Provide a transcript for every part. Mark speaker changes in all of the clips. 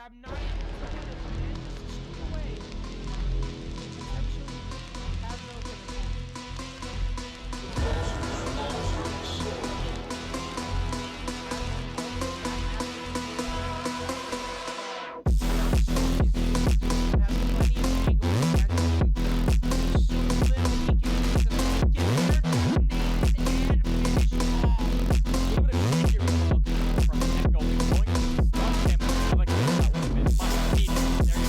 Speaker 1: I'm not even competitive, man. Just scoot away. Essentially, have no
Speaker 2: There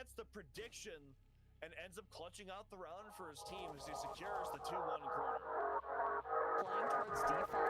Speaker 2: gets the prediction and ends up clutching out the round for his team as he secures the 2-1 corner.
Speaker 1: Flying towards default.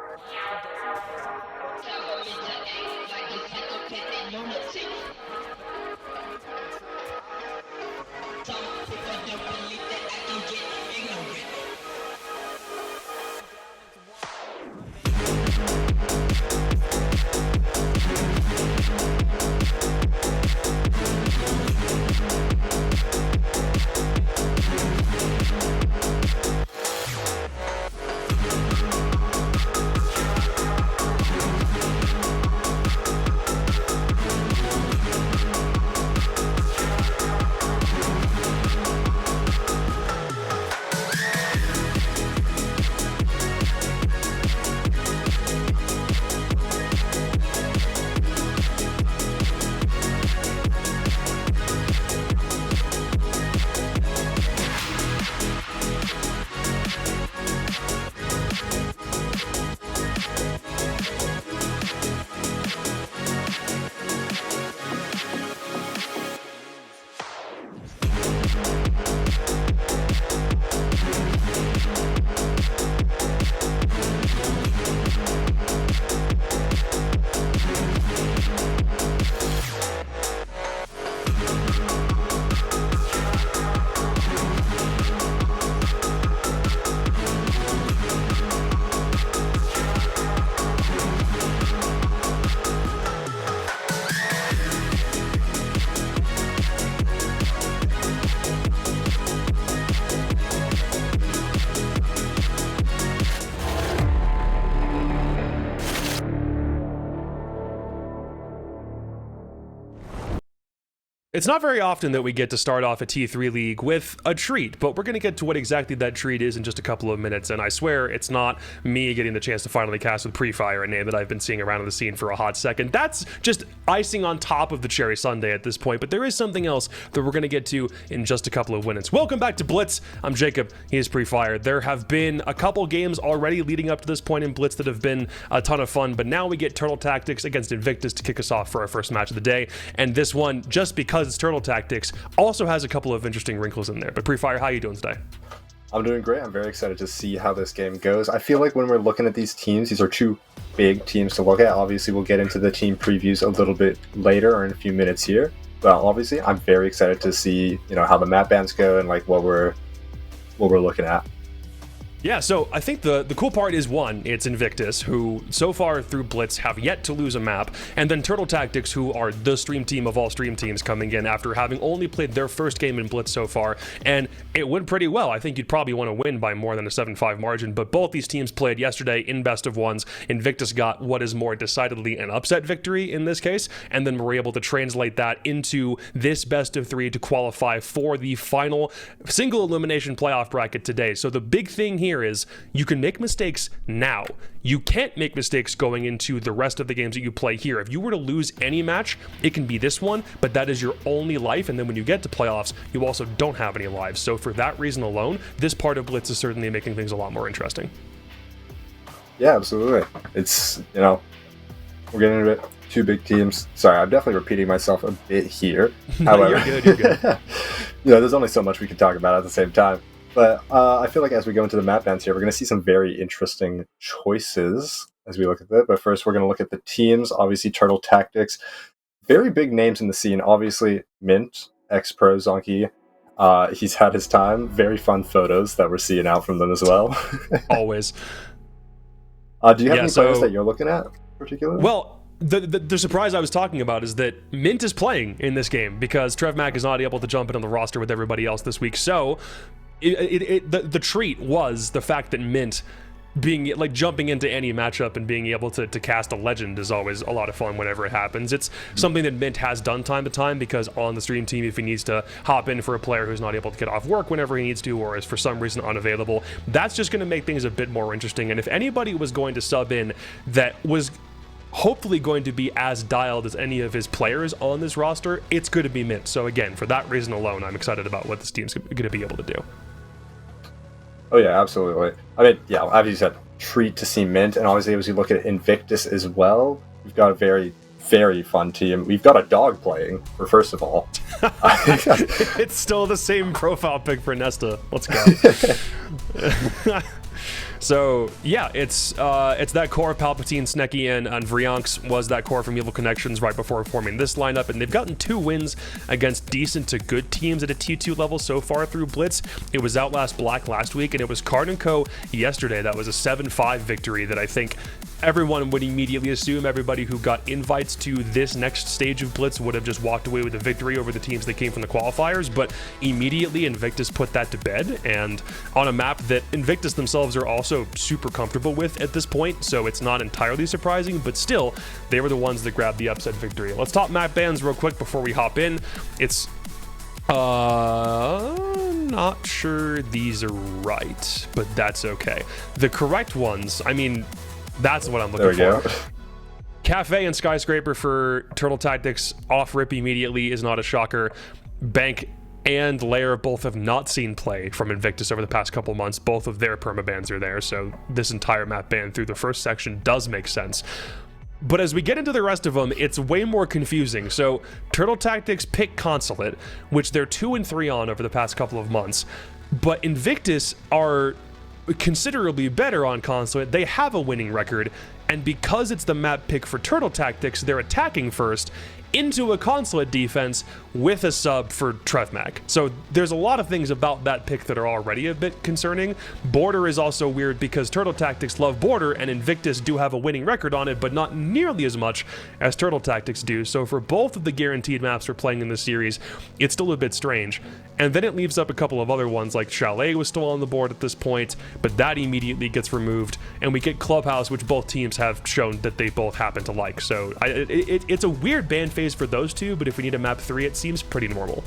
Speaker 3: It's not very often that we get to start off a T3 league with a treat, but we're going to get to what exactly that treat is in just a couple of minutes, and I swear it's not me getting the chance to finally cast with Pre-Fire, a name that I've been seeing around on the scene for a hot second. That's just icing on top of the cherry sundae at this point, but there is something else that we're going to get to in just a couple of minutes. Welcome back to Blitz. I'm Jacob. He is Pre-Fire. There have been a couple games already leading up to this point in Blitz that have been a ton of fun, but now we get Turtle Tactics against Invictus to kick us off for our first match of the day, and this one, just because it's Turtle Tactics, also has a couple of interesting wrinkles in there. But Pre-Fire, how are you doing today?
Speaker 4: I'm doing great. I'm very excited to see how this game goes. I feel like when we're looking at these teams, these are two big teams to look at. Obviously, we'll get into the team previews a little bit later or in a few minutes here. But obviously, I'm very excited to see, how the map bans go and like what we're looking at.
Speaker 3: Yeah, so I think the cool part is, one, it's Invictus, who so far through Blitz have yet to lose a map, and then Turtle Tactics, who are the stream team of all stream teams, coming in after having only played their first game in Blitz so far, and it went pretty well. I think you'd probably want to win by more than a 7-5 margin, but both these teams played yesterday in best of ones. Invictus got what is more decidedly an upset victory in this case, and then were able to translate that into this best of 3 to qualify for the final single elimination playoff bracket today. So the big thing here is you can make mistakes now. You can't make mistakes going into the rest of the games that you play here. If you were to lose any match, it can be this one, but that is your only life, and then when you get to playoffs, you also don't have any lives. So for that reason alone, this part of Blitz is certainly making things a lot more interesting.
Speaker 4: Yeah, absolutely. It's, we're getting into it. Two big teams. Sorry, I'm definitely repeating myself a bit here. However,
Speaker 3: you're good.
Speaker 4: There's only so much we can talk about at the same time. But I feel like as we go into the map bans here, we're going to see some very interesting choices as we look at it. But first, we're going to look at the teams. Obviously, Turtle Tactics. Very big names in the scene. Obviously, Mint, ex-pro Zonky. He's had his time. Very fun photos that we're seeing out from them as well.
Speaker 3: Always.
Speaker 4: Do you have any players that you're looking at particularly?
Speaker 3: Well, the surprise I was talking about is that Mint is playing in this game because Trev Mack is not able to jump in on the roster with everybody else this week. So the treat was the fact that Mint being like jumping into any matchup and being able to cast a legend is always a lot of fun whenever it happens. It's something that Mint has done time to time because on the stream team, if he needs to hop in for a player who's not able to get off work whenever he needs to or is for some reason unavailable, that's just going to make things a bit more interesting. And if anybody was going to sub in that was hopefully going to be as dialed as any of his players on this roster, it's going to be Mint. So again, for that reason alone, I'm excited about what this team's going to be able to do.
Speaker 4: Oh yeah, absolutely. I mean, yeah, as you said, treat to see Mint, and obviously as you look at Invictus as well, we've got a very, very fun team. We've got a dog playing, first of all.
Speaker 3: It's still the same profile pic for Nesta. Let's go. So yeah, it's that core of Palpatine, Sneki, and Vrianx was that core from Evil Connections right before forming this lineup, and they've gotten 2 wins against decent to good teams at a T2 level so far through Blitz. It was Outlast Black last week, and it was Card & Co. yesterday. That was a 7-5 victory that I think everyone would immediately assume everybody who got invites to this next stage of Blitz would have just walked away with a victory over the teams that came from the qualifiers, but immediately Invictus put that to bed, and on a map that Invictus themselves are also super comfortable with at this point, so it's not entirely surprising, but still, they were the ones that grabbed the upset victory. Let's talk map bans real quick before we hop in. It's not sure these are right, but that's okay. The correct ones, I mean, that's what I'm looking for.
Speaker 4: Go.
Speaker 3: Cafe and Skyscraper for Turtle Tactics off rip immediately is not a shocker. Bank and Lair both have not seen play from Invictus over the past couple months. Both of their permabans are there, so this entire map ban through the first section does make sense. But as we get into the rest of them, it's way more confusing. So Turtle Tactics pick Consulate, which they're 2 and 3 on over the past couple of months. But Invictus are considerably better on Consulate. They have a winning record, and because it's the map pick for Turtle Tactics, they're attacking first into a Consulate defense with a sub for Trevmac. So there's a lot of things about that pick that are already a bit concerning. Border is also weird because Turtle Tactics love Border, and Invictus do have a winning record on it, but not nearly as much as Turtle Tactics do. So for both of the guaranteed maps we're playing in this series, it's still a bit strange. And then it leaves up a couple of other ones, like Chalet was still on the board at this point, but that immediately gets removed, and we get Clubhouse, which both teams have shown that they both happen to like. So it's a weird ban phase for those two, but if we need a map 3, it seems pretty normal.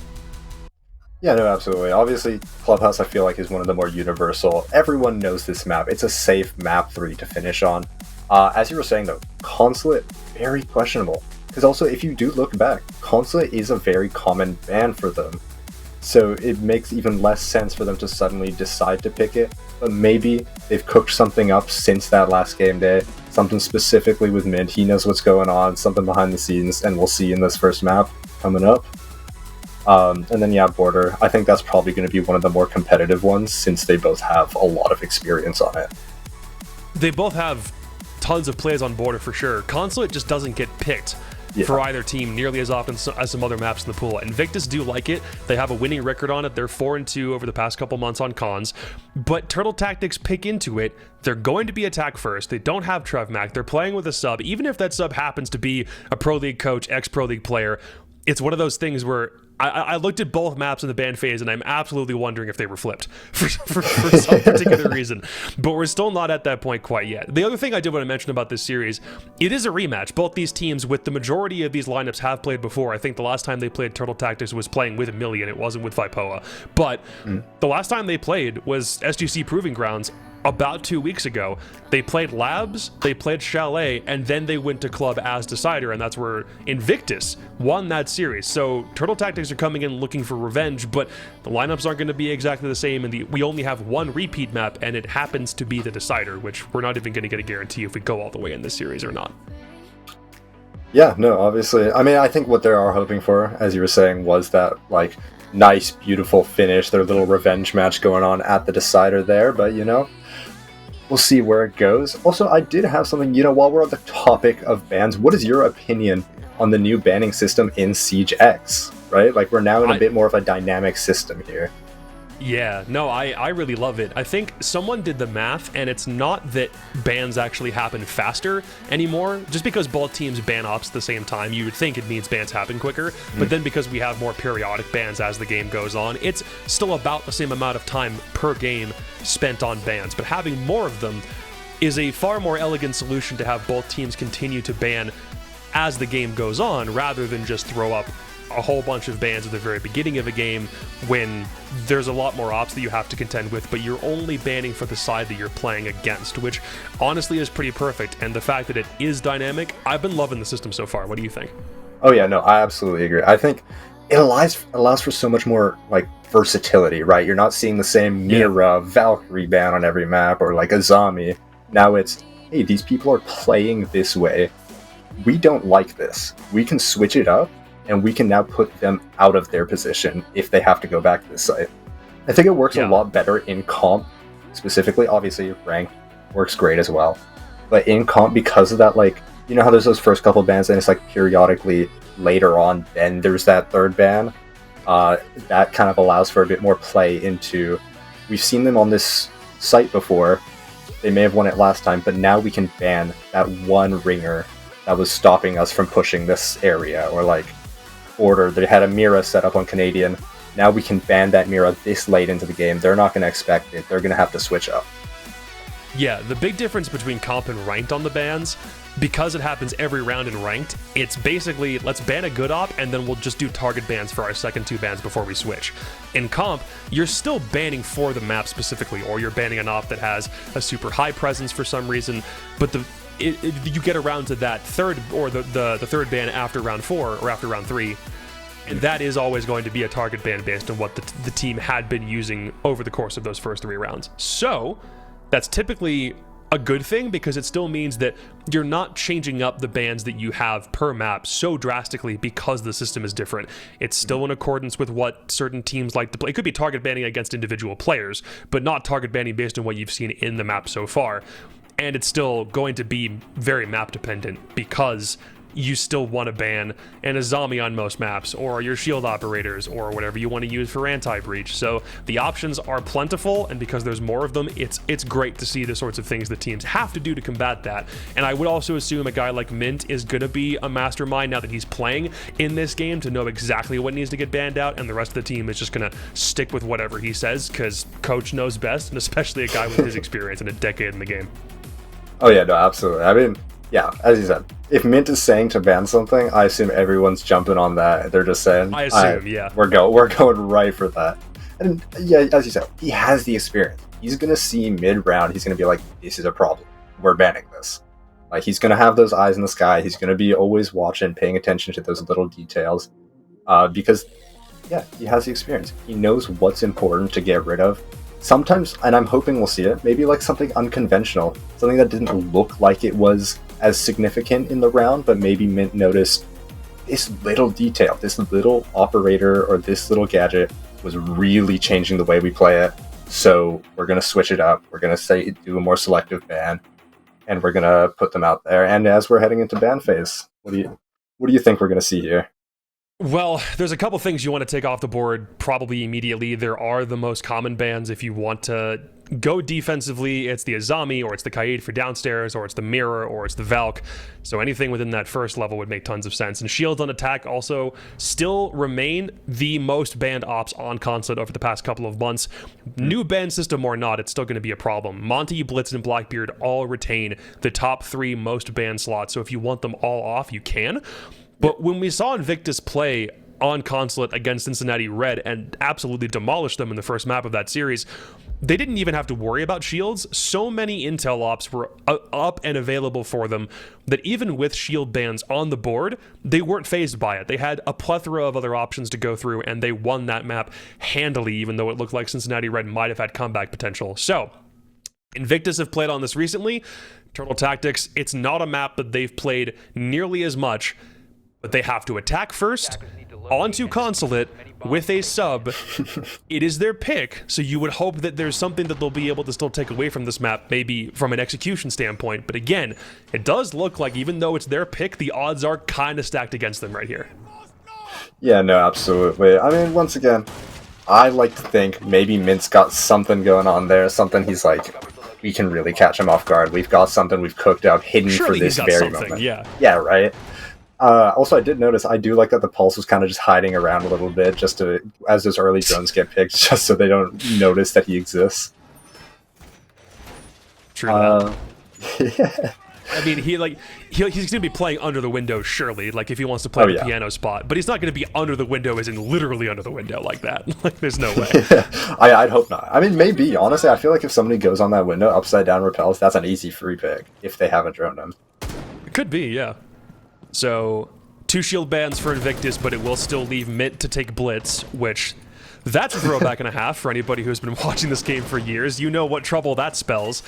Speaker 4: Yeah, no, absolutely. Obviously, Clubhouse, I feel like, is one of the more universal. Everyone knows this map. It's a safe map 3 to finish on. As you were saying, though, Consulate, very questionable. Because also, if you do look back, Consulate is a very common ban for them. So it makes even less sense for them to suddenly decide to pick it. But maybe they've cooked something up since that last game day. Something specifically with Mint. He knows what's going on, something behind the scenes, and we'll see in this first map coming up. And then, yeah, Border. I think that's probably going to be one of the more competitive ones since they both have a lot of experience on it.
Speaker 3: They both have tons of plays on Border for sure. Consulate just doesn't get picked for either team nearly as often as some other maps in the pool. Invictus do like it. They have a winning record on it. They're 4-2 over the past couple months on cons. But Turtle Tactics pick into it. They're going to be attack first. They don't have Trevmac. They're playing with a sub. Even if that sub happens to be a Pro League coach, ex-Pro League player, it's one of those things where I looked at both maps in the ban phase, and I'm absolutely wondering if they were flipped for some particular reason. But we're still not at that point quite yet. The other thing I did want to mention about this series, it is a rematch. Both these teams, with the majority of these lineups, have played before. I think the last time they played Turtle Tactics was playing with Million. It wasn't with Vipoa. But the last time they played was SGC Proving Grounds about 2 weeks ago. They played Labs, they played Chalet, and then they went to Club as Decider, and that's where Invictus won that series. So Turtle Tactics are coming in looking for revenge, but the lineups aren't going to be exactly the same, and we only have one repeat map, and it happens to be the Decider, which we're not even going to get a guarantee if we go all the way in this series or not.
Speaker 4: Yeah, no, obviously. I mean, I think what they are hoping for, as you were saying, was that, like, nice, beautiful finish, their little revenge match going on at the Decider there, but, you know, we'll see where it goes. Also, I did have something, you know, while we're on the topic of bans, what is your opinion on the new banning system in Siege X, right? Like, we're now in a bit more of a dynamic system here.
Speaker 3: Yeah, no, I really love it. I think someone did the math, and it's not that bans actually happen faster anymore. Just because both teams ban ops at the same time, you would think it means bans happen quicker. But then because we have more periodic bans as the game goes on, it's still about the same amount of time per game spent on bans. But having more of them is a far more elegant solution to have both teams continue to ban as the game goes on, rather than just throw up a whole bunch of bans at the very beginning of a game when there's a lot more ops that you have to contend with, but you're only banning for the side that you're playing against, which honestly is pretty perfect. And the fact that it is dynamic, I've been loving the system so far. What do you think?
Speaker 4: Oh yeah, no, I absolutely agree. I think it allows for so much more, like, versatility, right? You're not seeing the same Mira, Valkyrie ban on every map, or like Azami. Now it's, hey, these people are playing this way. we don't like this. We can switch it up, and we can now put them out of their position if they have to go back to this site. I think it works a lot better in comp, specifically. Obviously, rank works great as well. But in comp, because of that, like, you know how there's those first couple bans, and it's like periodically later on, then there's that third ban? That kind of allows for a bit more play into... We've seen them on this site before. They may have won it last time, but now we can ban that one ringer that was stopping us from pushing this area, or like order. They had a Mira set up on Canadian. Now we can ban that Mira this late into the game. They're not going to expect it. They're going to have to switch up.
Speaker 3: Yeah, the big difference between comp and ranked on the bans, because it happens every round in ranked, it's basically, let's ban a good op, and then we'll just do target bans for our second 2 bans before we switch. In comp, you're still banning for the map specifically, or you're banning an op that has a super high presence for some reason, but you get around to that third, or the third ban after round 4, or after round 3, and that is always going to be a target ban based on what the team had been using over the course of those first 3 rounds. So, that's typically a good thing, because it still means that you're not changing up the bans that you have per map so drastically because the system is different. It's still in accordance with what certain teams like to play. It could be target banning against individual players, but not target banning based on what you've seen in the map so far. And it's still going to be very map dependent, because you still want to ban an Azami on most maps, or your shield operators, or whatever you want to use for anti-breach. So the options are plentiful, and because there's more of them, it's great to see the sorts of things the teams have to do to combat that. And I would also assume a guy like Mint is going to be a mastermind now that he's playing in this game, to know exactly what needs to get banned out, and the rest of the team is just going to stick with whatever he says, because coach knows best, and especially a guy with his experience in a decade in the game.
Speaker 4: Oh yeah, no, absolutely. I mean, yeah, as you said, if Mint is saying to ban something, I assume everyone's jumping on that. They're just saying,
Speaker 3: I assume, yeah.
Speaker 4: We're going right for that. And yeah, as you said, he has the experience. He's going to see mid-round, he's going to be like, this is a problem. We're banning this. Like, he's going to have those eyes in the sky. He's going to be always watching, paying attention to those little details. Because, yeah, he has the experience. He knows what's important to get rid of. Sometimes, and I'm hoping we'll see it, maybe like something unconventional. Something that didn't look like it was as significant in the round, but maybe Mint noticed this little detail, this little operator or this little gadget was really changing the way we play it. So we're going to switch it up. We're going to do a more selective ban, and we're going to put them out there. And as we're heading into ban phase, what do you think we're going to see here?
Speaker 3: Well, there's a couple things you want to take off the board probably immediately. There are the most common bans if you want to go defensively. It's the Azami, or it's the Kaid for downstairs, or it's the Mirror, or it's the Valk. So anything within that first level would make tons of sense. And shields on attack also still remain the most banned ops on Consulate over the past couple of months. New ban system or not, it's still going to be a problem. Monty, BLITZ, and Blackbeard all retain the top 3 most banned slots. So if you want them all off, you can. But when we saw Invictus play on Consulate against Cincinnati Red and absolutely demolished them in the first map of that series, they didn't even have to worry about shields. So many intel ops were up and available for them that even with shield bans on the board, they weren't fazed by it. They had a plethora of other options to go through, and they won that map handily, even though it looked like Cincinnati Red might have had comeback potential. So Invictus have played on this recently. Turtle Tactics, it's not a map that they've played nearly as much, but they have to attack first, onto Consulate, with a sub. It is their pick, so you would hope that there's something that they'll be able to still take away from this map, maybe from an execution standpoint. But again, it does look like, even though it's their pick, the odds are kind of stacked against them right here.
Speaker 4: Yeah, no, absolutely. I mean, once again, I like to think maybe Mint's got something going on there, something he's like, we can really catch him off guard. We've got something we've cooked out, hidden
Speaker 3: Surely
Speaker 4: for this very moment.
Speaker 3: Yeah.
Speaker 4: Yeah, right? Also, I did notice, I do like that the Pulse was kind of just hiding around a little bit, just to, as those early drones get picked, just so they don't notice that he exists.
Speaker 3: True.
Speaker 4: Yeah.
Speaker 3: I mean, he's going to be playing under the window, surely, like if he wants to play the piano spot. But he's not going to be under the window, as in literally under the window like that. Like, there's no way.
Speaker 4: I'd hope not. I mean, maybe. Honestly, I feel like if somebody goes on that window, upside down repels, that's an easy free pick, if they haven't droned him.
Speaker 3: It could be, yeah. So, 2 shield bans for Invictus, but it will still leave Mint to take Blitz, which, that's a throwback and a half for anybody who's been watching this game for years. You know what trouble that spells.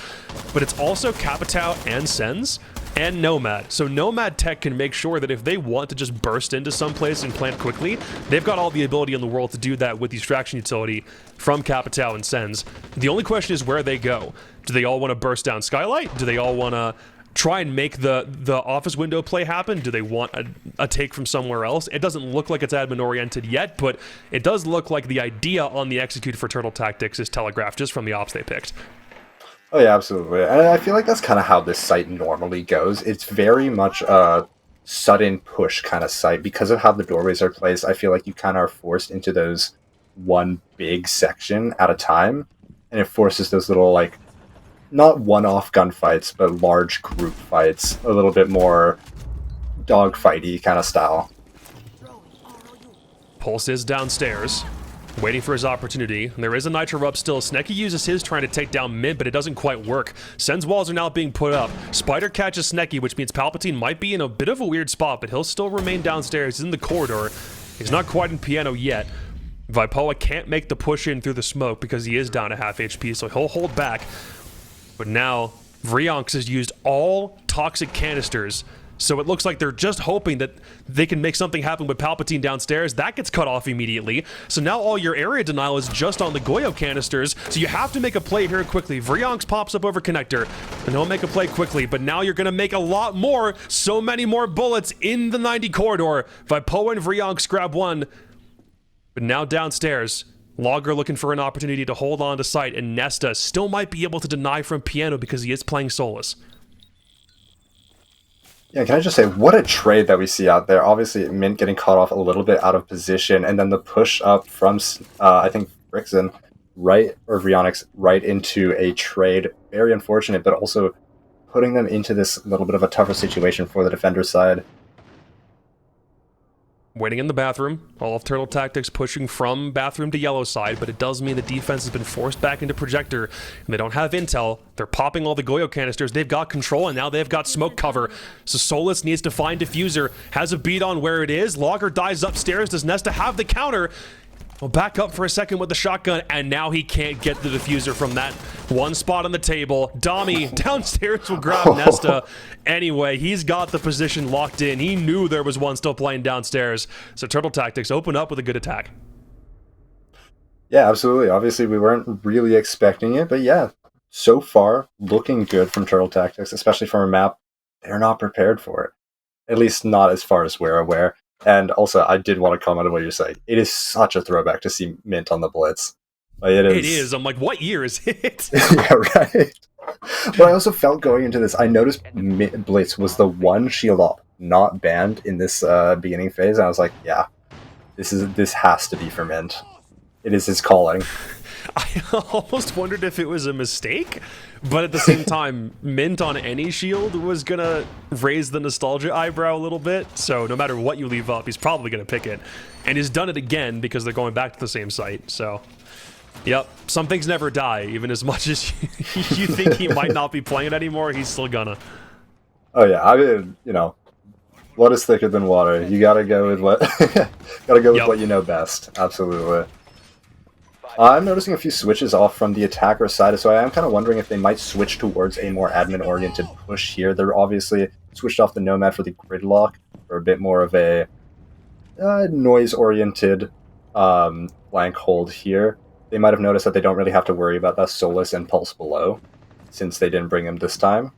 Speaker 3: But it's also Capitao and Sens, and Nomad. So Nomad Tech can make sure that if they want to just burst into some place and plant quickly, they've got all the ability in the world to do that with the extraction utility from Capitao and Sens. The only question is where they go. Do they all want to burst down Skylight? Do they all want to try and make the office window play happen? Do they want a take from somewhere else? It doesn't look like it's admin oriented yet, but it does look like the idea on the execute for Turtle Tactics is telegraphed just from the ops they picked.
Speaker 4: Oh yeah, absolutely. And I feel like that's kind of how this site normally goes. It's very much a sudden push kind of site. Because of how the doorways are placed, I feel like you kind of are forced into those one big section at a time. And it forces those little, like, not one-off gunfights, but large group fights. A little bit more dogfighty kind of style.
Speaker 3: Pulse is downstairs, waiting for his opportunity. There is a Nitro up still. Snecky uses his trying to take down mid, but it doesn't quite work. Sen's walls are now being put up. Spider catches Snecky, which means Palpatine might be in a bit of a weird spot, but he'll still remain downstairs. He's in the corridor. He's not quite in piano yet. Vipoa can't make the push in through the smoke because he is down to half HP, so he'll hold back. But now, Vrionx has used all toxic canisters, so it looks like they're just hoping that they can make something happen with Palpatine downstairs. That gets cut off immediately. So now all your area denial is just on the Goyo canisters, so you have to make a play here quickly. Vrionx pops up over connector, and he'll make a play quickly, but now you're going to make a lot more, so many more bullets in the 90 corridor. Vipoa and Vrionx grab one, but now downstairs, Logger looking for an opportunity to hold on to site, and Nesta still might be able to deny from piano because he is playing Solus.
Speaker 4: Yeah, can I just say, what a trade that we see out there. Obviously, Mint getting caught off a little bit out of position, and then the push up from, I think, Brixen, or Vrionx, right into a trade. Very unfortunate, but also putting them into this little bit of a tougher situation for the defender side.
Speaker 3: Waiting in the bathroom. All of Turtle Tactics pushing from bathroom to yellow side, but it does mean the defense has been forced back into projector, and they don't have intel. They're popping all the Goyo canisters. They've got control, and now they've got smoke cover. So Solus needs to find Diffuser. Has a beat on where it is. Logger dives upstairs. Does Nesta have the counter? Well, back up for a second with the shotgun, and now he can't get the Diffuser from that one spot on the table. Dami downstairs will grab Nesta. Anyway, he's got the position locked in. He knew there was one still playing downstairs. So Turtle Tactics open up with a good attack.
Speaker 4: Yeah, absolutely. Obviously, we weren't really expecting it, but yeah, so far, looking good from Turtle Tactics, especially from a map. They're not prepared for it. At least not as far as we're aware. And also, I did want to comment on what you're saying. It is such a throwback to see Mint on the Blitz. Like, it is.
Speaker 3: I'm like, what year is it?
Speaker 4: Yeah, right. But I also felt going into this, I noticed Blitz was the one shield op not banned in this beginning phase. And I was like, yeah, this has to be for Mint. It is his calling.
Speaker 3: I almost wondered if it was a mistake, but at the same time, Mint on any shield was gonna raise the nostalgia eyebrow a little bit, so no matter what you leave up, he's probably gonna pick it. And he's done it again because they're going back to the same site, so... Yep, some things never die, even as much as you think he might not be playing it anymore, he's still gonna.
Speaker 4: Oh yeah, I mean, you know, blood is thicker than water. You gotta go with what, what you know best, absolutely. I'm noticing a few switches off from the attacker side, so I am kind of wondering if they might switch towards a more admin-oriented push here. They're obviously switched off the Nomad for the Gridlock, for a bit more of a noise-oriented flank hold here. They might have noticed that they don't really have to worry about that Solus and Pulse below, since they didn't bring him this time.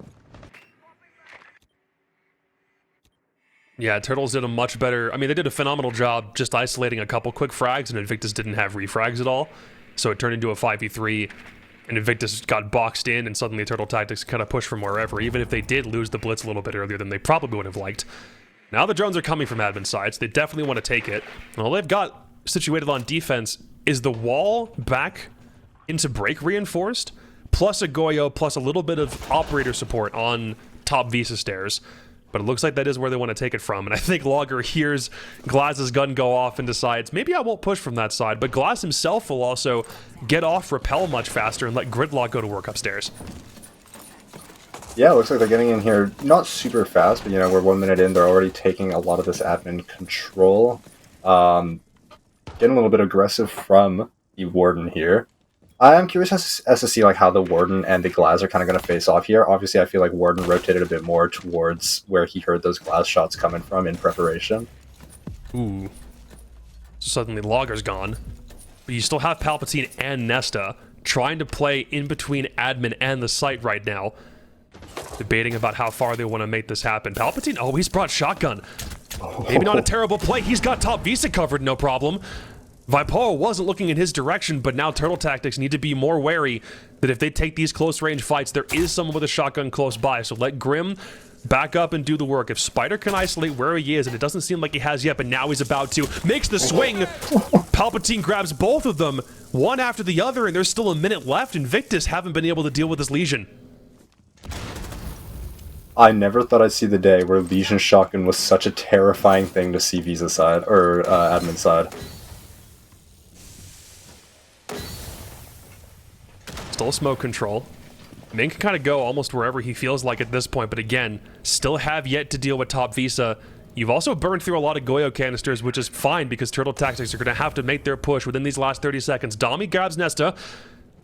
Speaker 3: Yeah, Turtles did a much better... I mean, they did a phenomenal job just isolating a couple quick frags, and Invictus didn't have refrags at all. So it turned into a 5v3, and Invictus got boxed in, and suddenly Turtle Tactics kind of pushed from wherever, even if they did lose the Blitz a little bit earlier than they probably would have liked. Now the drones are coming from admin sides. They definitely want to take it. And all they've got situated on defense is the wall back into break reinforced, plus a Goyo, plus a little bit of operator support on top Visa stairs. But it looks like that is where they want to take it from. And I think Logger hears Glass's gun go off and decides, maybe I won't push from that side. But Glass himself will also get off Repel much faster and let Gridlock go to work upstairs.
Speaker 4: Yeah, it looks like they're getting in here not super fast, but, you know, we're 1 minute in. They're already taking a lot of this admin control. Getting a little bit aggressive from the Warden here. I am curious as to see like how the Warden and the Glass are kind of going to face off here. Obviously, I feel like Warden rotated a bit more towards where he heard those Glass shots coming from in preparation.
Speaker 3: Ooh. So suddenly Logger's gone. But you still have Palpatine and Nesta trying to play in between admin and the site right now. Debating about how far they want to make this happen. Palpatine, oh, he's brought shotgun. Maybe not a terrible play. He's got top Visa covered, no problem. Vipoa wasn't looking in his direction, but now Turtle Tactics need to be more wary that if they take these close-range fights, there is someone with a shotgun close by. So let Grim back up and do the work. If Spider can isolate where he is, and it doesn't seem like he has yet, but now he's about to, makes the swing. Palpatine grabs both of them, one after the other, and there's still a minute left. Invictus haven't been able to deal with this Legion.
Speaker 4: I never thought I'd see the day where Legion shotgun was such a terrifying thing to see Visa side, or admin side.
Speaker 3: Still smoke control. Min can kind of go almost wherever he feels like at this point, but again, still have yet to deal with top Visa. You've also burned through a lot of Goyo canisters, which is fine because Turtle Tactics are going to have to make their push within these last 30 seconds. Dami grabs Nesta,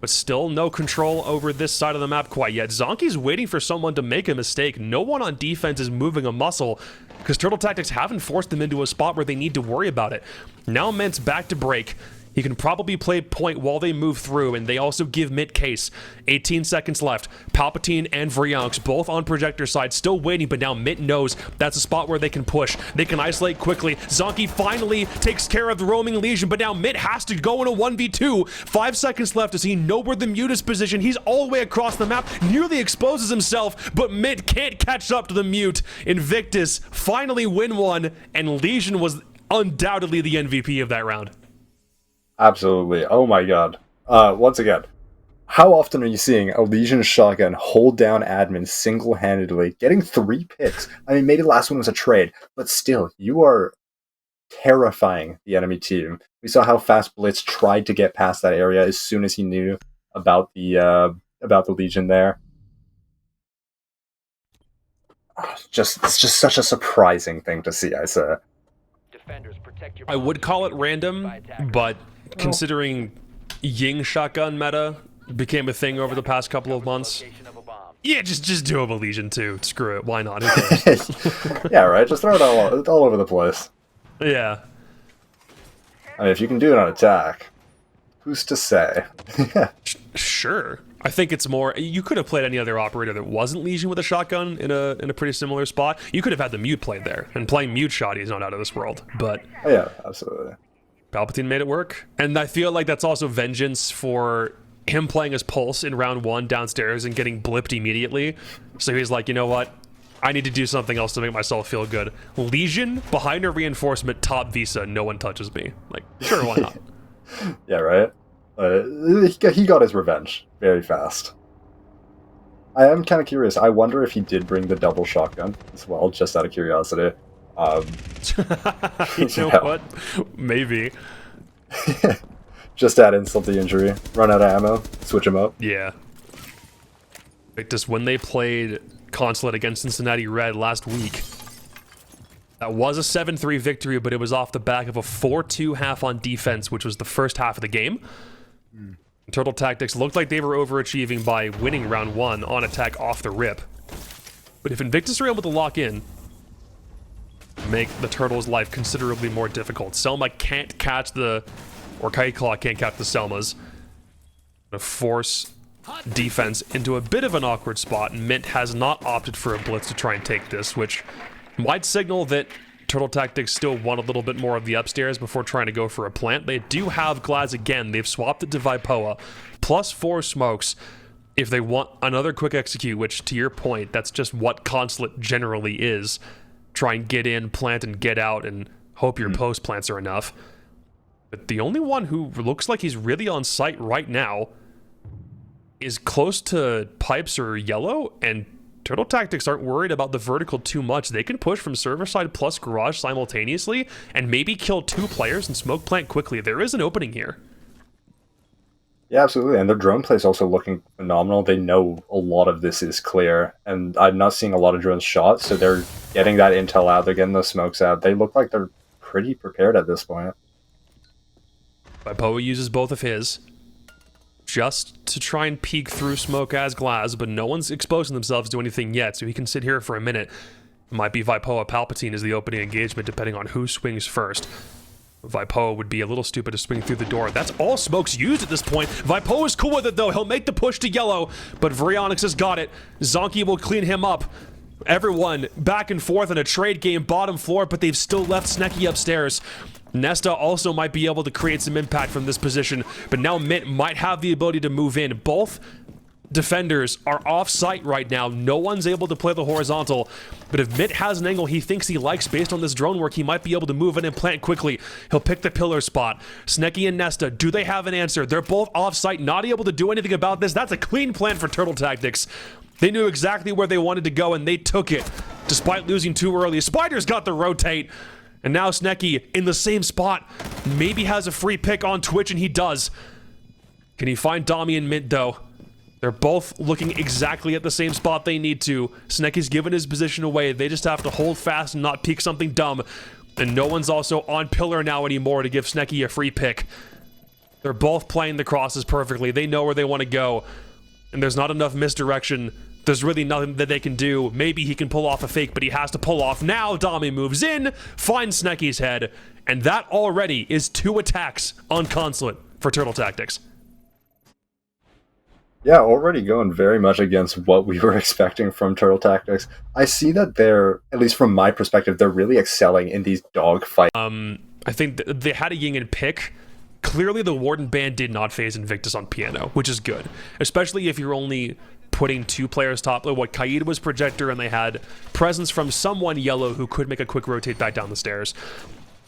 Speaker 3: but still no control over this side of the map quite yet. Zonky's waiting for someone to make a mistake. No one on defense is moving a muscle because Turtle Tactics haven't forced them into a spot where they need to worry about it. Now Mint's back to break. He can probably play point while they move through, and they also give Mint case. 18 seconds left. Palpatine and Vrianx both on projector side, still waiting, but now Mint knows that's a spot where they can push. They can isolate quickly. Zonky finally takes care of the roaming Legion, but now Mint has to go in a 1v2. 5 seconds left. Does he know where the Mute is positioned? He's all the way across the map, nearly exposes himself, but Mint can't catch up to the Mute. Invictus finally win one, and Legion was undoubtedly the MVP of that round.
Speaker 4: Absolutely. Oh my god. Once again, how often are you seeing a Legion shotgun hold down admin single-handedly, getting 3 picks? I mean, maybe the last one was a trade, but still, you are terrifying the enemy team. We saw how fast Blitz tried to get past that area as soon as he knew about the Legion there. It's just such a surprising thing to see, I say.
Speaker 3: I would call it random, but considering Ying shotgun meta became a thing over the past couple of months, yeah, just do a Legion too. Screw it, why not? Who cares?
Speaker 4: Yeah, right. Just throw it all over the place.
Speaker 3: Yeah.
Speaker 4: I mean, if you can do it on attack, who's to say?
Speaker 3: Sure. I think it's more. You could have played any other operator that wasn't Legion with a shotgun in a pretty similar spot. You could have had the Mute played there, and playing Mute Shoddy is not out of this world. But
Speaker 4: oh, yeah, absolutely.
Speaker 3: Palpatine made it work, and I feel like that's also vengeance for him playing his Pulse in round 1 downstairs and getting blipped immediately. So he's like, you know what? I need to do something else to make myself feel good. Legion behind a reinforcement, top Visa, no one touches me. Like, sure, why not?
Speaker 4: Yeah, right. He got his revenge very fast. I am kind of curious. I wonder if he did bring the double shotgun as well, just out of curiosity.
Speaker 3: You know what? Maybe.
Speaker 4: Just add insult to injury. Run out of ammo. Switch him up.
Speaker 3: Yeah. Invictus, when they played Consulate against Cincinnati Red last week, that was a 7-3 victory, but it was off the back of a 4-2 half on defense, which was the first half of the game. Turtle Tactics looked like they were overachieving by winning round 1 on attack off the rip. But if Invictus are able to lock in, make the Turtles' life considerably more difficult. Selma can't catch or Kite Claw can't catch the Selmas. To force defense into a bit of an awkward spot, and Mint has not opted for a blitz to try and take this, which might signal that Turtle Tactics still want a little bit more of the upstairs before trying to go for a plant. They do have Glaz again. They've swapped it to Vipoa, plus 4 smokes if they want another quick execute, which, to your point, that's just what Consulate generally is. Try and get in, plant, and get out, and hope your post plants are enough. But the only one who looks like he's really on site right now is close to pipes or yellow, and Turtle Tactics aren't worried about the vertical too much. They can push from server side plus garage simultaneously and maybe kill 2 players and smoke plant quickly. There is an opening here.
Speaker 4: Yeah, absolutely. And their drone play is also looking phenomenal. They know a lot of this is clear, and I'm not seeing a lot of drones shot, so they're getting that intel out. They're getting those smokes out. They look like they're pretty prepared at this point.
Speaker 3: Vipoa uses both of his. just to try and peek through smoke as glass, but no one's exposing themselves to anything yet, so he can sit here for a minute. It might be Vipoa Palpatine as the opening engagement, depending on who swings first. Vipoa would be a little stupid to swing through the door. That's all smoke's used at this point. Vipoa is cool with it, though. He'll make the push to yellow, but Vrionyx has got it. Zonky will clean him up. Everyone back and forth in a trade game, bottom floor, but they've still left Snecky upstairs. Nesta also might be able to create some impact from this position, but now Mint might have the ability to move in. Both defenders are off site right now. No one's able to play the horizontal, but if Mint has an angle he thinks he likes based on this drone work, he might be able to move in and plant quickly. He'll pick the pillar spot. Snecky and Nesta, do they have an answer? They're both off site, not able to do anything about this. That's a clean plan for Turtle Tactics. They knew exactly where they wanted to go, and they took it, despite losing too early. Spider's got the rotate, and now Snecky in the same spot. Maybe has a free pick on Twitch, and he does. Can he find Dami and Mint, though? They're both looking exactly at the same spot they need to. Snecky's given his position away. They just have to hold fast and not peek something dumb. And no one's also on pillar now anymore to give Snecky a free pick. They're both playing the crosses perfectly. They know where they want to go. And there's not enough misdirection. There's really nothing that they can do. Maybe he can pull off a fake, but he has to pull off. Now Dami moves in, finds Snecky's head, and that already is 2 attacks on Consulate for Turtle Tactics.
Speaker 4: Yeah, already going very much against what we were expecting from Turtle Tactics. I see that they're, at least from my perspective, they're really excelling in these dogfights.
Speaker 3: I think they had a yin and pick. Clearly, the Warden ban did not phase Invictus on piano, which is good. Especially if you're only putting 2 players top. What Kaid was projector, and they had presence from someone yellow who could make a quick rotate back down the stairs.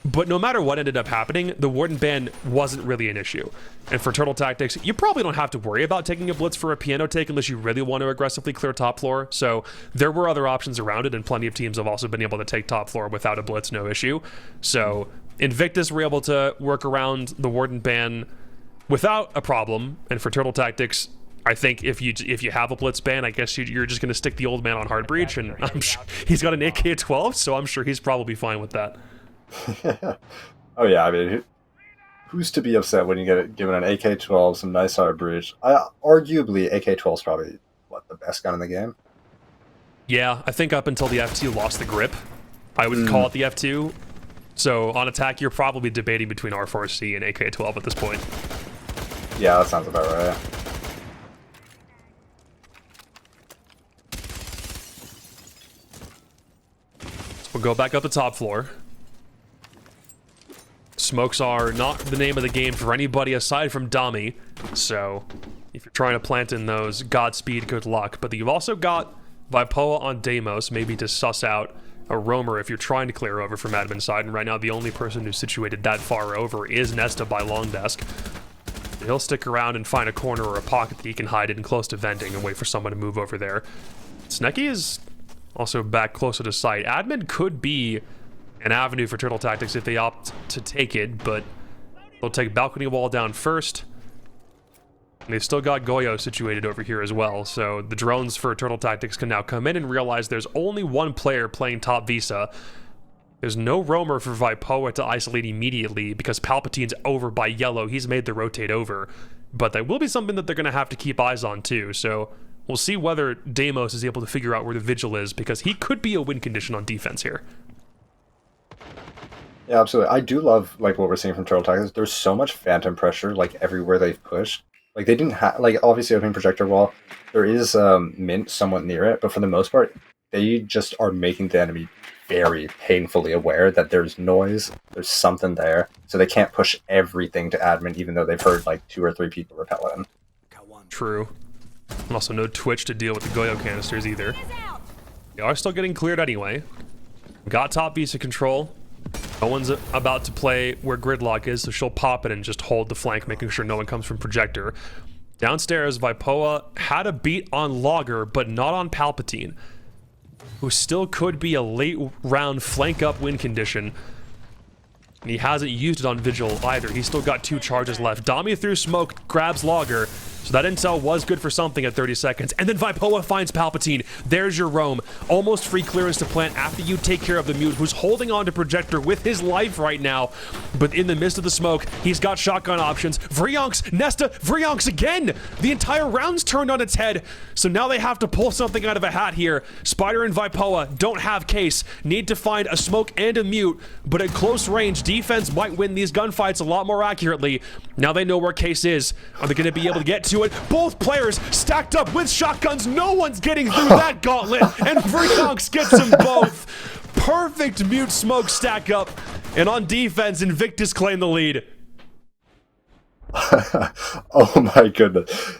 Speaker 3: But no matter what ended up happening, the Warden ban wasn't really an issue. And for Turtle Tactics, you probably don't have to worry about taking a blitz for a piano take unless you really want to aggressively clear top floor. So there were other options around it, and plenty of teams have also been able to take top floor without a blitz, no issue. So Invictus were able to work around the Warden ban without a problem. And for Turtle Tactics, I think if you have a blitz ban, I guess you're just going to stick the old man on hard breach, and I'm sure he's got an AK-12, so I'm sure he's probably fine with that.
Speaker 4: Oh yeah, I mean, who's to be upset when you get given an AK-12, some nice hard breach? Arguably, AK-12 is probably, the best gun in the game?
Speaker 3: Yeah, I think up until the F2 lost the grip, I would call it the F2. So on attack, you're probably debating between R4C and AK-12 at this point.
Speaker 4: Yeah, that sounds about right.
Speaker 3: So we'll go back up the top floor. Smokes are not the name of the game for anybody aside from Dami, so if you're trying to plant in those, Godspeed, good luck. But you've also got Vipoa on Deimos, maybe to suss out a roamer if you're trying to clear over from admin side, and right now the only person who's situated that far over is Nesta by long desk. He'll stick around and find a corner or a pocket that he can hide in close to vending and wait for someone to move over there. Snecky is also back closer to site. Admin could be an avenue for Turtle Tactics if they opt to take it, but they'll take balcony wall down first. And they've still got Goyo situated over here as well, so the drones for Turtle Tactics can now come in and realize there's only one player playing top Visa. There's no roamer for Vipoa to isolate immediately because Palpatine's over by yellow. He's made the rotate over, but that will be something that they're going to have to keep eyes on too, so we'll see whether Deimos is able to figure out where the Vigil is, because he could be a win condition on defense here.
Speaker 4: Yeah, absolutely. I do love what we're seeing from Turtle Tactics. There's so much phantom pressure everywhere they've pushed. They didn't have obviously opening projector wall. There is Mint somewhat near it, but for the most part, they just are making the enemy very painfully aware that there's noise, there's something there, so they can't push everything to admin, even though they've heard 2 or 3 people repel in.
Speaker 3: True. And also no Twitch to deal with the Goyo canisters either. They are still getting cleared anyway. Got top Visa control. No one's about to play where Gridlock is, so she'll pop it and just hold the flank, making sure no one comes from projector. Downstairs, Vipoa had a beat on Logger, but not on Palpatine, who still could be a late round flank up win condition. And he hasn't used it on Vigil either. He's still got 2 charges left. Dami through smoke grabs Logger. So that intel was good for something at 30 seconds. And then Vipoa finds Palpatine. There's your roam. Almost free clearance to plant after you take care of the Mute, who's holding on to Projector with his life right now. But in the midst of the smoke, he's got shotgun options. Vrionx, Nesta, Vrionx again! The entire round's turned on its head. So now they have to pull something out of a hat here. Spider and Vipoa don't have case. Need to find a smoke and a Mute. But at close range, defense might win these gunfights a lot more accurately. Now they know where case is. Are they going to be able to get to it? Both players stacked up with shotguns. No one's getting through that gauntlet. And Vrionx gets them both. Perfect Mute smoke stack up. And on defense, Invictus claim the lead.
Speaker 4: Oh my goodness.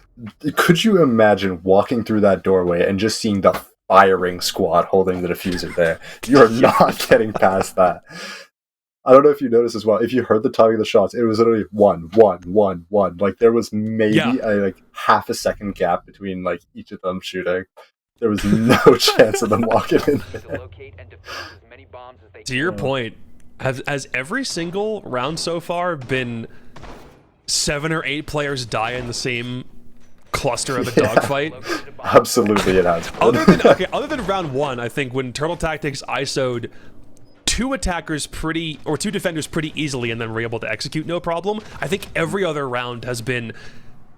Speaker 4: Could you imagine walking through that doorway and just seeing the firing squad holding the diffuser there? You're not getting past that. I don't know if you noticed as well. If you heard the timing of the shots, it was literally 1, 1, 1, 1. Like there was maybe a half a second gap between like each of them shooting. There was no chance of them walking in there.
Speaker 3: To your point, has every single round so far been 7 or 8 players die in the same cluster of a dogfight?
Speaker 4: Absolutely, it has.
Speaker 3: Other than round 1, I think when Turtle Tactics ISO'd 2 attackers or 2 defenders pretty easily and then were able to execute no problem, I think every other round has been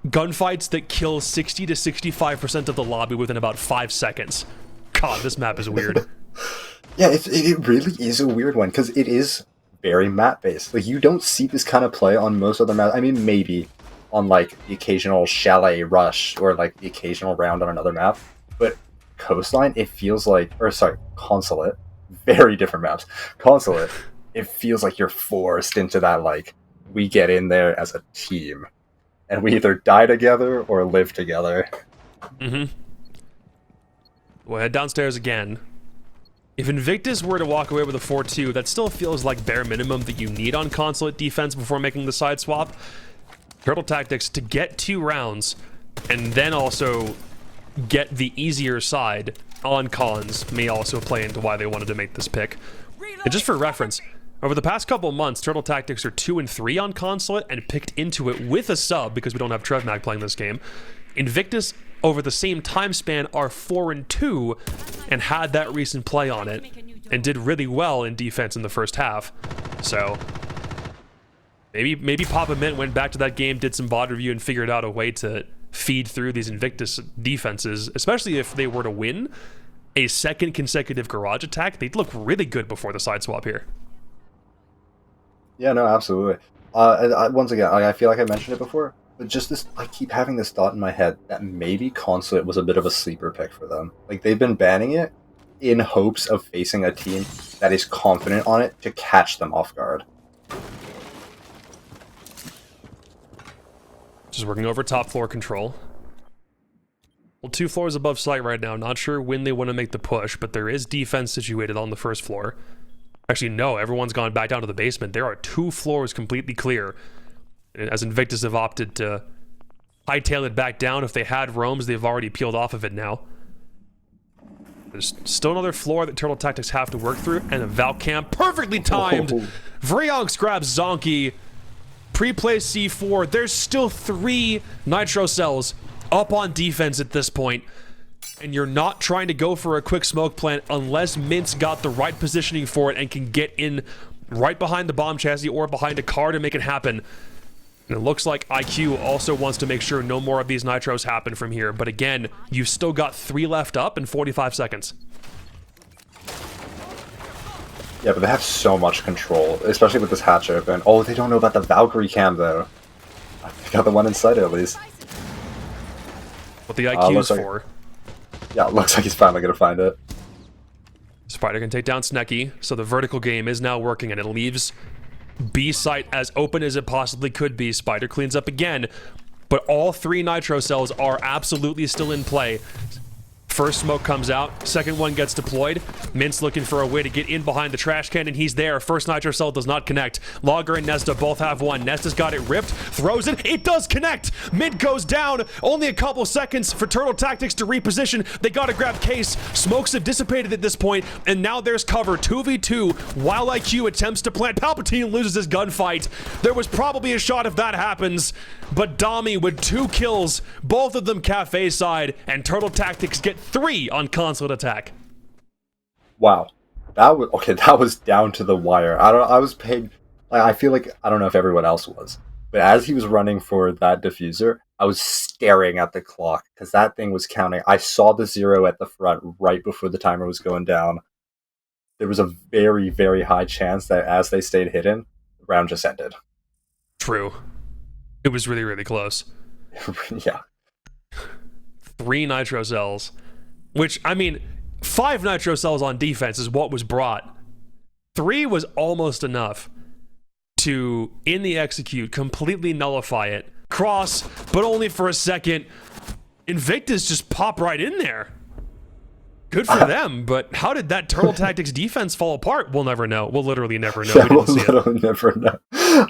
Speaker 3: gunfights that kill 60 to 65% of the lobby within about 5 seconds. God, this map is weird.
Speaker 4: Yeah, it really is a weird one because it is very map-based. Like, you don't see this kind of play on most other maps. I mean, maybe on, like, the occasional chalet rush or, like, the occasional round on another map. But Coastline, it feels like... Or, sorry, Consulate. Very different maps. Consulate, it feels like you're forced into that, like, we get in there as a team. And we either die together or live together.
Speaker 3: Mm-hmm. We'll head downstairs again. If Invictus were to walk away with a 4-2, that still feels like bare minimum that you need on Consulate defense before making the side swap. Turtle Tactics, to get 2 rounds, and then also get the easier side on cons, may also play into why they wanted to make this pick. And just for reference, over the past couple months, Turtle Tactics are 2 and 3 on Consulate and picked into it with a sub because we don't have Trevmag playing this game. Invictus, over the same time span, are 4 and 2 and had that recent play on it and did really well in defense in the first half. So maybe Papa Mint went back to that game, did some VOD review, and figured out a way to feed through these Invictus defenses, especially if they were to win a second consecutive garage attack. They'd look really good before the side swap here.
Speaker 4: Yeah, no, absolutely. Once again, I feel like I mentioned it before, but just this, I keep having this thought in my head that maybe Consulate was a bit of a sleeper pick for them. Like, they've been banning it in hopes of facing a team that is confident on it to catch them off guard.
Speaker 3: Just working over top floor control. Well, 2 floors above site right now. Not sure when they want to make the push, but there is defense situated on the first floor. Actually, no, everyone's gone back down to the basement. There are 2 floors completely clear. As Invictus have opted to hightail it back down. If they had roams, they've already peeled off of it now. There's still another floor that Turtle Tactics have to work through, and a Valcam perfectly timed. Vrionx grabs Zonky. Pre-placed C4. There's still 3 nitro cells up on defense at this point. And you're not trying to go for a quick smoke plant unless Mint's got the right positioning for it and can get in right behind the bomb chassis or behind a car to make it happen. And it looks like IQ also wants to make sure no more of these nitros happen from here. But again, you've still got 3 left up in 45 seconds.
Speaker 4: Yeah, but they have so much control, especially with this hatch open. Oh, they don't know about the Valkyrie cam, though. They got the one inside at least.
Speaker 3: What the IQ's
Speaker 4: like,
Speaker 3: for.
Speaker 4: Yeah, it looks like he's finally going to find it.
Speaker 3: Spider can take down Snecky, so the vertical game is now working, and it leaves B site as open as it possibly could be. Spider cleans up again, but all 3 nitro cells are absolutely still in play. First smoke comes out, second one gets deployed. Mint's looking for a way to get in behind the trash can, and he's there. First nitro cell does not connect. Logger and Nesta both have one. Nesta's got it ripped, throws it. It does connect. Mint goes down. Only a couple seconds for Turtle Tactics to reposition. They gotta grab Case. Smokes have dissipated at this point, and now there's cover. 2v2 while IQ attempts to plant. Palpatine loses his gunfight. There was probably a shot if that happens, but Dami with 2 kills, both of them cafe side, and Turtle Tactics get 3 on console attack.
Speaker 4: Wow, that was down to the wire. I was paid. I feel like, I don't know if everyone else was, but as he was running for that diffuser, I was staring at the clock because that thing was counting. I saw the 0 at the front right before the timer was going down. There was a very, very high chance that as they stayed hidden, the round just ended.
Speaker 3: True. It was really, really close.
Speaker 4: Yeah.
Speaker 3: 3 nitro cells, which, I mean, 5 nitro cells on defense is what was brought. 3 was almost enough to, in the execute, completely nullify it. Cross, but only for a second. Invictus just pop right in there. Good for them, but how did that Turtle Tactics defense fall apart? We'll never know. We'll literally never know.
Speaker 4: Yeah, we'll literally never know.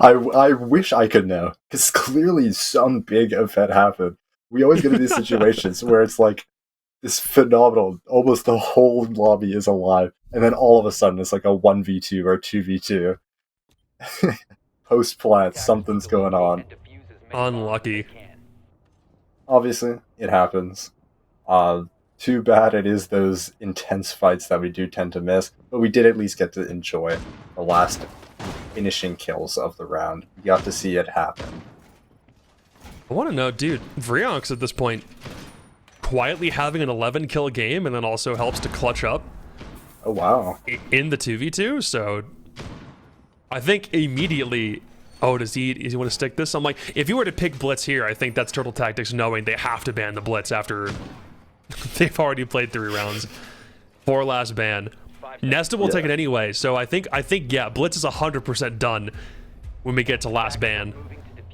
Speaker 4: I wish I could know, because clearly some big event happened. We always get into these situations where it's like this phenomenal, almost the whole lobby is alive, and then all of a sudden it's like a 1v2 or 2v2. Post-plant, something's going on.
Speaker 3: Unlucky.
Speaker 4: Obviously, it happens. Too bad it is those intense fights that we do tend to miss, but we did at least get to enjoy the last finishing kills of the round. We got to see it happen.
Speaker 3: I want to know, dude, Vrionx at this point quietly having an 11 kill game and then also helps to clutch up.
Speaker 4: Oh, wow.
Speaker 3: In the 2v2, so I think immediately, oh, does he want to stick this? I'm like, if you were to pick Blitz here, I think that's Turtle Tactics knowing they have to ban the Blitz after they've already played 3 rounds. 4 last ban. Nesta will take it anyway, so I think yeah, Blitz is 100% done when we get to last ban.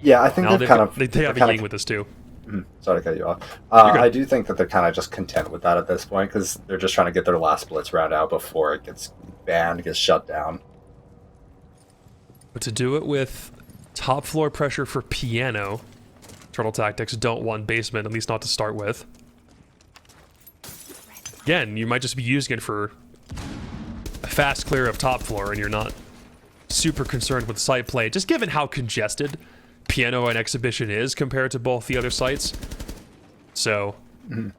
Speaker 4: Yeah, I think
Speaker 3: they have a Ying with this too.
Speaker 4: Sorry to cut you off. I do think that they're kind of just content with that at this point, because they're just trying to get their last Blitz round out before it gets banned, gets shut down.
Speaker 3: But to do it with top floor pressure for piano, Turtle Tactics don't want basement, at least not to start with. Again, you might just be using it for a fast clear of top floor, and you're not super concerned with site play, just given how congested piano and exhibition is compared to both the other sites. So, you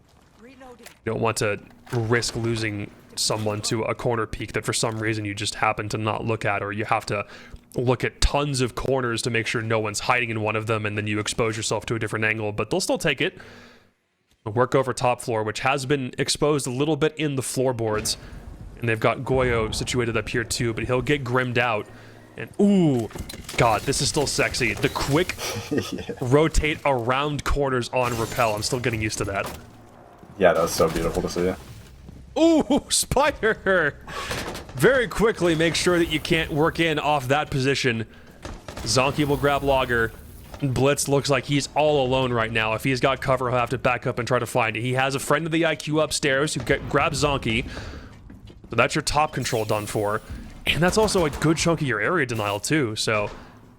Speaker 3: don't want to risk losing someone to a corner peak that for some reason you just happen to not look at, or you have to look at tons of corners to make sure no one's hiding in one of them, and then you expose yourself to a different angle, but they'll still take it. Work over top floor, which has been exposed a little bit in the floorboards, and they've got Goyo situated up here too, but he'll get grimmed out. And ooh, God, this is still sexy. The quick rotate around corners on rappel. I'm still getting used to that.
Speaker 4: Yeah, that was so beautiful to see.
Speaker 3: Ooh, Spider! Very quickly make sure that you can't work in off that position. Zonky will grab Logger. Blitz looks like he's all alone right now. If he's got cover, he'll have to back up and try to find it. He has a friend of the IQ upstairs who grabs Zonky. So that's your top control done for. And that's also a good chunk of your area denial too. So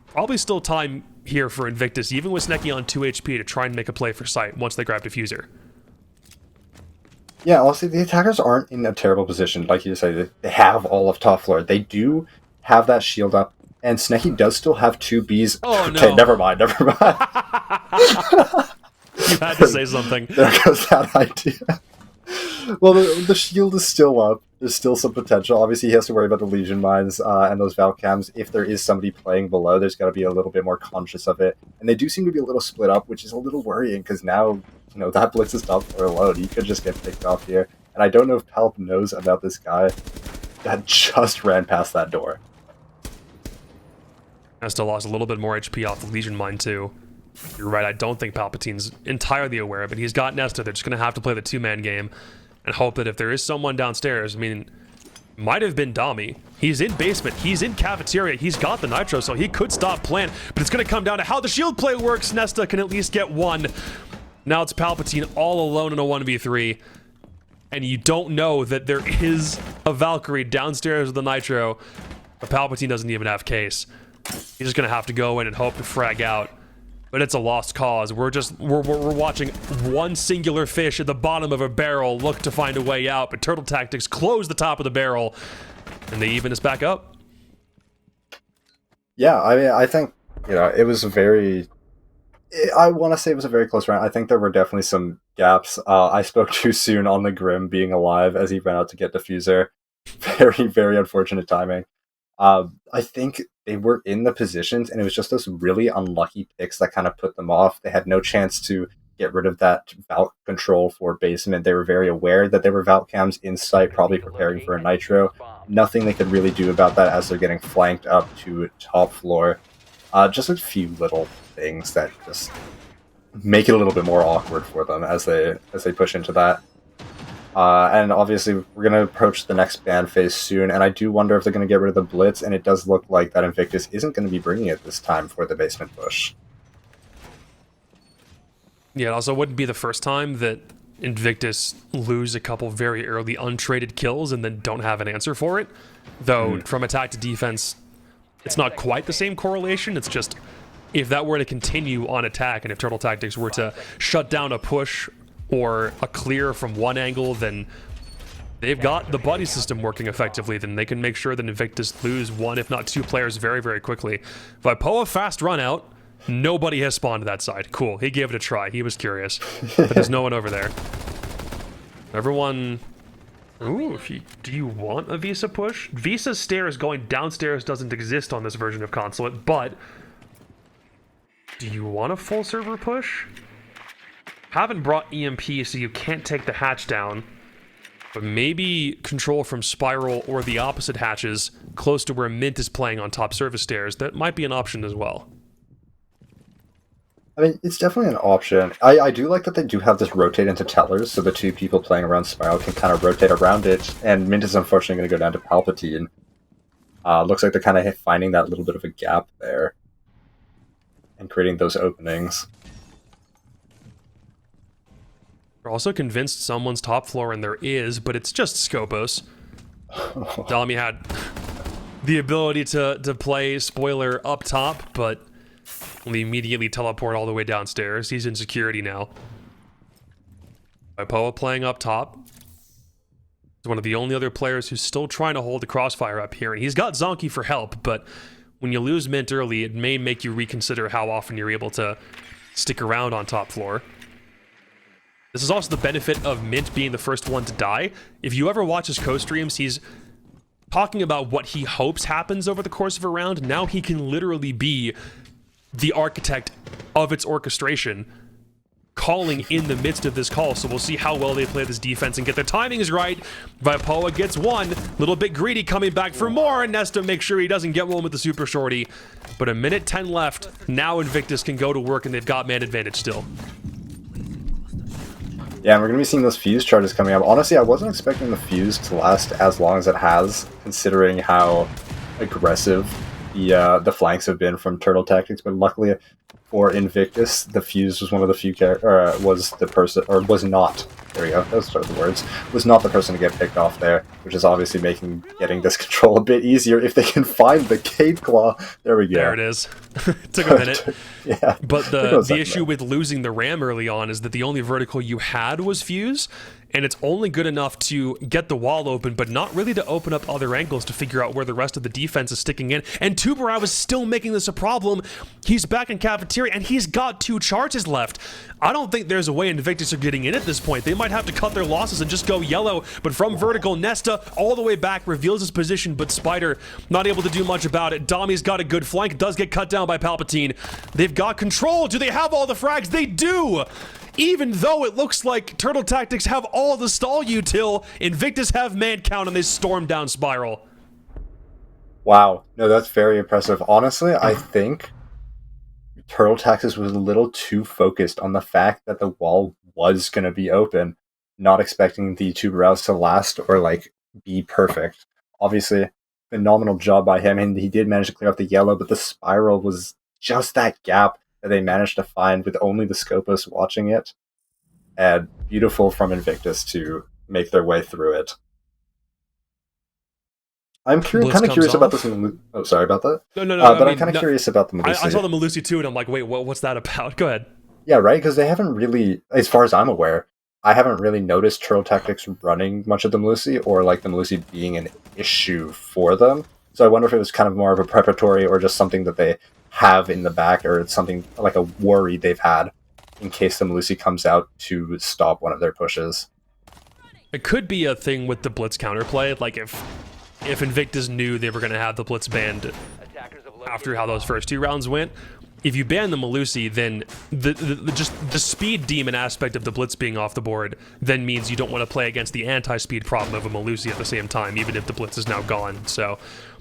Speaker 3: probably still time here for Invictus, even with Sneki on 2 HP, to try and make a play for sight once they grab Diffuser.
Speaker 4: Yeah, honestly, the attackers aren't in a terrible position. Like you say, they have all of top floor. They do have that shield up. And Sneki does still have 2 Bs.
Speaker 3: Oh, no.
Speaker 4: Okay, never mind.
Speaker 3: You had to say something.
Speaker 4: There goes that idea. Well, the shield is still up. There's still some potential. Obviously, he has to worry about the Legion Mines and those Valcams. If there is somebody playing below, there's got to be a little bit more conscious of it. And they do seem to be a little split up, which is a little worrying, because now, that Blitz is top floor alone. He could just get picked off here. And I don't know if Palp knows about this guy that just ran past that door.
Speaker 3: Nesta lost a little bit more HP off the Legion Mine too. You're right, I don't think Palpatine's entirely aware, but he's got Nesta. They're just going to have to play the 2-man game and hope that if there is someone downstairs, I mean, might have been Dami. He's in basement, he's in cafeteria, he's got the nitro, so he could stop plant, but it's going to come down to how the shield play works. Nesta can at least get one. Now it's Palpatine all alone in a 1v3. and you don't know that there is a Valkyrie downstairs with the Nitro, but Palpatine doesn't even have case. He's just gonna have to go in and hope to frag out. But it's a lost cause. We're watching one singular fish at the bottom of a barrel look to find a way out, but Turtle Tactics close the top of the barrel, and they even us back up.
Speaker 4: Yeah, I mean, I think, it was a very... I want to say it was a very close round. I think there were definitely some gaps. I spoke too soon on the Grim being alive as he ran out to get Diffuser. Very, very unfortunate timing. I think they were in the positions, and it was just those really unlucky picks that kind of put them off. They had no chance to get rid of that Valk control for basement. They were very aware that there were Valk cams in sight, probably preparing for a Nitro. Nothing they could really do about that as they're getting flanked up to top floor. Just a few little things that just make it a little bit more awkward for them as they push into that. And obviously, we're going to approach the next ban phase soon, and I do wonder if they're going to get rid of the Blitz, and it does look like that Invictus isn't going to be bringing it this time for the basement push.
Speaker 3: Yeah, it also wouldn't be the first time that Invictus lose a couple very early untraded kills and then don't have an answer for it. Though, from attack to defense, it's not quite the same correlation. It's just, if that were to continue on attack, and if Turtle Tactics were to shut down a push or a clear from one angle, then they've got the buddy system working effectively. Then they can make sure that Invictus lose one, if not two players very, very quickly. Vipoa fast run out. Nobody has spawned to that side. Cool. He gave it a try. He was curious. But there's no one over there. Everyone... Ooh, do you want a Visa push? Visa stairs going downstairs doesn't exist on this version of Consulate, but... do you want a full server push? Haven't brought EMP, so you can't take the hatch down. But maybe control from Spiral or the opposite hatches, close to where Mint is playing on top service stairs. That might be an option as well.
Speaker 4: I mean, it's definitely an option. I do like that they do have this rotate into tellers, so the two people playing around Spiral can kind of rotate around it, and Mint is unfortunately going to go down to Palpatine. Looks like they're kind of finding that little bit of a gap there, and creating those openings.
Speaker 3: We're also convinced someone's top floor, and there is, but it's just Scopos. Dami had the ability to play spoiler up top, but we immediately teleport all the way downstairs. He's in security now. Vipoa playing up top. He's one of the only other players who's still trying to hold the crossfire up here, and he's got Zonky for help, but when you lose Mint early, it may make you reconsider how often you're able to stick around on top floor. This is also the benefit of Mint being the first one to die. If you ever watch his co-streams, he's talking about what he hopes happens over the course of a round. Now he can literally be the architect of its orchestration, calling in the midst of this call. So we'll see how well they play this defense and get their timings right. Vipoa gets one, little bit greedy, coming back for more, and Nesta makes sure he doesn't get one with the super shorty. But a minute 10 left. Now Invictus can go to work, and they've got man advantage still.
Speaker 4: Yeah, and we're going to be seeing those fuse charges coming up. Honestly, I wasn't expecting the fuse to last as long as it has, considering how aggressive the flanks have been from Turtle Tactics, but luckily for Invictus, the fuse was one of the few was not, there we go, those are the words, was not the person to get picked off there, which is obviously making getting this control a bit easier if they can find the Cave Claw. There we go.
Speaker 3: There it is. It took a minute.
Speaker 4: Yeah.
Speaker 3: But the issue with losing the RAM early on is that the only vertical you had was fuse, and it's only good enough to get the wall open, but not really to open up other angles to figure out where the rest of the defense is sticking in. And Tubarao is still making this a problem. He's back in cafeteria, and he's got 2 charges left. I don't think there's a way Invictus are getting in at this point. They might have to cut their losses and just go yellow, but from vertical, Nesta all the way back reveals his position, but Spider not able to do much about it. Dami's got a good flank, does get cut down by Palpatine. They've got control. Do they have all the frags? They do! Even though it looks like Turtle Tactics have all the stall util, Invictus have man count and they storm down Spiral.
Speaker 4: Wow. No, that's very impressive. Honestly, I think Turtle Tactics was a little too focused on the fact that the wall was going to be open, not expecting the 2 rounds to last or, like, be perfect. Obviously, phenomenal job by him, and he did manage to clear off the yellow, but the Spiral was just that gap that they managed to find with only the Scopus watching it. And beautiful from Invictus to make their way through it. I'm kind of
Speaker 3: Blitz
Speaker 4: curious
Speaker 3: comes
Speaker 4: about
Speaker 3: off.
Speaker 4: this. Oh, sorry about that.
Speaker 3: No.
Speaker 4: But
Speaker 3: I
Speaker 4: I'm kind of curious about the Melusi.
Speaker 3: I saw the Melusi too, and I'm like, wait, what's that about? Go ahead.
Speaker 4: Yeah, right. Because they haven't really, as far as I'm aware, I haven't really noticed Turtle Tactics running much of the Melusi or like the Melusi being an issue for them. So I wonder if it was kind of more of a preparatory or just something that they have in the back, or it's something like a worry they've had in case the Melusi comes out to stop one of their pushes.
Speaker 3: It could be a thing with the Blitz counterplay, like if Invictus knew they were going to have the Blitz banned after how those first 2 rounds went. If you ban the Melusi, then the speed demon aspect of the Blitz being off the board then means you don't want to play against the anti-speed problem of a Melusi at the same time, even if the Blitz is now gone. So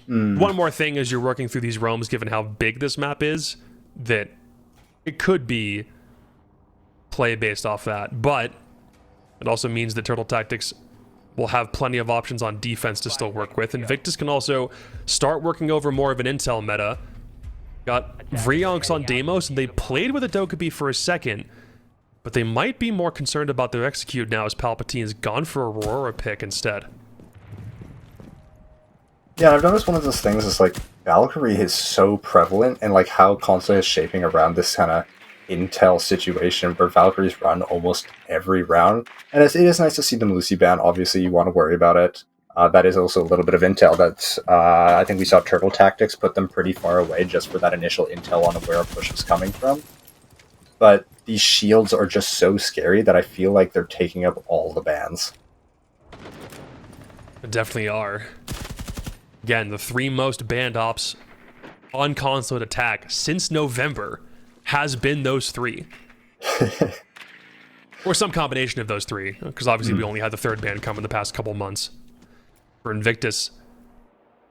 Speaker 3: one more thing as you're working through these realms, given how big this map is, that it could be play based off that, but it also means that Turtle Tactics will have plenty of options on defense to still work with. Invictus can also start working over more of an intel meta. Got Vrionx on Deimos, and they played with a Dokkaebi for a second, but they might be more concerned about their execute now as Palpatine's gone for Aurora pick instead.
Speaker 4: Yeah, I've noticed one of those things is like Valkyrie is so prevalent, and like how console is shaping around this kind of intel situation where Valkyries run almost every round. And it is nice to see the Melusi ban. Obviously, you want to worry about it. That is also a little bit of intel that I think we saw Turtle Tactics put them pretty far away just for that initial intel on where a push was coming from. But these shields are just so scary that I feel like they're taking up all the bans.
Speaker 3: They definitely are. Again, the 3 most banned ops on console attack since November has been those 3. Or some combination of those 3, because obviously we only had the 3rd ban come in the past couple months. For Invictus,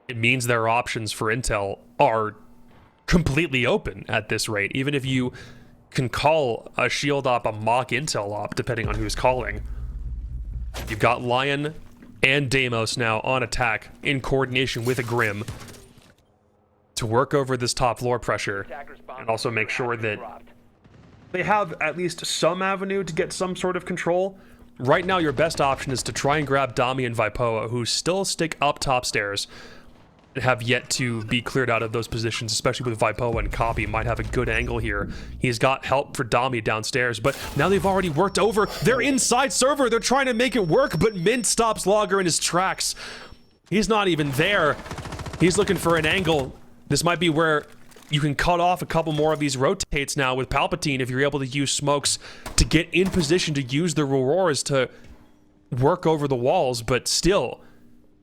Speaker 3: it means their options for intel are completely open at this rate. Even if you can call a shield op a mock intel op, depending on who's calling. You've got Lion and Deimos now on attack in coordination with a Grim to work over this top floor pressure and also make sure that they have at least some avenue to get some sort of control. Right now, your best option is to try and grab Dami and Vipoa, who still stick up top stairs and have yet to be cleared out of those positions, especially with Vipoa and Copy might have a good angle here. He's got help for Dami downstairs, but now they've already worked over their inside server. They're trying to make it work, but Mint stops Logger in his tracks. He's not even there. He's looking for an angle. This might be where you can cut off a couple more of these rotates now with Palpatine if you're able to use smokes to get in position to use the Auroras to work over the walls, but still,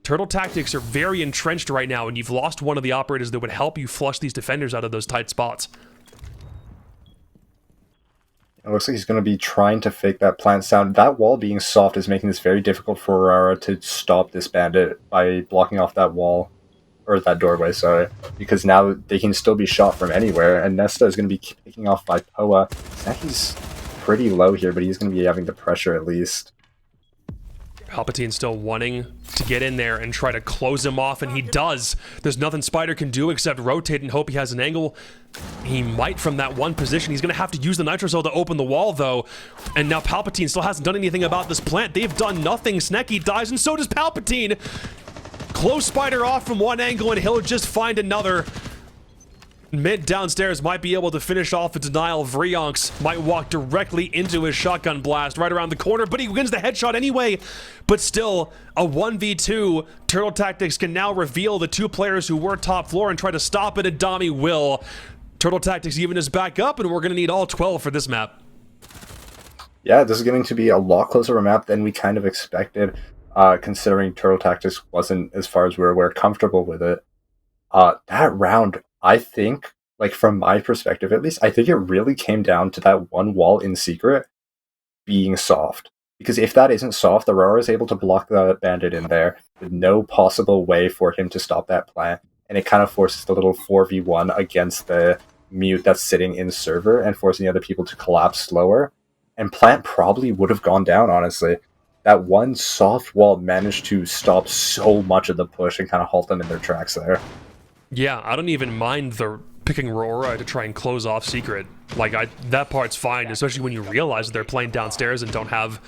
Speaker 3: Turtle Tactics are very entrenched right now, and you've lost one of the operators that would help you flush these defenders out of those tight spots.
Speaker 4: It looks like he's going to be trying to fake that plant sound. That wall being soft is making this very difficult for Aurora to stop this bandit by blocking off that wall. Or that doorway, sorry. Because now they can still be shot from anywhere, and Nesta is going to be picking off Vipoa. Snacky's pretty low here, but he's going to be having the pressure at least.
Speaker 3: Palpatine's still wanting to get in there and try to close him off, and he does. There's nothing Spider can do except rotate and hope he has an angle. He might from that one position. He's going to have to use the Nitro Cell to open the wall, though. And now Palpatine still hasn't done anything about this plant. They've done nothing. Snacky dies, and so does Palpatine. Close Spider off from one angle, and he'll just find another. Mint downstairs might be able to finish off a denial. Vrionx might walk directly into his shotgun blast right around the corner, but he wins the headshot anyway. But still, a 1v2. Turtle Tactics can now reveal the 2 players who were top floor and try to stop it, and Dami will. Turtle Tactics even is back up, and we're going to need all 12 for this map.
Speaker 4: Yeah, this is going to be a lot closer of a map than we kind of expected, considering Turtle Tactics wasn't, as far as we're aware, comfortable with it. That round, I think, like from my perspective at least, I think it really came down to that one wall in secret being soft. Because if that isn't soft, Aurora is able to block the bandit in there with no possible way for him to stop that plant. And it kind of forces the little 4v1 against the mute that's sitting in server and forcing the other people to collapse slower. And plant probably would have gone down, honestly. That one soft wall managed to stop so much of the push and kind of halt them in their tracks there.
Speaker 3: Yeah, I don't even mind the picking Aurora to try and close off secret. Like, that part's fine, especially when you realize they're playing downstairs and don't have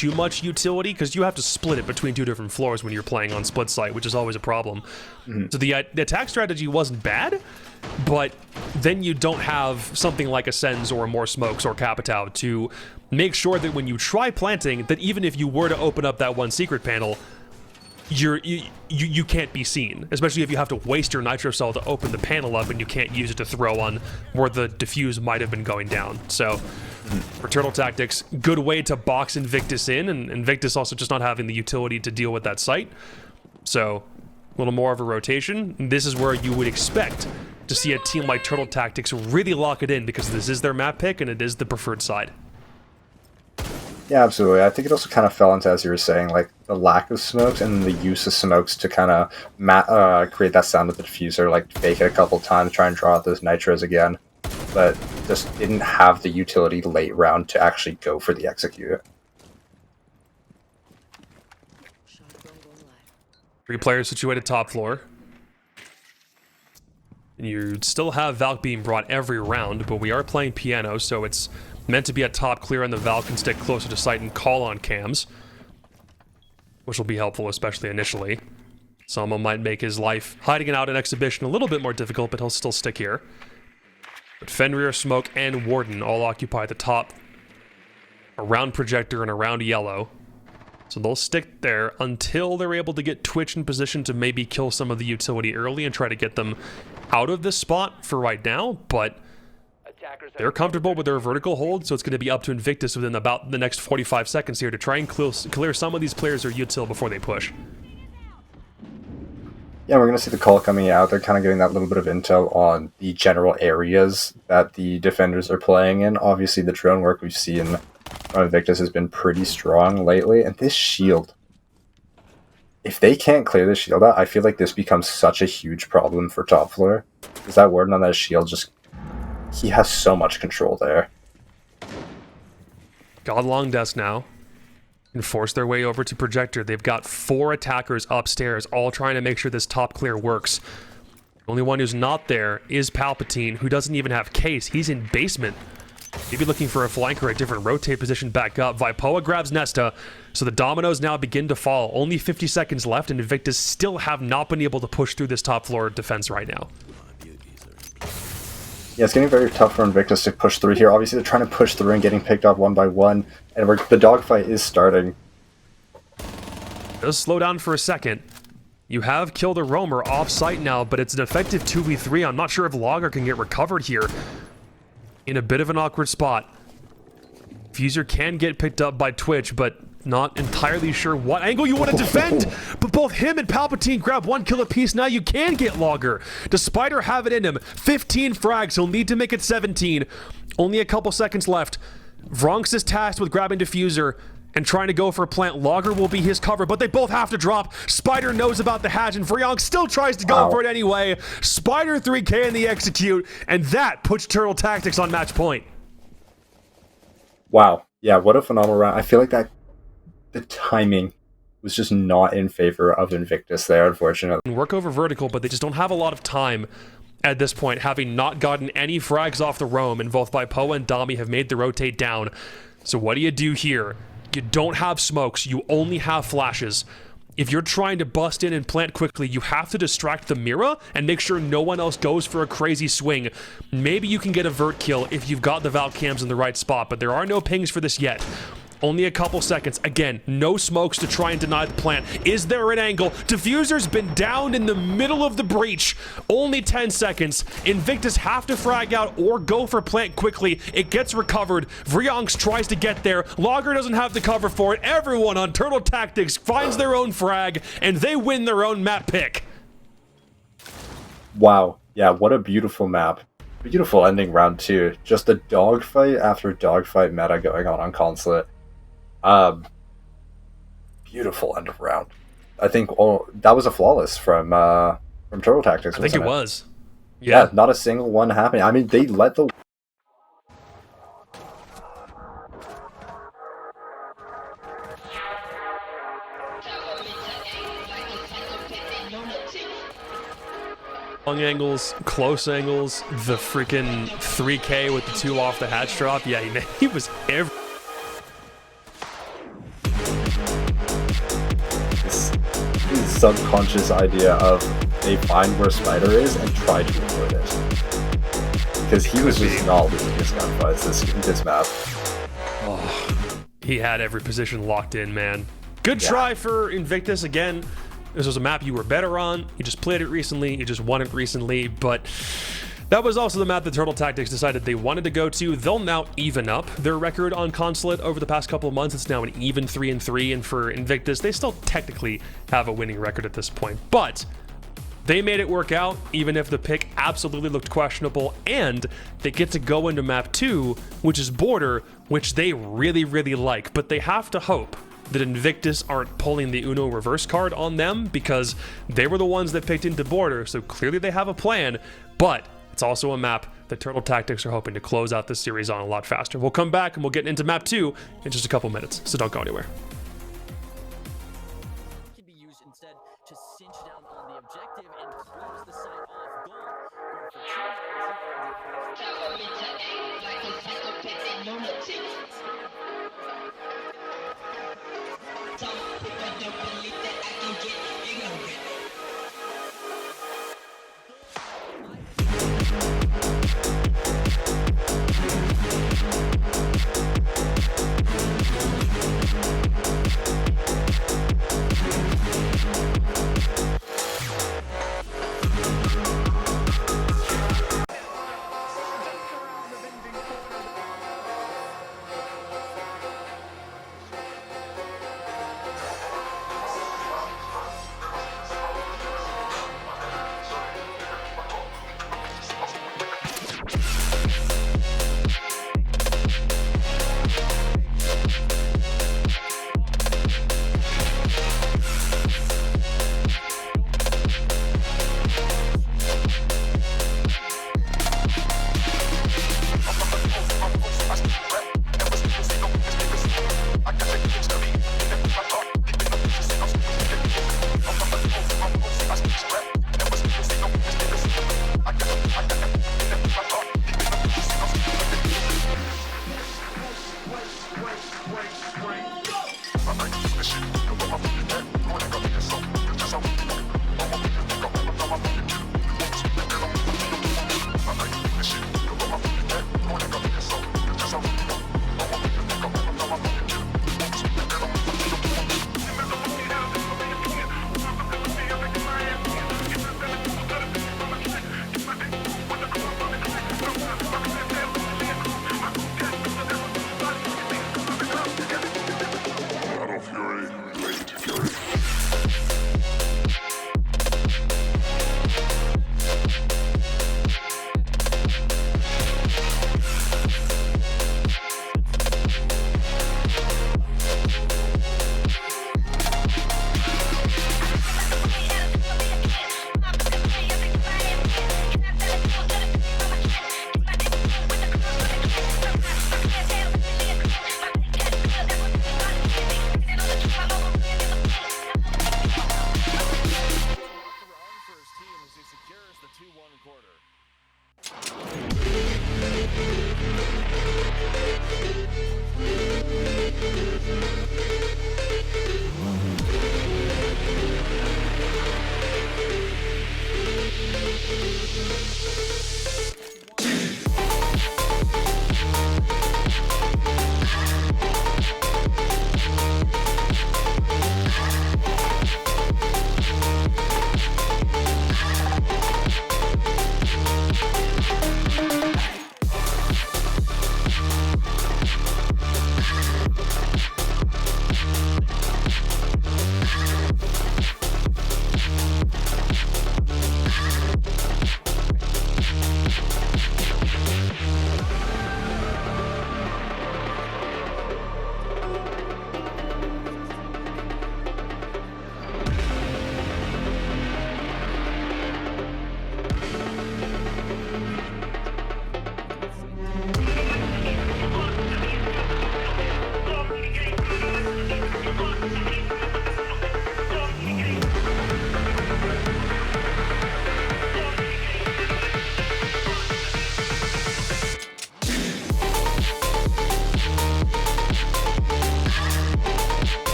Speaker 3: too much utility because you have to split it between 2 different floors when you're playing on split site, which is always a problem. So the attack strategy wasn't bad, but then you don't have something like a Sens or more Smokes or Capitao to make sure that when you try planting, that even if you were to open up that one secret panel, you can't be seen, especially if you have to waste your nitro cell to open the panel up and you can't use it to throw on where the diffuse might have been going down. So for Turtle Tactics, good way to box Invictus in, and Invictus also just not having the utility to deal with that site. So a little more of a rotation. This is where you would expect to see a team like Turtle Tactics really lock it in, because this is their map pick and it is the preferred side.
Speaker 4: Yeah, absolutely. I think it also kind of fell into, as you were saying, like the lack of smokes and the use of smokes to kind of create that sound of the diffuser, like fake it a couple times, try and draw out those nitros again, but just didn't have the utility late round to actually go for the execute.
Speaker 3: 3 players situated top floor. And you still have Valk being brought every round, but we are playing piano, so it's meant to be a top clear, and the Valk can stick closer to site and call on cams, which will be helpful, especially initially. Someone might make his life hiding out in exhibition a little bit more difficult, but he'll still stick here. But Fenrir, Smoke, and Warden all occupy the top around Projector and around Yellow. So they'll stick there until they're able to get Twitch in position to maybe kill some of the utility early and try to get them out of this spot for right now, but they're comfortable with their vertical hold, so it's going to be up to Invictus within about the next 45 seconds here to try and clear some of these players or util before they push.
Speaker 4: Yeah, we're going to see the call coming out. They're kind of getting that little bit of intel on the general areas that the defenders are playing in. Obviously, the drone work we've seen from Invictus has been pretty strong lately, and this shield, if they can't clear the shield out, I feel like this becomes such a huge problem for top floor, because that Warden on that shield just... he has so much control there.
Speaker 3: God long desk now. And force their way over to Projector. They've got 4 attackers upstairs, all trying to make sure this top clear works. The only one who's not there is Palpatine, who doesn't even have case. He's in basement. Maybe looking for a flank or a different rotate position back up. Vipoa grabs Nesta, so the dominoes now begin to fall. Only 50 seconds left, and Invictus still have not been able to push through this top floor defense right now.
Speaker 4: Yeah, it's getting very tough for Invictus to push through here. Obviously, they're trying to push through and getting picked off one by one, and the dogfight is starting.
Speaker 3: Just slow down for a second. You have killed a roamer off-site now, but it's an effective 2v3. I'm not sure if Logger can get recovered here. In a bit of an awkward spot. Fuser can get picked up by Twitch, but not entirely sure what angle you want to defend. But both him and Palpatine grab 1 kill apiece. Now you can get Logger. Does Spider have it in him? 15 frags. He'll need to make it 17. Only a couple seconds left. Vronx is tasked with grabbing Diffuser and trying to go for a plant. Logger will be his cover, but they both have to drop. Spider knows about the hatch, and Vronx still tries to go for it anyway. Spider 3K in the execute, and that puts Turtle Tactics on match point.
Speaker 4: Wow. Yeah, what a phenomenal round. I feel like that the timing was just not in favor of Invictus there, unfortunately.
Speaker 3: Work over vertical, but they just don't have a lot of time at this point, having not gotten any frags off the roam, and both Vipoa and Dami have made the rotate down. So what do you do here? You don't have smokes, you only have flashes. If you're trying to bust in and plant quickly, you have to distract the Mira and make sure no one else goes for a crazy swing. Maybe you can get a vert kill if you've got the Valk cams in the right spot, but there are no pings for this yet. Only a couple seconds. Again, no smokes to try and deny the plant. Is there an angle? Diffuser's been downed in the middle of the breach. Only 10 seconds. Invictus have to frag out or go for plant quickly. It gets recovered. Vronx tries to get there. Logger doesn't have the cover for it. Everyone on Turtle Tactics finds their own frag, and they win their own map pick.
Speaker 4: Wow. Yeah, what a beautiful map. Beautiful ending round 2. Just a dogfight after dogfight meta going on Consulate. Beautiful end of round. I think that was a flawless from Turtle Tactics.
Speaker 3: I think it was.
Speaker 4: Yeah, not a single one happening. I mean, they let the
Speaker 3: long angles, close angles, the freaking 3K with the 2 off the hatch drop. Yeah, he was every
Speaker 4: subconscious idea of they find where Spider is and try to avoid it. Because he was just not losing his gunfights this map.
Speaker 3: Oh, he had every position locked in, man. Good try for Invictus. Again, this was a map you were better on. You just played it recently. You just won it recently. But that was also the map that Turtle Tactics decided they wanted to go to. They'll now even up their record on Consulate over the past couple of months. It's now an even 3-3. And for Invictus, they still technically have a winning record at this point. But they made it work out, even if the pick absolutely looked questionable, and they get to go into map 2, which is Border, which they really, really like. But they have to hope that Invictus aren't pulling the Uno reverse card on them, because they were the ones that picked into Border, so clearly they have a plan. But it's also a map that Turtle Tactics are hoping to close out this series on a lot faster. We'll come back and we'll get into map 2 in just a couple minutes, so don't go anywhere.
Speaker 1: Can be used instead to cinch down on the objective and close the site off goal.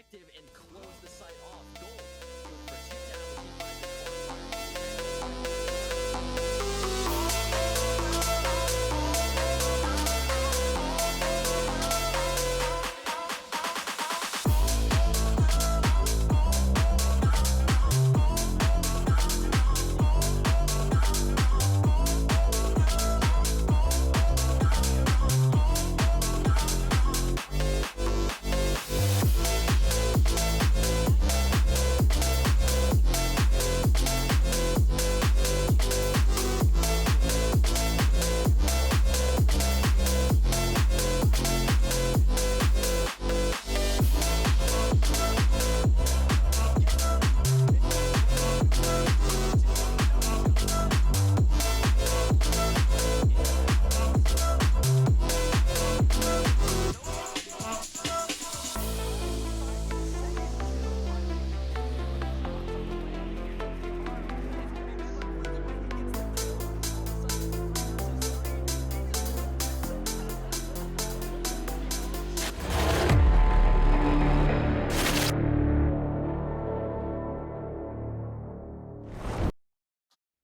Speaker 1: objective and close the site off. Gold will proceed down behind the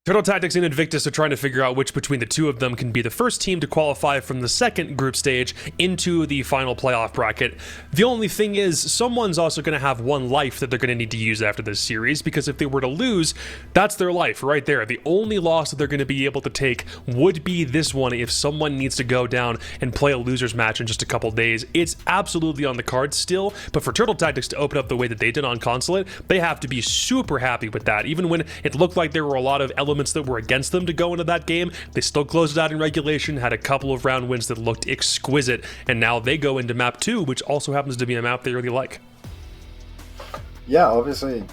Speaker 3: Turtle Tactics and Invictus are trying to figure out which between the two of them can be the first team to qualify from the second group stage into the final playoff bracket. The only thing is, someone's also going to have one life that they're going to need to use after this series, because if they were to lose, that's their life right there. The only loss that they're going to be able to take would be this one if someone needs to go down and play a loser's match in just a couple days. It's absolutely on the cards still, but for Turtle Tactics to open up the way that they did on Consulate, they have to be super happy with that. Even when it looked like there were a lot of elements that were against them to go into that game, they still closed it out in regulation, had a couple of round wins that looked exquisite, and now they go into map 2, which also happens to be a map they really like.
Speaker 4: Yeah, obviously,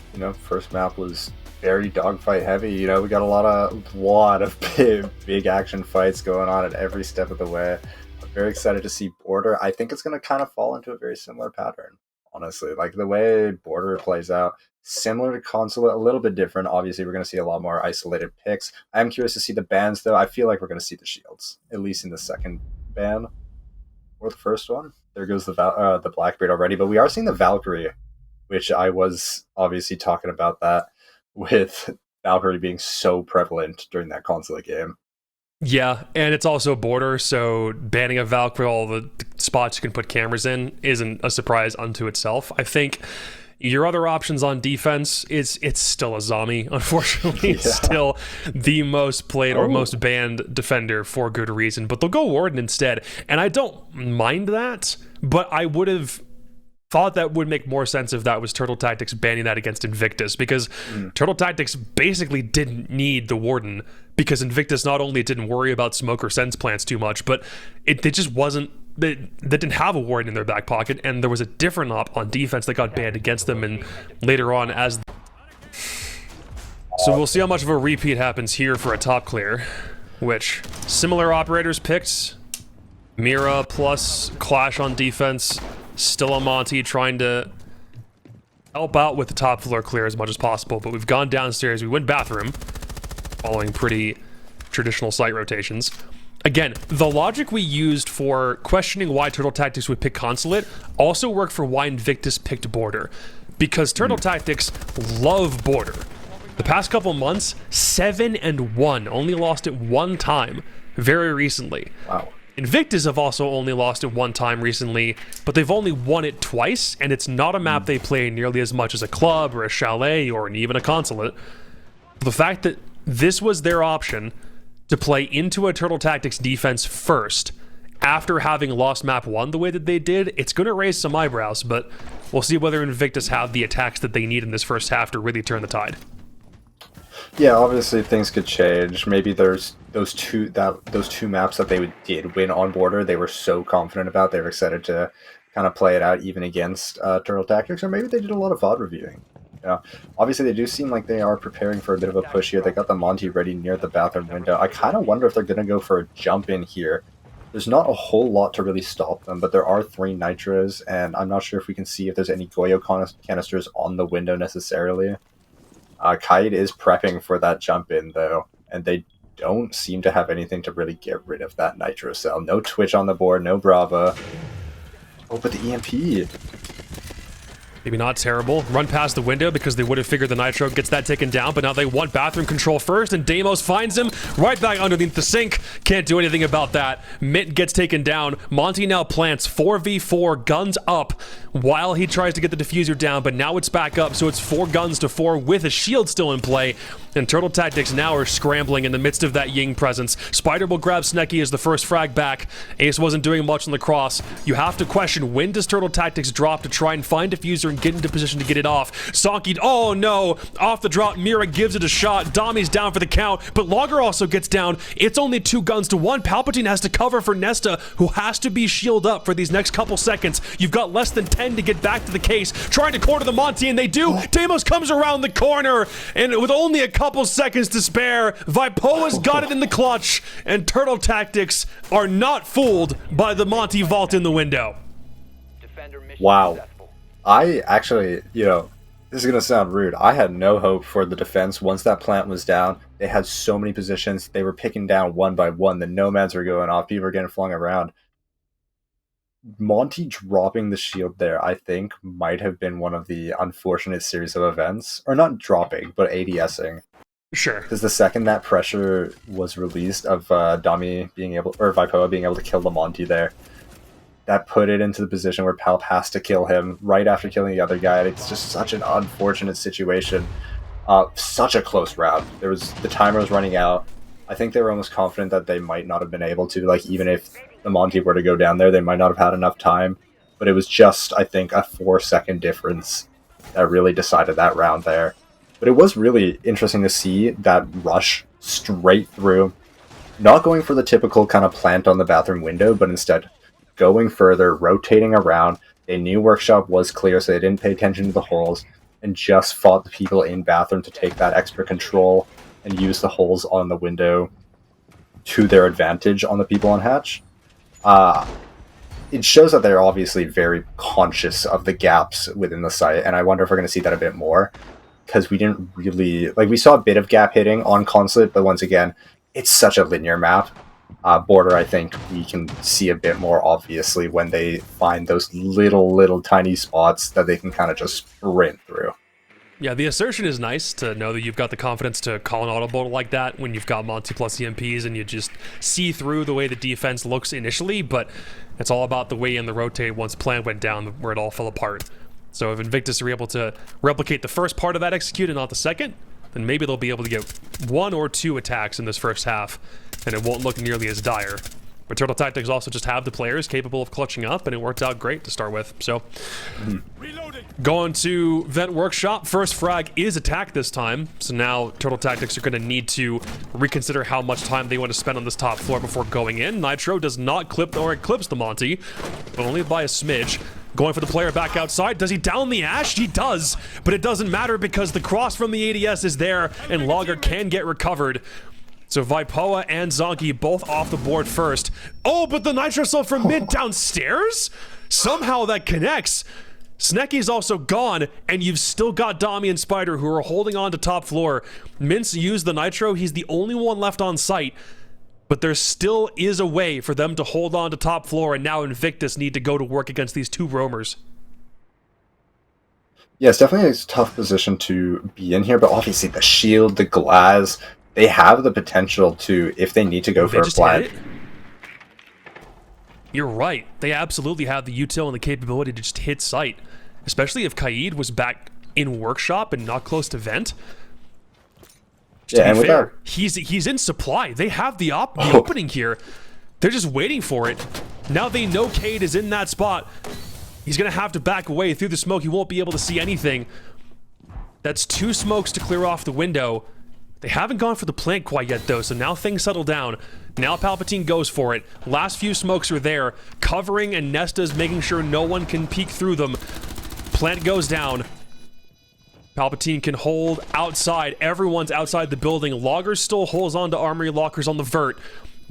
Speaker 4: first map was very dogfight heavy. We got a lot of big action fights going on at every step of the way. I'm very excited to see Border. I think it's going to kind of fall into a very similar pattern, honestly. Like the way Border plays out, similar to Consulate, a little bit different. Obviously, we're going to see a lot more isolated picks. I'm curious to see the bans, though. I feel like we're going to see the shields, at least in the second ban or the first one. There goes the Blackbeard already, but we are seeing the Valkyrie, which I was obviously talking about that with Valkyrie being so prevalent during that Consulate game.
Speaker 3: Yeah, and it's also Border, so banning a Valkyrie, all the spots you can put cameras in, isn't a surprise unto itself. I think your other options on defense, it's still a Zami, unfortunately. It's still the most played or most banned defender for good reason, but they'll go Warden instead, and I don't mind that, but I would have thought that would make more sense if that was Turtle Tactics banning that against Invictus, because Turtle Tactics basically didn't need the Warden, because Invictus not only didn't worry about smoke or sense plants too much, but it just wasn't, they didn't have a Warden in their back pocket, and there was a different op on defense that got banned against them, and later on as... So we'll see how much of a repeat happens here for a top clear, which similar operators picked. Mira plus Clash on defense. Still a Monty trying to help out with the top floor clear as much as possible, but we've gone downstairs. We went bathroom, following pretty traditional site rotations. Again, the logic we used for questioning why Turtle Tactics would pick Consulate also worked for why Invictus picked Border, because Turtle Tactics love Border. The past couple months, 7-1, only lost it one time very recently.
Speaker 4: Wow.
Speaker 3: Invictus have also only lost it one time recently, but they've only won it twice, and it's not a map they play nearly as much as a club or a chalet or even a Consulate. The fact that this was their option to play into a Turtle Tactics defense first, after having lost map 1 the way that they did, it's going to raise some eyebrows, but we'll see whether Invictus have the attacks that they need in this first half to really turn the tide.
Speaker 4: Yeah, obviously things could change. Maybe there's those two maps that they did win on Border. They were so confident about. They were excited to kind of play it out even against Turtle Tactics, or maybe they did a lot of VOD reviewing. Obviously they do seem like they are preparing for a bit of a push here. They got the Monty ready near the bathroom window. I kind of wonder if they're going to go for a jump in here. There's not a whole lot to really stop them, but there are 3 nitros, and I'm not sure if we can see if there's any Goyo canisters on the window necessarily. Kaid is prepping for that jump in though, and they don't seem to have anything to really get rid of that nitro cell. No Twitch on the board, no Brava. Oh, but the EMP.
Speaker 3: Maybe not terrible. Run past the window because they would have figured the Nitro gets that taken down, but now they want bathroom control first, and Deimos finds him right back underneath the sink. Can't do anything about that. Mint gets taken down. Monty now plants 4v4, guns up, while he tries to get the diffuser down, but now it's back up, so it's 4 guns to 4 with a shield still in play, and Turtle Tactics now are scrambling in the midst of that Ying presence. Spider will grab Snecky as the first frag back. Ace wasn't doing much on the cross. You have to question, when does Turtle Tactics drop to try and find diffuser and get into position to get it off? Sonky, oh no, off the drop, Mira gives it a shot. Dami's down for the count, but Logger also gets down. It's only 2 guns to 1. Palpatine has to cover for Nesta, who has to be shielded up for these next couple seconds. You've got less than 10 to get back to the case, trying to corner the Monty, and they do. Deimos comes around the corner, and with only a couple seconds to spare, Vipoa's got it in the clutch, and Turtle Tactics are not fooled by the Monty vault in the window.
Speaker 4: Wow. I actually, this is going to sound rude. I had no hope for the defense once that plant was down. They had so many positions. They were picking down one by one. The nomads were going off. People were getting flung around. Monty dropping the shield there, I think, might have been one of the unfortunate series of events. Or not dropping, but ADSing.
Speaker 3: Sure.
Speaker 4: Because the second that pressure was released of Dami being able, or Vipoa being able to kill the Monty there, that put it into the position where Palp has to kill him right after killing the other guy. It's just such an unfortunate situation. Such a close round. The timer was running out. I think they were almost confident that they might not have been able to, even if the Monty were to go down there, they might not have had enough time. But it was just, I think, a 4-second difference that really decided that round there. But it was really interesting to see that rush straight through, not going for the typical kind of plant on the bathroom window, but instead going further, rotating around. They knew workshop was clear, so they didn't pay attention to the holes, and just fought the people in bathroom to take that extra control and use the holes on the window to their advantage on the people on hatch. It shows that they're obviously very conscious of the gaps within the site, and I wonder if we're going to see that a bit more, because we didn't really... we saw a bit of gap hitting on Consulate, but once again, it's such a linear map. Border, I think we can see a bit more obviously when they find those little tiny spots that they can kind of just sprint through.
Speaker 3: Yeah, the assertion is nice to know that you've got the confidence to call an auto border like that when you've got Monty plus EMPs and you just see through the way the defense looks initially, but it's all about the way in the rotate once plan went down where it all fell apart. So if Invictus are able to replicate the first part of that execute and not the second, then maybe they'll be able to get 1 or 2 attacks in this first half, and it won't look nearly as dire. But Turtle Tactics also just have the players capable of clutching up, and it worked out great to start with. So, going to Vent Workshop, first frag is attack this time. So now Turtle Tactics are going to need to reconsider how much time they want to spend on this top floor before going in. Nitro does not clip or eclipse the Monty, but only by a smidge. Going for the player back outside. Does he down the Ash? He does, but it doesn't matter because the cross from the ADS is there, and Logger can get recovered. So Vipoa and Zonky both off the board first. Oh, but the Nitro Soul from mid downstairs? Somehow that connects. Snecky's also gone, and you've still got Dami and Spider who are holding on to top floor. Mince used the Nitro. He's the only one left on site. But there still is a way for them to hold on to top floor, and now Invictus need to go to work against these 2 roamers.
Speaker 4: Yeah, it's definitely a tough position to be in here, but obviously the shield, the glass, they have the potential to, if they need to go for a plant.
Speaker 3: You're right. They absolutely have the util and the capability to just hit site, especially if Kaid was back in workshop and not close to vent. To be fair, he's in supply. They have the opening here. They're just waiting for it. Now they know Cade is in that spot. He's going to have to back away through the smoke. He won't be able to see anything. That's 2 smokes to clear off the window. They haven't gone for the plant quite yet, though, so now things settle down. Now Palpatine goes for it. Last few smokes are there. Covering, and Nesta's making sure no one can peek through them. Plant goes down. Palpatine can hold outside. Everyone's outside the building. Logger still holds on to armory lockers on the vert,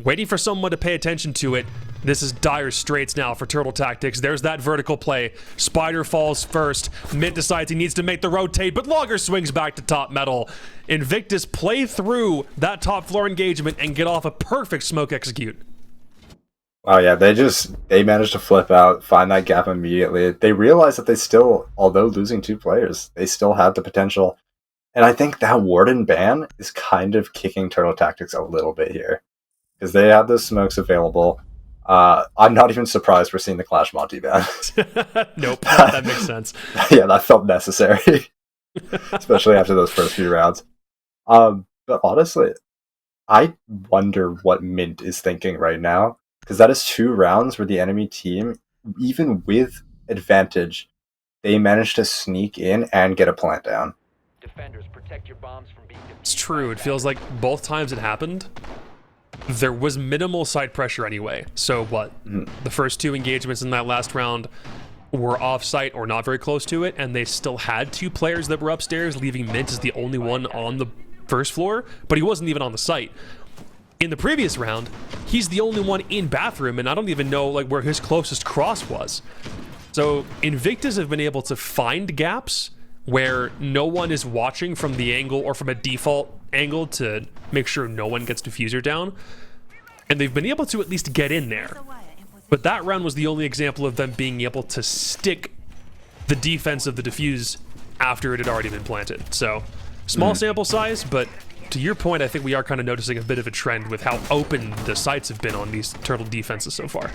Speaker 3: waiting for someone to pay attention to it. This is dire straits now for Turtle Tactics. There's that vertical play. Spider falls first. Mint decides he needs to make the rotate, but Logger swings back to top metal. Invictus play through that top floor engagement and get off a perfect smoke execute.
Speaker 4: Oh yeah, they managed to flip out, find that gap immediately. They realized that they still, although losing 2 players, they still had the potential. And I think that Warden ban is kind of kicking Turtle Tactics a little bit here. Because they have those smokes available. I'm not even surprised we're seeing the Clash Monty ban.
Speaker 3: Nope, that makes sense.
Speaker 4: Yeah, that felt necessary. Especially after those first few rounds. But honestly, I wonder what Mint is thinking right now. Because that is 2 rounds where the enemy team, even with advantage, they managed to sneak in and get a plant down.
Speaker 5: Defenders, protect your bombs from being
Speaker 3: It's true. It feels like both times it happened, there was minimal side pressure anyway. So what? The first 2 engagements in that last round were off-site or not very close to it, and they still had 2 players that were upstairs, leaving Mint as the only one on the first floor, but he wasn't even on the site. In the previous round, he's the only one in bathroom, and I don't even know like where his closest cross was. So Invictus have been able to find gaps where no one is watching from the angle or from a default angle to make sure no one gets diffuser down. And they've been able to at least get in there. But that round was the only example of them being able to stick the defense of the diffuse after it had already been planted. So small sample size, but to your point, I think we are kind of noticing a bit of a trend with how open the sites have been on these Turtle defenses so far.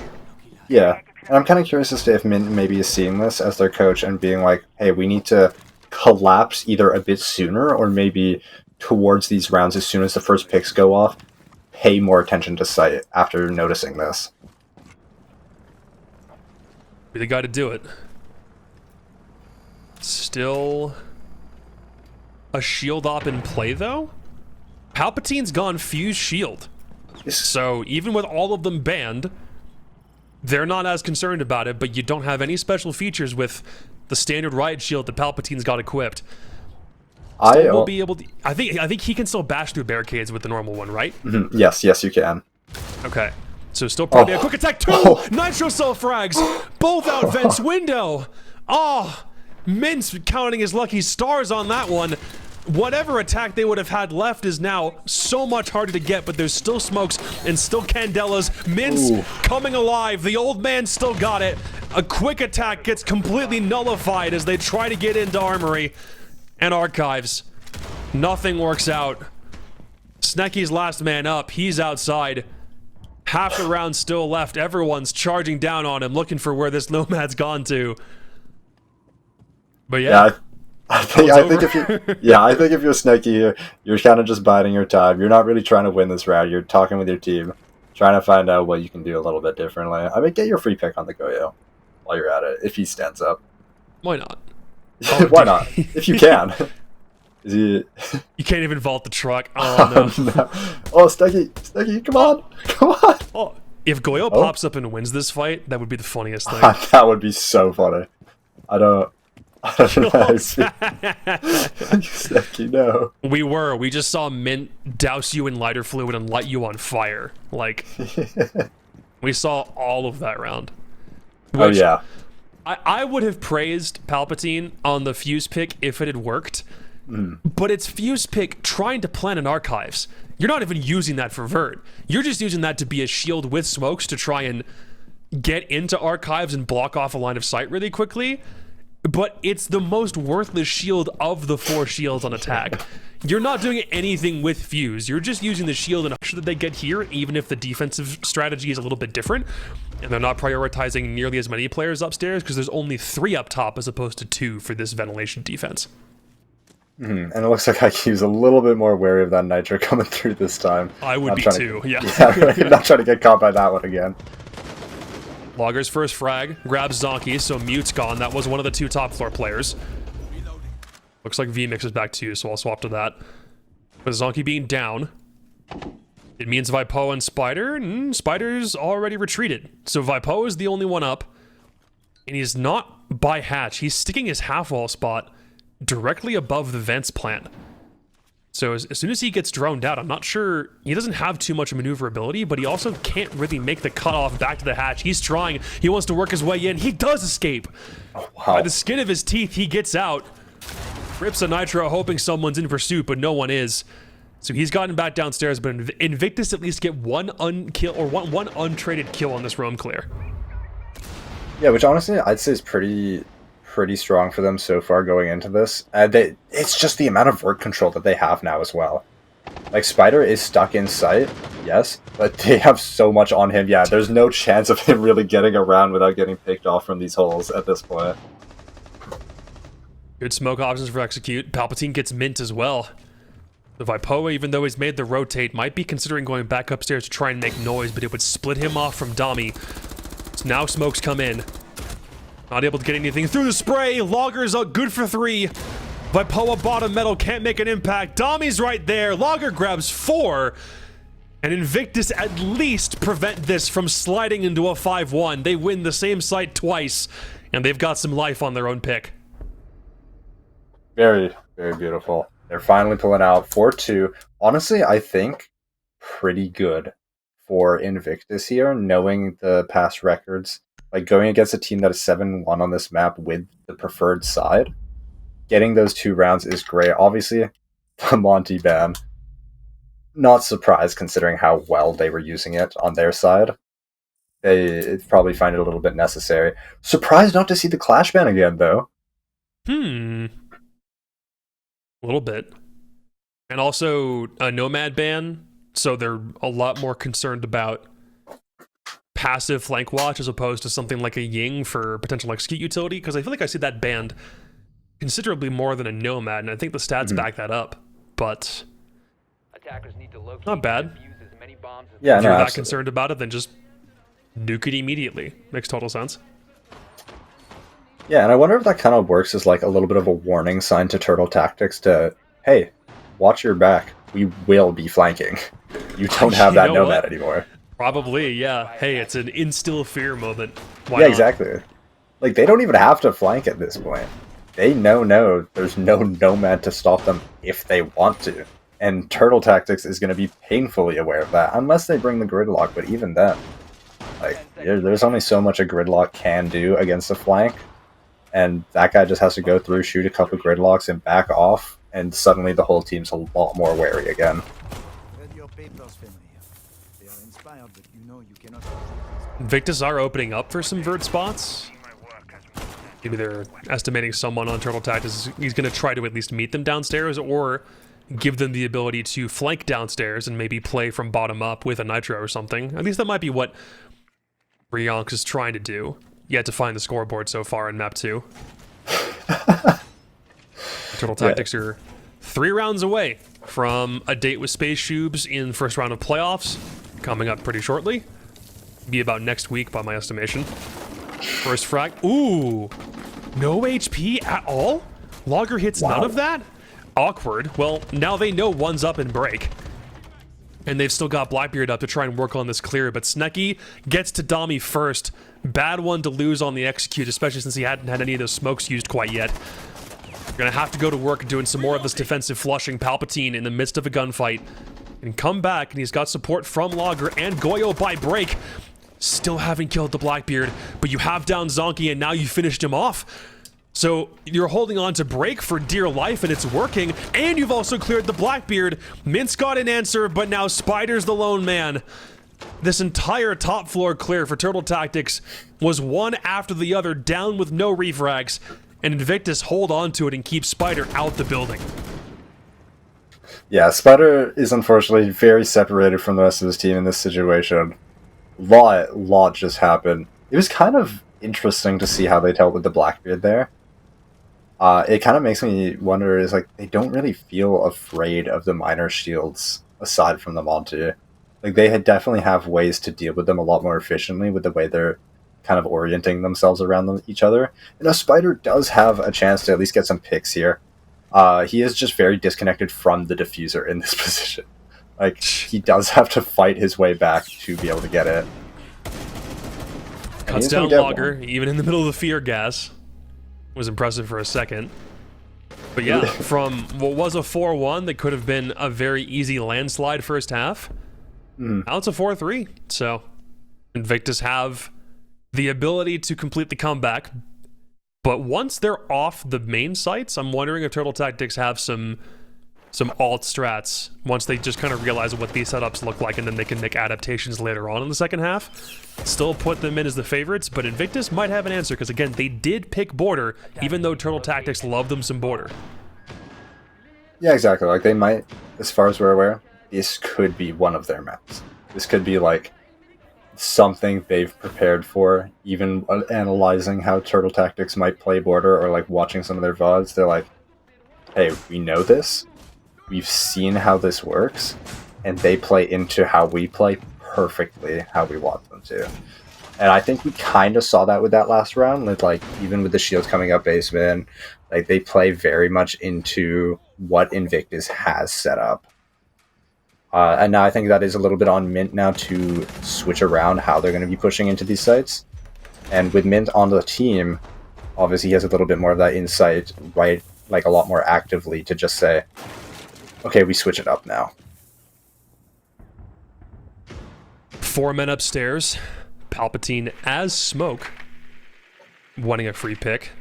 Speaker 4: Yeah, and I'm kind of curious as to if Mint maybe is seeing this as their coach and being like, hey, we need to collapse either a bit sooner or maybe towards these rounds as soon as the first picks go off, pay more attention to site after noticing this.
Speaker 3: Be the guy to do it. Still a shield op in play, though? Palpatine's gone fuse shield. So even with all of them banned, they're not as concerned about it, but you don't have any special features with the standard riot shield that Palpatine's got equipped. I will be able to, I think he can still bash through barricades with the normal one, right?
Speaker 4: Yes, you can.
Speaker 3: Okay. So still probably a quick attack. 2 nitro cell frags, both out Vent's window. Oh, Mint's counting his lucky stars on that one. Whatever attack they would have had left is now so much harder to get, but there's still smokes and still candelas. Mint's coming alive. The old man still got it. A quick attack gets completely nullified as they try to get into Armory and Archives. Nothing works out. Snecky's last man up. He's outside. Half the round still left. Everyone's charging down on him, looking for where this Nomad's gone to. But yeah.
Speaker 4: I think if you're Snaky here, you're kind of just biding your time. You're not really trying to win this round. You're talking with your team, trying to find out what you can do a little bit differently. I mean, get your free pick on the Goyo while you're at it, if he stands up.
Speaker 3: Why not?
Speaker 4: Why not? If you can. Is he...
Speaker 3: You can't even vault the truck. Oh, no.
Speaker 4: No. Oh, Snaky, come on.
Speaker 3: Oh, if Goyo pops up and wins this fight, that would be the funniest thing.
Speaker 4: That would be so funny. I don't know how to Snaky, no.
Speaker 3: We just saw Mint douse you in lighter fluid and light you on fire. Like, we saw all of that round. Which,
Speaker 4: yeah.
Speaker 3: I would have praised Palpatine on the fuse pick if it had worked. But it's fuse pick trying to plant an Archives. You're not even using that for Vert. You're just using that to be a shield with smokes to try and get into Archives and block off a line of sight really quickly. But it's the most worthless shield of the 4 shields on attack. You're not doing anything with fuse. You're just using the shield and sure that they get here, even if the defensive strategy is a little bit different. And they're not prioritizing nearly as many players upstairs because there's only 3 up top as opposed to 2 for this ventilation defense.
Speaker 4: And it looks like IQ's a little bit more wary of that Nitro coming through this time.
Speaker 3: I would be too, yeah.
Speaker 4: Not trying to get caught by that one again.
Speaker 3: Logger's first frag grabs Zonky, so Mute's gone. That was one of the 2 top floor players. Looks like VMix is back too, so I'll swap to that. With Zonky being down, it means Vipo and Spider, and Spider's already retreated. So Vipo is the only one up, and he's not by hatch. He's sticking his half-wall spot directly above the vents plant. So as soon as he gets droned out, I'm not sure, he doesn't have too much maneuverability, but he also can't really make the cutoff back to the hatch. He's trying, he wants to work his way in, he does escape.
Speaker 4: Oh, wow.
Speaker 3: By the skin of his teeth, he gets out. Rips a Nitro hoping someone's in pursuit, but no one is. So he's gotten back downstairs, but Invictus at least get one unkill or one untraded kill on this roam clear.
Speaker 4: Yeah, which honestly I'd say is pretty strong for them so far going into this. It's just the amount of work control that they have now as well. Like, Spider is stuck in sight, yes, but they have so much on him. Yeah, there's no chance of him really getting around without getting picked off from these holes at this point.
Speaker 3: Good smoke options for execute. Palpatine gets mint as well. The Vipoa, even though he's made the rotate, might be considering going back upstairs to try and make noise, but it would split him off from Dami. So now smokes come in. Not able to get anything through the spray. Logger's up, good for 3. Vipoa bottom metal can't make an impact. Dami's right there. Logger grabs 4. And Invictus at least prevent this from sliding into a 5-1. They win the same site twice, and they've got some life on their own pick.
Speaker 4: Very, very beautiful. They're finally pulling out 4-2. Honestly, I think pretty good for Invictus here, knowing the past records. Like, going against a team that is 7-1 on this map with the preferred side, getting those 2 rounds is great. Obviously, the Monty ban, not surprised considering how well they were using it on their side. They probably find it a little bit necessary. Surprised not to see the Clash ban again, though.
Speaker 3: A little bit. And also a Nomad ban, so they're a lot more concerned about passive flank watch as opposed to something like a Ying for potential execute utility, because I feel like I see that banned considerably more than a Nomad, and I think the stats back that up, but
Speaker 5: Attackers need to locate
Speaker 3: not bad.
Speaker 5: and defuse as many bombs as
Speaker 4: Yeah,
Speaker 3: If
Speaker 4: no,
Speaker 3: you're that
Speaker 4: absolutely.
Speaker 3: concerned about it, then just nuke it immediately. Makes total sense.
Speaker 4: Yeah, and I wonder if that kind of works as like a little bit of a warning sign to Turtle Tactics to, hey, watch your back. We will be flanking. You don't have
Speaker 3: You
Speaker 4: that
Speaker 3: know
Speaker 4: Nomad
Speaker 3: what?
Speaker 4: anymore.
Speaker 3: Probably, yeah. Hey, it's an instill fear moment. Why
Speaker 4: Yeah,
Speaker 3: not?
Speaker 4: exactly. Like, they don't even have to flank at this point. They know there's no Nomad to stop them if they want to. And Turtle Tactics is going to be painfully aware of that, unless they bring the gridlock, but even then. Like, there's only so much a gridlock can do against a flank, and that guy just has to go through, shoot a couple gridlocks, and back off, and suddenly the whole team's a lot more wary again.
Speaker 6: Read your papers, family. They are inspired, but you know you cannot.
Speaker 3: Invictus are opening up for some vert spots. Maybe they're estimating someone on Turtle Tactics. He's going to try to at least meet them downstairs, or give them the ability to flank downstairs and maybe play from bottom up with a Nitro or something. At least that might be what Ryonks is trying to do. Yet to find the scoreboard so far in map 2. Turtle Tactics are 3 rounds away from a date with Space Shubes in first round of playoffs, coming up pretty shortly. Be about next week by my estimation. First frag. Ooh! No HP at all? Logger hits none of that? Awkward. Well, now they know one's up and break. And they've still got Blackbeard up to try and work on this clear, but Snecky gets to Dami first. Bad one to lose on the execute, especially since he hadn't had any of those smokes used quite yet. You're gonna have to go to work doing some more of this defensive flushing. Palpatine in the midst of a gunfight. And come back, and he's got support from Logger and Goyo by break. Still haven't killed the Blackbeard, but you have down Zonky, and now you finished him off. So you're holding on to break for dear life, and it's working, and you've also cleared the Blackbeard. Mint's got an answer, but now Spider's the lone man. This entire top floor clear for Turtle Tactics was one after the other, down with no refrags, and Invictus hold on to it and keep Spider out the building.
Speaker 4: Yeah, Spider is unfortunately very separated from the rest of his team in this situation. Lot just happened. It was kind of interesting to see how they dealt with the Blackbeard there. It kind of makes me wonder, is like, they don't really feel afraid of the minor shields aside from the Monty. Like, they definitely have ways to deal with them a lot more efficiently with the way they're kind of orienting themselves around each other. You know, Spider does have a chance to at least get some picks here. He is just very disconnected from the diffuser in this position. Like, he does have to fight his way back to be able to get it.
Speaker 3: Cuts down Logger, even in the middle of the fear gas. Was impressive for a second. But yeah, from what was a 4-1 that could have been a very easy landslide first half, now it's a 4-3. So Invictus have the ability to complete the comeback. But once they're off the main sites, I'm wondering if Turtle Tactics have some some alt strats once they just kind of realize what these setups look like, and then they can make adaptations later on in the second half. Still put them in as the favorites, but Invictus might have an answer, because again, they did pick border, even though Turtle Tactics love them some border.
Speaker 4: Yeah, exactly. Like, they might, as far as we're aware, this could be one of their maps. This could be, like, something they've prepared for. Even analyzing how Turtle Tactics might play border, or, like, watching some of their VODs, they're like, hey, we know this. We've seen how this works. And they play into how we play perfectly, how we want them to. And I think we kind of saw that with that last round. With, like, even with the shields coming up basement, like, they play very much into what Invictus has set up. And now I think that is a little bit on Mint now to switch around how they're going to be pushing into these sites. And with Mint on the team, obviously he has a little bit more of that insight, right? Like, a lot more actively to just say, okay, we switch it up now.
Speaker 3: 4 men upstairs. Palpatine as smoke. Wanting a free pick.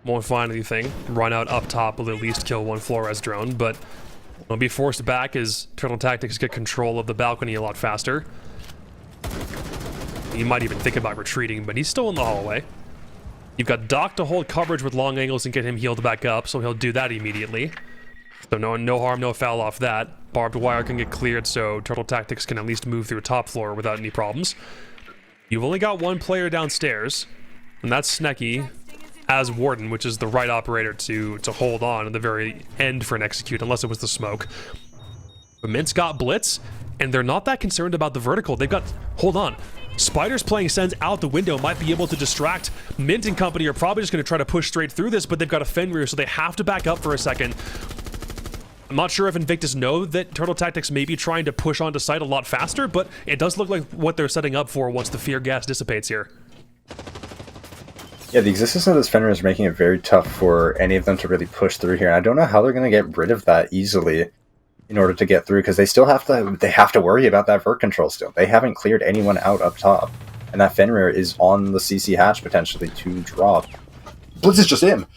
Speaker 3: Won't find anything. Run out up top will at least kill one Flores drone, but will be forced back as Turtle Tactics get control of the balcony a lot faster. He might even think about retreating, but he's still in the hallway. You've got Doc to hold coverage with long angles and get him healed back up, so he'll do that immediately. So no harm, no foul off that. Barbed wire can get cleared, so Turtle Tactics can at least move through top floor without any problems. You've only got one player downstairs, and that's Snecky as Warden, which is the right operator to hold on at the very end for an execute, unless it was the smoke. But Mint's got Blitz, and they're not that concerned about the vertical. They've got... Hold on. Spiders playing Sens out the window might be able to distract. Mint and company are probably just going to try to push straight through this, but they've got a Fenrir, so they have to back up for a second. I'm not sure if Invictus know that Turtle Tactics may be trying to push onto site a lot faster, but it does look like what they're setting up for once the fear gas dissipates here.
Speaker 4: Yeah, the existence of this Fenrir is making it very tough for any of them to really push through here. And I don't know how they're going to get rid of that easily in order to get through, because they still have to worry about that vert control still. They haven't cleared anyone out up top. And that Fenrir is on the CC hatch potentially to drop. Blitz is just in.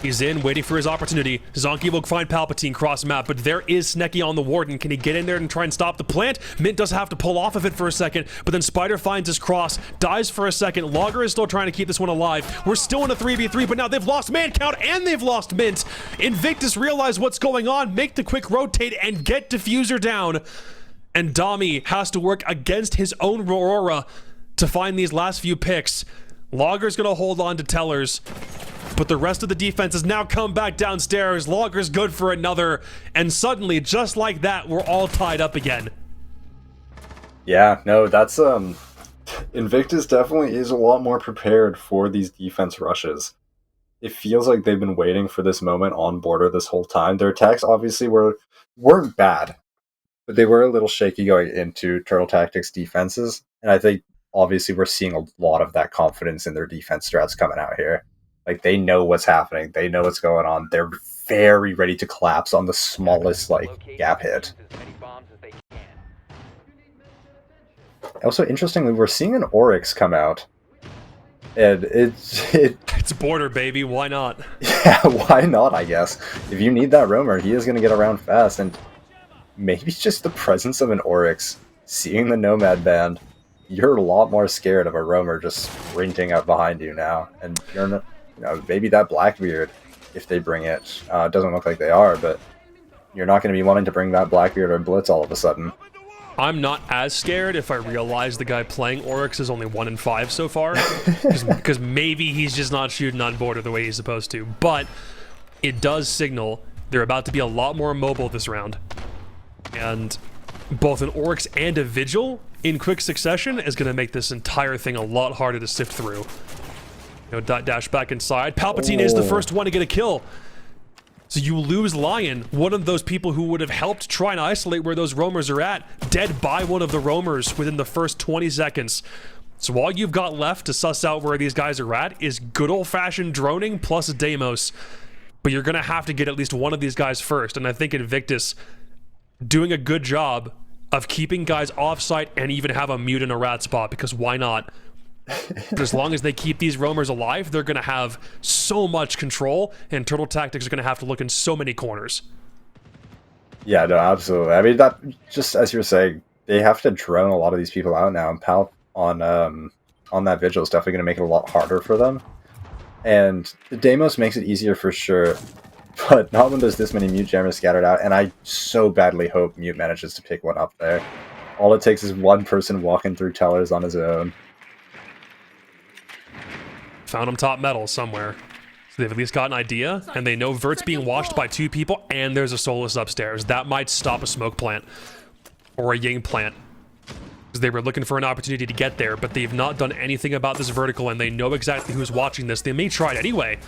Speaker 3: He's in, waiting for his opportunity. Zonky will find Palpatine cross map, but there is Snecky on the Warden. Can he get in there and try and stop the plant? Mint does have to pull off of it for a second, but then Spider finds his cross, dies for a second. Logger is still trying to keep this one alive. We're still in a 3v3, but now they've lost man count and they've lost Mint. Invictus realize what's going on, make the quick rotate and get Diffuser down. And Dami has to work against his own Aurora to find these last few picks. Logger's gonna hold on to Tellers, but the rest of the defense has now come back downstairs. Logger's good for another, and suddenly, just like that, we're all tied up again.
Speaker 4: Yeah, no, that's Invictus definitely is a lot more prepared for these defense rushes. It feels like they've been waiting for this moment on border this whole time. Their attacks obviously weren't bad, but they were a little shaky going into Turtle Tactics defenses, and I think obviously we're seeing a lot of that confidence in their defense strats coming out here. Like, they know what's happening. They know what's going on. They're very ready to collapse on the smallest, like, gap hit. Also, interestingly, we're seeing an Oryx come out. And
Speaker 3: it's border, baby. Why not?
Speaker 4: Yeah, why not, I guess. If you need that roamer, he is going to get around fast. And maybe just the presence of an Oryx, seeing the Nomad band, you're a lot more scared of a roamer just sprinting up behind you now. And you're not... You know, maybe that Blackbeard, if they bring it. It doesn't look like they are, but you're not going to be wanting to bring that Blackbeard or Blitz all of a sudden.
Speaker 3: I'm not as scared if I realize the guy playing Oryx is only 1 in 5 so far. Because maybe he's just not shooting on border the way he's supposed to. But it does signal they're about to be a lot more mobile this round. And both an Oryx and a Vigil in quick succession is going to make this entire thing a lot harder to sift through. You know, dash back inside. Palpatine is the first one to get a kill. So you lose Lion, one of those people who would have helped try and isolate where those roamers are at, dead by one of the roamers within the first 20 seconds. So all you've got left to suss out where these guys are at is good old-fashioned droning plus Deimos. But you're going to have to get at least one of these guys first, and I think Invictus doing a good job of keeping guys off-site and even have a mute in a rat spot, because why not? As long as they keep these roamers alive, they're going to have so much control, and Turtle Tactics are going to have to look in so many corners.
Speaker 4: Yeah, no, absolutely. I mean, that just as you were saying, they have to drone a lot of these people out now, and Palp on that vigil is definitely going to make it a lot harder for them. And the Deimos makes it easier for sure, but not when there's this many Mute jammers scattered out, and I so badly hope Mute manages to pick one up there. All it takes is one person walking through tellers on his own.
Speaker 3: Found him top metal somewhere. So they've at least got an idea, and they know Vert's being watched by 2 people, and there's a Solus upstairs. That might stop a smoke plant or a Ying plant. Because they were looking for an opportunity to get there, but they've not done anything about this vertical, and they know exactly who's watching this. They may try it anyway.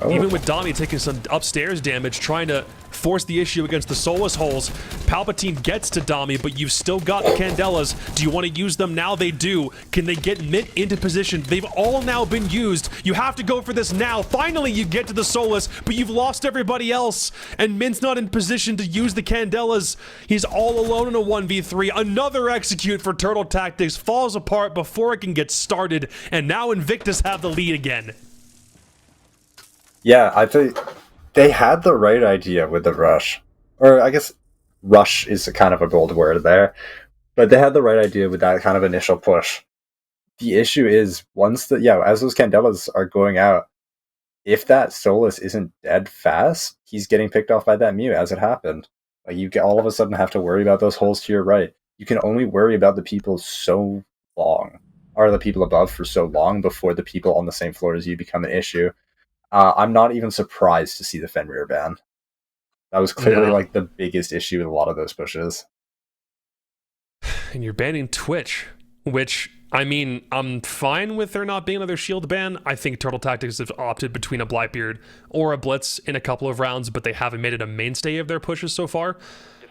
Speaker 3: Oh. Even with Dami taking some upstairs damage, trying to force the issue against the Solus holes, Palpatine gets to Dami, but you've still got the Candelas. Do you want to use them now? They do. Can they get Mint into position? They've all now been used. You have to go for this now. Finally, you get to the Solus, but you've lost everybody else, and Mint's not in position to use the Candelas. He's all alone in a 1v3. Another execute for Turtle Tactics falls apart before it can get started, and now Invictus have the lead again.
Speaker 4: Yeah, I think they had the right idea with the rush. Or I guess rush is kind of a gold word there. But they had the right idea with that kind of initial push. The issue is, as those Candelas are going out, if that Solus isn't dead fast, he's getting picked off by that Mute, as it happened. Like, you all of a sudden have to worry about those holes to your right. You can only worry about the people so long, or the people above for so long, before the people on the same floor as you become an issue. I'm not even surprised to see the Fenrir ban. That was clearly like the biggest issue with a lot of those pushes.
Speaker 3: And you're banning Twitch, which, I mean, I'm fine with there not being another shield ban. I think Turtle Tactics have opted between a Blightbeard or a Blitz in a couple of rounds, but they haven't made it a mainstay of their pushes so far.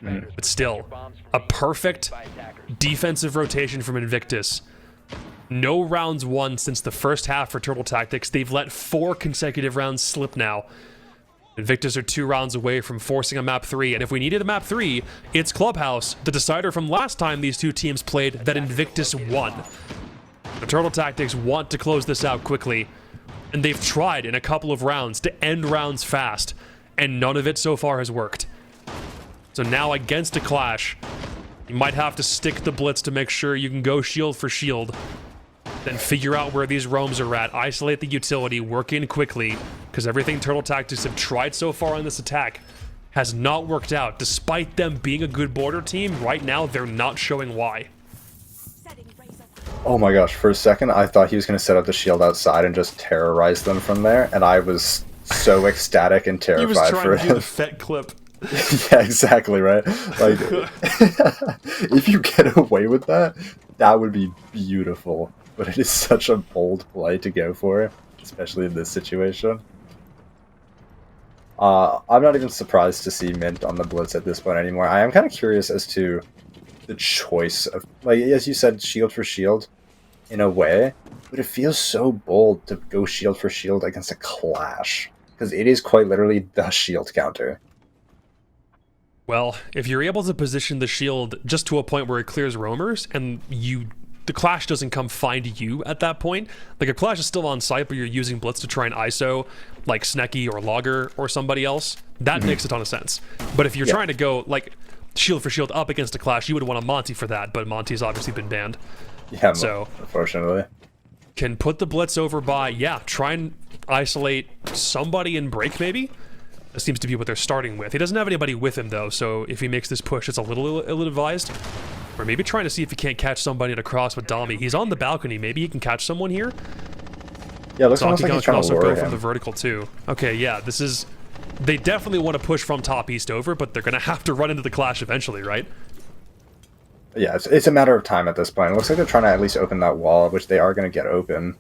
Speaker 3: But still, a perfect defensive rotation from Invictus. No rounds won since the first half for Turtle Tactics. They've let 4 consecutive rounds slip now. Invictus are 2 rounds away from forcing a map 3, and if we needed a map 3, it's Clubhouse, the decider from last time these 2 teams played, that Invictus won. The Turtle Tactics want to close this out quickly, and they've tried in a couple of rounds to end rounds fast, and none of it so far has worked. So now against a clash, you might have to stick the Blitz to make sure you can go shield for shield. Then figure out where these roams are at, isolate the utility, work in quickly, because everything Turtle Tactics have tried so far on this attack has not worked out. Despite them being a good border team, right now they're not showing why.
Speaker 4: Oh my gosh, for a second I thought he was going to set up the shield outside and just terrorize them from there, and I was so ecstatic and terrified for him.
Speaker 3: He was trying to do the Fett clip.
Speaker 4: Yeah, exactly, right? Like, if you get away with that, that would be beautiful. But it is such a bold play to go for, especially in this situation. I'm not even surprised to see Mint on the Blitz at this point anymore. I am kind of curious as to the choice of, like, as you said, shield for shield, in a way, but it feels so bold to go shield for shield against a Clash, because it is quite literally the shield counter.
Speaker 3: Well, if you're able to position the shield just to a point where it clears roamers, and the Clash doesn't come find you at that point, like a Clash is still on site, but you're using Blitz to try and ISO, like Snecky or Logger or somebody else, that makes a ton of sense. But if you're trying to go, like, shield for shield up against a Clash, you would want a Monty for that, but Monty's obviously been banned.
Speaker 4: Yeah,
Speaker 3: so
Speaker 4: unfortunately.
Speaker 3: Can put the Blitz over by, try and isolate somebody and break, maybe? That seems to be what they're starting with. He doesn't have anybody with him, though, so if he makes this push, it's a little ill-advised. Or maybe trying to see if he can't catch somebody at a cross with Dami. He's on the balcony. Maybe he can catch someone here.
Speaker 4: Yeah, looks almost like he's
Speaker 3: can
Speaker 4: trying to
Speaker 3: also
Speaker 4: lure
Speaker 3: go
Speaker 4: him
Speaker 3: from the vertical, too. Okay, yeah, this is... They definitely want to push from top east over, but they're going to have to run into the Clash eventually, right?
Speaker 4: Yeah, it's a matter of time at this point. It looks like they're trying to at least open that wall, which they are going to get open.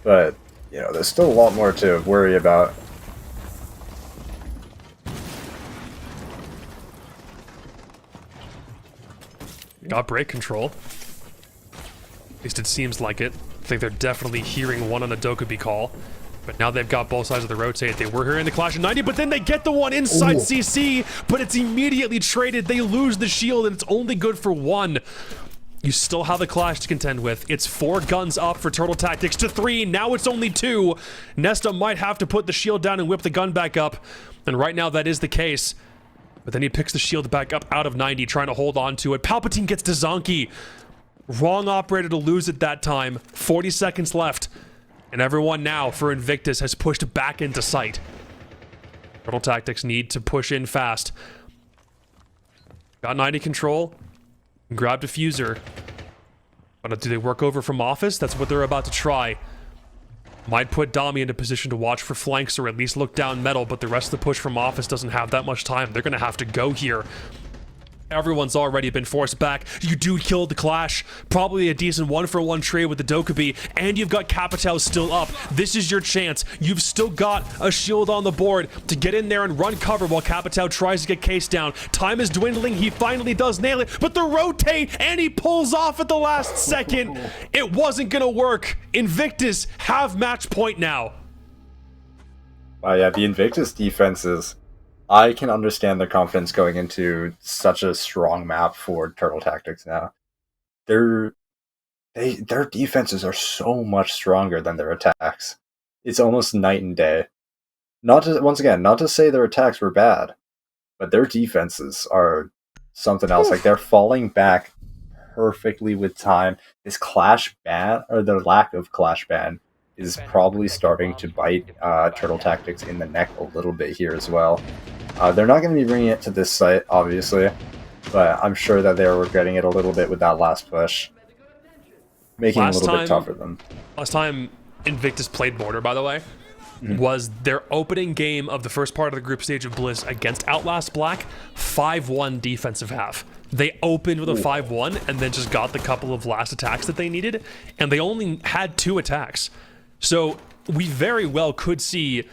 Speaker 4: But, you know, there's still a lot more to worry about.
Speaker 3: Got break control. At least it seems like it. I think they're definitely hearing one on a Dokubi call. But now they've got both sides of the rotate. They were here in the Clash of 90, but then they get the one inside CC, but it's immediately traded. They lose the shield, and it's only good for one. You still have the Clash to contend with. It's 4 guns up for Turtle Tactics to 3. Now it's only 2. Nesta might have to put the shield down and whip the gun back up. And right now that is the case. But then he picks the shield back up out of 90, trying to hold on to it. Palpatine gets to Zonky. Wrong operator to lose at that time. 40 seconds left. And everyone now for Invictus has pushed back into sight. Turtle Tactics need to push in fast. Got 90 control. Grab diffuser. But do they work over from office? That's what they're about to try. Might put Dami into position to watch for flanks or at least look down metal, but the rest of the push from office doesn't have that much time. They're going to have to go here. Everyone's already been forced back. You do kill the Clash. Probably a decent 1-for-1 trade with the Dokkaebi. And you've got Capitao still up. This is your chance. You've still got a shield on the board to get in there and run cover while Capitao tries to get Case down. Time is dwindling. He finally does nail it. But the rotate, and he pulls off at the last second. It wasn't going to work. Invictus have match point now.
Speaker 4: Wow, yeah, the Invictus defenses... I can understand their confidence going into such a strong map for Turtle Tactics now. Their defenses are so much stronger than their attacks. It's almost night and day. Not to say their attacks were bad, but their defenses are something else. Like, they're falling back perfectly with time. This Clash ban, or the lack of Clash ban, is probably starting to bite Turtle Tactics in the neck a little bit here as well. They're not going to be bringing it to this site, obviously, but I'm sure that they were regretting it a little bit with that last push, making it a little bit tough for them.
Speaker 3: Last time Invictus played Border, by the way, was their opening game of the first part of the group stage of BLITZ against Outlast Black, 5-1 defensive half. They opened with a 5-1 and then just got the couple of last attacks that they needed, and they only had 2 attacks. So we very well could see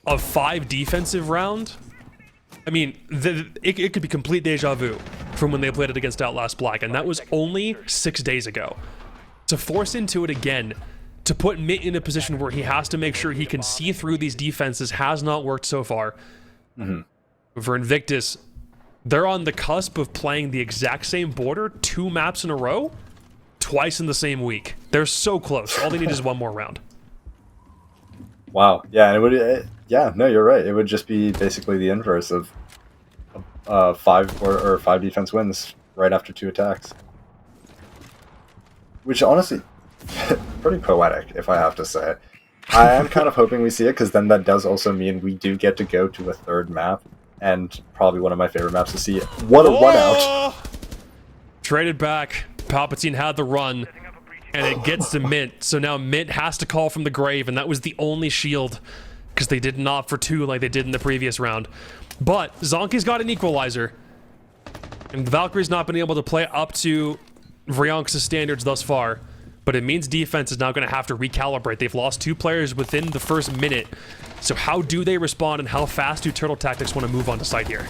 Speaker 3: a 5 defensive round. I mean, it could be complete deja vu from when they played it against Outlast Black, and that was only 6 days ago. To force into it again, to put Mitt in a position where he has to make sure he can see through these defenses has not worked so far. For Invictus, they're on the cusp of playing the exact same border 2 maps in a row, twice in the same week. They're so close. All they need is 1 more round.
Speaker 4: Wow. Yeah, and it would. Yeah, no, you're right. It would just be basically the inverse of 5 defense wins right after 2 attacks, which honestly, pretty poetic, if I have to say. I am kind of hoping we see it, because then that does also mean we do get to go to a 3rd map, and probably one of my favorite maps to see. What a run out!
Speaker 3: Traded back. Palpatine had the run. And it gets to Mint, so now Mint has to call from the grave, and that was the only shield, because they didn't opt for 2 like they did in the previous round. But Zonky's got an equalizer, and Valkyrie's not been able to play up to Vrianx's standards thus far, but it means defense is now going to have to recalibrate. They've lost 2 players within the first minute, so how do they respond, and how fast do Turtle Tactics want to move on to site here?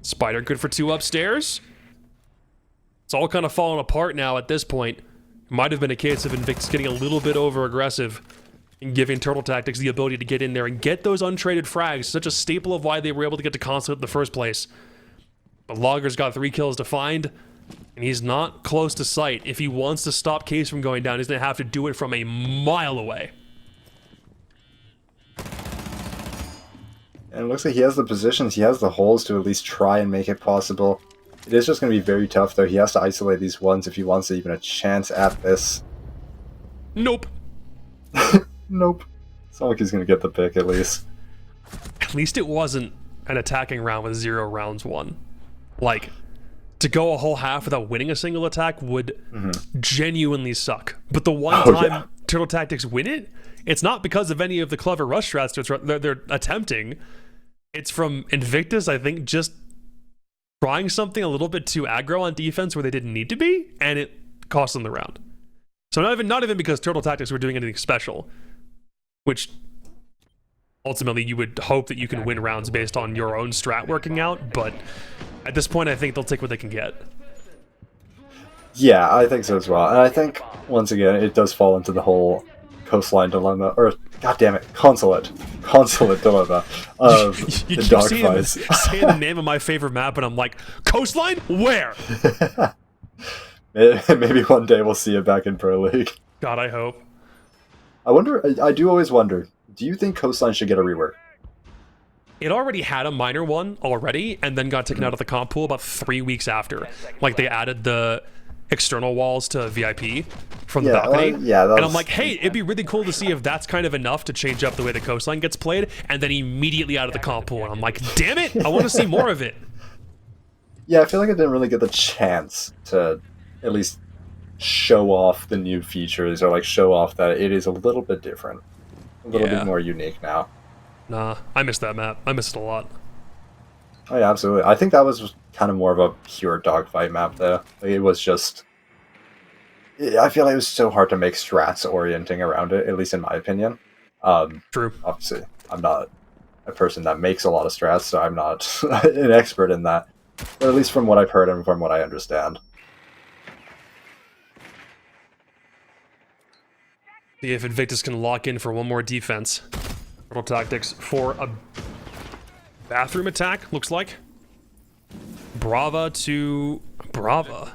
Speaker 3: Spider good for 2 upstairs. It's all kind of falling apart now at this point. It might have been a case of Invictus getting a little bit over aggressive and giving Turtle Tactics the ability to get in there and get those untraded frags, such a staple of why they were able to get to console in the first place. But Logger's got 3 kills to find, and he's not close to sight. If he wants to stop Case from going down, he's going to have to do it from a mile away.
Speaker 4: And it looks like he has the positions, he has the holes to at least try and make it possible. It is just going to be very tough, though. He has to isolate these ones if he wants even a chance at this.
Speaker 3: Nope.
Speaker 4: Nope. It's not like he's going to get the pick, at least.
Speaker 3: At least it wasn't an attacking round with 0 rounds won. Like, to go a whole half without winning a single attack would genuinely suck. But the one time Turtle Tactics win it, it's not because of any of the clever rush strats they're attempting. It's from Invictus, I think, just trying something a little bit too aggro on defense where they didn't need to be, and it cost them the round. So not even because Turtle Tactics were doing anything special, which ultimately you would hope that you can win rounds based on your own strat working out, but at this point I think they'll take what they can get.
Speaker 4: Yeah, I think so as well. And I think, once again, it does fall into the whole coastline dilemma, or God damn it, consulate dilemma of
Speaker 3: You
Speaker 4: the
Speaker 3: keep saying
Speaker 4: dogfights.
Speaker 3: the name of my favorite map, and I'm like, coastline? Where?
Speaker 4: Maybe one day we'll see it back in Pro League.
Speaker 3: God, I hope.
Speaker 4: I wonder. I do always wonder. Do you think coastline should get a rework?
Speaker 3: It already had a minor one already, and then got taken out of the comp pool about 3 weeks after. Like, they added the external walls to VIP from the balcony. And I'm like, hey, it'd be really cool to see if that's kind of enough to change up the way the coastline gets played, and then immediately out of the comp pool. And I'm like, damn it, I want to see more of it.
Speaker 4: Yeah, I feel like I didn't really get the chance to at least show off the new features, or like show off that it is a little bit different, a little bit more unique now.
Speaker 3: Nah, I missed that map. I missed it a lot.
Speaker 4: Oh yeah, absolutely. I think that was kind of more of a pure dogfight map though. Like, it was just... I feel like it was so hard to make strats orienting around it, at least in my opinion.
Speaker 3: True.
Speaker 4: Obviously, I'm not a person that makes a lot of strats, so I'm not an expert in that. But at least from what I've heard and from what I understand.
Speaker 3: See if Invictus can lock in for one more defense. Turtle Tactics for a bathroom attack, looks like. Brava to Brava.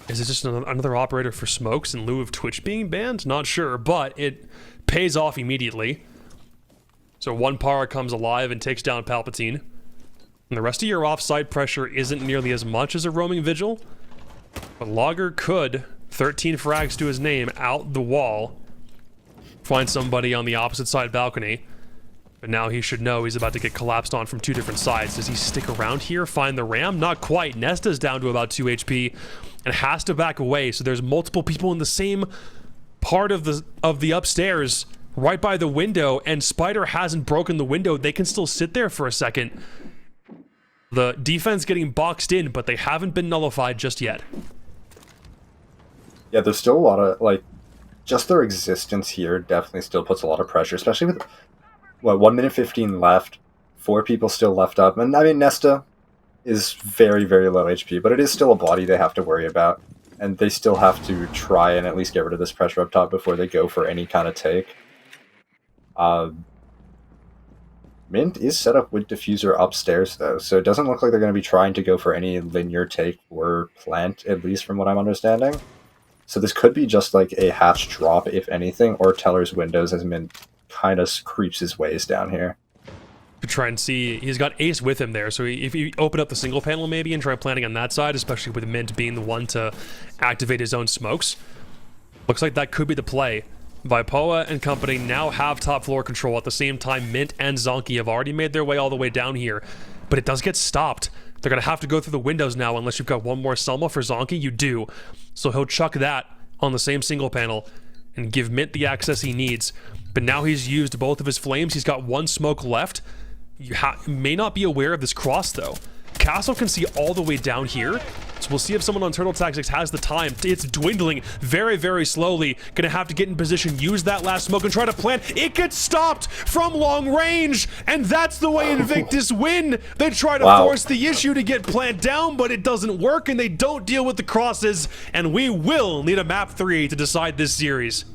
Speaker 3: Is it just another operator for smokes in lieu of Twitch being banned? Not sure, but it pays off immediately. So one Para comes alive and takes down Palpatine. And the rest of your offside pressure isn't nearly as much as a roaming Vigil. But Logger could, 13 frags to his name, out the wall, find somebody on the opposite side balcony. But now he should know he's about to get collapsed on from 2 different sides. Does he stick around here, find the ram? Not quite. Nesta's down to about 2 HP and has to back away. So there's multiple people in the same part of the upstairs right by the window, and Spider hasn't broken the window. They can still sit there for a second. The defense getting boxed in, but they haven't been nullified just yet.
Speaker 4: Yeah, there's still a lot of, like, just their existence here definitely still puts a lot of pressure, especially with, what, 1 minute 15 left, 4 people still left up, and I mean, Nesta is very, very low HP, but it is still a body they have to worry about, and they still have to try and at least get rid of this pressure up top before they go for any kind of take. Mint is set up with Diffuser upstairs, though, so it doesn't look like they're going to be trying to go for any linear take or plant, at least from what I'm understanding. So this could be just like a hatch drop, if anything, or Teller's windows as Mint kind of creeps his ways down here.
Speaker 3: To try and see, he's got Ace with him there, so if you open up the single panel maybe and try planning on that side, especially with Mint being the one to activate his own smokes, looks like that could be the play. Vipoa and company now have top floor control. At the same time, Mint and Zonky have already made their way all the way down here, but it does get stopped. They're going to have to go through the windows now unless you've got one more Selma for Zonky. You do. So he'll chuck that on the same single panel and give Mint the access he needs. But now he's used both of his flames. He's got 1 smoke left. You may not be aware of this cross, though. Castle can see all the way down here. So we'll see if someone on Turtle Tactics has the time. It's dwindling very, very slowly. Gonna have to get in position, use that last smoke, and try to plant. It gets stopped from long range, and that's the way Invictus win. They try to force the issue to get plant down, but it doesn't work, and they don't deal with the crosses, and we will need a map 3 to decide this series.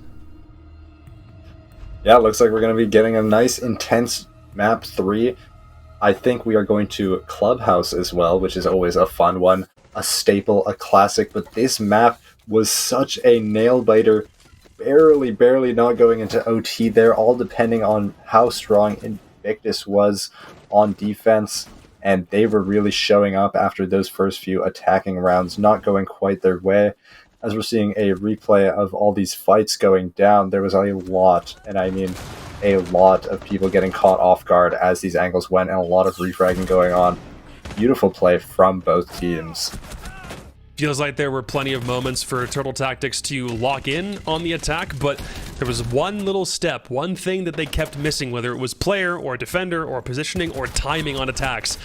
Speaker 4: Yeah, it looks like we're going to be getting a nice, intense map 3. I think we are going to Clubhouse as well, which is always a fun one, a staple, a classic, but this map was such a nail-biter, barely not going into OT there, all depending on how strong Invictus was on defense, and they were really showing up after those first few attacking rounds, not going quite their way. As we're seeing a replay of all these fights going down, there was a lot, and I mean a lot of people getting caught off guard as these angles went, and a lot of refragging going on. Beautiful play from both teams.
Speaker 3: Feels like there were plenty of moments for Turtle Tactics to lock in on the attack, but there was one little step, one thing that they kept missing, whether it was player or defender or positioning or timing on attacks.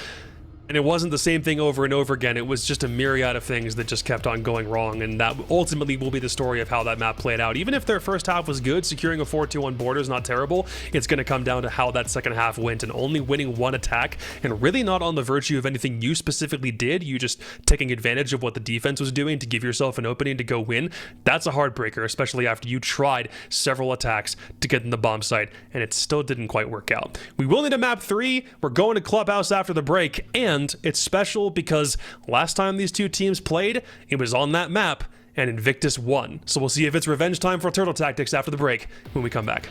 Speaker 3: And it wasn't the same thing over and over again. It was just a myriad of things that just kept on going wrong, and that ultimately will be the story of how that map played out. Even if their first half was good, securing a 4-2 on border is not terrible. It's going to come down to how that second half went, and only winning one attack, and really not on the virtue of anything you specifically did. You just taking advantage of what the defense was doing to give yourself an opening to go win. That's a heartbreaker, especially after you tried several attacks to get in the bomb site, and it still didn't quite work out. We will need a map 3. We're going to Clubhouse after the break, and it's special because last time these two teams played, it was on that map, and Invictus won. So we'll see if it's revenge time for Turtle Tactics after the break when we come back.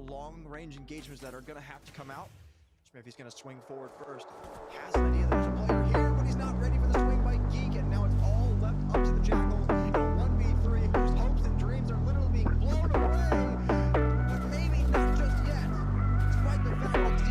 Speaker 6: Long-range engagements that are going to have to come out. Smithy's going to swing forward first. Has an idea that there's a player here, but he's not ready for the swing by Geek, and now it's all left up to the Jackals in a 1v3 whose hopes and dreams are literally being blown away. But maybe not just yet, despite the fact that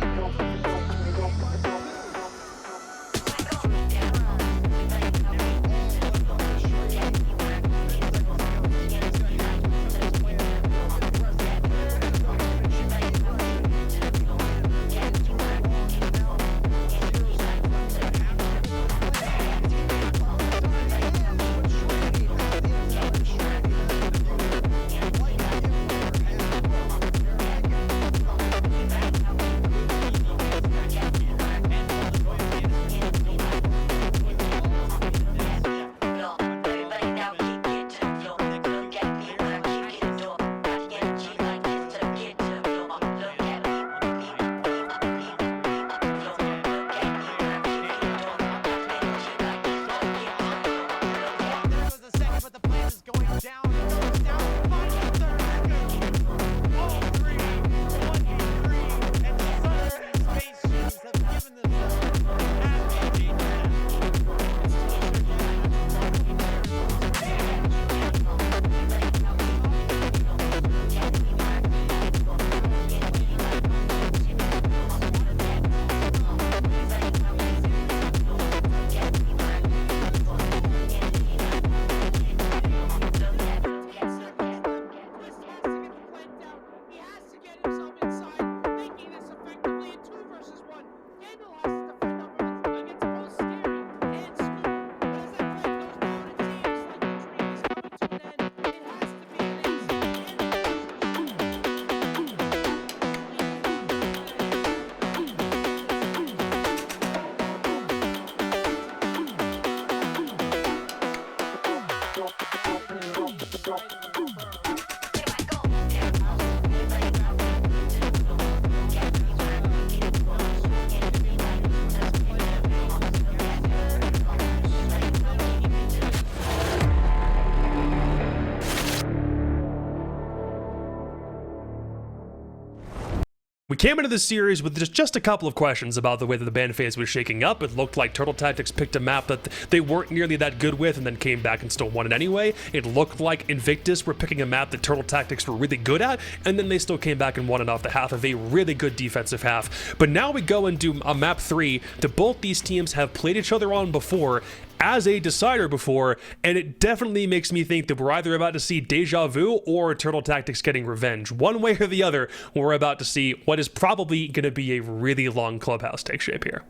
Speaker 3: We came into this series with just a couple of questions about the way that the ban phase was shaking up. It looked like Turtle Tactics picked a map that they weren't nearly that good with and then came back and still won it anyway. It looked like Invictus were picking a map that Turtle Tactics were really good at, and then they still came back and won it off the half of a really good defensive half. But now we go and do a map 3 that both these teams have played each other on before, as a decider before, and it definitely makes me think that we're either about to see deja vu or Turtle Tactics getting revenge. One way or the other, we're about to see what is probably going to be a really long Clubhouse take shape here.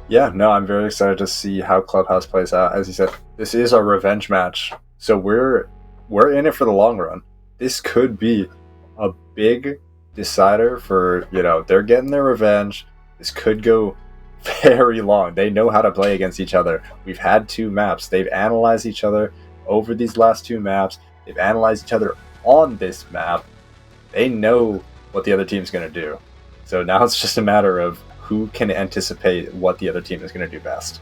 Speaker 4: Yeah, no, I'm very excited to see how Clubhouse plays out. As you said, this is a revenge match, so we're in it for the long run. This could be a big decider for, they're getting their revenge. This could go very long. They know how to play against each other. We've had 2 maps. They've analyzed each other over these last 2 maps. They've analyzed each other on this map. They know what the other team's going to do. So now it's just a matter of who can anticipate what the other team is going to do best.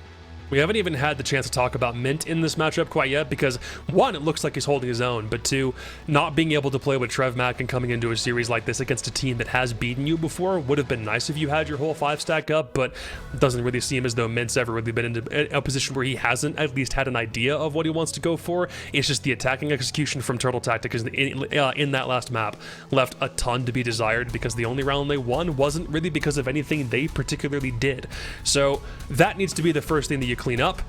Speaker 3: We haven't even had the chance to talk about Mint in this matchup quite yet because, 1, it looks like he's holding his own, but 2, not being able to play with Trev Mack and coming into a series like this against a team that has beaten you before would have been nice if you had your whole 5 stack up, but it doesn't really seem as though Mint's ever really been in a position where he hasn't at least had an idea of what he wants to go for. It's just the attacking execution from Turtle Tactics in that last map left a ton to be desired because the only round they won wasn't really because of anything they particularly did. So that needs to be the first thing that you clean up.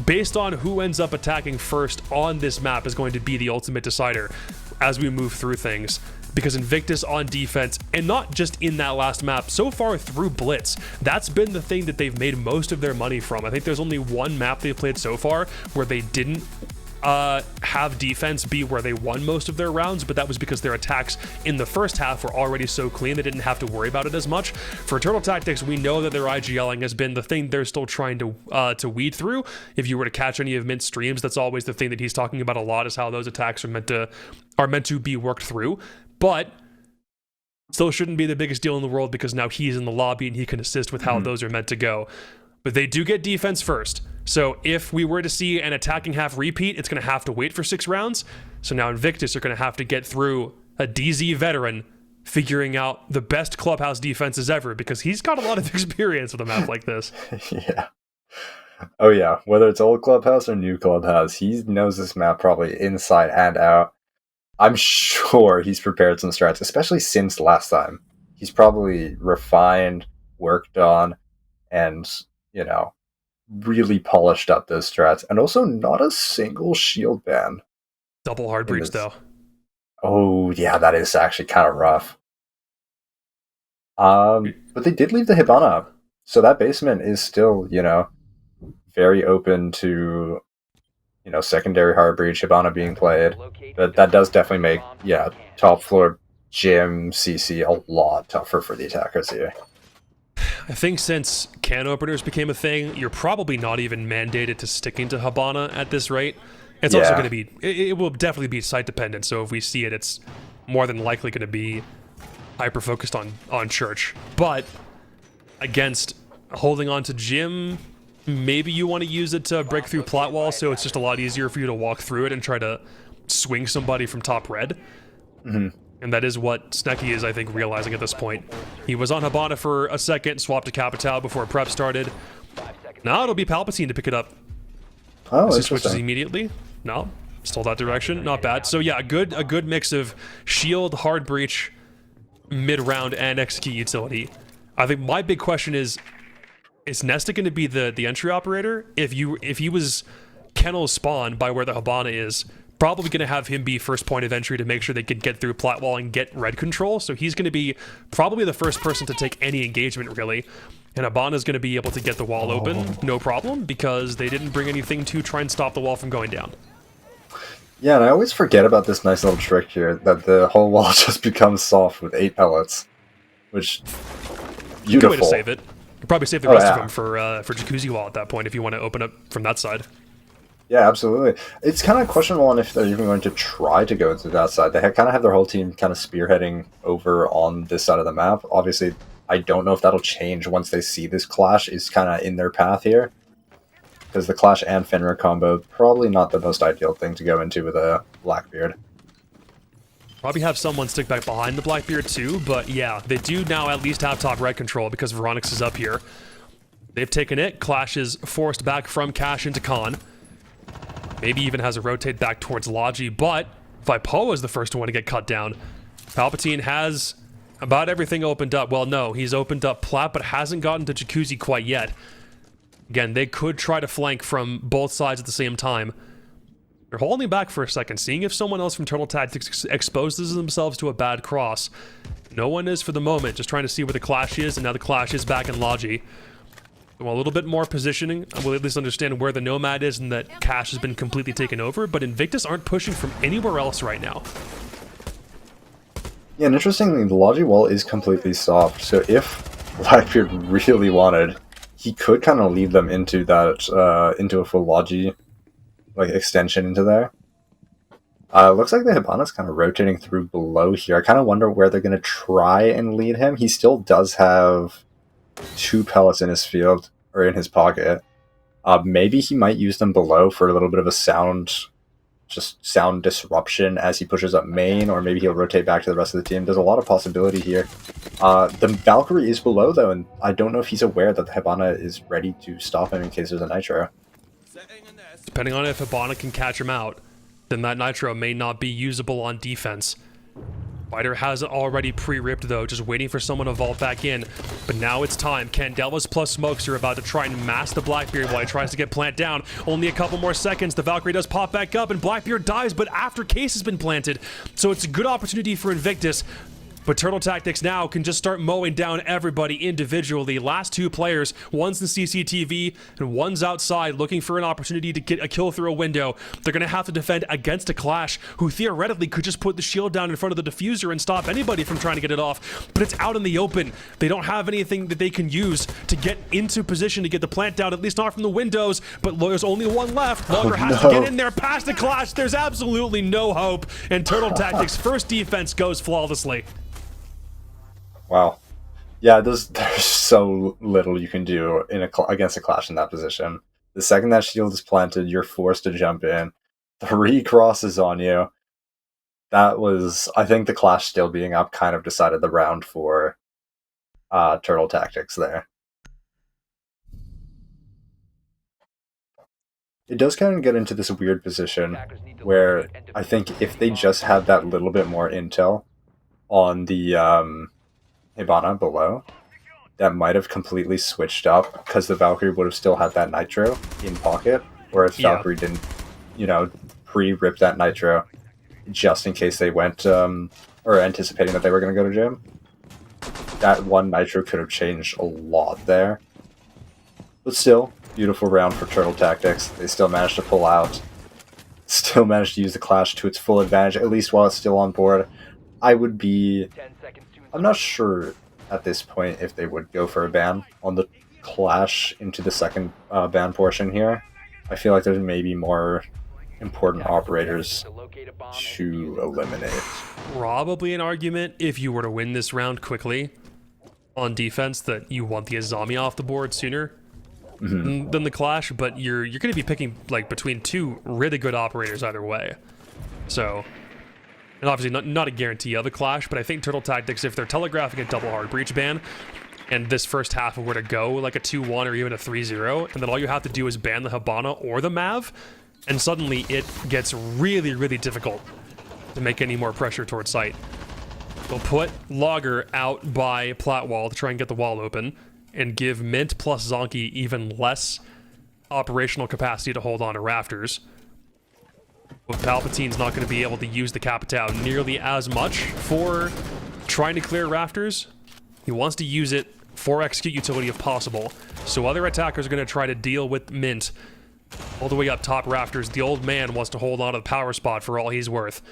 Speaker 3: Based on who ends up attacking first on this map is going to be the ultimate decider as we move through things, because Invictus on defense, and not just in that last map, so far through Blitz, that's been the thing that they've made most of their money from. I think there's only one map they've played so far where they didn't have defense be where they won most of their rounds, but that was because their attacks in the first half were already so clean they didn't have to worry about it as much. For Turtle Tactics, we know that their IGLing has been the thing they're still trying to weed through. If you were to catch any of Mint's streams, that's always the thing that he's talking about a lot, is how those attacks are meant to be worked through. But still shouldn't be the biggest deal in the world because now he's in the lobby and he can assist with how those are meant to go. But they do get defense first. So if we were to see an attacking half repeat, it's going to have to wait for 6 rounds. So now Invictus are going to have to get through a DZ veteran figuring out the best Clubhouse defenses ever, because he's got a lot of experience with a map like this.
Speaker 4: Yeah. Oh yeah, whether it's old Clubhouse or new Clubhouse, he knows this map probably inside and out. I'm sure he's prepared some strats, especially since last time. He's probably refined, worked on, and, really polished up those strats. And also not a single shield ban.
Speaker 3: Double hard breach, though.
Speaker 4: Oh, yeah, that is actually kind of rough. But they did leave the Hibana up. So that basement is still, very open to, secondary hard breach, Hibana being played. But that does definitely make, top floor gym CC a lot tougher for the attackers here.
Speaker 3: I think since can openers became a thing, you're probably not even mandated to sticking to Hibana at this rate. It's also going to be, it will definitely be site dependent, so if we see it, it's more than likely going to be hyper-focused on Church. But against holding on to Gym, maybe you want to use it to break through plot wall, so it's just a lot easier for you to walk through it and try to swing somebody from top red. And that is what Snecky is, I think, realizing at this point. He was on Hibana for a second, swapped to Capital before prep started. Now it'll be Palpatine to pick it up.
Speaker 4: Oh,
Speaker 3: he switches immediately. No, still that direction. Not bad. So yeah, a good mix of shield, hard breach, mid-round, and execute utility. I think my big question is Nesta going to be the entry operator? If he was Kennel's spawn by where the Hibana is, probably going to have him be first point of entry to make sure they can get through plat wall and get red control. So he's going to be probably the first person to take any engagement, really. And Hibana's going to be able to get the wall open, no problem, because they didn't bring anything to try and stop the wall from going down.
Speaker 4: Yeah, and I always forget about this nice little trick here, that the whole wall just becomes soft with 8 pellets. Which, beautiful.
Speaker 3: Good way to save it. You probably save the rest of them for Jacuzzi wall at that point if you want to open up from that side.
Speaker 4: Yeah, absolutely. It's kind of questionable on if they're even going to try to go to that side. They kind of have their whole team kind of spearheading over on this side of the map. Obviously, I don't know if that'll change once they see this Clash is kind of in their path here. Because the Clash and Fenrir combo, probably not the most ideal thing to go into with a Blackbeard.
Speaker 3: Probably have someone stick back behind the Blackbeard too, but yeah, they do now at least have top red control because Veronix is up here. They've taken it. Clash is forced back from Cash into Khan. Maybe even has a rotate back towards Logi, but Vipoa is the first one to get cut down. Palpatine has about everything opened up. Well, no, he's opened up Plat, but hasn't gotten to Jacuzzi quite yet. Again, they could try to flank from both sides at the same time. They're holding back for a second, seeing if someone else from Turtle Tactics exposes themselves to a bad cross. No one is for the moment, just trying to see where the Clash is, and now the Clash is back in Logi. Well, a little bit more positioning, we'll at least understand where the Nomad is and that Cash has been completely taken over, but Invictus aren't pushing from anywhere else right now.
Speaker 4: Yeah, and interestingly, the Logi wall is completely soft, so if Blackbeard really wanted, he could kind of lead them into that, into a full Logi, like, extension into there. Looks like the Hibana's kind of rotating through below here. I kind of wonder where they're going to try and lead him. He still does have 2 pellets in his field, or in his pocket. Maybe he might use them below for a little bit of a sound disruption as he pushes up main, or maybe he'll rotate back to the rest of the team. There's a lot of possibility here. The Valkyrie is below, though, and I don't know if he's aware that the Hibana is ready to stop him in case there's a Nitro.
Speaker 3: Depending on if Hibana can catch him out, then that Nitro may not be usable on defense. Spider has it already pre-ripped, though, just waiting for someone to vault back in. But now it's time. Candelas plus Smokes are about to try and mask the Blackbeard while he tries to get Plant down. Only a couple more seconds. The Valkyrie does pop back up, and Blackbeard dies, but after Case has been planted. So it's a good opportunity for Invictus. But Turtle Tactics now can just start mowing down everybody individually. Last 2 players, one's in CCTV and one's outside looking for an opportunity to get a kill through a window. They're going to have to defend against a Clash who theoretically could just put the shield down in front of the diffuser and stop anybody from trying to get it off. But it's out in the open. They don't have anything that they can use to get into position to get the plant down, at least not from the windows. But there's only one left. Logger has to get in there past the Clash. There's absolutely no hope. And Turtle Tactics' first defense goes flawlessly.
Speaker 4: Wow. Yeah, there's so little you can do against a Clash in that position. The second that shield is planted, you're forced to jump in. 3 crosses on you. That was, I think the Clash still being up kind of decided the round for Turtle Tactics there. It does kind of get into this weird position where I think if they just had that little bit more intel on the Hibana below, that might have completely switched up, because the Valkyrie would have still had that Nitro in pocket, or if Valkyrie didn't, you know, pre-rip that Nitro, just in case they went, or anticipating that they were going to go to gym. That one Nitro could have changed a lot there. But still, beautiful round for Turtle Tactics. They still managed to pull out, still managed to use the Clash to its full advantage, at least while it's still on board. I'm not sure at this point if they would go for a ban on the Clash into the second ban portion here. I feel like there's maybe more important operators to eliminate.
Speaker 3: Probably an argument if you were to win this round quickly on defense that you want the Azami off the board sooner than the Clash, but you're going to be picking like between 2 really good operators either way. So, and obviously not a guarantee of a Clash, but I think Turtle Tactics, if they're telegraphing a double hard breach ban, and this first half were to go like a 2-1 or even a 3-0, and then all you have to do is ban the Hibana or the Mav, and suddenly it gets really, really difficult to make any more pressure towards site. They'll put Logger out by Plat Wall to try and get the wall open, and give Mint plus Zonky even less operational capacity to hold on to Rafters. But Palpatine's not going to be able to use the Capitao nearly as much for trying to clear Rafters. He wants to use it for execute utility if possible. So other attackers are going to try to deal with Mint all the way up top Rafters. The old man wants to hold on to the power spot for all he's worth.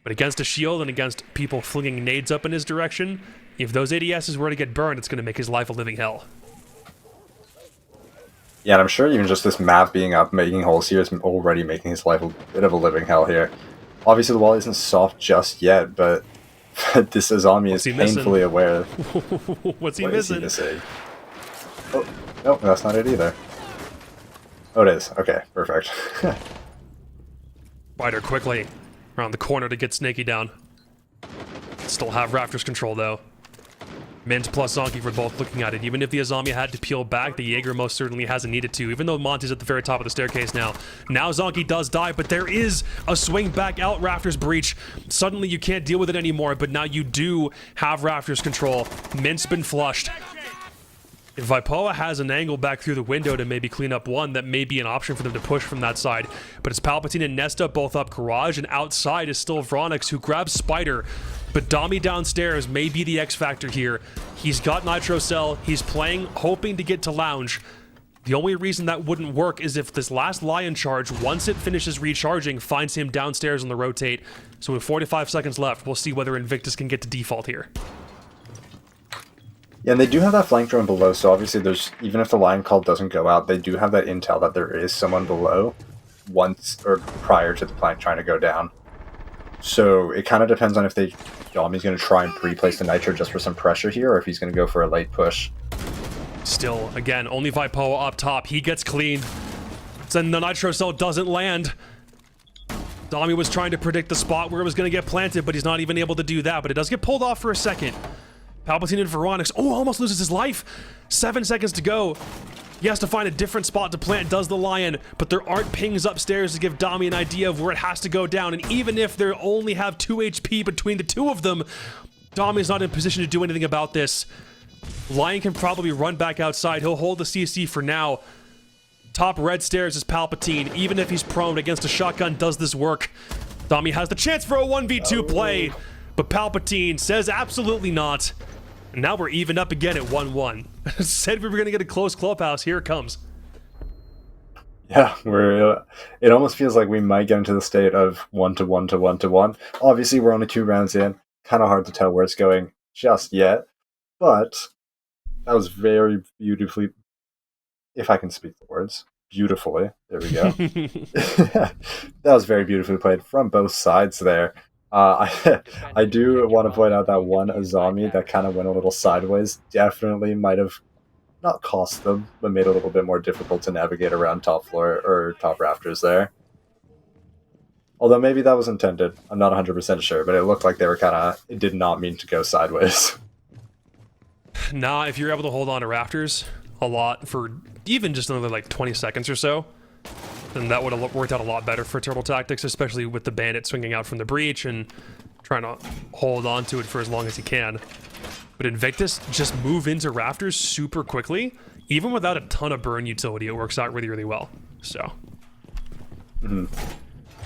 Speaker 3: But against a shield and against people flinging nades up in his direction, if those ADSs were to get burned, it's going to make his life a living hell.
Speaker 4: Yeah, and I'm sure even just this map being up, making holes here is already making his life a bit of a living hell here. Obviously the wall isn't soft just yet, but this Azami is painfully aware.
Speaker 3: What's he
Speaker 4: What
Speaker 3: missing?
Speaker 4: is he missing? Oh, no, that's not it either. Oh, it is. Okay, perfect.
Speaker 3: Spider quickly around the corner to get Snaky down. Still have Raptors control though. Mint plus Zonky were both looking at it. Even if the Azami had to peel back, the Jaeger most certainly hasn't needed to, even though Monty's at the very top of the staircase now. Now Zonky does die, but there is a swing back out Raptors breach. Suddenly you can't deal with it anymore, but now you do have Raptors control. Mint's been flushed. If Vipoa has an angle back through the window to maybe clean up one, that may be an option for them to push from that side. But it's Palpatine and Nesta both up garage, and outside is still Vronix, who grabs Spider. But Dami downstairs may be the X factor here. He's got Nitro Cell. He's playing, hoping to get to Lounge. The only reason that wouldn't work is if this last Lion charge, once it finishes recharging, finds him downstairs on the rotate. So with 45 seconds left, we'll see whether Invictus can get to default here.
Speaker 4: Yeah, and they do have that flank drone below, so obviously there's, even if the Lion call doesn't go out, they do have that intel that there is someone below once or prior to the flank trying to go down. So it kind of depends on if Dami's going to try and pre-place the Nitro just for some pressure here, or if he's going to go for a late push.
Speaker 3: Still, again, only Vipoa up top. He gets cleaned. Then the Nitro Cell doesn't land. Dami was trying to predict the spot where it was going to get planted, but he's not even able to do that. But it does get pulled off for a second. Palpatine and Veronix. Oh, almost loses his life. 7 seconds to go. He has to find a different spot to plant, does the Lion, but there aren't pings upstairs to give Dami an idea of where it has to go down, and even if they only have 2 HP between the two of them, Dami's not in position to do anything about this. Lion can probably run back outside. He'll hold the CC for now. Top red stairs is Palpatine. Even if he's prone against a shotgun, does this work? Dami has the chance for a 1v2 play, but Palpatine says absolutely not. And now we're even up again at 1-1. Said we were going to get a close clubhouse. Here it comes.
Speaker 4: Yeah, it almost feels like we might get into the state of 1-1 to 1-1. Obviously, we're only 2 rounds in. Kind of hard to tell where it's going just yet. But that was very beautifully, if I can speak the words, beautifully. There we go. That was very beautifully played from both sides there. I do want to point out that one Azami that kind of went a little sideways definitely might have not cost them, but made it a little bit more difficult to navigate around top floor or top rafters there. Although maybe that was intended. I'm not 100% sure, but it looked like they were it did not mean to go sideways.
Speaker 3: Nah, if you're able to hold on to rafters a lot for even just another like 20 seconds or so, then that would have worked out a lot better for Turtle Tactics, especially with the Bandit swinging out from the breach and trying to hold on to it for as long as he can. But Invictus just move into rafters super quickly. Even without a ton of burn utility, it works out really, really well. So.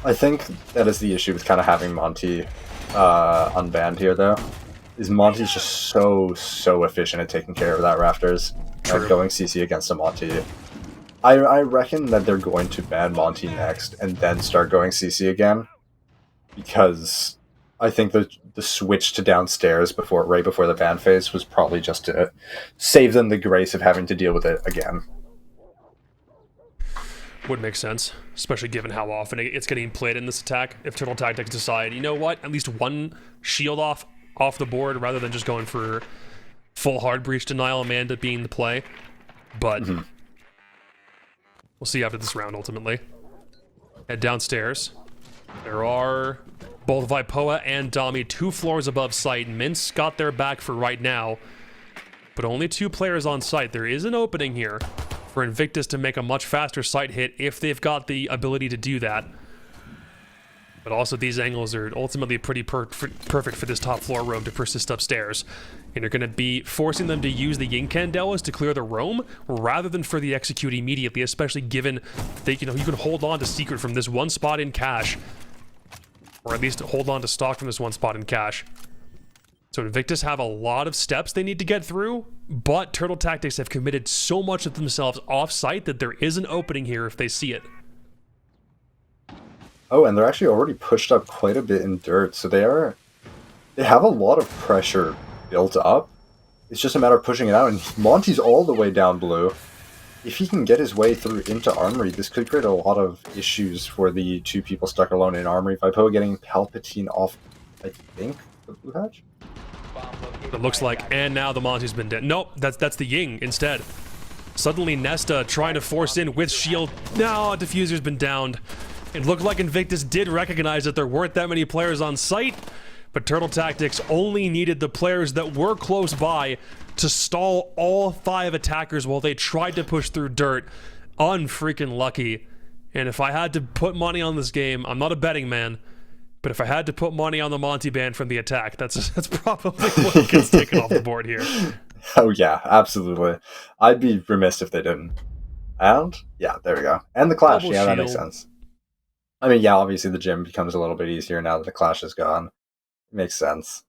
Speaker 4: I think that is the issue with kind of having Monty unbanned here, though. Is Monty's just so efficient at taking care of that rafters. Going CC against a Monty. I reckon that they're going to ban Monty next and then start going CC again, because I think the switch to downstairs right before the ban phase was probably just to save them the grace of having to deal with it again.
Speaker 3: Would make sense, especially given how often it's getting played in this attack. If Turtle Tactics decide, you know what, at least one shield off the board rather than just going for full hard breach denial and Amanda being the play. But we'll see after this round, ultimately. Head downstairs. There are both Vipoa and Dami 2 floors above site. Mint's got their back for right now, but only 2 players on site. There is an opening here for Invictus to make a much faster site hit if they've got the ability to do that. But also these angles are ultimately pretty perfect for this top floor room to persist upstairs. And you're going to be forcing them to use the Yin Candelas to clear the roam rather than for the execute immediately, especially given that you can hold on to secret from this one spot in cache, or at least hold on to stock from this one spot in cache. So Invictus have a lot of steps they need to get through, but Turtle Tactics have committed so much of themselves off-site that there is an opening here if they see it.
Speaker 4: Oh, and they're actually already pushed up quite a bit in dirt, so they have a lot of pressure built up. It's just a matter of pushing it out, and Monty's all the way down blue. If he can get his way through into Armory, this could create a lot of issues for the 2 people stuck alone in Armory. Vipo getting Palpatine off, I think, the blue hatch?
Speaker 3: It looks like, and now the Monty's been dead. Nope, that's the Ying instead. Suddenly Nesta trying to force in with shield. No, Diffuser's been downed. It looked like Invictus did recognize that there weren't that many players on site, But Turtle Tactics only needed the players that were close by to stall all 5 attackers while they tried to push through dirt. Unfreaking lucky. And if I had to put money on this game, I'm not a betting man, but if I had to put money on the Monty band from the attack, that's probably what gets taken off the board here.
Speaker 4: Oh yeah, absolutely. I'd be remiss if they didn't. And yeah, there we go. And the Clash,
Speaker 3: Double
Speaker 4: yeah, that makes
Speaker 3: shield.
Speaker 4: sense. I mean, yeah, obviously the gym becomes a little bit easier now that the Clash is gone. Makes sense.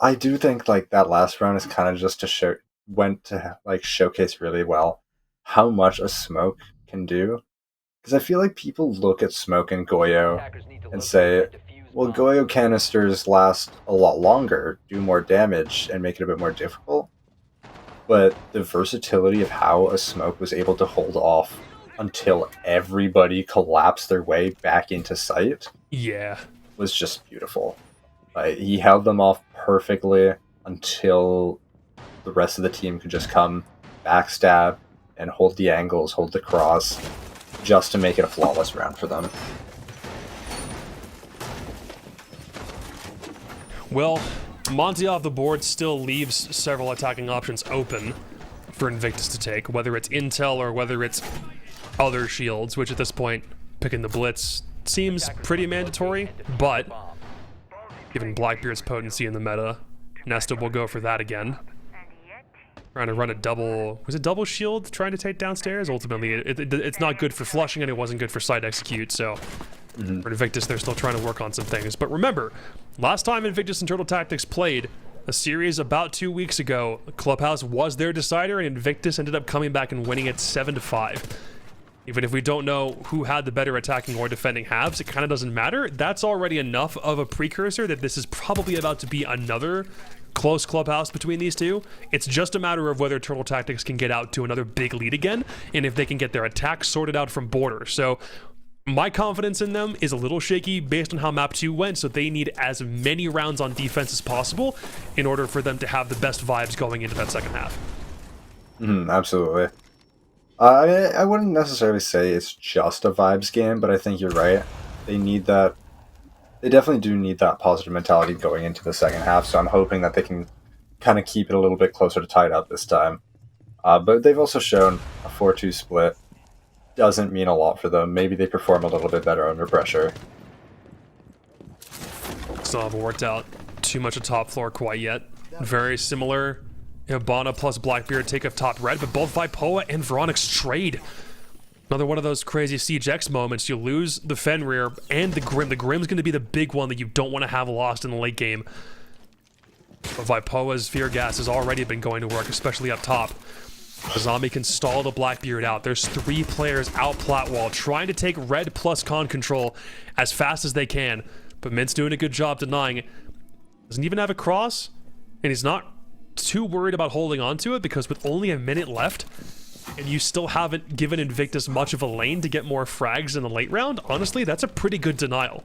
Speaker 4: I do think like that last round is kind of just to showcase really well how much a smoke can do. Because I feel like people look at smoke and Goyo
Speaker 5: Attackers need to
Speaker 4: and
Speaker 5: locate
Speaker 4: say,
Speaker 5: and defuse
Speaker 4: well,
Speaker 5: bombs.
Speaker 4: Goyo canisters last a lot longer, do more damage, and make it a bit more difficult. But the versatility of how a smoke was able to hold off until everybody collapsed their way back into sight
Speaker 3: Yeah.
Speaker 4: was just beautiful. He held them off perfectly until the rest of the team could just come, backstab, and hold the angles, hold the cross, just to make it a flawless round for them.
Speaker 3: Well, Monty off the board still leaves several attacking options open for Invictus to take, whether it's intel or whether it's other shields, which at this point, picking the Blitz seems pretty mandatory, but given Blackbeard's potency in the meta, Nesta will go for that again. Trying to run a double... Was it double shield trying to take downstairs? Ultimately, it's not good for flushing and it wasn't good for side execute, so... For Invictus, they're still trying to work on some things. But remember, last time Invictus and Turtle Tactics played a series about 2 weeks ago, Clubhouse was their decider, and Invictus ended up coming back and winning it 7-5. Even if we don't know who had the better attacking or defending halves, it kind of doesn't matter. That's already enough of a precursor that this is probably about to be another close Clubhouse between these two. It's just a matter of whether Turtle Tactics can get out to another big lead again, and if they can get their attacks sorted out from border. So my confidence in them is a little shaky based on how map 2 went, so they need as many rounds on defense as possible in order for them to have the best vibes going into that second half.
Speaker 4: Absolutely. I wouldn't necessarily say it's just a vibes game, but I think you're right. They need that. They definitely do need that positive mentality going into the second half, so I'm hoping that they can kind of keep it a little bit closer to tied up this time. But they've also shown a 4-2 split doesn't mean a lot for them. Maybe they perform a little bit better under pressure.
Speaker 3: Still haven't worked out too much of top floor quite yet. Very similar. Hibana plus Blackbeard take up top red, but both Vipoa and Veronix trade. Another one of those crazy Siege X moments. You lose the Fenrir and the Grim. The Grim's going to be the big one that you don't want to have lost in the late game. But Vipoa's Fear Gas has already been going to work, especially up top. The zombie can stall the Blackbeard out. There's 3 players out plat wall trying to take red plus con control as fast as they can. But Mint's doing a good job denying it. Doesn't even have a cross, and he's not too worried about holding on to it because with only a minute left, and you still haven't given Invictus much of a lane to get more frags in the late round, honestly, that's a pretty good denial.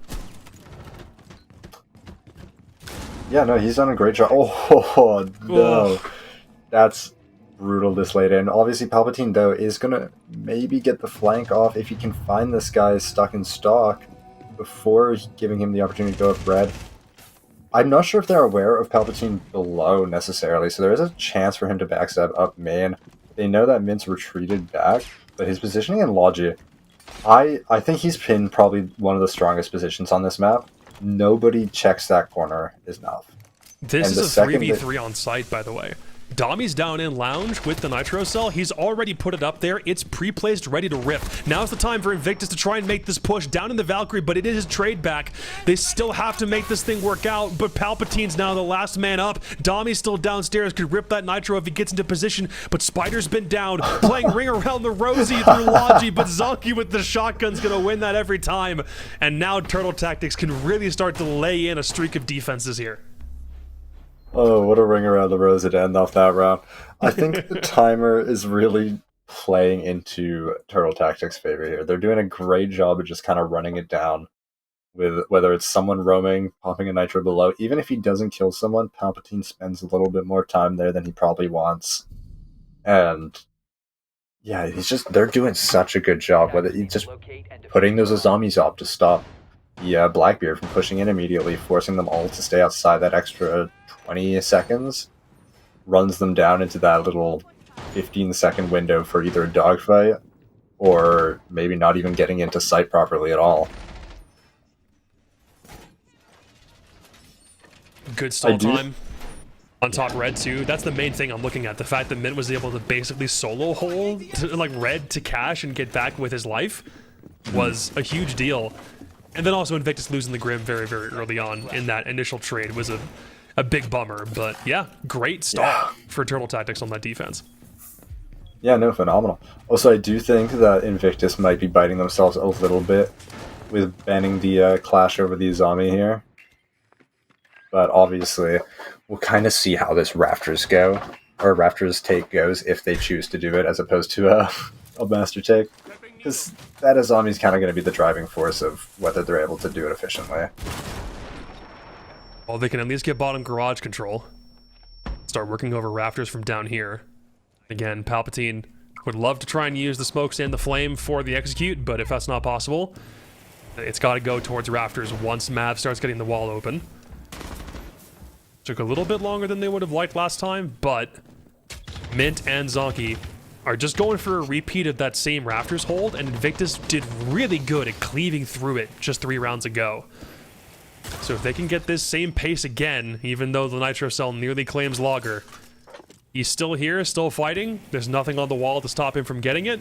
Speaker 4: Yeah, no, he's done a great job. Oh, no. That's brutal this late in. Obviously, Palpatine, though, is going to maybe get the flank off if he can find this guy stuck in stock before giving him the opportunity to go up red. I'm not sure if they're aware of Palpatine below necessarily, so there is a chance for him to backstab up main. They know that Mint's retreated back, but his positioning and logic, I think he's pinned probably one of the strongest positions on this map. Nobody checks that corner enough.
Speaker 3: This is a 3v3 on site, by the way. Dami's down in lounge with the Nitro Cell. He's already put it up there. It's pre-placed, ready to rip. Now's the time for Invictus to try and make this push down in the Valkyrie, but it is his trade back. They still have to make this thing work out, but Palpatine's now the last man up. Dami's still downstairs, could rip that Nitro if he gets into position, but Spider's been down, playing Ring Around the Rosie through Logi, but Zonky with the shotgun's gonna win that every time. And now Turtle Tactics can really start to lay in a streak of defenses here.
Speaker 4: Oh, what a ring around the rosy to end off that round. I think the timer is really playing into Turtle Tactics' favor here. They're doing a great job of just kind of running it down with whether it's someone roaming, popping a Nitro below. Even if he doesn't kill someone, Palpatine spends a little bit more time there than he probably wants. And Yeah, they're doing such a good job with it. He's just putting those zombies up to stop the Blackbeard from pushing in immediately, forcing them all to stay outside that extra 20 seconds. Runs them down into that little 15-second window for either a dogfight or maybe not even getting into sight properly at all.
Speaker 3: Good stall time on top red too. That's the main thing I'm looking at. The fact that Mint was able to basically solo hold like red to cash and get back with his life was a huge deal. And then also Invictus losing the Grim very, very early on in that initial trade was a big bummer. But yeah, great start for Turtle Tactics on that defense.
Speaker 4: Yeah, no, phenomenal. Also, I do think that Invictus might be biting themselves a little bit with banning the clash over the zombie here. But obviously, we'll kind of see how this Rafters take goes if they choose to do it as opposed to a Master take. Because that zombie is kind of going to be the driving force of whether they're able to do it efficiently.
Speaker 3: Well, they can at least get bottom garage control. Start working over Rafters from down here. Again, Palpatine would love to try and use the smokes and the flame for the execute, but if that's not possible, it's got to go towards Rafters once Mav starts getting the wall open. Took a little bit longer than they would have liked last time, but Mint and Zonky are just going for a repeat of that same Rafters hold, and Invictus did really good at cleaving through it just 3 rounds ago. So if they can get this same pace again, even though the Nitro Cell nearly claims Logger, he's still here, still fighting. There's nothing on the wall to stop him from getting it.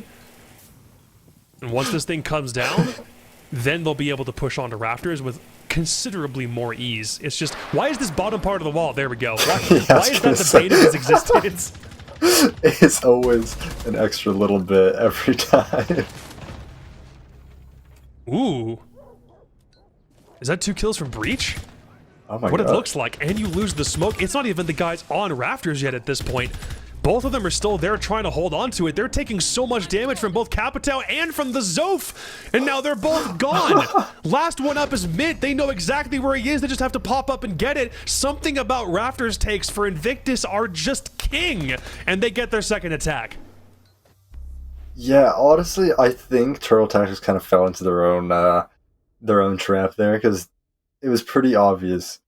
Speaker 3: And once this thing comes down, then they'll be able to push onto Rafters with considerably more ease. It's just, why is this bottom part of the wall? There we go. Why is that the bane of his existence?
Speaker 4: It's always an extra little bit every time.
Speaker 3: Ooh. Is that 2 kills from Breach?
Speaker 4: Oh my
Speaker 3: what
Speaker 4: God.
Speaker 3: It looks like, and you lose the smoke. It's not even the guys on Rafters yet at this point. Both of them are still there trying to hold on to it. They're taking so much damage from both Capitao and from the Zof, and now they're both gone. Last one up is Mint. They know exactly where he is. They just have to pop up and get it. Something about Rafters takes for Invictus are just king, and they get their second attack.
Speaker 4: Yeah, honestly, I think Turtle Tactics kind of fell into their own trap there, because it was pretty obvious.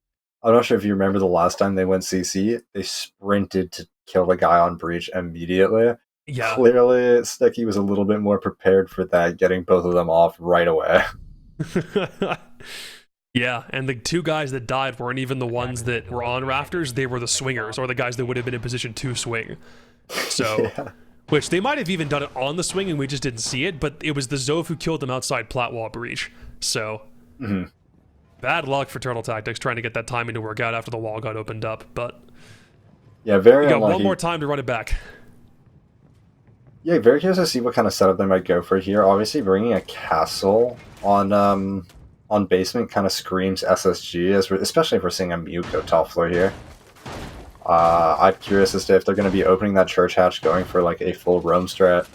Speaker 4: I'm not sure if you remember the last time they went CC, they sprinted to kill the guy on Breach immediately.
Speaker 3: Yeah.
Speaker 4: Clearly, Sticky was a little bit more prepared for that, getting both of them off right away.
Speaker 3: Yeah, and the 2 guys that died weren't even the ones that were on Rafters, they were the swingers, or the guys that would have been in position to swing. So,
Speaker 4: Yeah.
Speaker 3: which they might have even done it on the swing and we just didn't see it, but it was the Zof who killed them outside Platwall Breach. So, bad luck for Turtle Tactics trying to get that timing to work out after the wall got opened up, but
Speaker 4: Yeah, very
Speaker 3: we got
Speaker 4: unlucky.
Speaker 3: one more time to run it back.
Speaker 4: Yeah, very curious to see what kind of setup they might go for here. Obviously, bringing a castle on basement kind of screams SSG, especially if we're seeing a Muko top floor here. I'm curious as to if they're going to be opening that church hatch, going for like a full roam strat.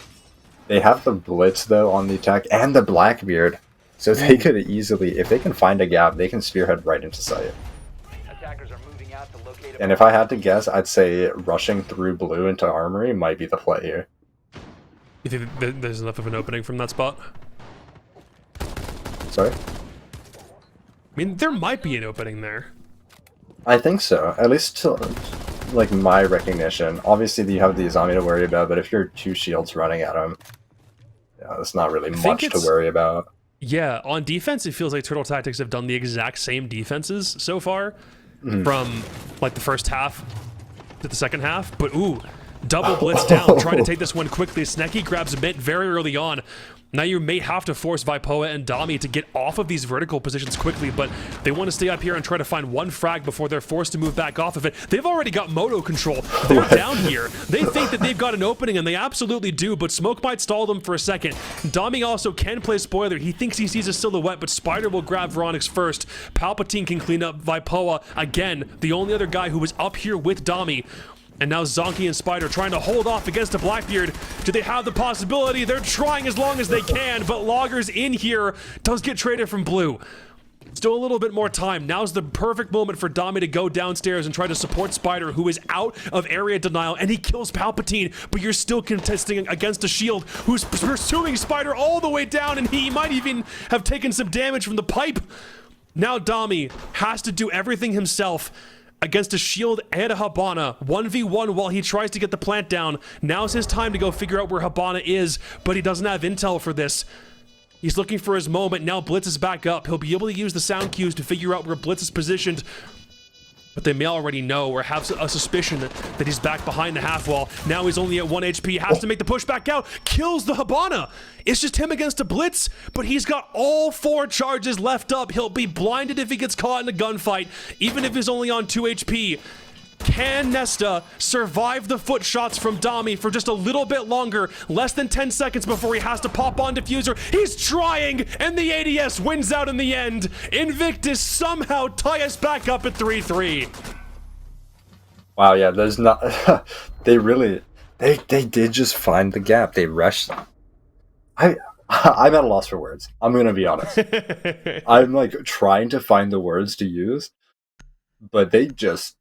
Speaker 4: They have the Blitz though on the attack and the Blackbeard, so they could easily, if they can find a gap, they can spearhead right into sight.
Speaker 5: Attackers are moving out to locate a
Speaker 4: And if I had to guess, I'd say rushing through blue into armory might be the play here.
Speaker 3: You think there's enough of an opening from that spot?
Speaker 4: Sorry?
Speaker 3: I mean, there might be an opening there.
Speaker 4: I think so, at least to like my recognition. Obviously, you have the zombie to worry about, but if you're 2 shields running at him, yeah, that's not really much to worry about.
Speaker 3: Yeah, on defense, it feels like Turtle Tactics have done the exact same defenses so far, from like the first half to the second half. But ooh, double blitz down, trying to take this one quickly. Snecky grabs a bit very early on. Now you may have to force Vipoa and Dami to get off of these vertical positions quickly, but they want to stay up here and try to find one frag before they're forced to move back off of it. They've already got moto control. They're down here. They think that they've got an opening, and they absolutely do, but smoke might stall them for a second. Dami also can play spoiler. He thinks he sees a silhouette, but Spider will grab Veronix first. Palpatine can clean up Vipoa. Again, the only other guy who was up here with Dami. And now Zonky and Spider trying to hold off against a Blackbeard. Do they have the possibility? They're trying as long as they can, but Logger's in here. Does get traded from blue. Still a little bit more time. Now's the perfect moment for Dami to go downstairs and try to support Spider, who is out of area denial, and he kills Palpatine, but you're still contesting against a shield who's pursuing Spider all the way down, and he might even have taken some damage from the pipe. Now Dami has to do everything himself against a shield and a Hibana. 1v1 while he tries to get the plant down. Now's his time to go figure out where Hibana is, but he doesn't have intel for this. He's looking for his moment. Now Blitz is back up. He'll be able to use the sound cues to figure out where Blitz is positioned. But they may already know or have a suspicion that he's back behind the half wall. Now he's only at 1 HP. Has to make the push back out. Kills the Hibana. It's just him against a Blitz, but he's got all 4 charges left up. He'll be blinded if he gets caught in a gunfight, even if he's only on 2 HP. Can Nesta survive the foot shots from Dami for just a little bit longer? Less than 10 seconds before he has to pop on diffuser. He's trying, and the ADS wins out in the end. Invictus somehow tie us back up at 3-3.
Speaker 4: Wow, yeah, there's not... they did just find the gap. They rushed. I'm at a loss for words. I'm gonna be honest. I'm like trying to find the words to use, but they just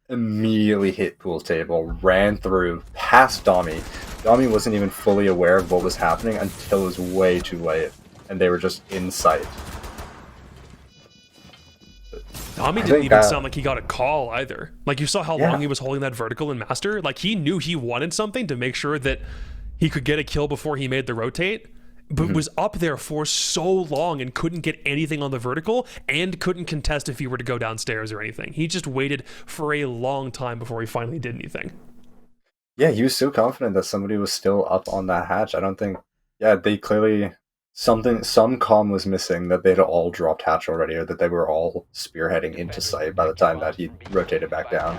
Speaker 4: immediately hit pool table, ran through, past Dami. Dami wasn't even fully aware of what was happening until it was way too late, and they were just in sight.
Speaker 3: Dami didn't even sound like he got a call either. Like, you saw how long he was holding that vertical in Master. Like, he knew he wanted something to make sure that he could get a kill before he made the rotate, but was up there for so long and couldn't get anything on the vertical and couldn't contest if he were to go downstairs or anything. He just waited for a long time before he finally did anything.
Speaker 4: Yeah, he was so confident that somebody was still up on that hatch. I don't think... Yeah, they clearly... some comm was missing, that they'd all dropped hatch already, or that they were all spearheading into sight by the time that he rotated back down.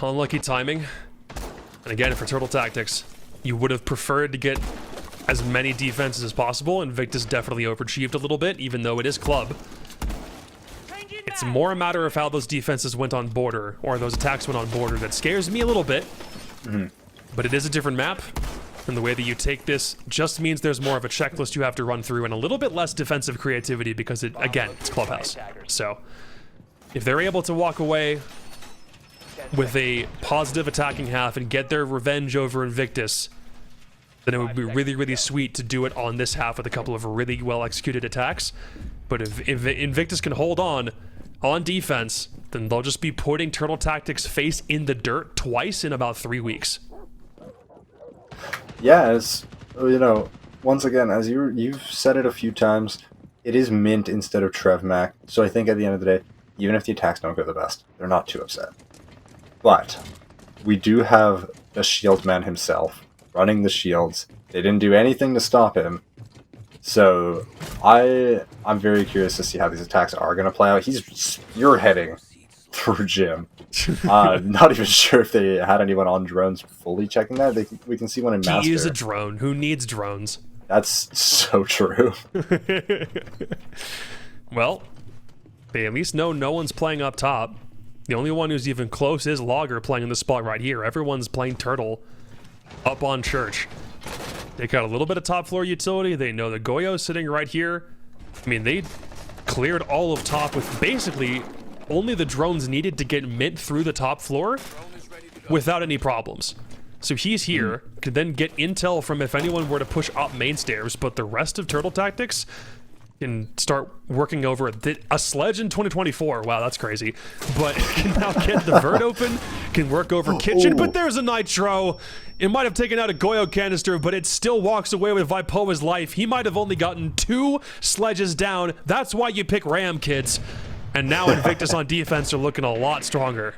Speaker 3: Unlucky timing. And again, for Turtle Tactics, you would have preferred to get as many defenses as possible. Invictus definitely overachieved a little bit, even though it is club. It's more a matter of how those defenses went on border, or those attacks went on border, that scares me a little bit. But it is a different map, and the way that you take this just means there's more of a checklist you have to run through and a little bit less defensive creativity because, again, it's Clubhouse. So, if they're able to walk away with a positive attacking half and get their revenge over Invictus, then it would be really, really sweet to do it on this half with a couple of really well-executed attacks. But if Invictus can hold on defense, then they'll just be putting Turtle Tactics' face in the dirt twice in about 3 weeks.
Speaker 4: Yeah, it's, you know, once again, as you've said it a few times, it is Mint instead of TrevMac, so I think at the end of the day, even if the attacks don't go the best, they're not too upset. But we do have the shield man himself running the shields. They didn't do anything to stop him. So I'm very curious to see how these attacks are going to play out. He's spearheading through Jim. Not even sure if they had anyone on drones fully checking that. We can see one in Master.
Speaker 3: He is a drone. Who needs drones?
Speaker 4: That's so true.
Speaker 3: Well, they at least know no one's playing up top. The only one who's even close is Logger playing in the spot right here. Everyone's playing Turtle up on Church. They got a little bit of top floor utility. They know the Goyo's sitting right here. I mean, they cleared all of top with basically only the drones needed to get Mint through the top floor without any problems. So he's here, could then get intel from if anyone were to push up main stairs, but the rest of Turtle Tactics can start working over a sledge in 2024. Wow, that's crazy. But can now get the vert open, can work over kitchen, but there's a nitro. It might have taken out a Goyo canister, but it still walks away with Vipoa's life. He might have only gotten 2 sledges down. That's why you pick Ram, kids. And now Invictus on defense are looking a lot stronger.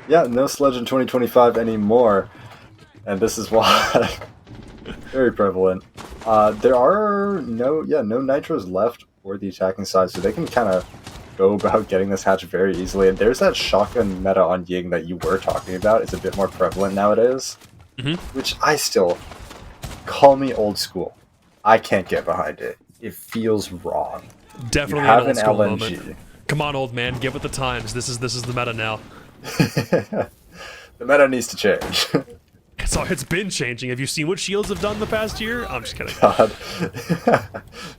Speaker 4: Yeah, no sledge in 2025 anymore. And this is why... very prevalent. There are no nitros left for the attacking side, so they can kind of go about getting this hatch very easily. And there's that shotgun meta on Ying that you were talking about. It's a bit more prevalent nowadays, which I still... Call me old school. I can't get behind it. It feels wrong.
Speaker 3: Definitely an old school moment. Come on, old man, get with the times. This is the meta now.
Speaker 4: The meta needs to change.
Speaker 3: It's been changing. Have you seen what Shields have done the past year? I'm just kidding.
Speaker 4: God.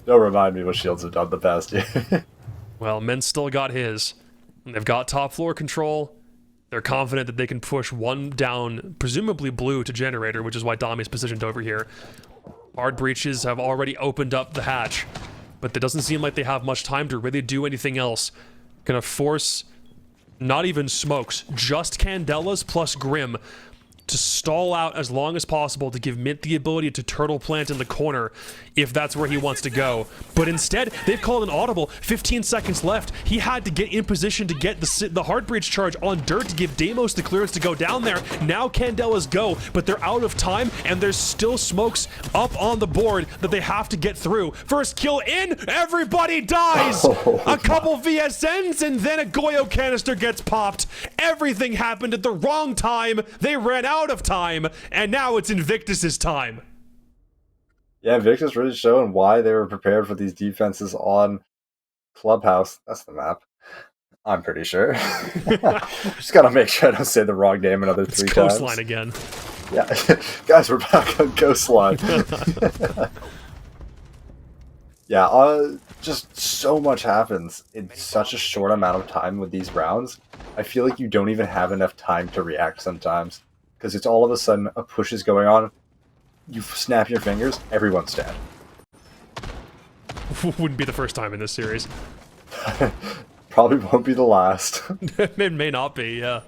Speaker 4: Don't remind me what Shields have done the past year.
Speaker 3: Well, Men's still got his. They've got top floor control. They're confident that they can push one down, presumably blue, to generator, which is why Dami's positioned over here. Hard breaches have already opened up the hatch, but it doesn't seem like they have much time to really do anything else. Gonna force not even smokes, just Candelas plus Grim to stall out as long as possible to give Mint the ability to turtle plant in the corner if that's where he wants to go. But instead, they've called an audible. 15 seconds left. He had to get in position to get the hard breach charge on Dirt to give Deimos the clearance to go down there. Now Candelas go, but they're out of time, and there's still smokes up on the board that they have to get through. First kill in, everybody dies! A couple VSNs, and then a Goyo canister gets popped. Everything happened at the wrong time. They ran out of time, and now it's Invictus's time.
Speaker 4: Yeah, Invictus really showing why they were prepared for these defenses on Clubhouse. That's the map. I'm pretty sure. Just gotta make sure I don't say the wrong name another 3 times.
Speaker 3: Coastline again.
Speaker 4: Yeah, guys, we're back on Coastline. Yeah, just so much happens in such a short amount of time with these rounds. I feel like you don't even have enough time to react sometimes. Because it's all of a sudden a push is going on, you snap your fingers, everyone's dead.
Speaker 3: Wouldn't be the first time in this series.
Speaker 4: Probably won't be the last.
Speaker 3: It may not be, yeah.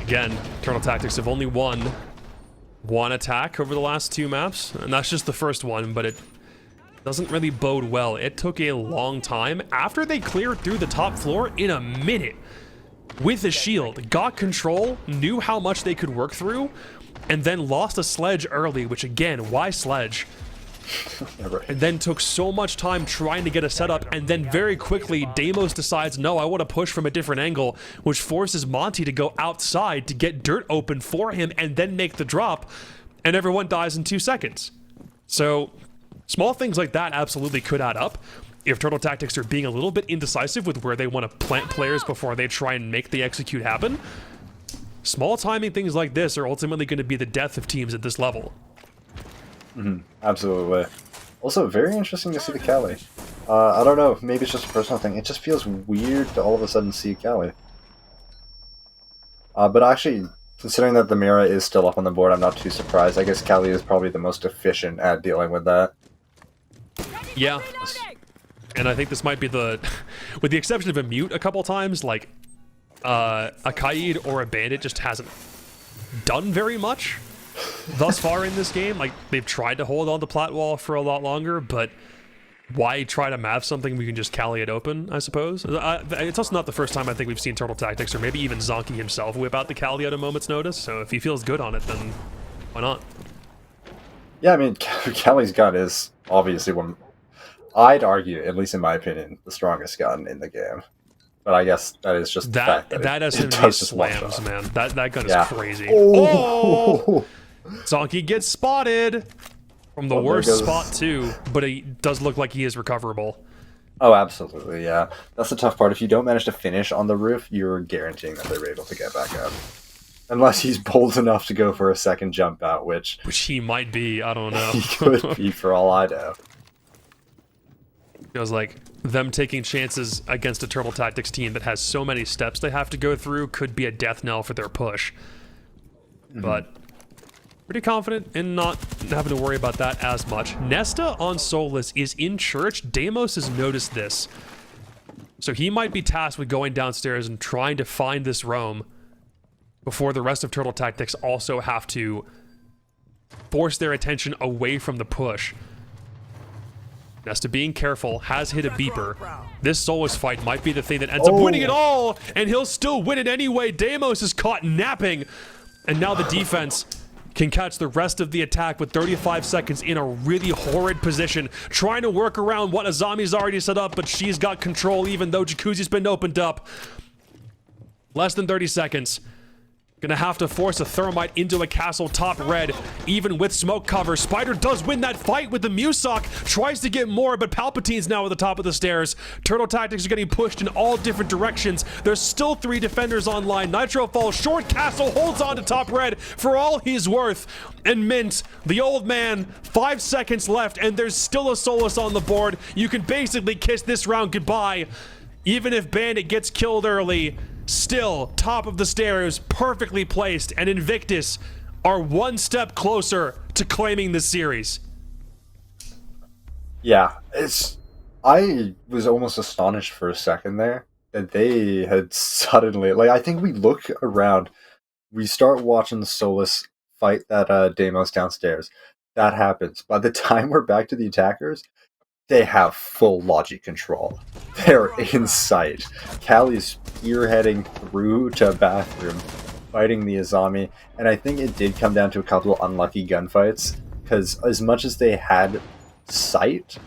Speaker 3: Again, Eternal Tactics have only won one attack over the last 2 maps, and that's just the first one, but it doesn't really bode well. It took a long time. After they cleared through the top floor in a minute, with a shield, got control, knew how much they could work through, and then lost a sledge early, which again, why sledge? And then took so much time trying to get a setup, and then very quickly, Deimos decides, no, I want to push from a different angle, which forces Monty to go outside to get Dirt open for him and then make the drop, and everyone dies in 2 seconds. So, small things like that absolutely could add up. If Turtle Tactics are being a little bit indecisive with where they want to plant players before they try and make the execute happen, small timing things like this are ultimately going to be the death of teams at this level.
Speaker 4: Absolutely. Also, very interesting to see the Cali. I don't know, maybe it's just a personal thing. It just feels weird to all of a sudden see a Cali. But actually, considering that the Mira is still up on the board, I'm not too surprised. I guess Cali is probably the most efficient at dealing with that.
Speaker 3: Yeah. And I think this might be the, with the exception of a mute a couple times, like, a Kaid or a Bandit just hasn't done very much thus far in this game. Like, they've tried to hold on to plat wall for a lot longer, but why try to map something we can just Cali it open, I suppose? It's also not the first time I think we've seen Turtle Tactics, or maybe even Zonky himself, whip out the Cali at a moment's notice, so if he feels good on it, then why not?
Speaker 4: Yeah, I mean, Cali's gun is obviously one... I'd argue, at least in my opinion, the strongest gun in the game. But I guess that is just the fact that it does just
Speaker 3: slams, man. That gun is crazy.
Speaker 4: Oh!
Speaker 3: Zonky gets spotted from the worst spot too, but it does look like he is recoverable.
Speaker 4: Oh, absolutely, yeah. That's the tough part. If you don't manage to finish on the roof, you're guaranteeing that they're able to get back up. Unless he's bold enough to go for a second jump out, which
Speaker 3: he might be, I don't know.
Speaker 4: He could be, for all I know.
Speaker 3: Feels like them taking chances against a Turtle Tactics team that has so many steps they have to go through could be a death knell for their push. But pretty confident in not having to worry about that as much. Nesta on Solus is in church. Deimos has noticed this. So he might be tasked with going downstairs and trying to find this roam before the rest of Turtle Tactics also have to force their attention away from the push. Nesta being careful, has hit a beeper. This Solus fight might be the thing that ends up winning it all, and he'll still win it anyway. Deimos is caught napping, and now the defense can catch the rest of the attack with 35 seconds in a really horrid position, trying to work around what Azami's already set up, but she's got control even though Jacuzzi's been opened up. Less than 30 seconds. Gonna have to force a thermite into a castle top red, even with smoke cover. Spider does win that fight with the Musoc, tries to get more, but Palpatine's now at the top of the stairs. Turtle Tactics are getting pushed in all different directions. There's still 3 defenders online. Nitro falls short, castle holds on to top red for all he's worth. And Mint, the old man, 5 seconds left, and there's still a Solus on the board. You can basically kiss this round goodbye. Even if Bandit gets killed early, still top of the stairs, perfectly placed, and Invictus are 1 step closer to claiming this series.
Speaker 4: Yeah, I was almost astonished for a second there that they had suddenly, like, I think we look around, we start watching the Solus fight that Deimos downstairs. That happens. By the time we're back to the attackers, they have full logic control. They're in sight. Callie's spearheading through to bathroom, fighting the Azami, and I think it did come down to a couple of unlucky gunfights, because as much as they had sight,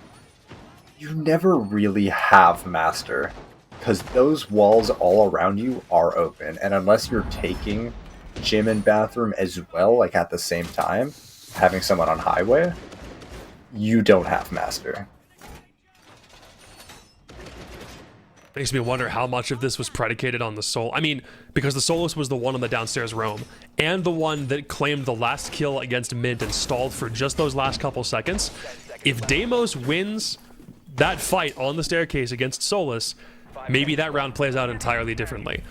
Speaker 4: you never really have master, because those walls all around you are open, and unless you're taking gym and bathroom as well, like at the same time, having someone on highway, you don't have master.
Speaker 3: Makes me wonder how much of this was predicated on the Sol. I mean, because the Solus was the one on the downstairs roam, and the one that claimed the last kill against Mint and stalled for just those last couple seconds. If Deimos wins that fight on the staircase against Solus, maybe that round plays out entirely differently.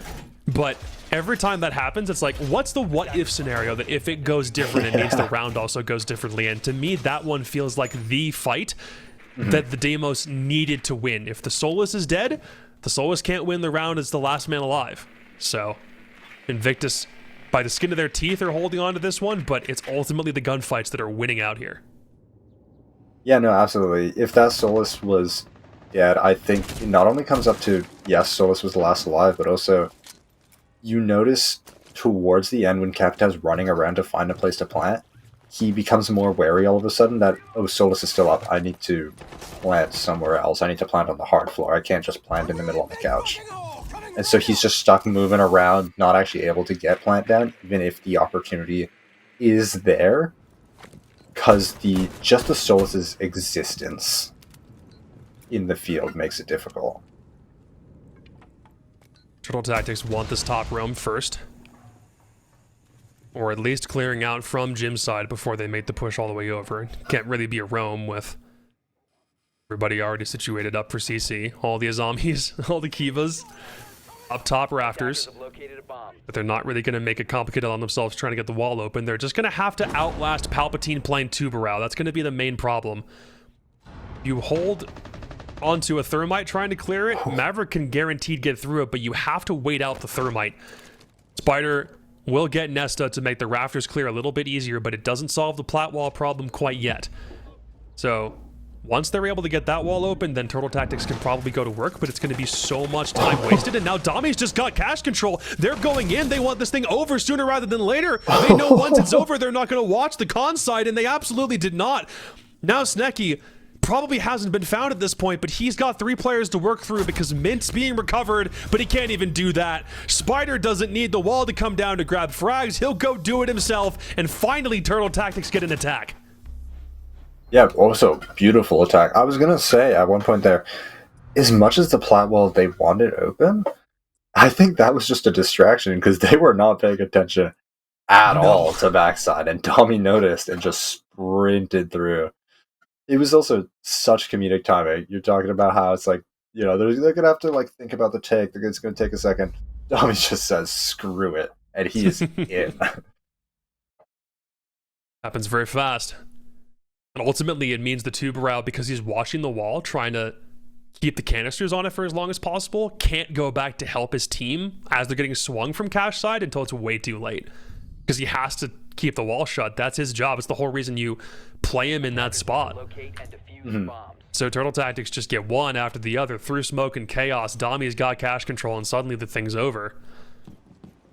Speaker 3: But every time that happens, it's like, what's the what-if scenario that if it goes different, it means the round also goes differently? And to me, that one feels like the fight that the Deimos needed to win. If the Solus is dead, the Solus can't win the round as the last man alive. So, Invictus, by the skin of their teeth, are holding on to this one, but it's ultimately the gunfights that are winning out here.
Speaker 4: Yeah, no, absolutely. If that Solus was dead, I think it not only comes up to, yes, Solus was the last alive, but also you notice towards the end when Capita's running around to find a place to plant, he becomes more wary all of a sudden that, oh, Solus is still up. I need to plant somewhere else. I need to plant on the hard floor. I can't just plant in the middle of the couch. And so he's just stuck moving around, not actually able to get plant down, even if the opportunity is there, because just the Solus's existence in the field makes it difficult.
Speaker 3: Turtle Tactics want this top roam first, or at least clearing out from Jim's side before they make the push all the way over. Can't really be a roam with everybody already situated up for CC. All the Azamis, all the Kivas, up top rafters. But they're not really going to make it complicated on themselves trying to get the wall open. They're just going to have to outlast Palpatine playing Tubarao. That's going to be the main problem. You hold onto a thermite trying to clear it, Maverick can guaranteed get through it, but you have to wait out the thermite. Spider will get Nesta to make the rafters clear a little bit easier, but it doesn't solve the plat wall problem quite yet. So once they're able to get that wall open, then Turtle Tactics can probably go to work, but it's going to be so much time wasted. And now Dami's just got cash control. They're going in. They want this thing over sooner rather than later. They know once it's over, they're not going to watch the con side, and they absolutely did not. Now Snecky probably hasn't been found at this point, but he's got 3 players to work through because Mint's being recovered, but he can't even do that. Spider doesn't need the wall to come down to grab frags. He'll go do it himself, and finally Turtle Tactics get an attack.
Speaker 4: Yeah, also beautiful attack. I was gonna say at one point there, as much as the plat wall they wanted open, I think that was just a distraction because they were not paying attention at all to backside, and Dami noticed and just sprinted through. It was also such comedic timing. You're talking about how it's like, you know, they're gonna have to like think about the take. It's gonna take a second. Dami just says, "Screw it," and he is in.
Speaker 3: Happens very fast. And ultimately, it means the Tubarao, because he's watching the wall, trying to keep the canisters on it for as long as possible, can't go back to help his team as they're getting swung from cash side until it's way too late. Because he has to keep the wall shut. That's his job. It's the whole reason you play him in that spot. So Turtle Tactics just get one after the other through smoke and chaos. Dami's got cash control, and suddenly the thing's over.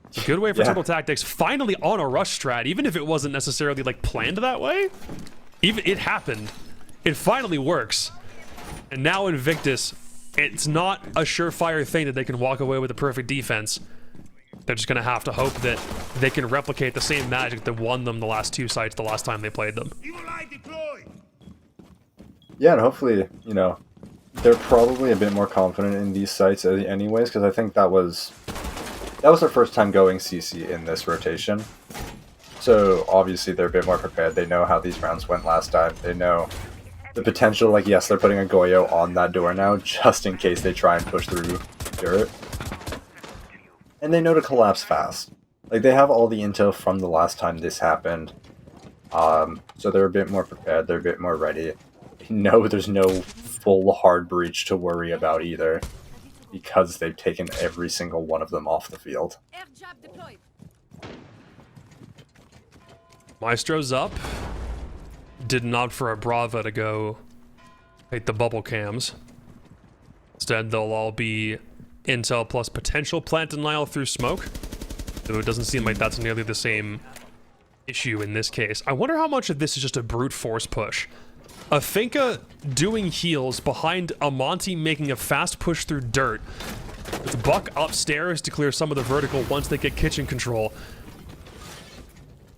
Speaker 3: It's a good way for Turtle Tactics finally on a rush strat, even if it wasn't necessarily like planned that way. Even it happened. It finally works. And now Invictus, it's not a surefire thing that they can walk away with a perfect defense. They're just going to have to hope that they can replicate the same magic that won them the last 2 sites the last time they played them.
Speaker 4: Yeah, and hopefully, you know, they're probably a bit more confident in these sites anyways, because I think that was their first time going CC in this rotation. So obviously they're a bit more prepared. They know how these rounds went last time. They know the potential, like, yes, they're putting a Goyo on that door now, just in case they try and push through dirt. And they know to collapse fast. Like, they have all the intel from the last time this happened. So they're a bit more prepared, they're a bit more ready. They know there's no full hard breach to worry about either, because they've taken every single one of them off the field.
Speaker 3: Maestro's up. Didn't opt for a Brava to go take the bubble cams. Instead, they'll all be intel plus potential plant denial through smoke. Though it doesn't seem like that's nearly the same issue in this case. I wonder how much of this is just a brute force push. A Finka doing heals behind a Monty making a fast push through dirt, with Buck upstairs to clear some of the vertical once they get kitchen control.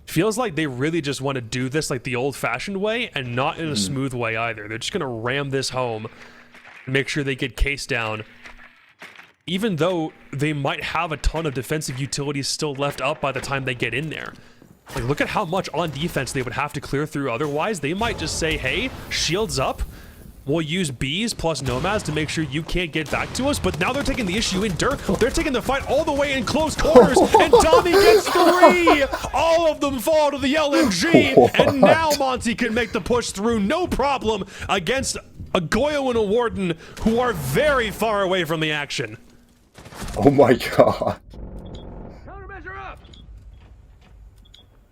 Speaker 3: Feels like they really just want to do this like the old-fashioned way, and not in a smooth way either. They're just going to ram this home and make sure they get case down, even though they might have a ton of defensive utilities still left up by the time they get in there. Like, look at how much on defense they would have to clear through otherwise. They might just say, hey, shields up. We'll use bees plus nomads to make sure you can't get back to us. But now they're taking the issue in dirt. They're taking the fight all the way in close quarters. And Tommy gets 3. All of them fall to the LMG.
Speaker 4: What?
Speaker 3: And now Monty can make the push through no problem against a Goyo and a Warden who are very far away from the action.
Speaker 4: Oh my god.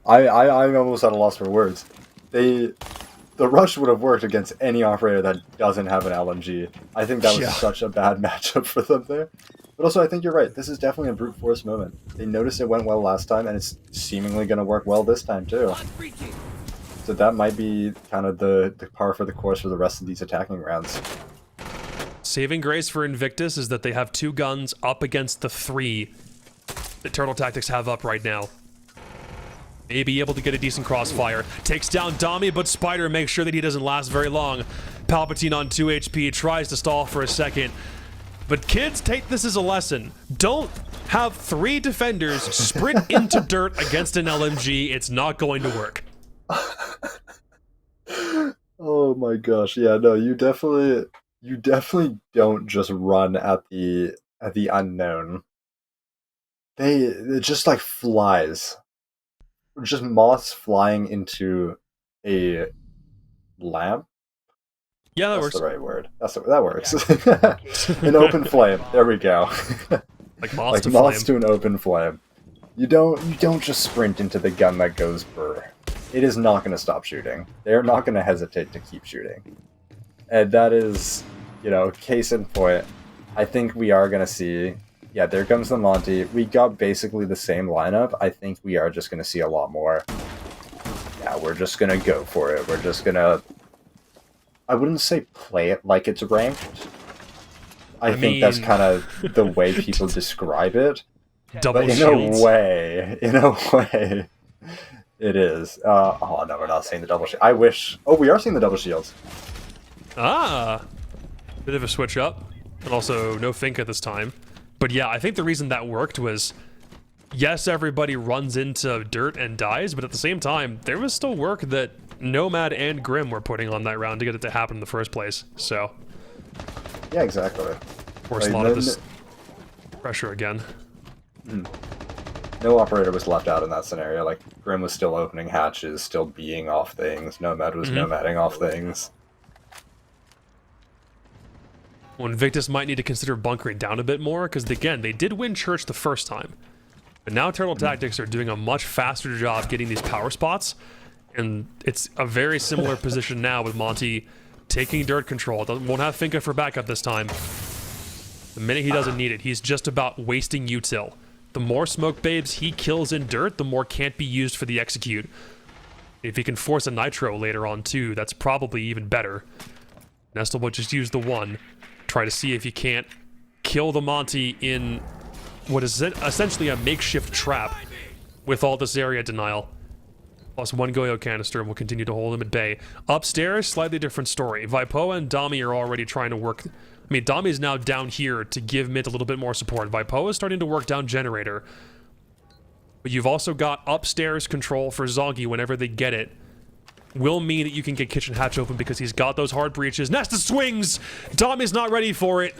Speaker 4: I'm almost at a loss for words. The rush would have worked against any operator that doesn't have an LMG. I think that was such a bad matchup for them there. But also, I think you're right. This is definitely a brute force moment. They noticed it went well last time, and it's seemingly going to work well this time too. So that might be kind of the par for the course for the rest of these attacking rounds.
Speaker 3: Saving grace for Invictus is that they have 2 guns up against the 3 that Turtle Tactics have up right now. May be able to get a decent crossfire. Takes down Dami, but Spider makes sure that he doesn't last very long. Palpatine on 2 HP, tries to stall for a second. But kids, take this as a lesson. Don't have 3 defenders sprint into dirt against an LMG. It's not going to work.
Speaker 4: Oh my gosh, yeah, no, you definitely don't just run at the unknown. It just like flies. Just moths flying into a lamp.
Speaker 3: Yeah, that
Speaker 4: That's
Speaker 3: works.
Speaker 4: the right word. That works. An open flame. There we go.
Speaker 3: Like moths
Speaker 4: Like
Speaker 3: to
Speaker 4: moths
Speaker 3: flame.
Speaker 4: to an open flame. You don't just sprint into the gun that goes brr. It is not going to stop shooting. They're not going to hesitate to keep shooting. And that is, you know, case in point. I think we are going to see. Yeah, there comes the Monty. We got basically the same lineup. I think we are just going to see a lot more. Yeah, we're just going to go for it. We're just going to... I wouldn't say play it like it's ranked. I think that's kind of the way people describe it.
Speaker 3: Double
Speaker 4: But
Speaker 3: shields.
Speaker 4: in a way, it is. Oh no, we're not seeing the double shield. I wish... Oh, we are seeing the double shields.
Speaker 3: Ah! Bit of a switch up. And also, no Finka this time. But yeah, I think the reason that worked was, yes, everybody runs into dirt and dies, but at the same time, there was still work that Nomad and Grim were putting on that round to get it to happen in the first place. So,
Speaker 4: Yeah, exactly.
Speaker 3: forced a lot of this pressure again.
Speaker 4: No operator was left out in that scenario. Like, Grim was still opening hatches, still being off things. Nomad was nomading off things.
Speaker 3: Well, Invictus might need to consider bunkering down a bit more, because again, they did win Church the first time. But now Turtle Tactics are doing a much faster job getting these power spots, and it's a very similar position now with Monty taking dirt control. Won't have Finka for backup this time. The minute he doesn't need it, he's just about wasting util. The more smoke babes he kills in dirt, the more can't be used for the execute. If he can force a nitro later on too, that's probably even better. Nestle will just use the 1. Try to see if you can't kill the Monty in what is essentially a makeshift trap with all this area denial. Plus 1 Goyo canister, and we'll continue to hold him at bay. Upstairs, slightly different story. Vipoa and Dami are already trying to work. I mean, Dami is now down here to give Mint a little bit more support. Vipoa is starting to work down Generator. But you've also got upstairs control for Zoggy whenever they get it. Will mean that you can get Kitchen Hatch open because he's got those hard breaches. Nesta swings! Dami's not ready for it.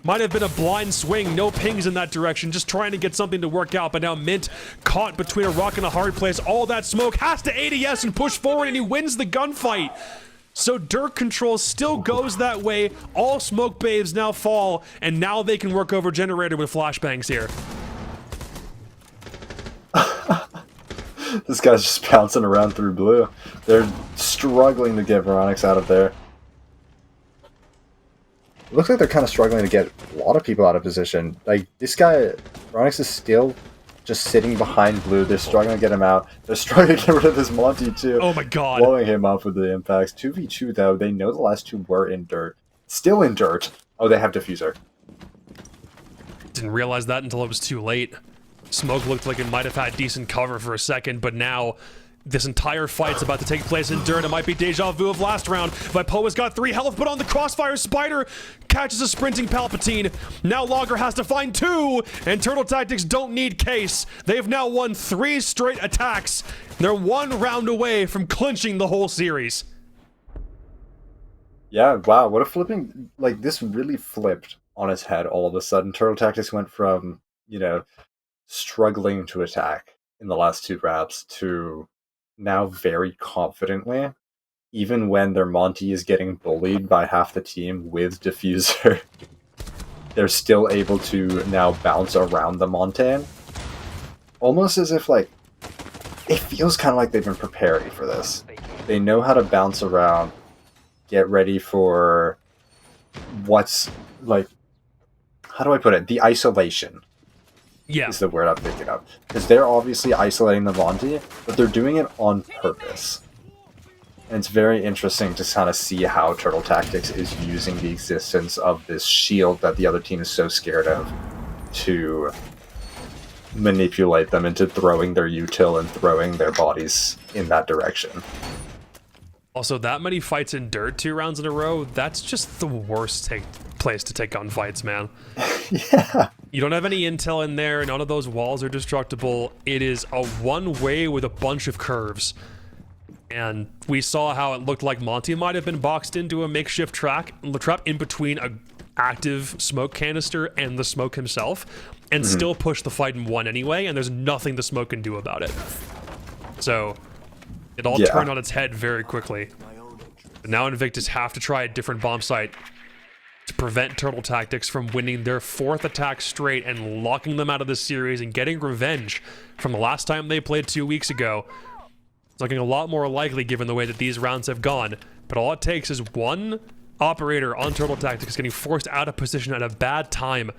Speaker 3: Might have been a blind swing, no pings in that direction, just trying to get something to work out, but now Mint caught between a rock and a hard place. All that smoke has to ADS and push forward, and he wins the gunfight. So Dirt Control still goes that way. All smoke babes now fall, and now they can work over Generator with flashbangs here.
Speaker 4: This guy's just bouncing around through blue. They're struggling to get Veronix out of there. It looks like they're kind of struggling to get a lot of people out of position. Like, this guy, Veronix is still just sitting behind blue. They're struggling to get him out. They're struggling to get rid of this Monty, too.
Speaker 3: Oh my god.
Speaker 4: Blowing him up with the impacts. 2v2, though. They know the last two were in dirt. Still in dirt. Oh, they have Diffuser.
Speaker 3: Didn't realize that until it was too late. Smoke looked like it might have had decent cover for a second, but now this entire fight's about to take place in dirt. It might be deja vu of last round. Vipoa's got 3 health, but on the crossfire, Spider catches a sprinting Palpatine. Now Logger has to find 2, and Turtle Tactics don't need Case. They've now won 3 straight attacks. They're 1 round away from clinching the whole series.
Speaker 4: Yeah, wow, what a flipping... Like, this really flipped on its head all of a sudden. Turtle Tactics went from, you know, struggling to attack in the last 2 rounds to now very confidently, even when their Monty is getting bullied by half the team with Diffuser, they're still able to now bounce around the Montagne. Almost as if, like, it feels kind of like they've been preparing for this. They know how to bounce around, get ready for what's, like, how do I put it? The isolation.
Speaker 3: Yeah.
Speaker 4: Is the word I'm thinking of. Because they're obviously isolating the Monty, but they're doing it on purpose. And it's very interesting to kind of see how Turtle Tactics is using the existence of this shield that the other team is so scared of to manipulate them into throwing their util and throwing their bodies in that direction.
Speaker 3: Also, that many fights in dirt 2 rounds in a row, that's just the worst place to take on fights, man.
Speaker 4: Yeah.
Speaker 3: You don't have any intel in there, none of those walls are destructible. It is a one-way with a bunch of curves. And we saw how it looked like Monty might have been boxed into a makeshift trap in between a active smoke canister and the smoke himself, and still push the fight and won anyway, and there's nothing the smoke can do about it. So it all turned on its head very quickly. But now Invictus have to try a different bomb site to prevent Turtle Tactics from winning their 4th attack straight and locking them out of this series and getting revenge from the last time they played 2 weeks ago. It's looking a lot more likely given the way that these rounds have gone, but all it takes is one operator on Turtle Tactics getting forced out of position at a bad time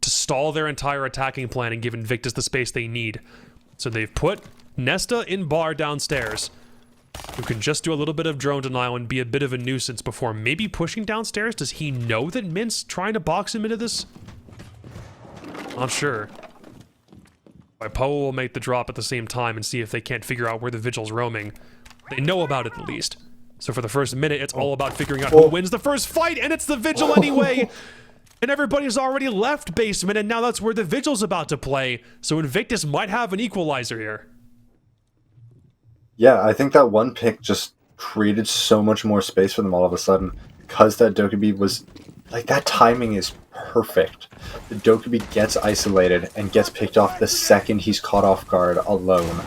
Speaker 3: to stall their entire attacking plan and give Invictus the space they need. So they've put Nesta in bar downstairs, who can just do a little bit of drone denial and be a bit of a nuisance before maybe pushing downstairs. Does he know that Mint's trying to box him into this? Not sure. Vipoa will make the drop at the same time and see if they can't figure out where the Vigil's roaming. They know about it at least. So for the first minute, it's all about figuring out who wins the first fight, and it's the Vigil anyway! And everybody's already left basement, and now that's where the Vigil's about to play. So Invictus might have an equalizer here.
Speaker 4: Yeah, I think that one pick just created so much more space for them all of a sudden. Because that Dokkaebi was... Like, that timing is perfect. The Dokkaebi gets isolated and gets picked off the second he's caught off guard alone.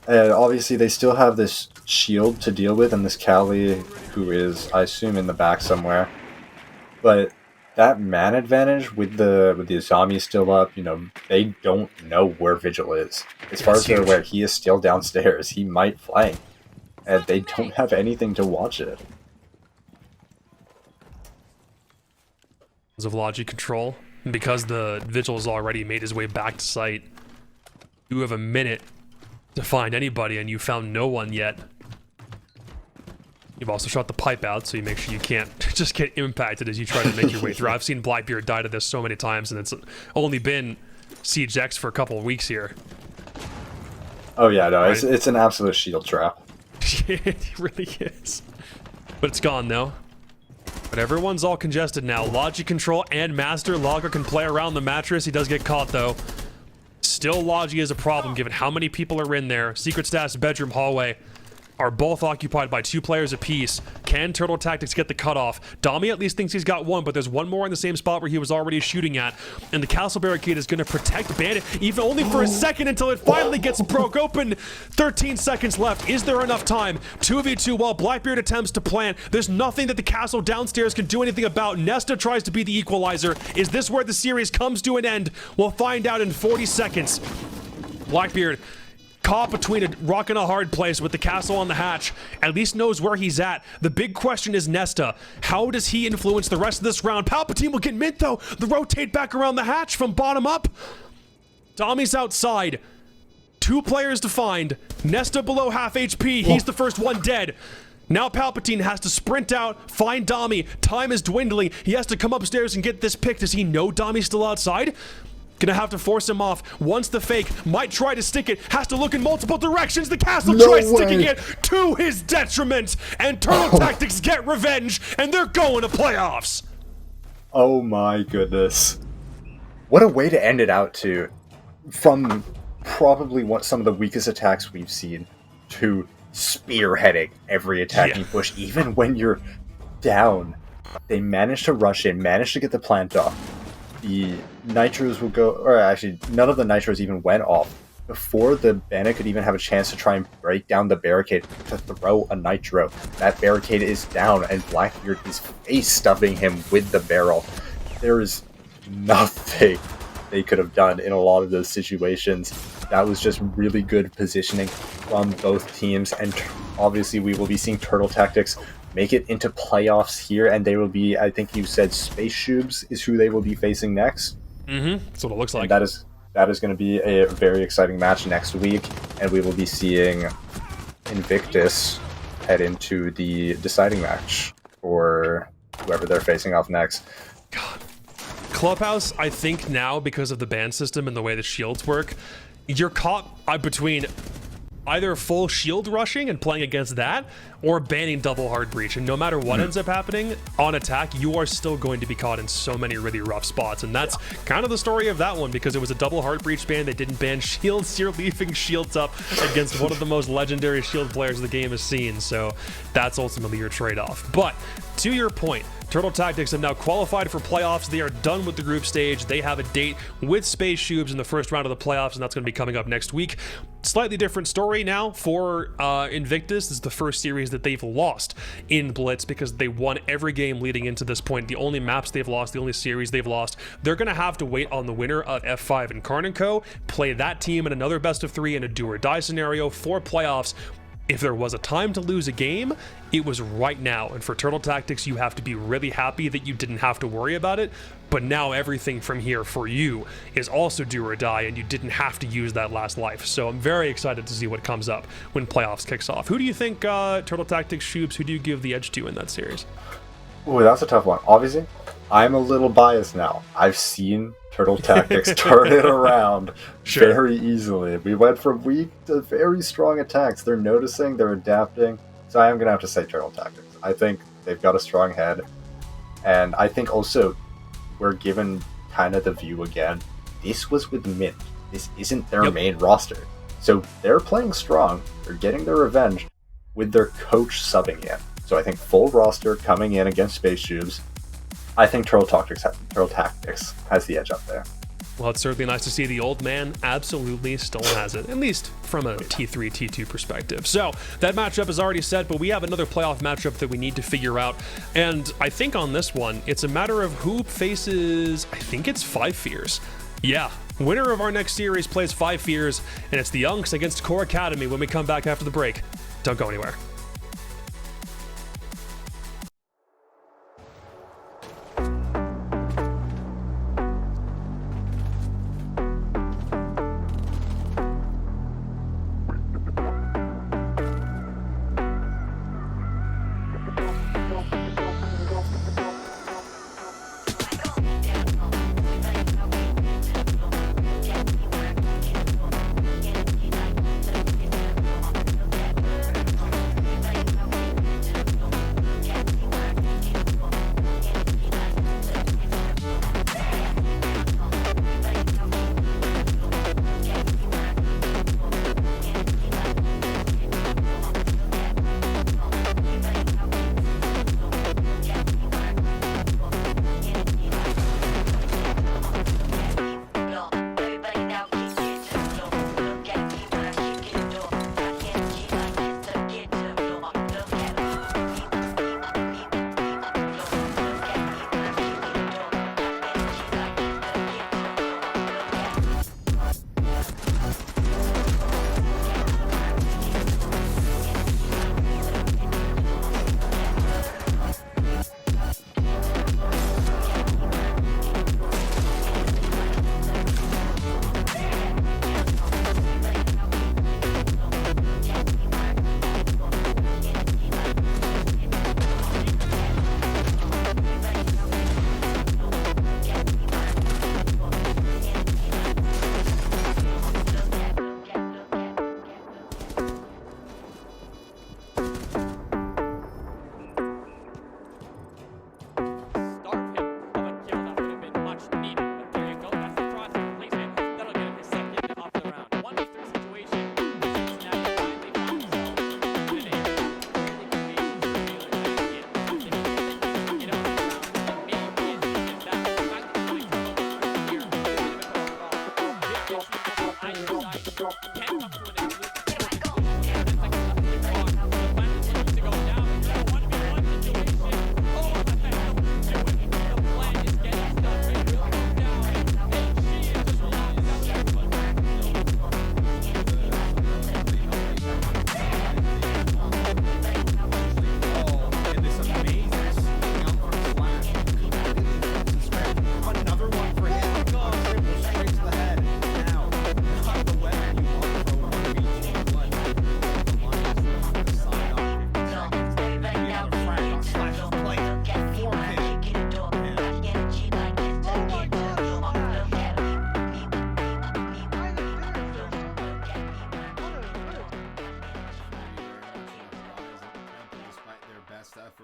Speaker 4: And obviously they still have this shield to deal with, and this Kali, who is, I assume, in the back somewhere. But that man advantage with the Azami still up, you know, they don't know where Vigil is. As far as they're aware, he is still downstairs. He might flank. And they don't have anything to watch it.
Speaker 3: Of logic control, and because the Vigil's already made his way back to site, you have a minute to find anybody, and you found no one yet. You've also shot the pipe out, so you make sure you can't just get impacted as you try to make your way through. I've seen Blackbeard die to this so many times, and it's only been Siege X for a couple of weeks here.
Speaker 4: Oh yeah, no,
Speaker 3: Right.
Speaker 4: it's an absolute shield trap.
Speaker 3: It really is. But it's gone, though. But everyone's all congested now. Logi Control and Master Logger can play around the mattress. He does get caught, though. Still, Logi is a problem, given how many people are in there. Secret Staff's bedroom hallway are both occupied by 2 players apiece. Can Turtle Tactics get the cutoff? Dami at least thinks he's got one, but there's one more in the same spot where he was already shooting at. And the castle barricade is going to protect Bandit, even only for a second until it finally gets broke open. 13 seconds left. Is there enough time? 2v2 while Blackbeard attempts to plant. There's nothing that the castle downstairs can do anything about. Nesta tries to be the equalizer. Is this where the series comes to an end? We'll find out in 40 seconds. Blackbeard caught between a rock and a hard place with the castle on the hatch, at least knows where he's at. The big question is Nesta. How does he influence the rest of this round? Palpatine will get mint though. The rotate back around the hatch from bottom up. Dami's outside. 2 players to find. Nesta below half HP. He's the first one dead. Now Palpatine has to sprint out, find Dami. Time is dwindling. He has to come upstairs and get this pick. Does he know Dami's still outside? Gonna have to force him off. Once the fake, might try to stick it, has to look in multiple directions. The castle tries sticking it to his detriment, and Turtle Tactics get revenge, and they're going to playoffs.
Speaker 4: Oh my goodness. What a way to end it out, too. From probably some of the weakest attacks we've seen to spearheading every attacking push, even when you're down. They managed to rush in, managed to get the plant off. The nitros will go, or actually, none of the nitros even went off before the bandit could even have a chance to try and break down the barricade to throw a nitro. That barricade is down, and Blackbeard is face stuffing him with the barrel. There is nothing they could have done in a lot of those situations. That was just really good positioning from both teams, and obviously we will be seeing Turtle Tactics make it into playoffs here, and they will be, I think you said Space Shubes is who they will be facing next.
Speaker 3: That's what it looks like.
Speaker 4: And that is going to be a very exciting match next week, and we will be seeing Invictus head into the deciding match for whoever they're facing off next.
Speaker 3: God. Clubhouse, I think now, because of the ban system and the way the shields work, you're caught between either full shield rushing and playing against that, or banning double hard breach. And no matter what ends up happening on attack, you are still going to be caught in so many really rough spots. And that's kind of the story of that one, because it was a double hard breach ban. They didn't ban shields. You're leaving shields up against one of the most legendary shield players the game has seen. So that's ultimately your trade-off. But to your point, Turtle Tactics have now qualified for playoffs. They are done with the group stage. They have a date with Space Shubes in the first round of the playoffs, and that's going to be coming up next week. Slightly different story now for Invictus. This is the first series that they've lost in Blitz because they won every game leading into this point. The only maps they've lost, the only series they've lost. They're going to have to wait on the winner of F5 and Karn & Co., play that team in another best of 3 in a do or die scenario for playoffs. If there was a time to lose a game, it was right now. And for Turtle Tactics, you have to be really happy that you didn't have to worry about it. But now everything from here for you is also do or die, and you didn't have to use that last life. So I'm very excited to see what comes up when playoffs kicks off. Who do you think, Turtle Tactics, Shubes, who do you give the edge to in that series?
Speaker 4: Ooh, that's a tough one. Obviously, I'm a little biased now. I've seen Turtle Tactics turn it around very easily. We went from weak to very strong attacks. They're noticing, they're adapting. So I am going to have to say Turtle Tactics. I think they've got a strong head. And I think also we're given kind of the view again. This was with Mint. This isn't their main roster. So they're playing strong. They're getting their revenge with their coach subbing in. So I think full roster coming in against Space Shubes. I think Turtle Tactics has the edge up there.
Speaker 3: Well, it's certainly nice to see the old man absolutely still has it, at least from a T3, T2 perspective. So that matchup is already set, but we have another playoff matchup that we need to figure out. And I think on this one, it's a matter of who faces, I think it's 5 Fears. Yeah, winner of our next series plays 5 Fears, and it's the Younks against Core Academy when we come back after the break. Don't go anywhere.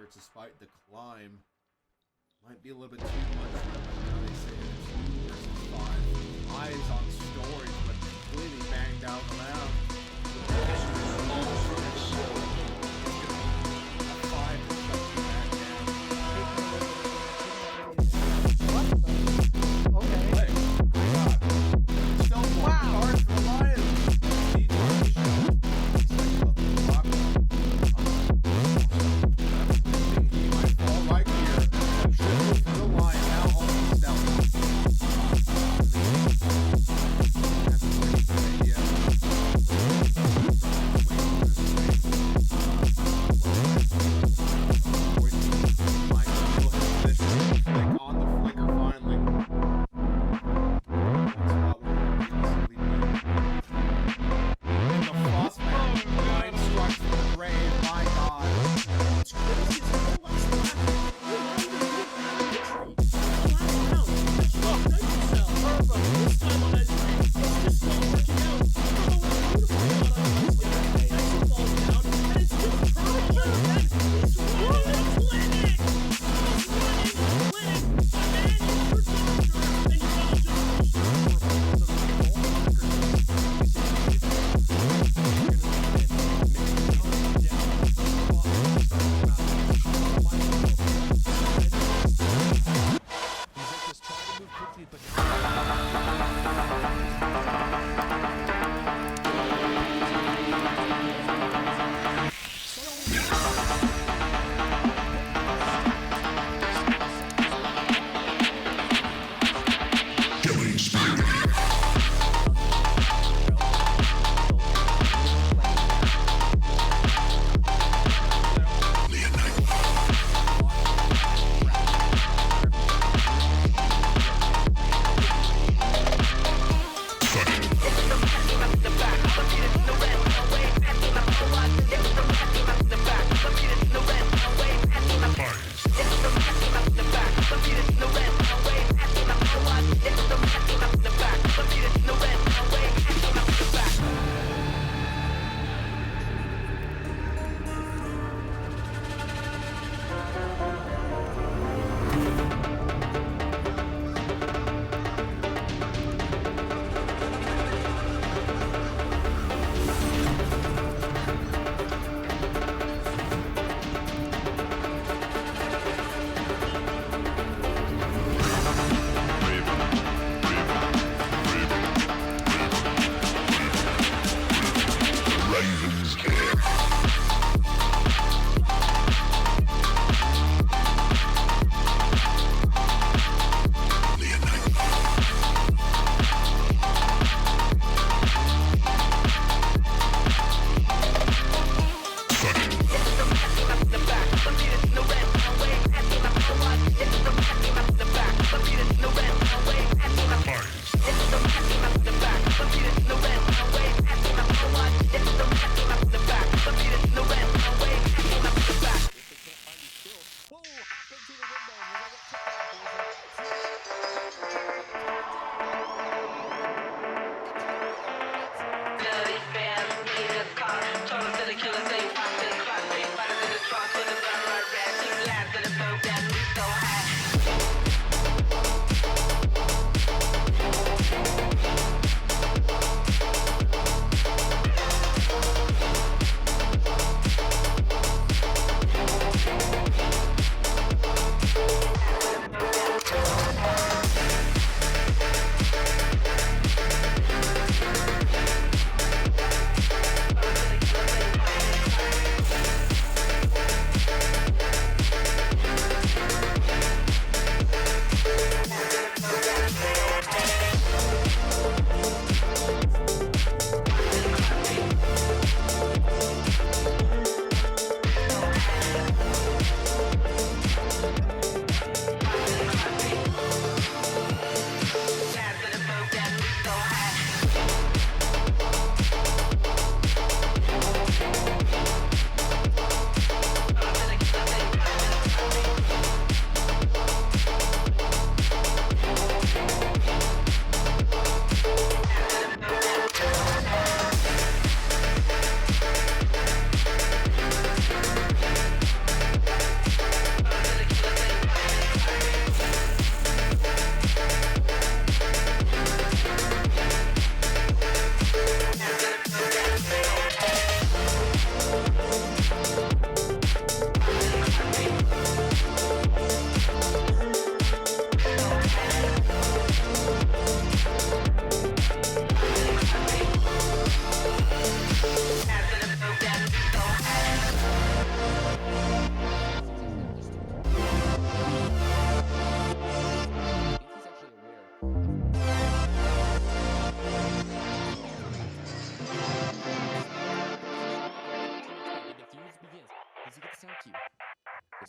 Speaker 7: here despite the climb. Might be a little bit too much. Now they say it's 2 versus 5. Eyes on Stories, but completely banged out around.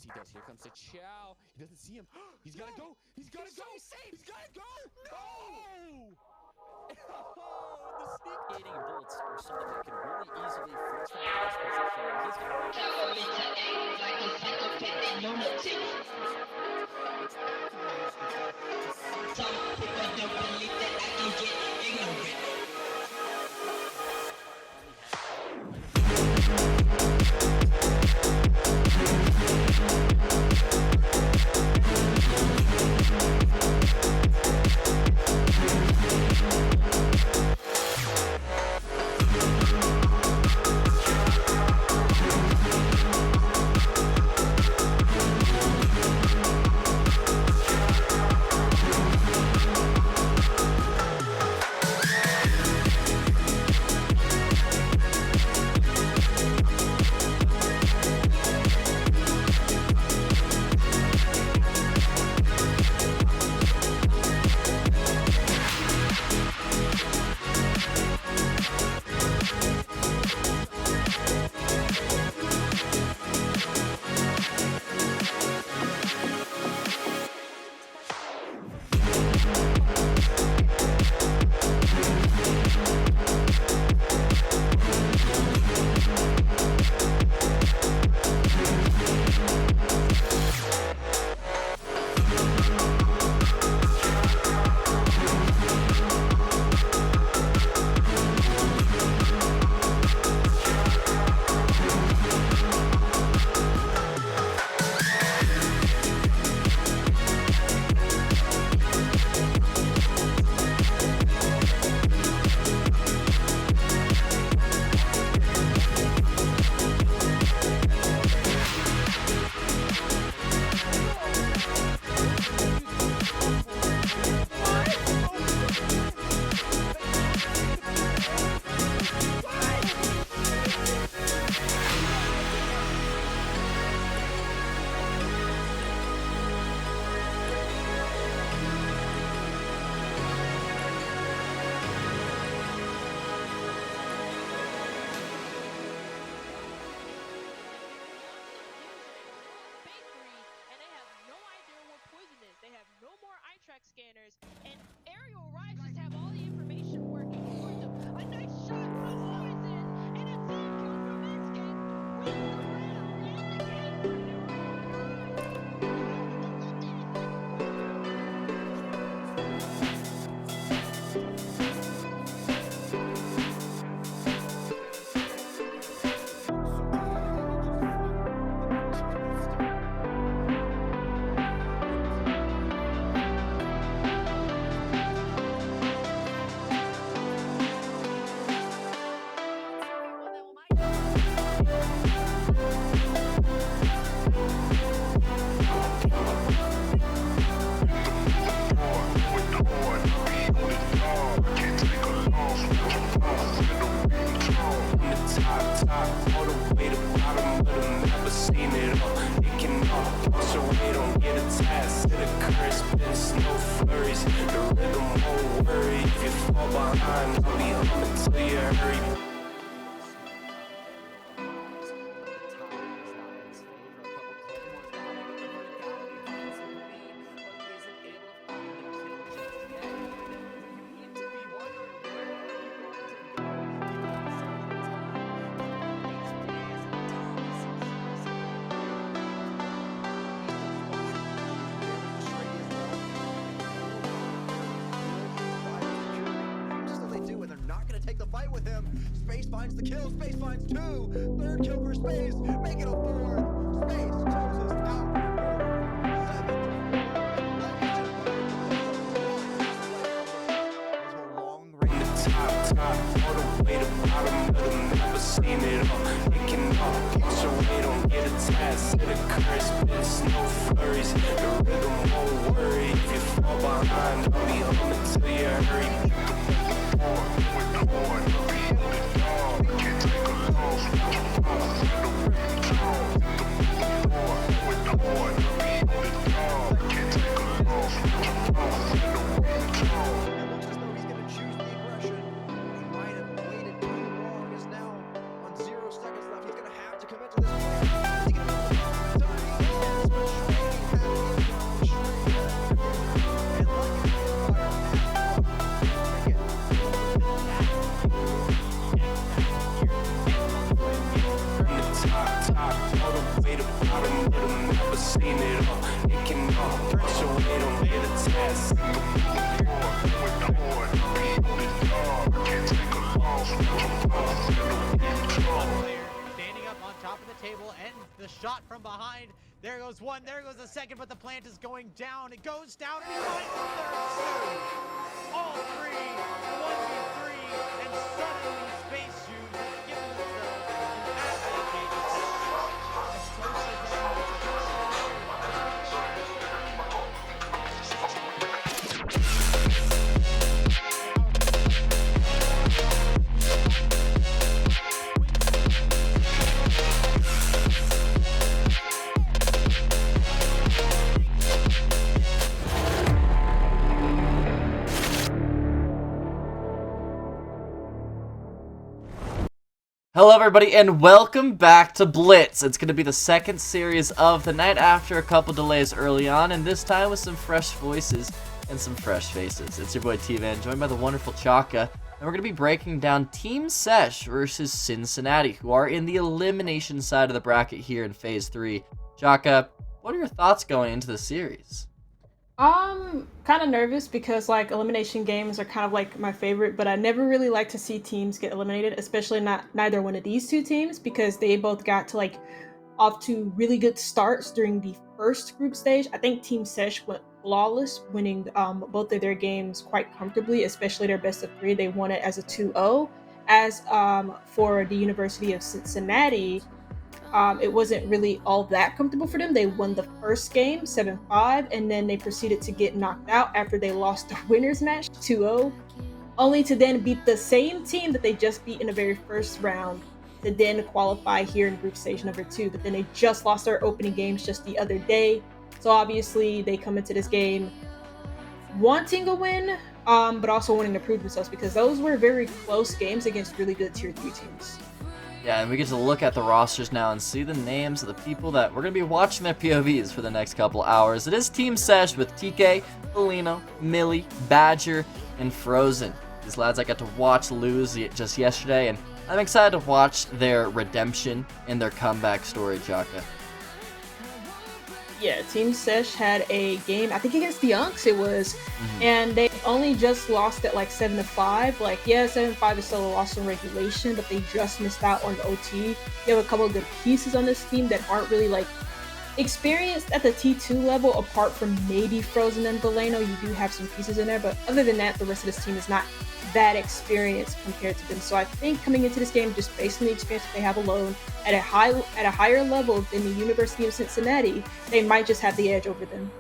Speaker 8: he does. Here comes the Chow. He doesn't see him. He's gotta go. He's gotta go. He's gotta go. No!
Speaker 1: Oh, the sneak gating bolts are something that can really easily force him out of his position, and he's going to
Speaker 9: scanners, and aerial rides just have all the information working for them. A nice shot from Poison, and a team kill from Instinct. Wins the round, and the game for
Speaker 6: take the fight with him. Space finds the kill. Space finds two. Third kill for Space. Make it a fourth. Space closes out. 7-4.
Speaker 10: All the way to bottom of the never seen it all. It can all so we don't get attached to the current spins, no flurries. The rhythm won't worry. If you fall behind, I'll be home until you hurry. top, all the way to bottom of the map. I've seen it all. It can all turn so we don't get a test.
Speaker 11: Standing up on top of the table, and the shot from behind. There goes one, there goes the second, but the plant is going down. It goes down, and he finds the third soon. All three, 1v3, and suddenly Space Shoes has given themselves an advantageous
Speaker 12: Hello everybody and welcome back to Blitz. It's going to be the second series of the night after a couple delays early on, and this time with some fresh voices and some fresh faces. It's your boy T-Van, joined by the wonderful Chaka, and we're going to be breaking down Team SESH versus Cincinnati, who are in the elimination side of the bracket here in Phase 3. Chaka, what are your thoughts going into the series?
Speaker 13: Kind of nervous because like elimination games are kind of like my favorite, but I never really like to see teams get eliminated, especially neither one of these two teams, because they both got to like off to really good starts during the first group stage. I think Team SESH went flawless, winning both of their games quite comfortably, especially their best of 3. They won it as a 2-0. As for the University of Cincinnati, it wasn't really all that comfortable for them. They won the first game 7-5, and then they proceeded to get knocked out after they lost the winners match 2-0, only to then beat the same team that they just beat in the very first round to then qualify here in group stage number 2. But then they just lost their opening games just the other day, so obviously they come into this game wanting a win, but also wanting to prove themselves, because those were very close games against really good tier 3 teams.
Speaker 12: Yeah, and we get to look at the rosters now and see the names of the people that we're going to be watching their POVs for the next couple hours. It is Team SESH with TK, Belino, Millie, Badger, and Frozen. These lads I got to watch lose just yesterday, and I'm excited to watch their redemption and their comeback story, Chaka.
Speaker 13: Yeah, Team SESH had a game, I think against the Unks it was, and they only just lost at like 7-5. Like, yeah, 7-5 is still a loss in regulation, but they just missed out on the OT. You have a couple of good pieces on this team that aren't really like experienced at the T2 level, apart from maybe Frozen and Beleno. You do have some pieces in there, but other than that, the rest of this team is not that experienced compared to them. So I think coming into this game, just based on the experience that they have alone at a higher level than the University of Cincinnati, they might just have the edge over them.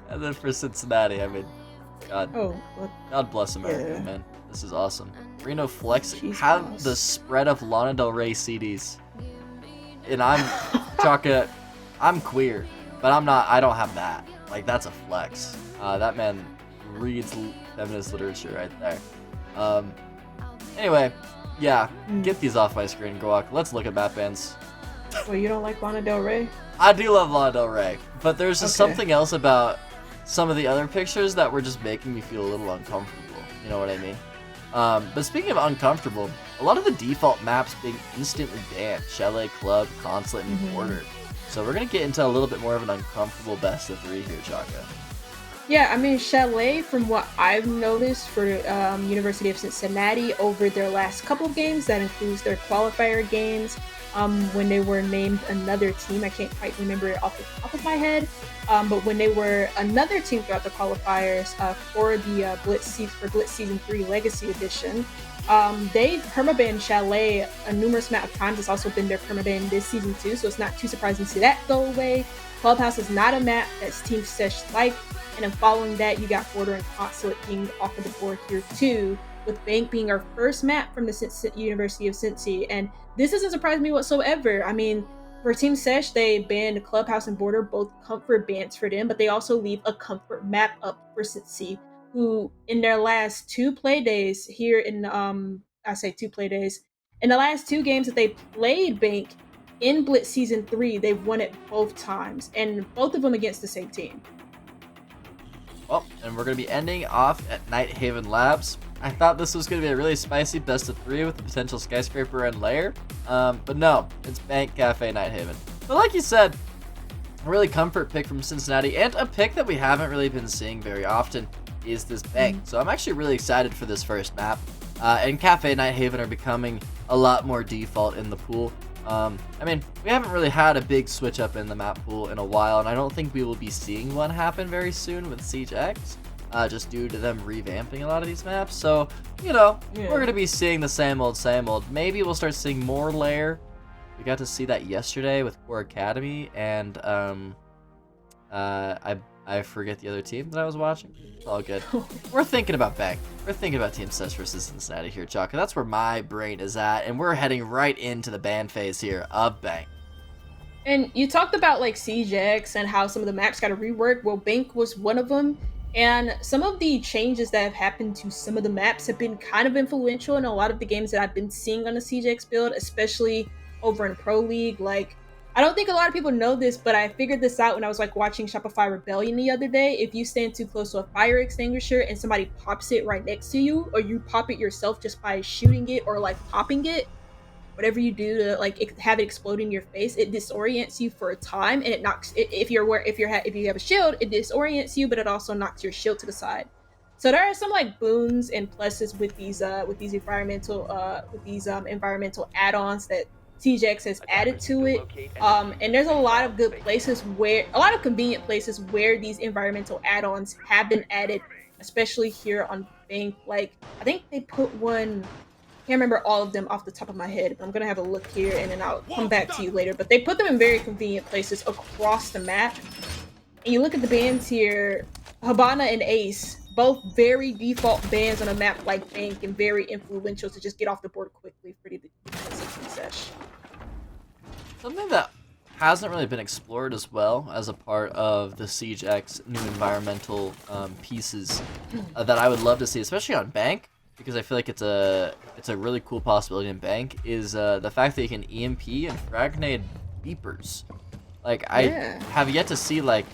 Speaker 12: And then for Cincinnati, I mean, God bless America,
Speaker 13: Yeah.
Speaker 12: man. This is awesome. Reno Flex have the spread of Lana Del Rey CDs. And I'm, Chaka, I'm queer, but I don't have that. Like, that's a flex. That man reads feminist literature right there. Anyway, yeah, get these off my screen, Guac. Let's look at map bands.
Speaker 13: Well, you don't like Lana Del Rey?
Speaker 12: I do love Lana Del Rey, but there's just something else about some of the other pictures that were just making me feel a little uncomfortable. You know what I mean? But speaking of uncomfortable, a lot of the default maps being instantly banned: Chalet, Club, Consulate, and Border. So we're going to get into a little bit more of an uncomfortable best of 3 here, Chaka.
Speaker 13: Yeah, I mean, Chalet, from what I've noticed for University of Cincinnati over their last couple of games, that includes their qualifier games, when they were named another team. I can't quite remember it off the top of my head, but when they were another team throughout the qualifiers for the Blitz Season 3 Legacy Edition, they permabanned Chalet a numerous amount of times. It's also been their permaban this season too, so it's not too surprising to see that go away. Clubhouse is not a map that's Team SESH like. And then following that, you got Border and Consulate being off of the board here too, with Bank being our first map from the University of Cincy. And this doesn't surprise me whatsoever. I mean, for Team SESH, they banned Clubhouse and Border, both comfort bans for them, but they also leave a comfort map up for Cincy, who in their last 2 play days here in, I say 2 play days, in the last 2 games that they played Bank in Blitz Season 3, they've won it both times, and both of them against the same team.
Speaker 12: Well, and we're going to be ending off at Night Haven Labs. I thought this was going to be a really spicy best of 3 with the potential skyscraper and lair. But no, it's Bank, Cafe, Nighthaven. But like you said, a really comfort pick from Cincinnati, and a pick that we haven't really been seeing very often is this Bank. So I'm actually really excited for this first map. And Cafe and Nighthaven are becoming a lot more default in the pool. I mean, we haven't really had a big switch up in the map pool in a while, and I don't think we will be seeing one happen very soon with Siege X, just due to them revamping a lot of these maps. So, you know, we're going to be seeing the same old, same old. Maybe we'll start seeing more lair. We got to see that yesterday with Core Academy, and I forget the other team that I was watching. It's all good. We're thinking about Bank. We're thinking about Team SESH versus Cincinnati here, Chaka. That's where my brain is at, and we're heading right into the ban phase here of Bank.
Speaker 13: And you talked about like Siege X and how some of the maps got to rework. Well, Bank was one of them. And some of the changes that have happened to some of the maps have been kind of influential in a lot of the games that I've been seeing on the Siege X build, especially over in Pro League. Like, I don't think a lot of people know this, but I figured this out when I was like watching Shopify Rebellion the other day. If you stand too close to a fire extinguisher and somebody pops it right next to you, or you pop it yourself just by shooting it or like popping it, whatever you do to like have it explode in your face, it disorients you for a time, and it knocks. If you have a shield, it disorients you, but it also knocks your shield to the side. So there are some like boons and pluses with these environmental add-ons that TJX has added to it, and there's a lot of good places a lot of convenient places where these environmental add-ons have been added, especially here on Bank. Like, I think they put one, I can't remember all of them off the top of my head, but I'm gonna have a look here and then I'll come back to you later. But they put them in very convenient places across the map. And you look at the bans here, Habana and Ace, both very default bans on a map like Bank and very influential to just get off the board quickly for the SESH.
Speaker 12: Something that hasn't really been explored as well as a part of the Siege X new environmental pieces that I would love to see, especially on Bank, because I feel like it's a really cool possibility in Bank, is the fact that you can EMP and frag grenade beepers. Like, I have yet to see like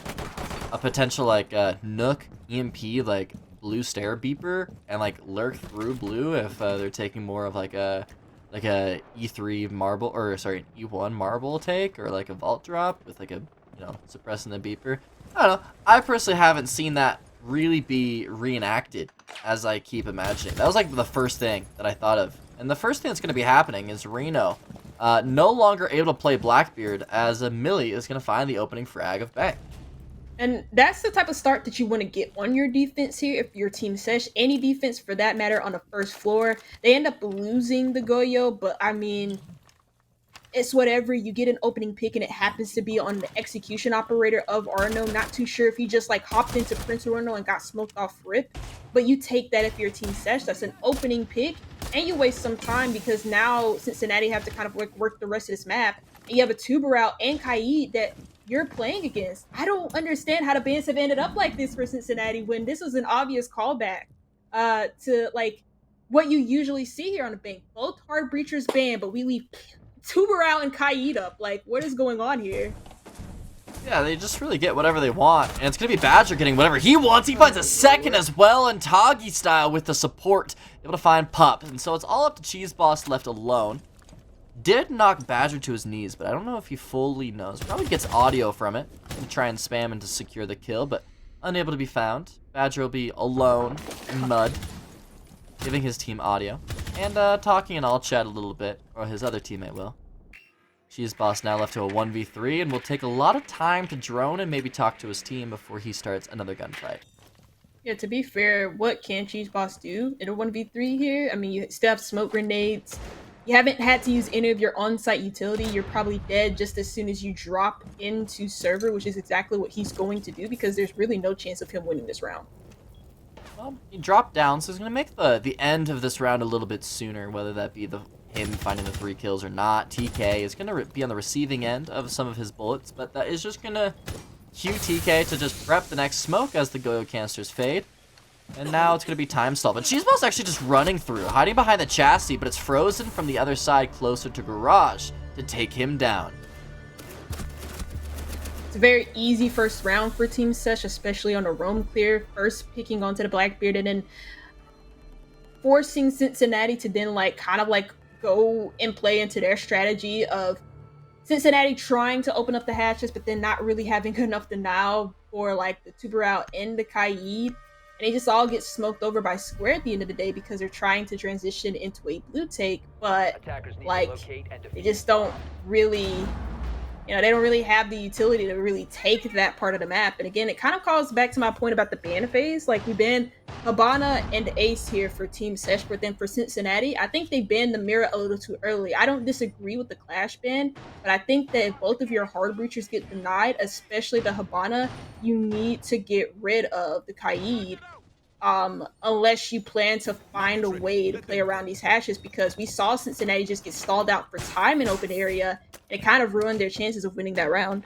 Speaker 12: a potential like Nook EMP like blue stare beeper and like lurk through blue if they're taking more of like a E3 marble, or sorry, E1 marble take, or like a vault drop with like a, you know, suppressing the beeper. I don't know. I personally haven't seen that really be reenacted as I keep imagining. That was like the first thing that I thought of. And the first thing that's going to be happening is Reno no longer able to play Blackbeard, as Millie is going to find the opening frag of Bank.
Speaker 13: And that's the type of start that you want to get on your defense here. If your team SESH, any defense for that matter, on the first floor, they end up losing the Goyo, but I mean, it's whatever. You get an opening pick and it happens to be on the execution operator of Arno. Not too sure if he just like hopped into Prince Arno and got smoked off rip, but you take that if you're team SESH. That's an opening pick, and you waste some time because now Cincinnati have to kind of work the rest of this map, and you have a Tuberou and Kaid that you're playing against. I don't understand how the bans have ended up like this for Cincinnati when this was an obvious callback to like what you usually see here on the Bank. Both hard breachers banned, but we leave Tuberou and Kaid up. Like, what is going on here?
Speaker 12: Yeah, they just really get whatever they want, and it's gonna be Badger getting whatever he wants. He finds a second as well, and Toggy style with the support, able to find Pup, and so it's all up to Cheese Boss left alone. Did knock Badger to his knees, but I don't know if he fully knows. Probably gets audio from it to try and spam and to secure the kill, but unable to be found. Badger will be alone in mud, giving his team audio, and talking in all chat a little bit, or his other teammate will. Cheese Boss now left to a 1v3, and will take a lot of time to drone and maybe talk to his team before he starts another gunfight.
Speaker 13: Yeah, to be fair, what can Cheese Boss do in a 1v3 here? I mean, you still have smoke grenades. You haven't had to use any of your on-site utility. You're probably dead just as soon as you drop into server, which is exactly what he's going to do because there's really no chance of him winning this round.
Speaker 12: Well, he dropped down, so he's going to make the end of this round a little bit sooner, whether that be him finding the 3 kills or not. TK is going to be on the receiving end of some of his bullets, but that is just going to cue TK to just prep the next smoke as the Goyo canisters fade. And now it's going to be time stall. But Cheese Ball's actually just running through, hiding behind the chassis, but it's frozen from the other side closer to Garage to take him down.
Speaker 13: It's a very easy first round for Team SESH, especially on a roam clear. First picking onto the Blackbeard, and then forcing Cincinnati to then like kind of like go and play into their strategy of Cincinnati trying to open up the hatches, but then not really having enough denial for like the tuber out and the Kaid. And it just all gets smoked over by Square at the end of the day because they're trying to transition into a blue take, but like they just don't really, they don't really have the utility to really take that part of the map. And again, it kind of calls back to my point about the ban phase. Like we banned Habana and Ace here for Team SESH, but then for Cincinnati, I think they banned the mirror a little too early. I don't disagree with the Clash ban, but I think that if both of your hard breachers get denied, especially the Habana, you need to get rid of the Kaid. Unless you plan to find a way to play around these hashes, because we saw Cincinnati just get stalled out for time in open area, and it kind of ruined their chances of winning that round.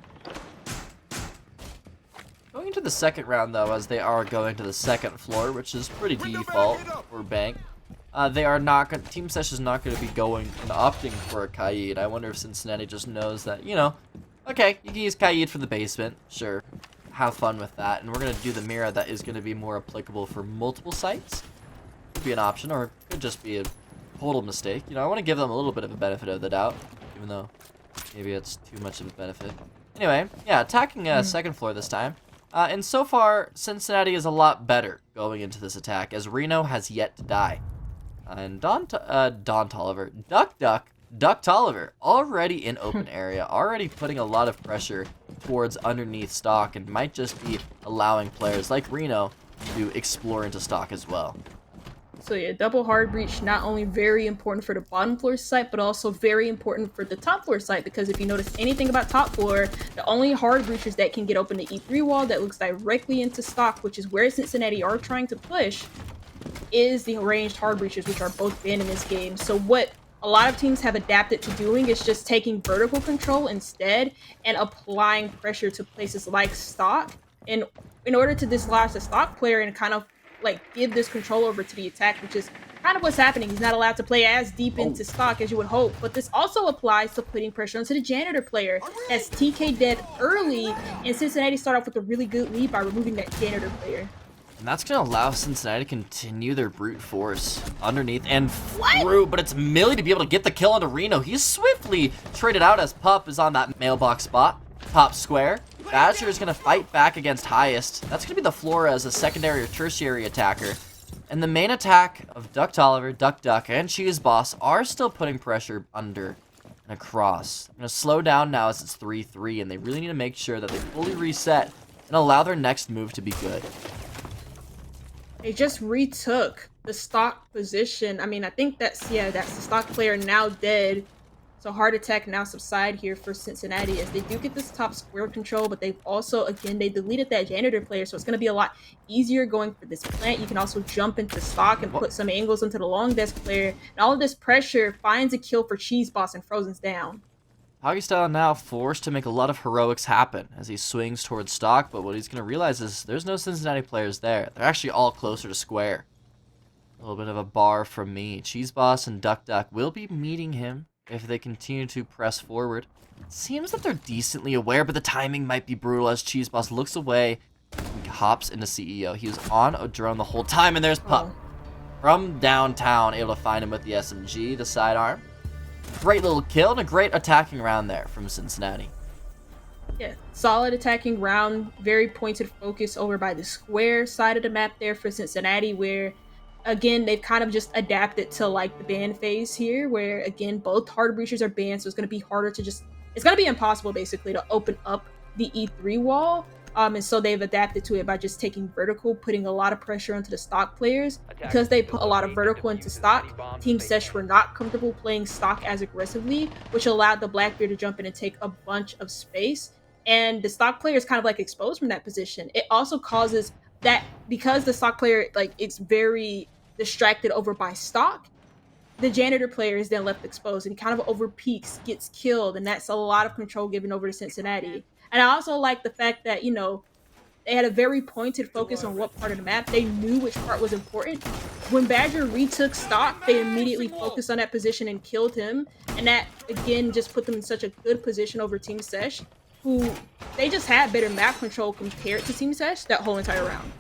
Speaker 12: Going into the second round, though, as they are going to the second floor, which is pretty default for Bank, they are not going. Team SESH is not going to be going and opting for a Kaid. I wonder if Cincinnati just knows that, okay, you can use Kaid for the basement, sure. Have fun with that, and we're going to do the mirror that is going to be more applicable for multiple sites. Could be an option, or it could just be a total mistake. I want to give them a little bit of a benefit of the doubt, even though maybe it's too much of a benefit. Anyway, yeah, attacking second floor this time. And so far, Cincinnati is a lot better going into this attack, as Reno has yet to die. And Duck Tolliver, already in open area, already putting a lot of pressure towards underneath stock, and might just be allowing players like Reno to explore into stock as well.
Speaker 13: So yeah, double hard breach, not only very important for the bottom floor site, but also very important for the top floor site, because if you notice anything about top floor, the only hard breachers that can get open the E3 wall that looks directly into stock, which is where Cincinnati are trying to push, is the ranged hard breachers, which are both banned in this game. So what a lot of teams have adapted to doing is just taking vertical control instead and applying pressure to places like stock in order to dislodge the stock player and kind of like give this control over to the attack, which is kind of what's happening. He's not allowed to play as deep into stock as you would hope, but this also applies to putting pressure onto the janitor player. As TK dead early, and Cincinnati start off with a really good lead by removing that janitor player.
Speaker 12: And that's going to allow Cincinnati to continue their brute force underneath and through, but it's Millie to be able to get the kill onto Reno. He's swiftly traded out as Pup is on that mailbox spot. Top square. Badger is going to fight back against Highest. That's going to be the floor as a secondary or tertiary attacker. And the main attack of Duck Tolliver, Duck, and Cheese Boss are still putting pressure under and across. I'm going to slow down now as it's 3-3, and they really need to make sure that they fully reset and allow their next move to be good.
Speaker 13: They just retook the stock position. I mean, I think that's the stock player now dead. So hard attack now subside here for Cincinnati as they do get this top square control, but they've also, again, they deleted that janitor player, so it's going to be a lot easier going for this plant. You can also jump into stock and put some angles into the long desk player, and all of this pressure finds a kill for Cheese Boss and Frozen's down.
Speaker 12: Hoggy Style now forced to make a lot of heroics happen as he swings towards stock, but what he's going to realize is there's no Cincinnati players there. They're actually all closer to square. A little bit of a bar from me. Cheese Boss and Duck will be meeting him if they continue to press forward. Seems that they're decently aware, but the timing might be brutal as Cheese Boss looks away and hops into CEO. He was on a drone the whole time, and there's Pup. From downtown, able to find him with the SMG, the sidearm. Great little kill and a great attacking round there from Cincinnati.
Speaker 13: Yeah, solid attacking round, very pointed focus over by the square side of the map there for Cincinnati, where again they've kind of just adapted to like the ban phase here, where again both hard breachers are banned, so it's going to be harder to it's going to be impossible basically to open up the E3 wall. And so they've adapted to it by just taking vertical, putting a lot of pressure onto the stock players. Because they put a lot of vertical into stock, Team SESH were not comfortable playing stock as aggressively, which allowed the Blackbeard to jump in and take a bunch of space. And the stock player is kind of like exposed from that position. It also causes that, because the stock player, like, it's very distracted over by stock, the janitor player is then left exposed and he kind of over peaks, gets killed, and that's a lot of control given over to Cincinnati. And I also like the fact that, they had a very pointed focus on what part of the map. They knew which part was important. When Badger retook stock, they immediately focused on that position and killed him. And that, again, just put them in such a good position over Team SESH, who they just had better map control compared to Team SESH that whole entire round.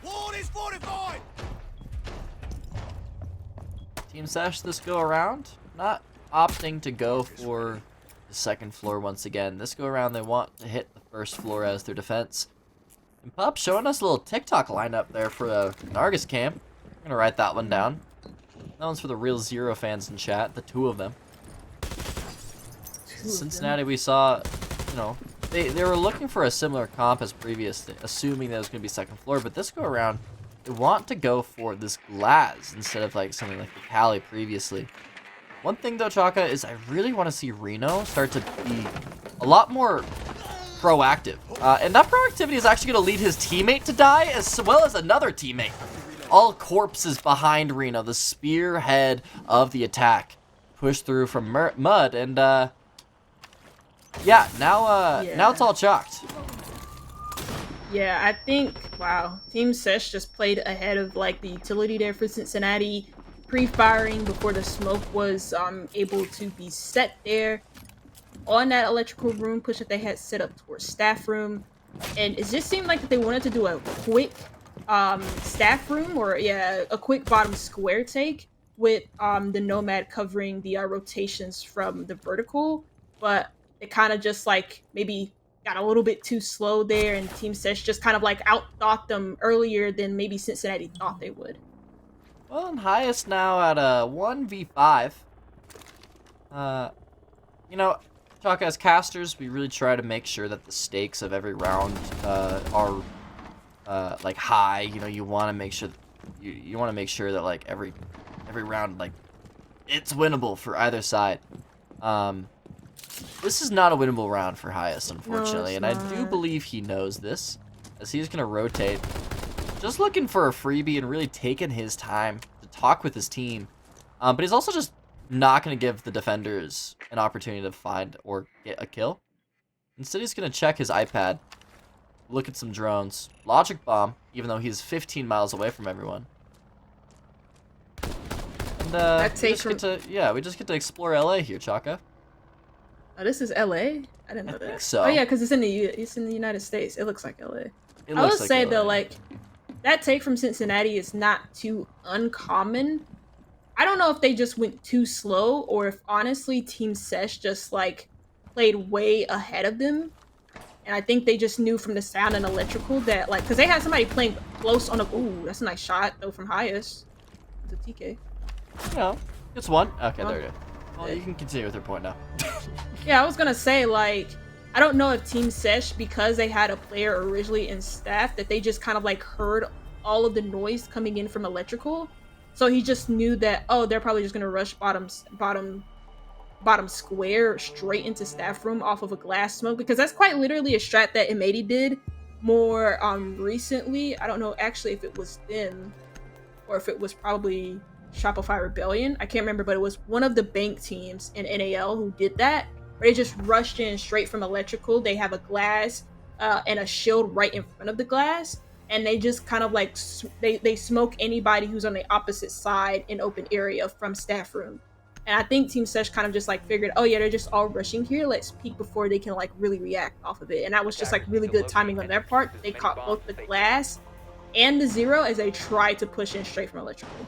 Speaker 12: Team SESH this go around, not opting to go for the second floor once again. This go around, they want to hit the first floor as their defense. And Pup showing us a little TikTok lineup there for the Nargis camp. I'm gonna write that one down. That one's for the real Zero fans in chat, the two of them. Cincinnati, we saw, you know, they were looking for a similar comp as previously, assuming that it was going to be second floor, but this go around, they want to go for this glass instead of like something like the Cali previously. One thing though, Chaka, is I really want to see Reno start to be a lot more proactive. And that proactivity is actually going to lead his teammate to die as well as another teammate. All corpses behind Reno, the spearhead of the attack. Push through from mud and yeah, now it's all chalked.
Speaker 13: Yeah, I think, wow, Team SESH just played ahead of like the utility there for Cincinnati, pre-firing before the smoke was able to be set there on that electrical room push that they had set up towards staff room. And it just seemed like that they wanted to do a quick staff room, or yeah, a quick bottom square take with the Nomad covering the rotations from the vertical, but it kind of just like maybe got a little bit too slow there, and Team SESH just kind of like outthought them earlier than maybe Cincinnati thought they would.
Speaker 12: Well, and highest now at a 1v5. You know, Chaka, as casters, we really try to make sure that the stakes of every round are like high. You know, you want to make sure you want to make sure that like every round, like, it's winnable for either side. This is not a winnable round for highest, unfortunately, and I do believe he knows this, as he's gonna rotate, just looking for a freebie and really taking his time to talk with his team. But he's also just not gonna give the defenders an opportunity to find or get a kill. Instead, he's gonna check his iPad, look at some drones, logic bomb, even though he's 15 miles away from everyone. And we just get to explore LA here, Chaka.
Speaker 13: Oh, this is LA? I didn't know that.
Speaker 12: Think so.
Speaker 13: Oh yeah, because it's in the United States. It looks like LA. I will say though, like, that take from Cincinnati is not too uncommon. I don't know if they just went too slow, or if honestly Team SESH just like played way ahead of them. And I think they just knew from the sound and electrical that, like, because they had somebody playing close on a. Ooh, that's a nice shot though from highest. It's a TK.
Speaker 12: Yeah, it's one. Okay, there it is. Well, you can continue with your point now.
Speaker 13: Yeah, I was gonna say, like, I don't know if Team SESH, because they had a player originally in staff, that they just kind of like heard all of the noise coming in from electrical, so he just knew that, oh, they're probably just gonna rush bottom square straight into staff room off of a glass smoke, because that's quite literally a strat that Imedi did more recently. I don't know actually if it was them or if it was probably Shopify Rebellion. I can't remember, but it was one of the bank teams in NAL who did that, where they just rushed in straight from electrical. They have a glass and a shield right in front of the glass, and they just kind of like they smoke anybody who's on the opposite side in open area from staff room. And I think Team SESH kind of just like figured, oh yeah, they're just all rushing here, let's peek before they can like really react off of it. And that was just like really good timing on their part. They caught both the glass and the zero as they tried to push in straight from electrical.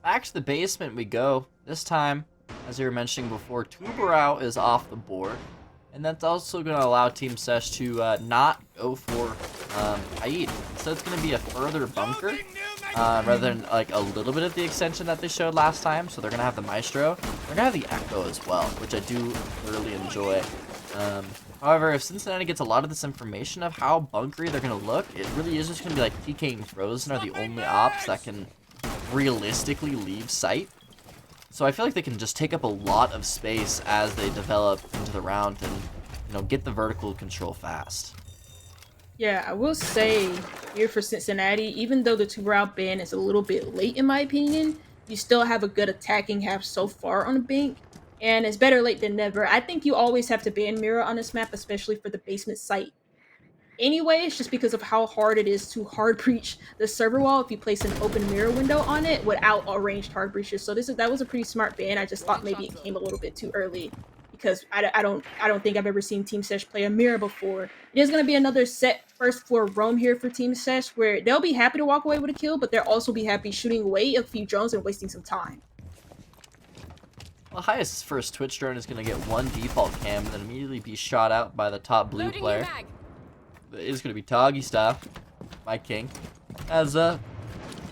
Speaker 12: Back to the basement we go. This time, as you were mentioning before, Tubarão is off the board. And that's also going to allow Team SESH to not go for Aid. So it's going to be a further bunker rather than like a little bit of the extension that they showed last time. So they're going to have the Maestro. They're going to have the Echo as well, which I do thoroughly enjoy. However, if Cincinnati gets a lot of this information of how bunkery they're going to look, it really is just going to be like TK and Frozen are the only ops that can realistically leave sight. So I feel like they can just take up a lot of space as they develop into the round and, you know, get the vertical control fast.
Speaker 13: Yeah, I will say here for Cincinnati, even though the Tubarão ban is a little bit late in my opinion, you still have a good attacking half so far on the bank, and it's better late than never. I think you always have to ban mirror on this map, especially for the basement site. Anyways, just because of how hard it is to hard breach the server wall if you place an open mirror window on it without a ranged hard breaches. So that was a pretty smart ban. I just thought maybe it came a little bit too early. because I don't think I've ever seen Team SESH play a mirror before. It is going to be another set first floor roam here for Team SESH, where they'll be happy to walk away with a kill, but they'll also be happy shooting away a few drones and wasting some time.
Speaker 12: Well, Highest's first Twitch drone is going to get one default cam and then immediately be shot out by the top blue player. It is going to be Toggy style, my king. As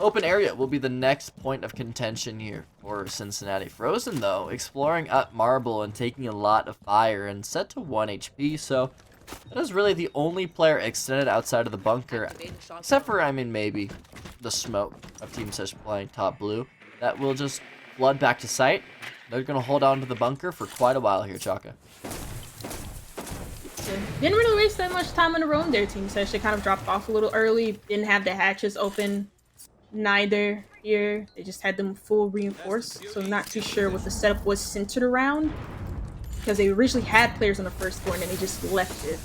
Speaker 12: open area will be the next point of contention here for Cincinnati. Frozen, though, exploring up Marble and taking a lot of fire and set to 1 HP, so that is really the only player extended outside of the bunker, except for, I mean, maybe the smoke of Team SESH playing top blue. That will just flood back to site. They're going to hold on to the bunker for quite a while here, Chaka.
Speaker 13: Didn't really waste that much time on the roam there, Team SESH. They kind of dropped off a little early, didn't have the hatches open neither here. They just had them full reinforced, so not too sure what the setup was centered around, because they originally had players on the first floor and then they just left it.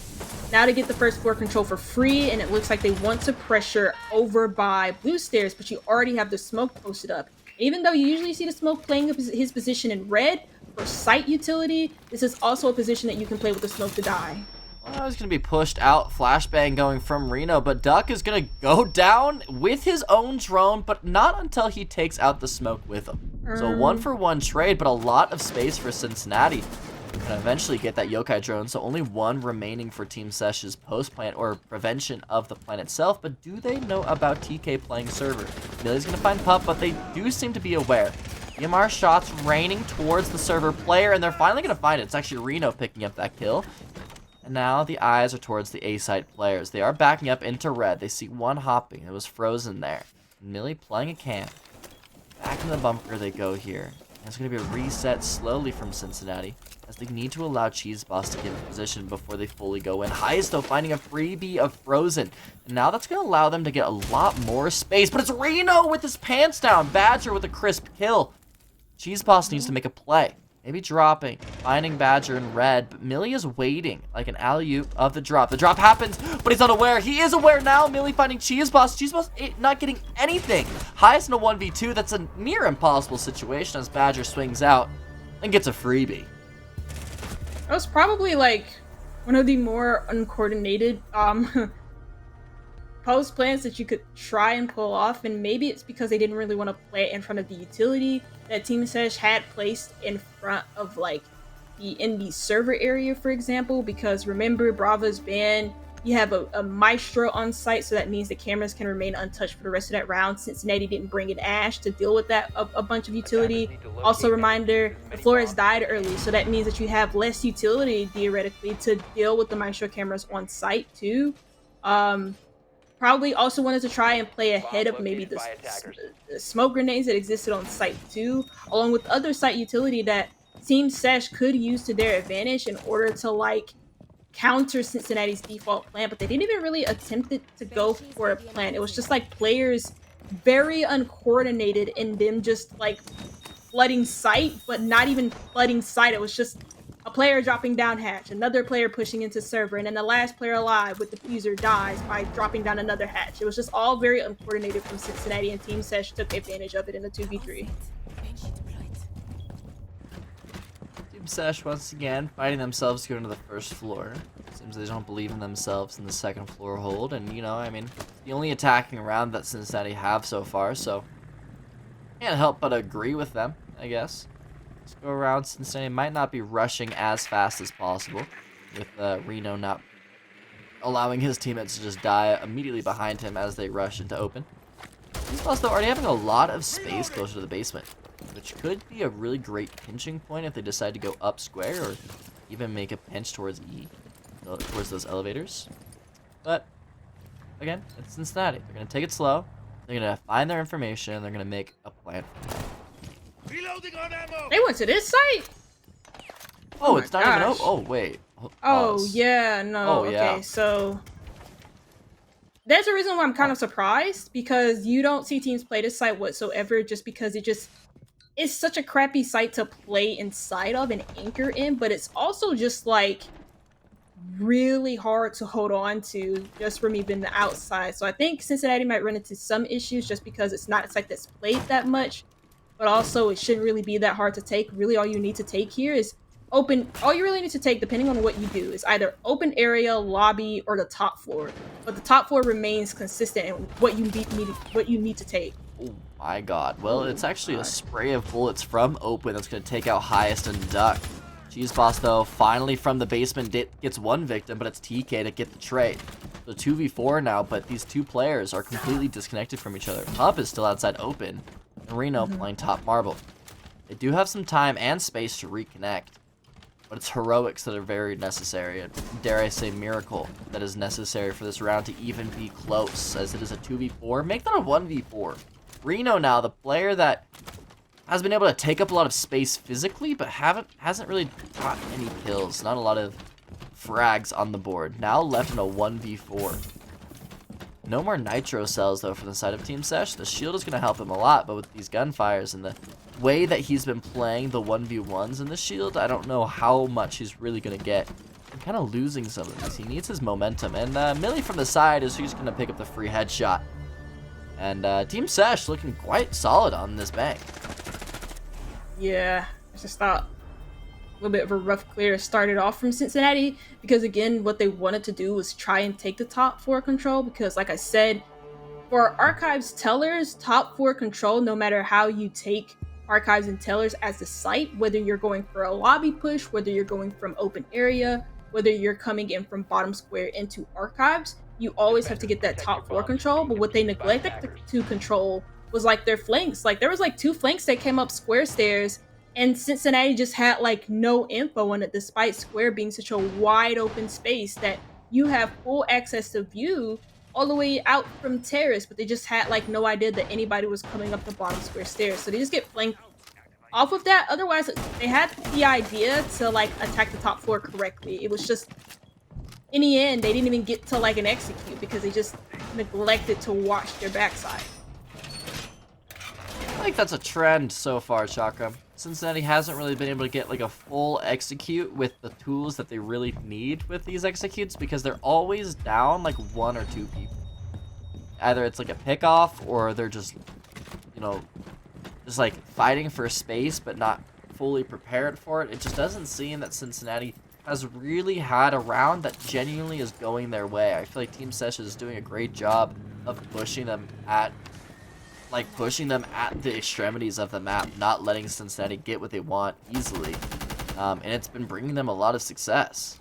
Speaker 13: Now to get the first floor control for free, and it looks like they want to pressure over by blue stairs, but you already have the smoke posted up. Even though you usually see the smoke playing his position in red for site utility, this is also a position that you can play with the smoke to die.
Speaker 12: Well, he's going to be pushed out, flashbang going from Reno, but Duck is going to go down with his own drone, but not until he takes out the smoke with him. So 1-for-1 trade, but a lot of space for Cincinnati. And eventually get that yokai drone, so only one remaining for Team SESH's post-plant or prevention of the plant itself. But do they know about TK playing server? Millie's going to find Pup, but they do seem to be aware. EMR shots raining towards the server player, and they're finally going to find it. It's actually Reno picking up that kill. And now the eyes are towards the A-site players. They are backing up into red. They see one hopping. It was Frozen there. Millie playing a cam. Back in the bunker they go here. And it's going to be a reset slowly from Cincinnati, as they need to allow Cheese Boss to get in position before they fully go in. Highest, though, finding a freebie of Frozen. And now that's going to allow them to get a lot more space. But it's Reno with his pants down. Badger with a crisp kill. Cheese Boss needs to make a play. Maybe dropping, finding Badger in red, but Millie is waiting like an alley-oop of the drop. The drop happens, but he's unaware. He is aware now. Millie finding Cheese Boss. Cheese Boss not getting anything. Highest in a 1v2. That's a near impossible situation as Badger swings out and gets a freebie.
Speaker 13: That was probably like one of the more uncoordinated post plans that you could try and pull off, and maybe it's because they didn't really want to play it in front of the utility that Team SESH had placed in front of like in the server area, for example, because remember, Bravo's banned. You have a Maestro on site, so that means the cameras can remain untouched for the rest of that round. Cincinnati didn't bring in Ash to deal with that a bunch of utility. Also, reminder, the floor has died early, so that means that you have less utility theoretically to deal with the Maestro cameras on site too. Probably also wanted to try and play ahead of maybe the smoke grenades that existed on site too, along with other site utility that Team SESH could use to their advantage in order to like counter Cincinnati's default plan, but they didn't even really attempt to go for a plan. It was just like players very uncoordinated in them just like flooding site, but not even flooding site. It was just a player dropping down hatch, another player pushing into server, and then the last player alive with the fuser dies by dropping down another hatch. It was just all very uncoordinated from Cincinnati, and Team SESH took advantage of it in the 2v3.
Speaker 12: Team SESH once again fighting themselves to go into the first floor. Seems they don't believe in themselves in the second floor hold, and you know, I mean, the only attacking round that Cincinnati have so far, so can't help but agree with them, I guess. Let's go around. Cincinnati might not be rushing as fast as possible, with Reno not allowing his teammates to just die immediately behind him as they rush into open. These boss, though, already having a lot of space closer to the basement, which could be a really great pinching point if they decide to go up square or even make a pinch towards E, towards those elevators. But again, it's Cincinnati. They're going to take it slow. They're going to find their information, and they're going to make a plan.
Speaker 13: They went to this site?
Speaker 12: Oh, it's not even. Oh, wait.
Speaker 13: Oh, yeah, no.
Speaker 12: Oh, yeah.
Speaker 13: Okay, so there's a reason why I'm kind of surprised, because you don't see teams play this site whatsoever, just because it's such a crappy site to play inside of and anchor in, but it's also just like really hard to hold on to just from even the outside. So I think Cincinnati might run into some issues just because it's not a site that's played that much, but also it shouldn't really be that hard to take. Really all you need to take here is 2 or 3 rounds, and then you can just like push your way through. But I think Cincinnati might run into some issues just because it's not a site that's played that much, but also it shouldn't really be that hard to take. Really all you need to take here is 2 or 3 rounds, and then you can just like push your way through. open. All you really need to take, depending on what you do, is either open area, lobby, or the top floor. But the top floor remains consistent in what you need to take.
Speaker 12: Oh my god. Well, it's actually a spray of bullets from open that's going to take out Highest and Duck. Cheese Boss, though, finally from the basement gets one victim, but it's TK to get the trade. So 2v4 now, but these two players are completely disconnected from each other. Pup is still outside open, and Reno playing top marble. They do have some time and space to reconnect, but it's heroics that are very necessary, and dare I say miracle that is necessary for this round to even be close, as it is a 2v4. Make that a 1v4. Reno now, the player that has been able to take up a lot of space physically, but hasn't really got any kills. Not a lot of frags on the board. Now left in a 1v4. No more nitro cells, though, from the side of Team SESH. The shield is going to help him a lot, but with these gunfires and the way that he's been playing the 1v1s in the shield, I don't know how much he's really going to get. I'm kind of losing some of these. He needs his momentum. And Millie from the side is who's going to pick up the free headshot. And Team SESH looking quite solid on this bank.
Speaker 13: Yeah, I just thought a little bit of a rough clear started off from Cincinnati, because again, what they wanted to do was try and take the top 4 control, because like I said, for Archives Tellers, top 4 control, no matter how you take Archives and Tellers as the site, whether you're going for a lobby push, whether you're going from open area, whether you're coming in from bottom square into Archives, you always have to get that top 4 control. But what they neglected to control was like their flanks. Like there was like 2 flanks that came up square stairs, and Cincinnati just had like no info on it, despite square being such a wide open space that you have full access to view all the way out from terrace, but they just had like no idea that anybody was coming up the bottom square stairs. So they just get flanked off of that. Otherwise, they had the idea to like attack the top 4 correctly. It was just, in the end, they didn't even get to like an execute because they just neglected to watch their backside.
Speaker 12: I think that's a trend so far, Chakra. Cincinnati hasn't really been able to get like a full execute with the tools that they really need with these executes, because they're always down like 1 or 2 people. Either it's like a pick-off, or they're just, you know, just like fighting for space but not fully prepared for it. It just doesn't seem that Cincinnati has really had a round that genuinely is going their way. I feel like Team SESH is doing a great job of pushing them at the extremities of the map, not letting Cincinnati get what they want easily. And it's been bringing them a lot of success.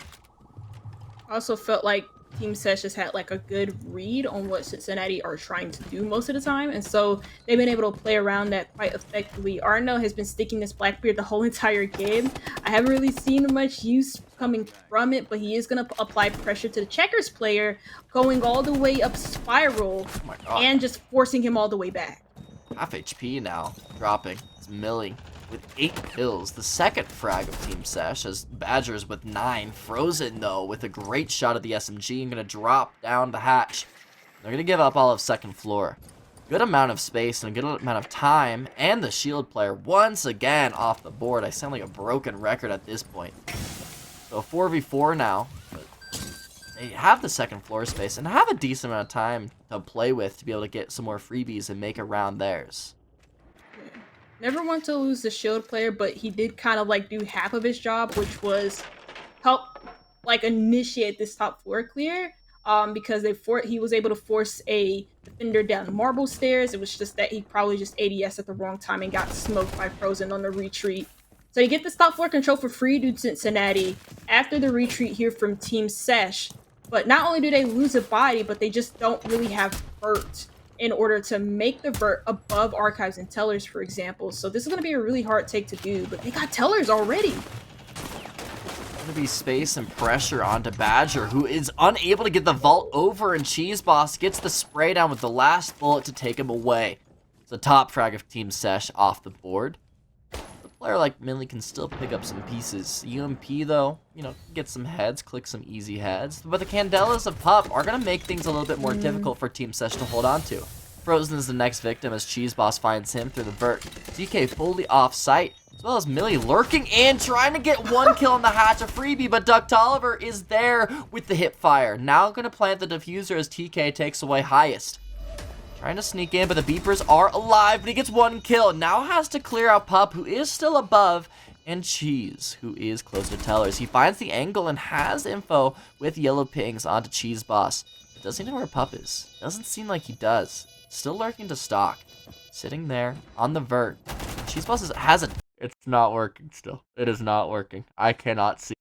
Speaker 13: I also felt like Team SESH has had like a good read on what Cincinnati are trying to do most of the time, and so they've been able to play around that quite effectively. Arno has been sticking this Blackbeard the whole entire game. I haven't really seen much use coming from it, but he is going to apply pressure to the Checkers player, going all the way up Spiral, and just forcing him all the way back.
Speaker 12: Half HP now, dropping. It's Millie with 8 kills. The second frag of Team SESH, as Badgers with 9. Frozen, though, with a great shot at the SMG and going to drop down the hatch. They're going to give up all of second floor. Good amount of space and a good amount of time, and the shield player once again off the board. I sound like a broken record at this point. So 4v4 now, but they have the second floor space and have a decent amount of time to play with to be able to get some more freebies and make a round theirs.
Speaker 13: Never want to lose the shield player, but he did kind of like do half of his job, which was help like initiate this top 4 clear. Because he was able to force a defender down marble stairs. It was just that he probably just ADS at the wrong time and got smoked by Frozen on the retreat. So you get this top 4 control for free due to Cincinnati after the retreat here from Team SESH. But not only do they lose a body, but they just don't really have vert in order to make the vert above Archives and Tellers, for example. So this is going to be a really hard take to do, but they got Tellers already.
Speaker 12: Going to be space and pressure onto Badger, who is unable to get the vault over, and Cheese Boss gets the spray down with the last bullet to take him away. It's a top frag of Team SESH off the board. A player like Millie can still pick up some pieces. UMP, though, you know, get some heads, click some easy heads. But the Candelas of Pup are going to make things a little bit more difficult for Team SESH to hold on to. Frozen is the next victim as Cheese Boss finds him through the vert. DK fully off site, as well as Millie lurking in, trying to get 1 kill on the hatch of freebie, but Duck Tolliver is there with the hip fire. Now going to plant the diffuser as TK takes away Highest. Trying to sneak in, but the beepers are alive, but he gets 1 kill. Now has to clear out Pup, who is still above, and Cheese, who is close to Tellers. He finds the angle and has info with yellow pings onto Cheese Boss. But doesn't he know where Pup is? Doesn't seem like he does. Still lurking to stock. Sitting there on the vert. Cheese Boss has it. It's not working still. It is not working. I cannot see.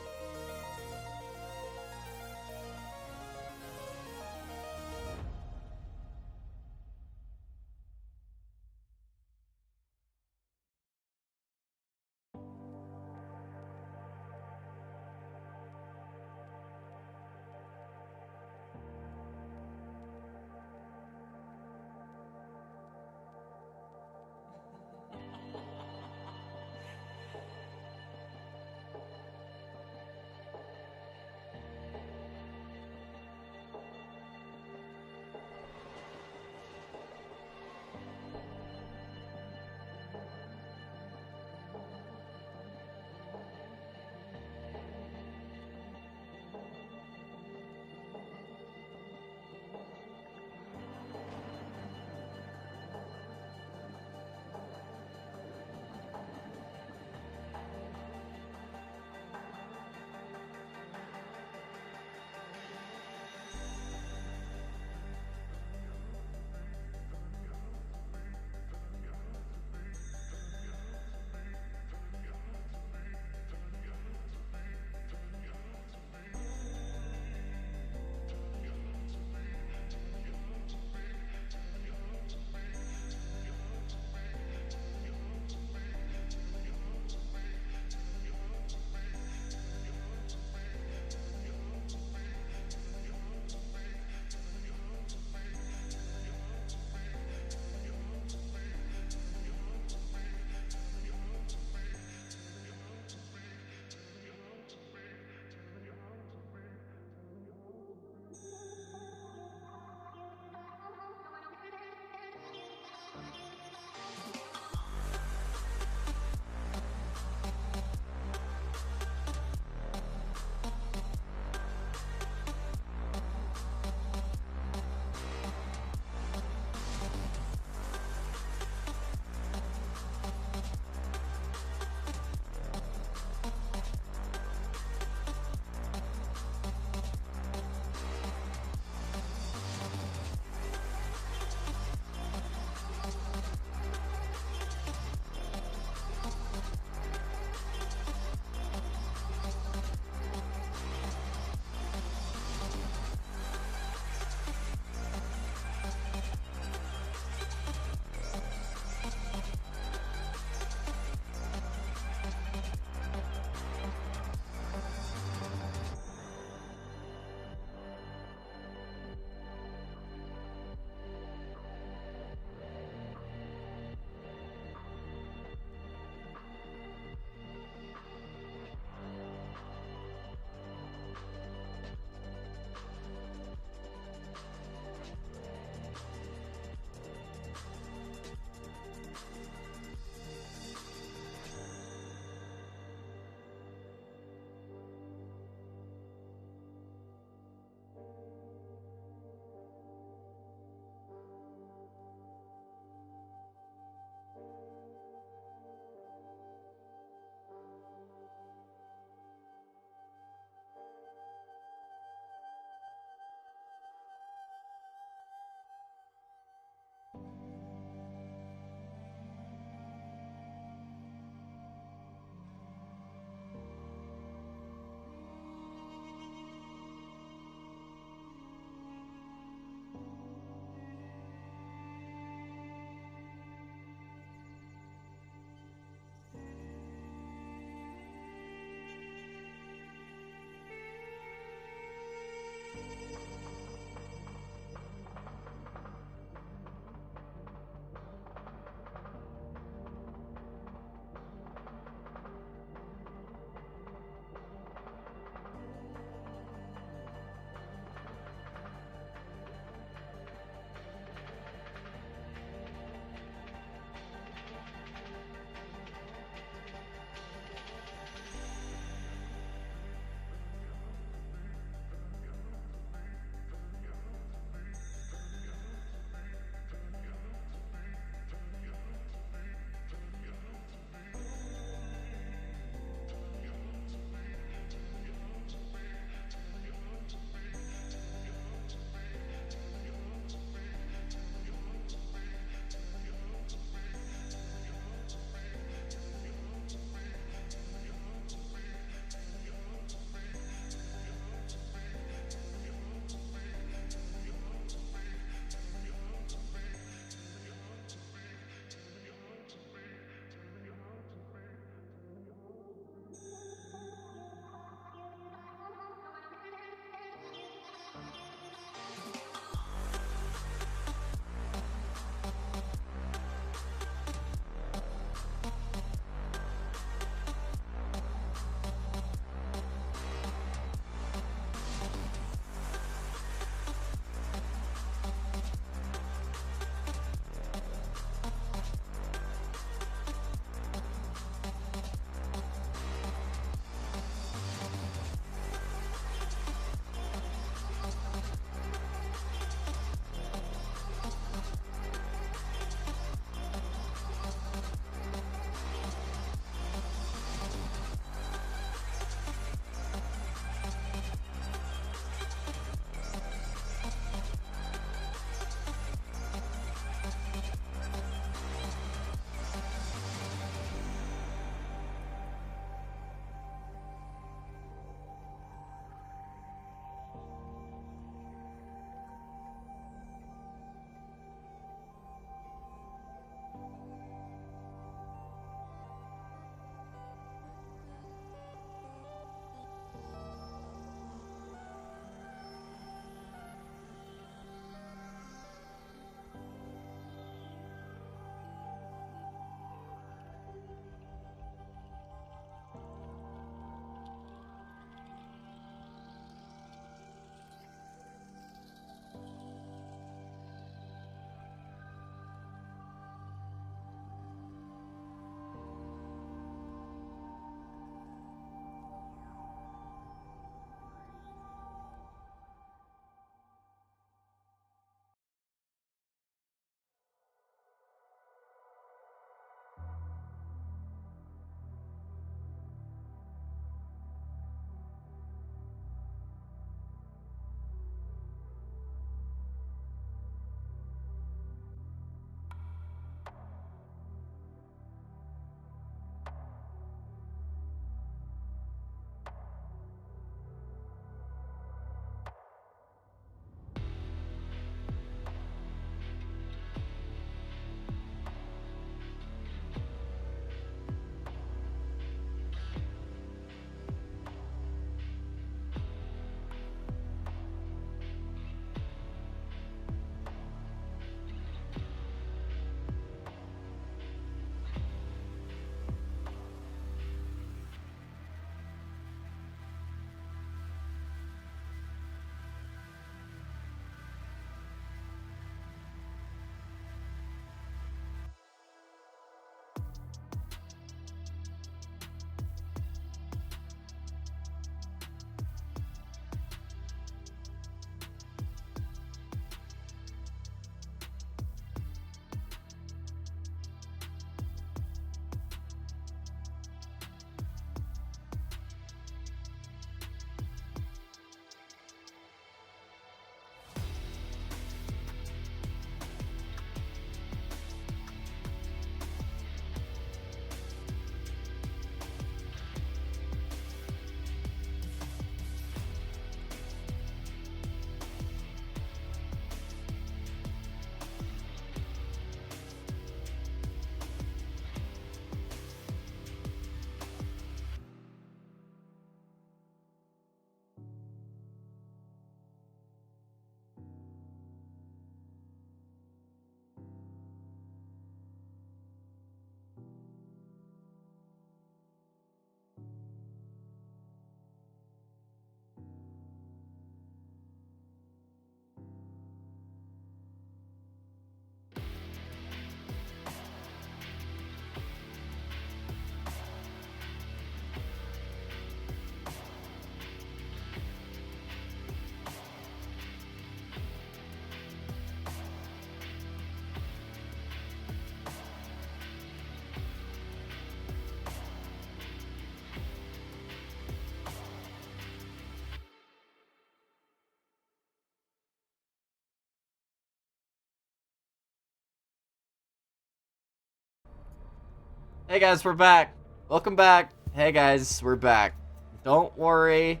Speaker 12: Hey guys, we're back. Welcome back. Hey guys, we're back. Don't worry.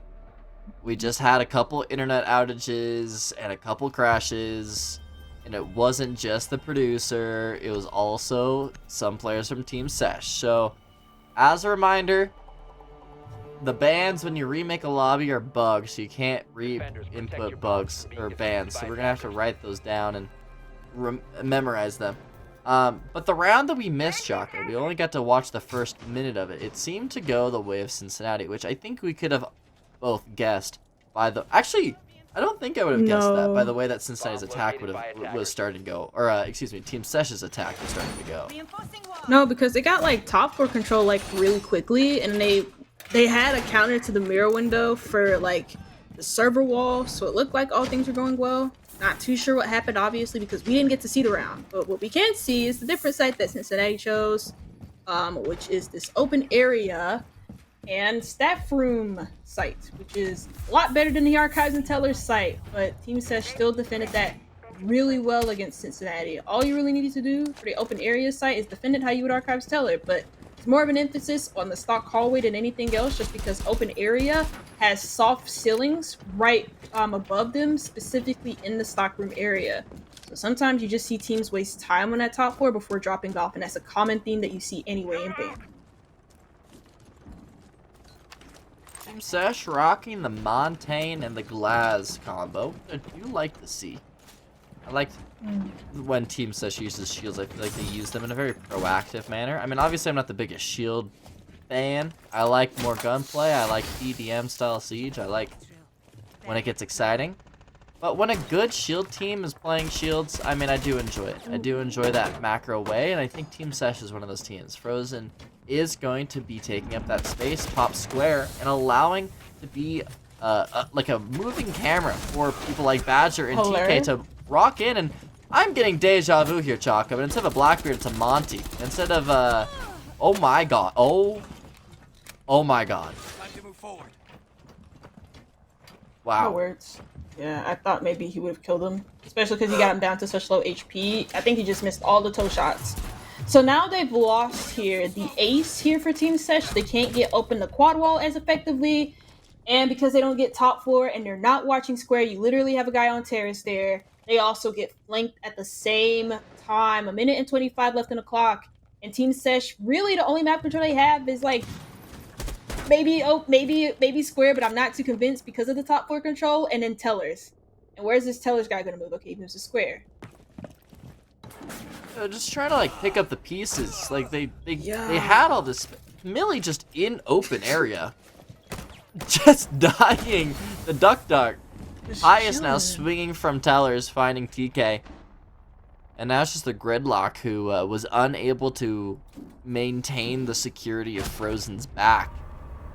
Speaker 12: We just had a couple internet outages and a couple crashes. And it wasn't just the producer. It was also some players from Team SESH. So, as a reminder, the bans when you remake a lobby are bugs. So you can't re-input bugs or bans. So we're going to have to write those down and memorize them. But the round that we missed, Chaka, we only got to watch the first minute of it. It seemed to go the way of Cincinnati, which I think we could have both guessed by the... Actually, I don't think I would have guessed that by the way that Cincinnati's attack was starting to go. Or, excuse me, Team SESH's attack was starting to go.
Speaker 13: No, because they got like top 4 control like really quickly, and they had a counter to the mirror window for like the server wall, so it looked like all things were going well. Not too sure what happened, obviously, because we didn't get to see the round. But what we can see is the different site that Cincinnati chose, which is this open area and staff room site, which is a lot better than the Archives and Tellers site. But Team SESH still defended that really well against Cincinnati. All you really needed to do for the open area site is defend it how you would Archives Teller, but it's more of an emphasis on the stock hallway than anything else, just because open area has soft ceilings right above them, specifically in the stockroom area. So sometimes you just see teams waste time on that top floor before dropping off, and that's a common theme that you see anyway in BAM.
Speaker 12: Team SESH rocking the Montaigne and the Glaz combo. I do like to see. I like when Team SESH uses shields. I feel like they use them in a very proactive manner. I mean, obviously I'm not the biggest shield fan. I like more gunplay. I like EDM style siege. I like when it gets exciting. But when a good shield team is playing shields, I mean, I do enjoy it. I do enjoy that macro way, and I think Team SESH is one of those teams. Frozen is going to be taking up that space, top square, and allowing to be like a moving camera for people like Badger and TK to rock in. And I'm getting deja vu here, Chaka, but instead of a Blackbeard, it's a Monty. Instead of, oh my god. Oh my god. Wow.
Speaker 13: Words. Yeah, I thought maybe he would have killed him, especially because he got him down to such low HP. I think he just missed all the toe shots. So now they've lost here the ace here for Team SESH. They can't get open the quad wall as effectively, and because they don't get top floor and they're not watching square, you literally have a guy on terrace there. They also get flanked at the same time. 1 minute and 25 left in the clock, and Team SESH, really the only map control they have is like maybe square, but I'm not too convinced because of the top floor control, and then Tellers. And where's this Tellers guy gonna move? Okay, he moves to square.
Speaker 12: Just trying to like pick up the pieces. Like they had all this. Millie just in open area, just dying. The duck. Highest now swinging from Tellers, finding TK, and now it's just the Gridlock who was unable to maintain the security of Frozen's back.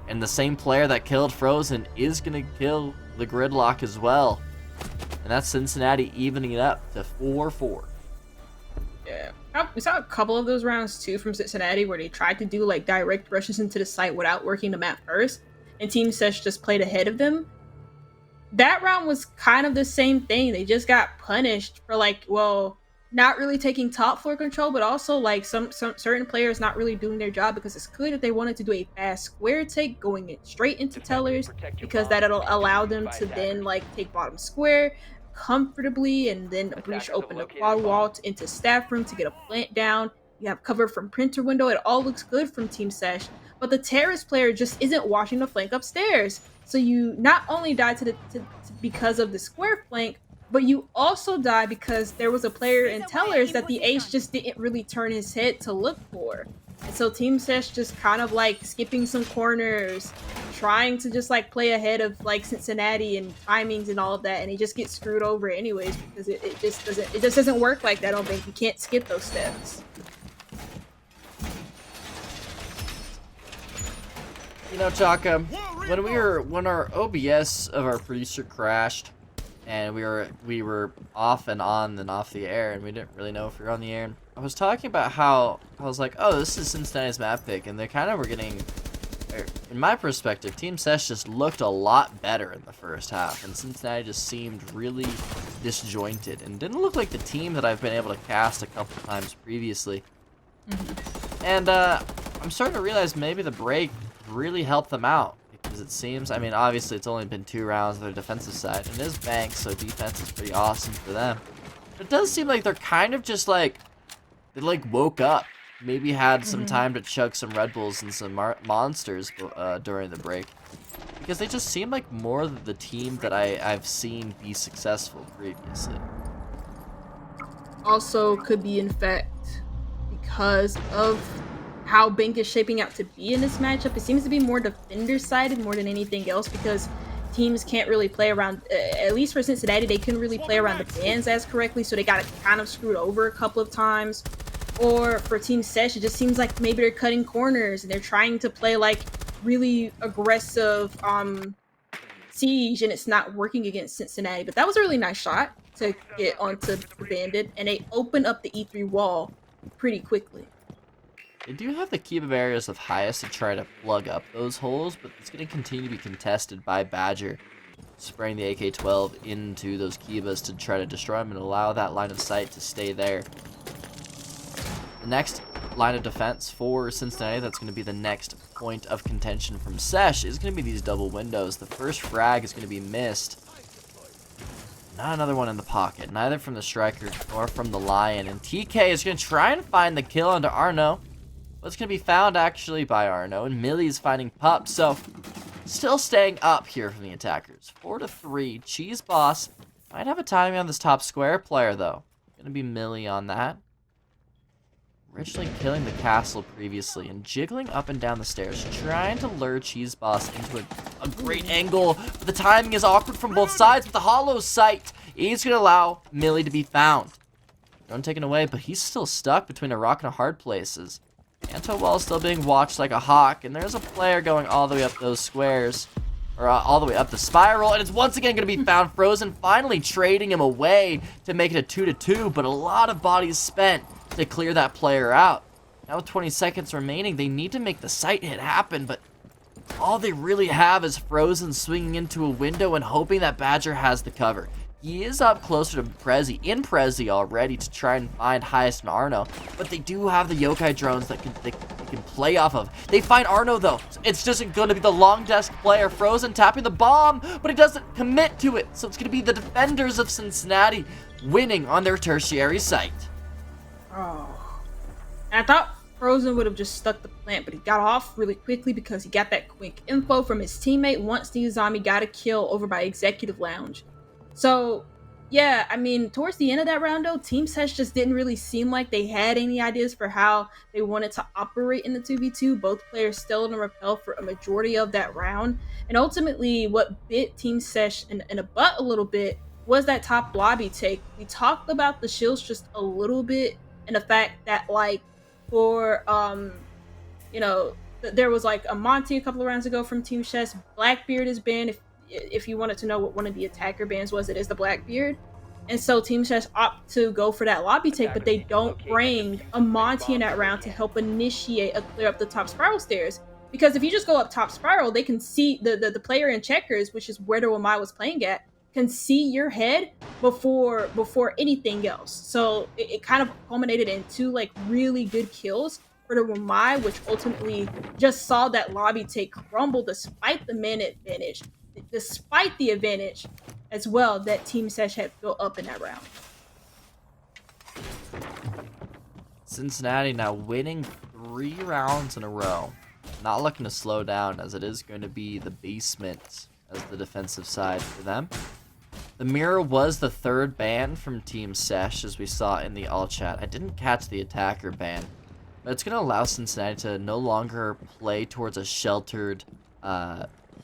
Speaker 12: And the same player that killed Frozen is going to kill the Gridlock as well. And that's Cincinnati evening it up to 4-4.
Speaker 13: Yeah. We saw a couple of those rounds too from Cincinnati where they tried to do like direct rushes into the site without working the map first. And Team SESH just played ahead of them. That round was kind of the same thing. They just got punished for like, well, not really taking top floor control, but also like some certain players not really doing their job, because it's clear that they wanted to do a fast square take going in straight into Tellers, because that'll allow them to then like take bottom square comfortably and then breach open the quad wall into staff room to get a plant down. You have cover from printer window. It all looks good from Team SESH, but the terrace player just isn't watching the flank upstairs. So you not only die because of the square flank, but you also die because there was a player in Tellers that the ace just didn't really turn his head to look for. And so Team SESH just kind of like skipping some corners, trying to just like play ahead of like Cincinnati and timings and all of that, and he just gets screwed over anyways, because it just doesn't work like that. I don't think you can't skip those steps.
Speaker 12: You know, Chaka, when our OBS of our producer crashed, and we were off and on and off the air, and we didn't really know if we were on the air. And I was talking about how I was like, oh, this is Cincinnati's map pick, and they kind of were getting, in my perspective, Team SESH just looked a lot better in the first half, and Cincinnati just seemed really disjointed and didn't look like the team that I've been able to cast a couple times previously. And I'm starting to realize maybe the break really helped them out. Because it seems, I mean, obviously it's only been 2 rounds on their defensive side. And it is Banks, so defense is pretty awesome for them. But it does seem like they're kind of just like, they like woke up. Maybe had some time to chug some Red Bulls and some monsters during the break. Because they just seem like more of the team that I've seen be successful previously.
Speaker 13: Also could be in fact because of how Bank is shaping out to be in this matchup. It seems to be more defender-sided more than anything else because teams can't really play around, at least for Cincinnati, they couldn't really play around the bans as correctly, so they got it kind of screwed over a couple of times. Or for Team SESH, it just seems like maybe they're cutting corners and they're trying to play like really aggressive siege, and it's not working against Cincinnati. But that was a really nice shot to get onto the Bandit, and they open up the E3 wall pretty quickly.
Speaker 12: They do have the Kiba areas of highest to try to plug up those holes, but it's going to continue to be contested by Badger, spraying the AK-12 into those Kibas to try to destroy them and allow that line of sight to stay there. The next line of defense for Cincinnati, that's going to be the next point of contention from SESH, is going to be these double windows. The first frag is going to be missed. Not another one in the pocket, neither from the striker nor from the Lion. And TK is going to try and find the kill onto Arno. But it's going to be found actually by Arno, and Millie's finding Pup. So still staying up here from the attackers. 4-3. Cheese Boss might have a timing on this top square player though. Going to be Millie on that. Originally killing the castle previously and jiggling up and down the stairs, trying to lure Cheese Boss into a great angle. But the timing is awkward from both sides with the hollow sight. He's going to allow Millie to be found. Drone taken away, but he's still stuck between a rock and a hard places. Antowell is still being watched like a hawk, and there's a player going all the way up those squares, or all the way up the spiral, and it's once again going to be found. Frozen finally trading him away to make it a 2-2, but a lot of bodies spent to clear that player out. Now with 20 seconds remaining, they need to make the sight hit happen, but all they really have is Frozen swinging into a window and hoping that Badger has the cover. He is up closer to Prezi already to try and find Highest and Arno, but they do have the yokai drones that they can play off of. They find Arno though. It's just going to be the long desk player. Frozen tapping the bomb, but he doesn't commit to it. So it's going to be the defenders of Cincinnati winning on their tertiary site.
Speaker 13: Oh. And I thought Frozen would have just stuck the plant, but he got off really quickly because he got that quick info from his teammate once the Uzami got a kill over by Executive Lounge. So, yeah, I mean, towards the end of that round, though, Team SESH just didn't really seem like they had any ideas for how they wanted to operate in the 2v2. Both players still in a rappel for a majority of that round. And ultimately, what bit Team SESH in a butt a little bit was that top lobby take. We talked about the shields just a little bit, and the fact that, like, for, there was, like, a Monty a couple of rounds ago from Team SESH. Blackbeard is banned. If you wanted to know what one of the attacker bans was, it is the Blackbeard. And so Team SESH opt to go for that lobby take, but they don't bring a Monty in that round to help initiate a clear up the top spiral stairs. Because if you just go up top spiral, they can see the player in checkers, which is where the Wamai was playing at, can see your head before anything else. So it kind of culminated in 2 like really good kills for the Wamai, which ultimately just saw that lobby take crumble despite the man advantage. Despite the advantage as well that Team SESH had built up in that round.
Speaker 12: Cincinnati now winning 3 rounds in a row. Not looking to slow down, as it is going to be the basement as the defensive side for them. The mirror was the 3rd ban from Team SESH, as we saw in the all chat. I didn't catch the attacker ban, but it's going to allow Cincinnati to no longer play towards a sheltered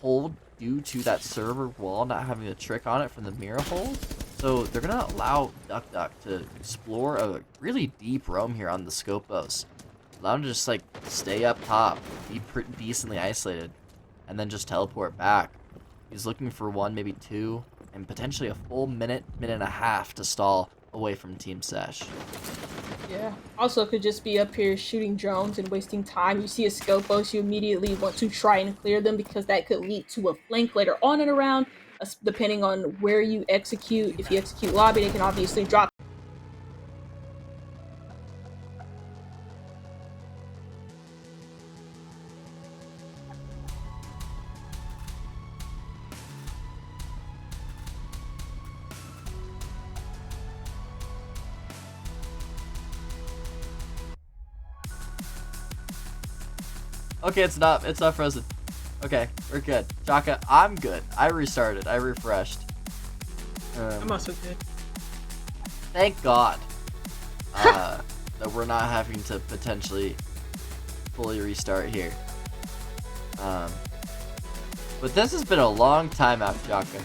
Speaker 12: hold due to that server wall not having a trick on it from the mirror hold. So they're going to allow Duck to explore a really deep roam here on the Scopos. Allow him to just like stay up top, be pretty decently isolated, and then just teleport back. He's looking for 1, maybe 2, and potentially a full minute and a half to stall away from Team SESH.
Speaker 13: Yeah. Also could just be up here shooting drones and wasting time. You see a Scopos, you immediately want to try and clear them because that could lead to a flank later on in a round, depending on where you execute. If you execute lobby, they can obviously drop
Speaker 12: Okay, it's not frozen. Okay, we're good. Jaka, I'm good. I restarted. I refreshed.
Speaker 13: I'm also good.
Speaker 12: Thank God that we're not having to potentially fully restart here. But this has been a long time out, Jaka,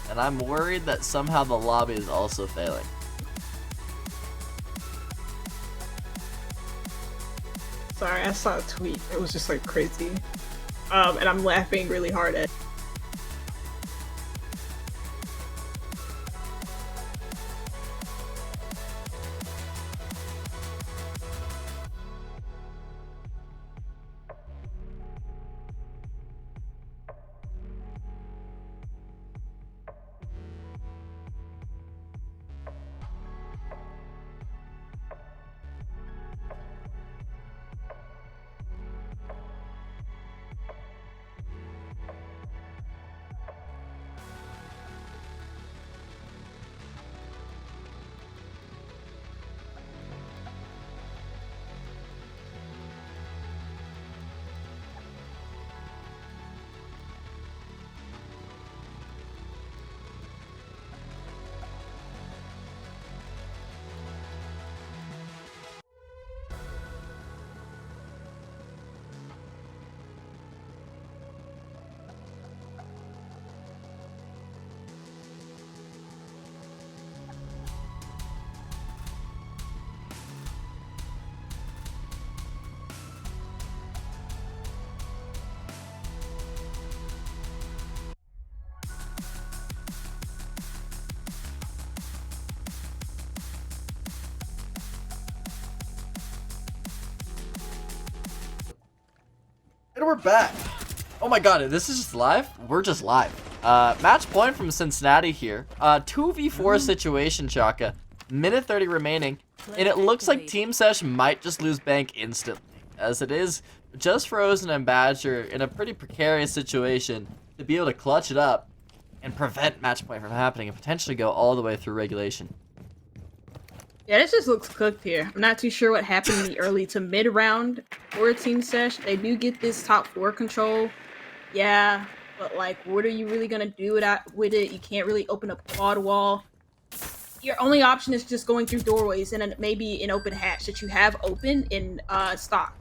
Speaker 12: and I'm worried that somehow the lobby is also failing.
Speaker 13: Sorry, I saw a tweet. It was just like crazy. And I'm laughing really hard at.
Speaker 12: And we're back. Oh my god, this is just live? We're just live. Match point from Cincinnati here. 2v4 situation, Chaka. Minute 30 remaining. And it looks like Team SESH might just lose bank instantly. As it is just Frozen and Badger in a pretty precarious situation to be able to clutch it up and prevent match point from happening and potentially go all the way through regulation.
Speaker 13: Yeah, this just looks cooked here. I'm not too sure what happened in the early to mid round for Team SESH. They do get this top 4 control. Yeah, but like, what are you really gonna do with it? You can't really open up quad wall. Your only option is just going through doorways and then maybe an open hatch that you have open in stock.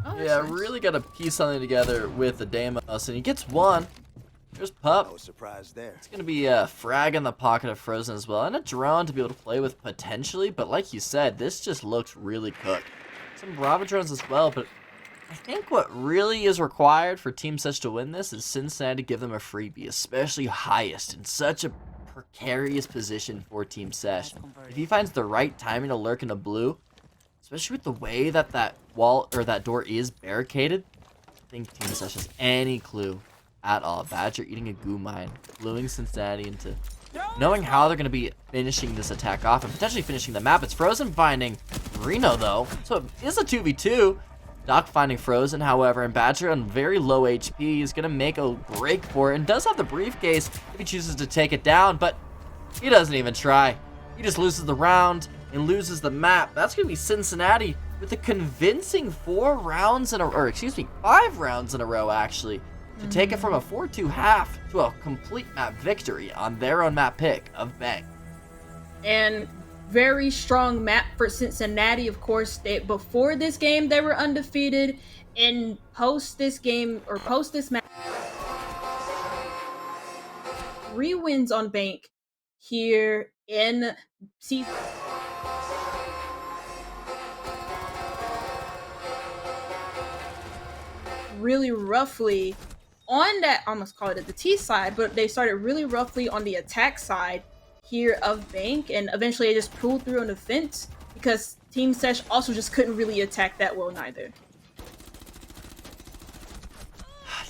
Speaker 13: Oh,
Speaker 12: yeah,
Speaker 13: nice.
Speaker 12: Really got to piece something together with the Deimos, and he gets one. There's Pup.
Speaker 14: No surprise there.
Speaker 12: It's going to be a frag in the pocket of Frozen as well, and a drone to be able to play with potentially, but like you said, this just looks really cooked. Some Bravo drones as well, but I think what really is required for Team SESH to win this is Cincinnati to give them a freebie, especially highest, in such a precarious position for Team SESH. If he finds the right timing to lurk in a blue, especially with the way that that wall or that door is barricaded, I think Team SESH has any clue at all. Badger eating a goo mine, gluing Cincinnati into knowing how they're going to be finishing this attack off and potentially finishing the map. It's Frozen finding Reno though, so it is a 2v2. Doc finding Frozen, however, and Badger on very low HP is going to make a break for it and does have the briefcase if he chooses to take it down, but he doesn't even try. He just loses the round and loses the map. That's going to be Cincinnati with a convincing 5 rounds in a row actually, to take it from a 4-2 half to a complete map victory on their own map pick of Bang.
Speaker 13: And very strong map for Cincinnati. Of course, before this game they were undefeated, and post this map, 3 wins on Bank here in season. Really roughly on that, almost call it the T side, but they started really roughly on the attack side here of Bank, and eventually they just pulled through on the fence because Team SESH also just couldn't really attack that well neither.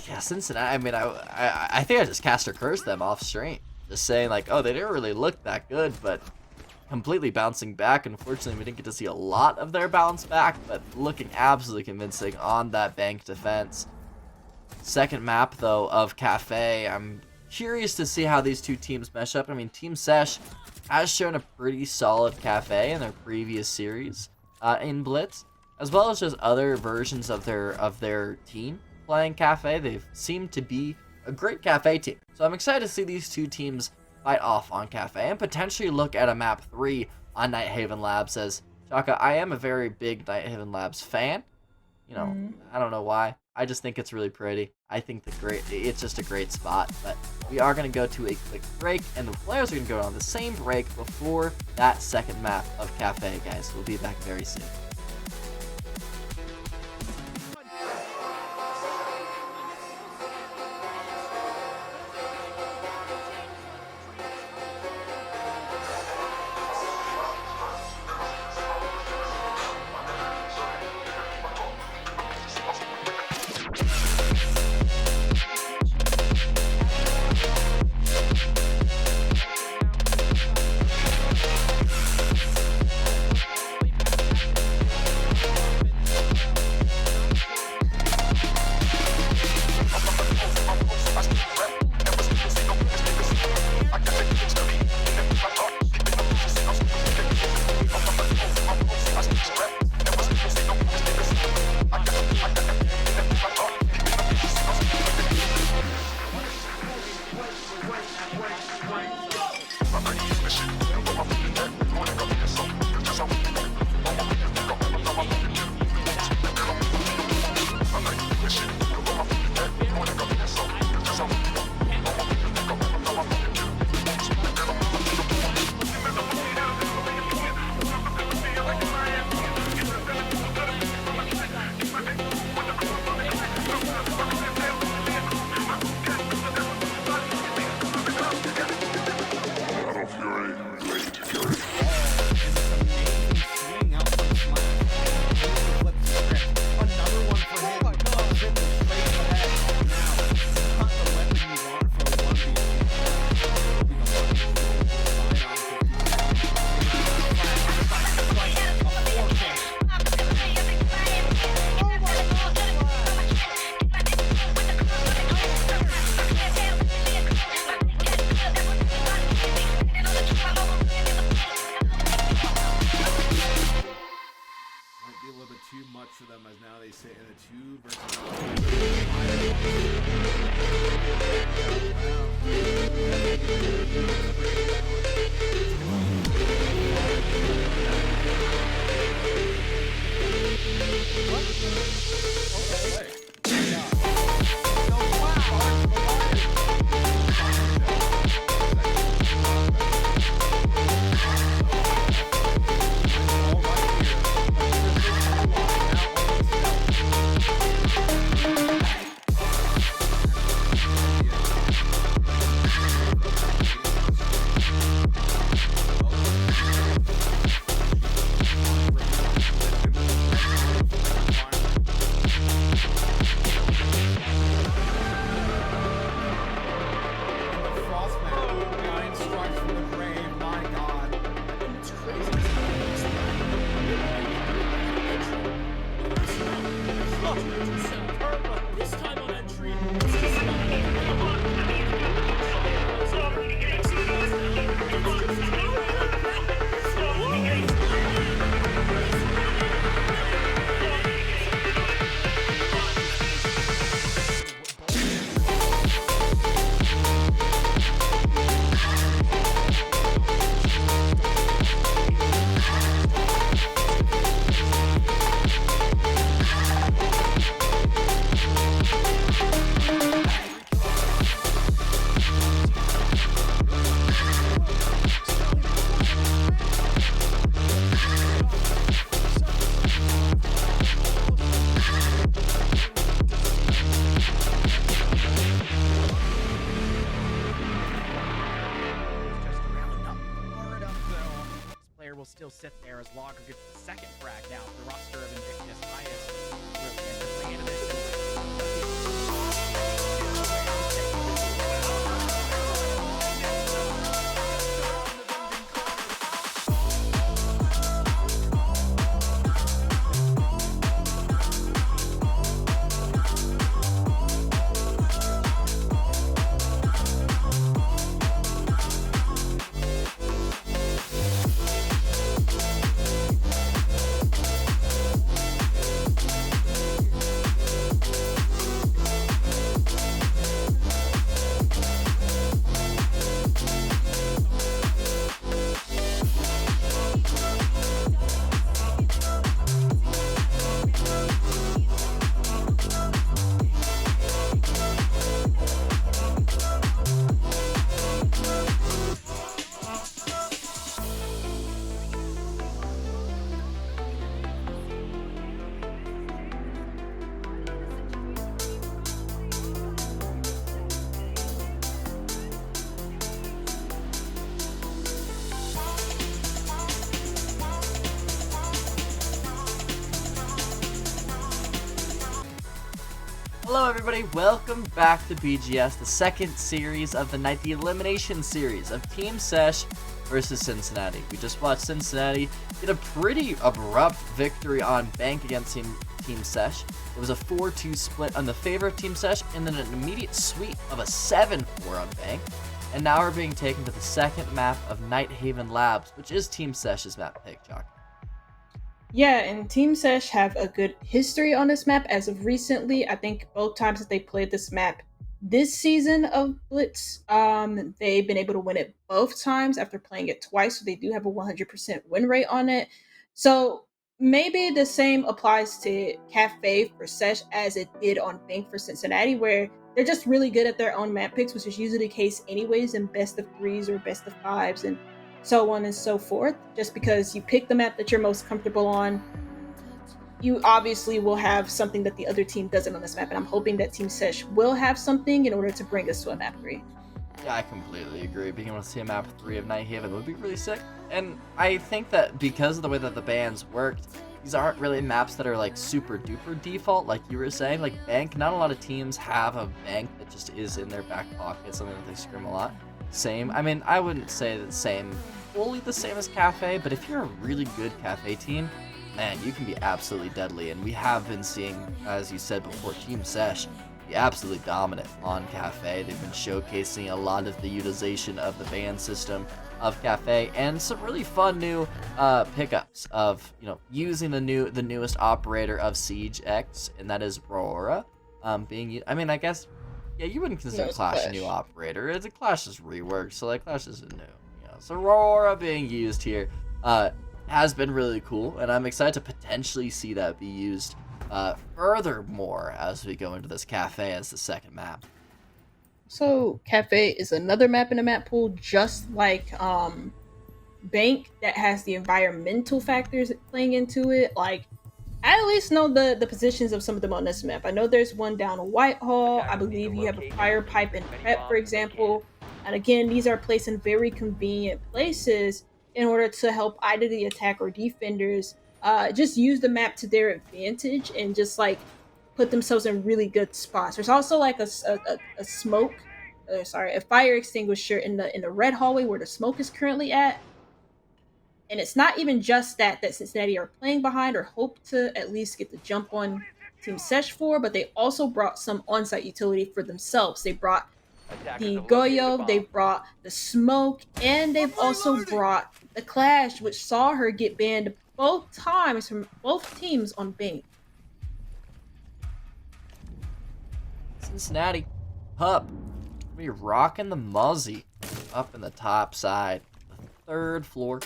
Speaker 12: Yeah, Cincinnati, I mean, I think I just cast or cursed them off straight. Just saying like, oh, they didn't really look that good, but completely bouncing back. Unfortunately, we didn't get to see a lot of their bounce back, but looking absolutely convincing on that Bank defense. Second map, though, of Cafe. I'm curious to see how these two teams mesh up. I mean, Team SESH has shown a pretty solid Cafe in their previous series in Blitz. as well as just other versions of their team playing Cafe. They've seemed to be a great Cafe team. So I'm excited to see these two teams fight off on Cafe and potentially look at a map 3 on Nighthaven Labs. As Chaka, I am a very big Nighthaven Labs fan. You know, I don't know why. I just think it's really pretty. I think it's just a great spot. But we are going to go to a quick break, and the players are going to go on the same break before that second map of Cafe, guys. We'll be back very soon.
Speaker 11: will still sit there as Logger gets the second frag now. The roster of Invictus highest really entering into this.
Speaker 12: Hello everybody, welcome back to BGS, the second series of the night, the elimination series of Team SESH versus Cincinnati. We just watched Cincinnati get a pretty abrupt victory on Bank against Team SESH. It was a 4-2 split on the favor of Team SESH, and then an immediate sweep of a 7-4 on Bank. And now we're being taken to the second map of Night Haven Labs, which is Team SESH's map pick, Jock.
Speaker 13: Yeah, and Team SESH have a good history on this map as of recently. I think both times that they played this map this season of Blitz, they've been able to win it both times after playing it twice, so they do have a 100% win rate on it. So maybe the same applies to Cafe for SESH as it did on Bank for Cincinnati, where they're just really good at their own map picks, which is usually the case anyways in best of 3s or best of 5s and so on and so forth. Just because you pick the map that you're most comfortable on, you obviously will have something that the other team doesn't on this map, and I'm hoping that Team SESH will have something in order to bring us to a map 3.
Speaker 12: Yeah, I completely agree. Being able to see a map 3 of Night Haven would be really sick. And I think that because of the way that the bans worked, these aren't really maps that are like super duper default, like you were saying. Like Bank, not a lot of teams have a Bank that just is in their back pocket, something that they scrim a lot. Same, I mean, I wouldn't say the same, fully the same as Cafe, but if you're a really good Cafe team, man, you can be absolutely deadly. And we have been seeing, as you said before, Team SESH be absolutely dominant on Cafe. They've been showcasing a lot of the utilization of the ban system of Cafe and some really fun new pickups of, you know, using the newest operator of Siege X, and that is Aurora. Being used, I mean, I guess, yeah, you wouldn't consider Clash a new operator. It's a Clash is reworked, so like Clash isn't new. You know, so Aurora being used here has been really cool, and I'm excited to potentially see that be used furthermore as we go into this Cafe as the second map.
Speaker 13: So Cafe is another map in the map pool, just like Bank, that has the environmental factors playing into it. Like, I at least know the positions of some of them on this map. I know there's one down in Whitehall. I believe you have a fire pipe in Prep, for example. And again, these are placed in very convenient places in order to help either the attack or defenders just use the map to their advantage and just like put themselves in really good spots. There's also like a fire extinguisher in the red hallway where the smoke is currently at. And it's not even just that Cincinnati are playing behind or hope to at least get the jump on Team SESH for, but they also brought some on-site utility for themselves. They brought the Goyo, they brought the smoke, and they've also brought the Clash, which saw her get banned both times from both teams on Bank.
Speaker 12: Cincinnati, Pup, we rocking the Muzzy up in the top side, the 3rd floor.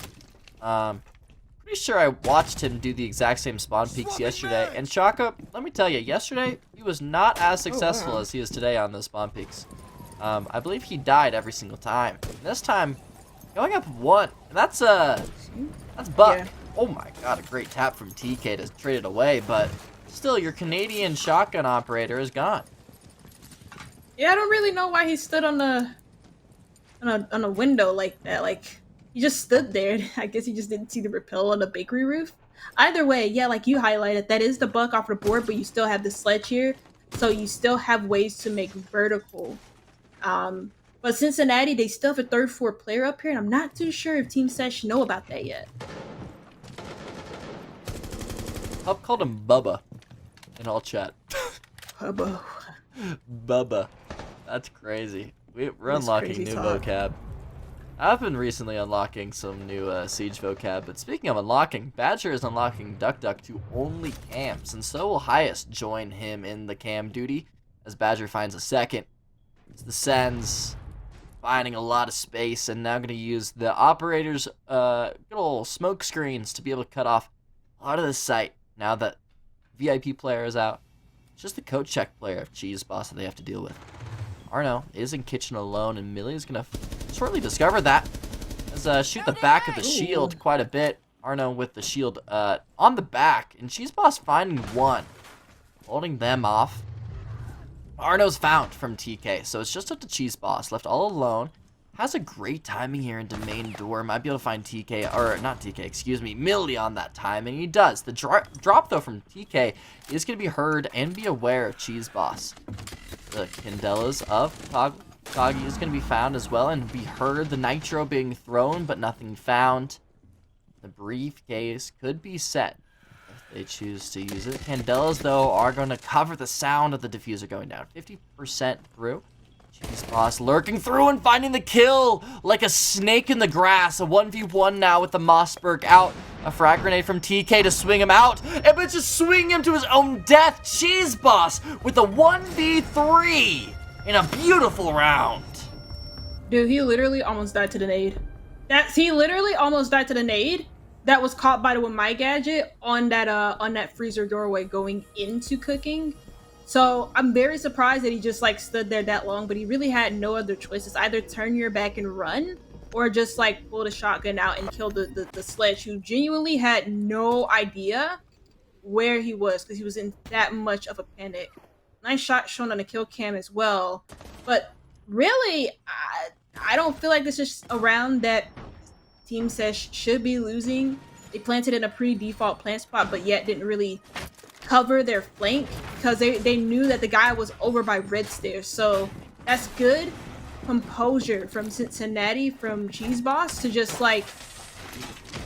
Speaker 12: Pretty sure I watched him do the exact same spawn peaks yesterday, and Shaka, let me tell you, yesterday he was not as successful as he is today on those spawn peaks. I believe he died every single time. And this time, going up 1, and that's Buck. Yeah. Oh my god, a great tap from TK to trade it away, but still, your Canadian shotgun operator is gone.
Speaker 13: Yeah, I don't really know why he stood on a window like that. Like, he just stood there. I guess he just didn't see the rappel on the bakery roof. Either way, yeah, like you highlighted, that is the Buck off the board, but you still have the sledge here, so you still have ways to make vertical. But Cincinnati, they still have a 3rd floor player up here, and I'm not too sure if Team SESH know about that yet.
Speaker 12: I've called him Bubba in all chat.
Speaker 13: Bubba.
Speaker 12: Bubba. That's crazy. We're unlocking new vocab. I've been recently unlocking some new Siege vocab, but speaking of unlocking, Badger is unlocking Duck to only cams, and so will Highest join him in the cam duty as Badger finds a second. It's the Sens finding a lot of space, and now going to use the operator's good old smoke screens to be able to cut off a lot of the site now that VIP player is out. It's just the coach check player of Cheese Boss that they have to deal with. Arno is in kitchen alone, and Millie is going to shortly discover that. As shoot the back of the shield quite a bit. Arno with the shield on the back, and Cheese Boss finding 1. Holding them off. Arno's found from TK, so it's just up to Cheese Boss, left all alone. has a great timing here into main door. Might be able to find TK, or not TK, excuse me, Millie on that time, and he does. The drop, though, from TK is going to be heard, and be aware of Cheese Boss. The Candelas of Toggy is going to be found as well, and be heard. The Nitro being thrown, but nothing found. The briefcase could be set if they choose to use it. Candelas, though, are going to cover the sound of the diffuser going down. 50% through. Cheese Boss lurking through and finding the kill like a snake in the grass. A 1v1 now with the Mossberg out. A frag grenade from TK to swing him out. But just swing him to his own death. Cheese Boss with a 1v3 in a beautiful round.
Speaker 13: Dude, he literally almost died to the nade. He literally almost died to the nade that was caught by the My Gadget on that freezer doorway going into cooking. So I'm very surprised that he just like stood there that long, but he really had no other choices. Either turn your back and run, or just like pull the shotgun out and kill the sledge, who genuinely had no idea where he was because he was in that much of a panic. Nice shot shown on the kill cam as well. But really, I don't feel like this is a round that Team SESH should be losing. They planted in a pre-default plant spot, but yet didn't really cover their flank because they knew that the guy was over by red stairs. So that's good composure from Cincinnati, from Cheese Boss, to just like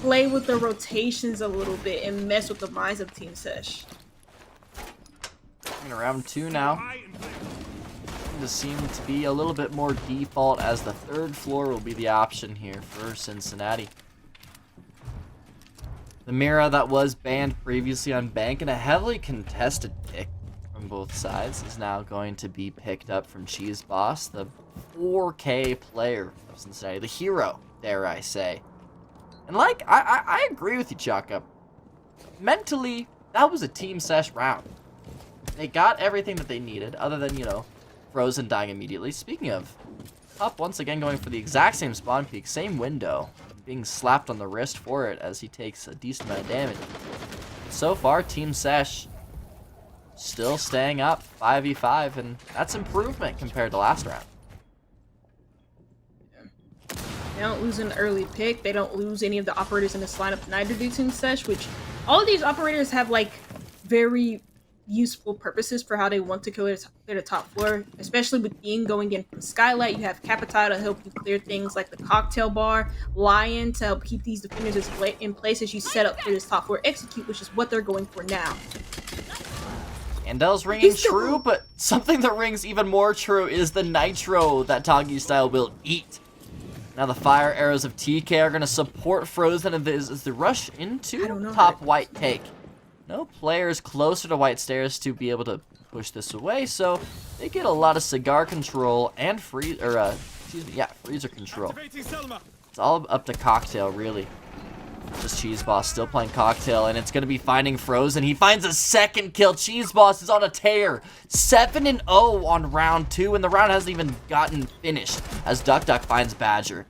Speaker 13: play with the rotations a little bit and mess with the minds of Team SESH.
Speaker 12: In round 2 now. To seem to be a little bit more default, as the third floor will be the option here for Cincinnati. The Mira that was banned previously on Bank, and a heavily contested pick from both sides, is now going to be picked up from Cheese Boss, the 4K player of Cincinnati, the hero, dare I say. And like, I agree with you, Chaka. Mentally, that was a Team SESH round. They got everything that they needed, other than, you know, Frozen dying immediately. Speaking of, Up once again going for the exact same spawn peak, same window, being slapped on the wrist for it as he takes a decent amount of damage. So far, Team SESH still staying up 5v5, and that's improvement compared to last round.
Speaker 13: They don't lose an early pick. They don't lose any of the operators in this lineup, neither do Team SESH, which all of these operators have like very useful purposes for how they want to clear the top floor, especially with Ying going in from Skylight. You have Capita to help you clear things like the cocktail bar, Lion to help keep these defenders in place as you set up for this top floor execute, which is what they're going for now.
Speaker 12: Andel's ringing true, but something that rings even more true is the Nitro that Toggy Style will eat. Now the fire arrows of TK are going to support Frozen as they rush into top white take. No players closer to white stairs to be able to push this away, so they get a lot of cigar control and freezer control. It's all up to Cocktail, really. Just Cheese Boss still playing Cocktail, and it's going to be finding Frozen. He finds a second kill. Cheese Boss is on a tear. 7-0 on round 2, and the round hasn't even gotten finished as Duck finds Badger.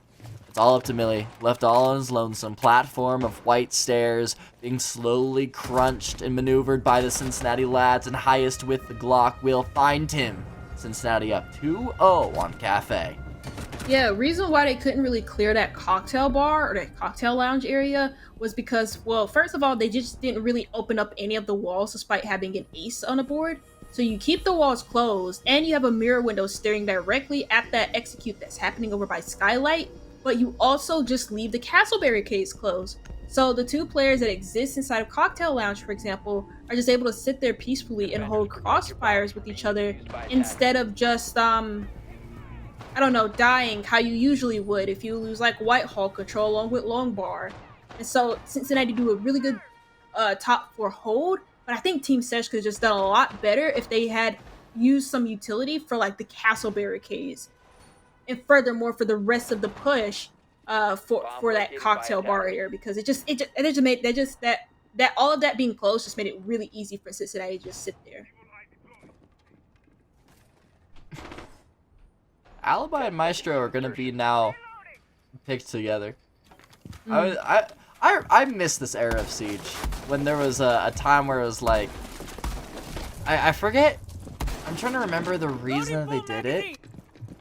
Speaker 12: It's all up to Millie, left all on his lonesome platform of white stairs, being slowly crunched and maneuvered by the Cincinnati lads, and highest with the Glock will find him. Cincinnati up 2-0 on Cafe.
Speaker 13: Yeah, reason why they couldn't really clear that cocktail bar or that cocktail lounge area was because, well, first of all, they just didn't really open up any of the walls despite having an ace on the board. So you keep the walls closed, and you have a mirror window staring directly at that execute that's happening over by Skylight, but you also just leave the castle barricades closed. So the two players that exist inside of Cocktail Lounge, for example, are just able to sit there peacefully and hold crossfires with each other instead of just, I don't know, dying how you usually would if you lose like Whitehall control along with Long Bar. And so Cincinnati do a really good top 4 hold, but I think Team SESH could have just done a lot better if they had used some utility for like the castle barricades. And furthermore, for the rest of the push, for that cocktail bar area, because all of that being closed just made it really easy for Cincinnati to just sit there.
Speaker 12: Alibi and Maestro are gonna be now picked together. I miss this era of Siege when there was a time where it was like I forget. I'm trying to remember the reason that they did it.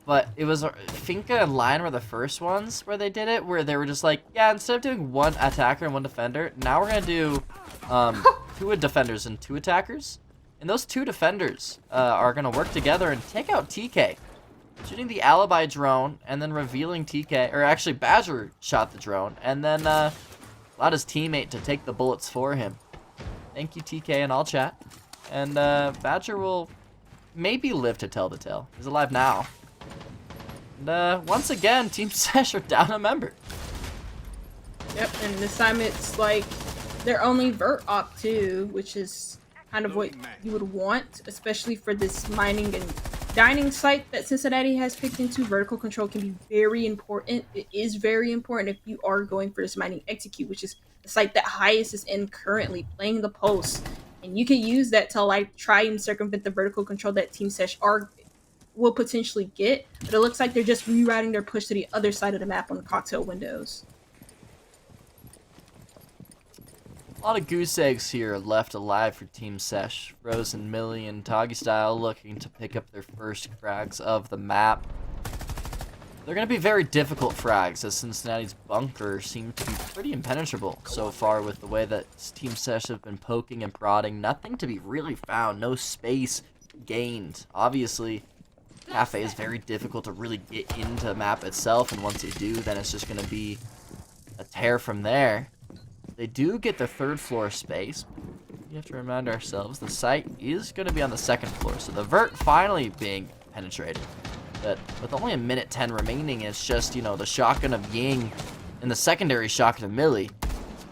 Speaker 12: but it was Finca and Lion were the first ones where they did it, where they were just like, yeah, instead of doing one attacker and one defender, now we're gonna do 2 defenders and 2 attackers, and those 2 defenders are gonna work together and take out TK, shooting the alibi drone and then revealing TK, or actually Badger shot the drone and then allowed his teammate to take the bullets for him. Thank you, TK, and all chat. And Badger will maybe live to tell the tale. He's alive now. And once again, Team SESH are down a member.
Speaker 13: Yep, and this time it's like their only vert op too, which is kind of what you would want, especially for this mining and dining site that Cincinnati has picked into. Vertical control can be very important. It is very important if you are going for this mining execute, which is the site that Highest is in currently, playing the post. And you can use that to like try and circumvent the vertical control that Team SESH will potentially get. But it looks like they're just rerouting their push to the other side of the map on the cocktail windows.
Speaker 12: A lot of goose eggs here left alive for Team SESH. Frozen, Millie, and Toggy Style looking to pick up their first frags of the map. They're going to be very difficult frags, as Cincinnati's bunker seems to be pretty impenetrable so far with the way that Team SESH have been poking and prodding. Nothing to be really found, no space gained. Obviously, Cafe is very difficult to really get into the map itself, and once they do, then it's just going to be a tear from there. They do get the 3rd floor space. You have to remind ourselves the site is going to be on the 2nd floor, so the vert finally being penetrated. But with only a minute 10 remaining, it's just, you know, the shotgun of Ying and the secondary shotgun of Millie.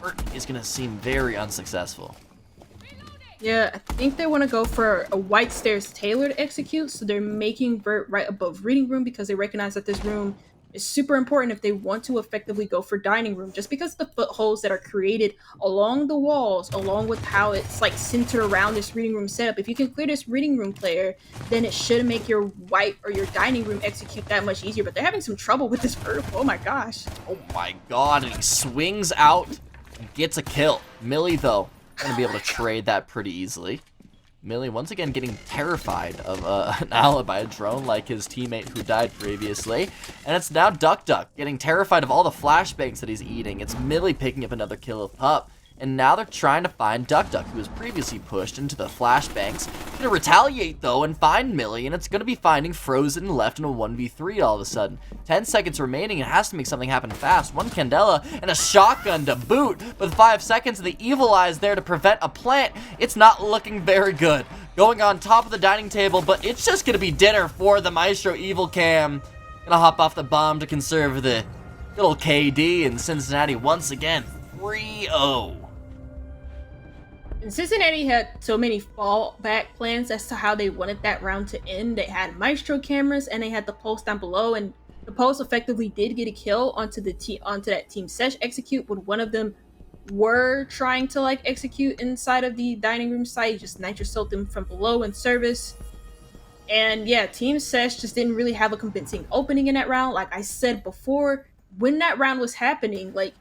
Speaker 12: Vert is going to seem very unsuccessful.
Speaker 13: Yeah, I think they want to go for a White Stairs tailored execute, so they're making vert right above reading room because they recognize that this room is super important if they want to effectively go for dining room, just because the footholds that are created along the walls, along with how it's like centered around this reading room setup. If you can clear this reading room player, then it should make your white or your dining room execute that much easier. But they're having some trouble with this vertical. Oh my gosh.
Speaker 12: Oh my god, and he swings out and gets a kill. Millie, though, gonna be able to trade that pretty easily. Millie once again getting terrified of an alibi drone like his teammate who died previously. And it's now Duck Duck getting terrified of all the flashbangs that he's eating. It's Millie picking up another kill of Pup. And now they're trying to find Duck Duck, who was previously pushed into the flashbangs. Gonna retaliate though and find Millie, and it's gonna be finding Frozen left in a 1v3 all of a sudden. 10 seconds remaining, it has to make something happen fast. 1 Candela and a shotgun to boot. With 5 seconds, the Evil Eye's there to prevent a plant. It's not looking very good. Going on top of the dining table, but it's just gonna be dinner for the Maestro Evil Cam. Gonna hop off the bomb to conserve the little KD, and Cincinnati once again 3-0.
Speaker 13: And Cincinnati had so many fallback plans as to how they wanted that round to end. They had Maestro cameras and they had the pulse down below, and the pulse effectively did get a kill onto that Team SESH execute, but one of them were trying to like execute inside of the dining room site, just nitro sold them from below in service. And yeah, Team SESH just didn't really have a convincing opening in that round. Like I said before, when that round was happening, like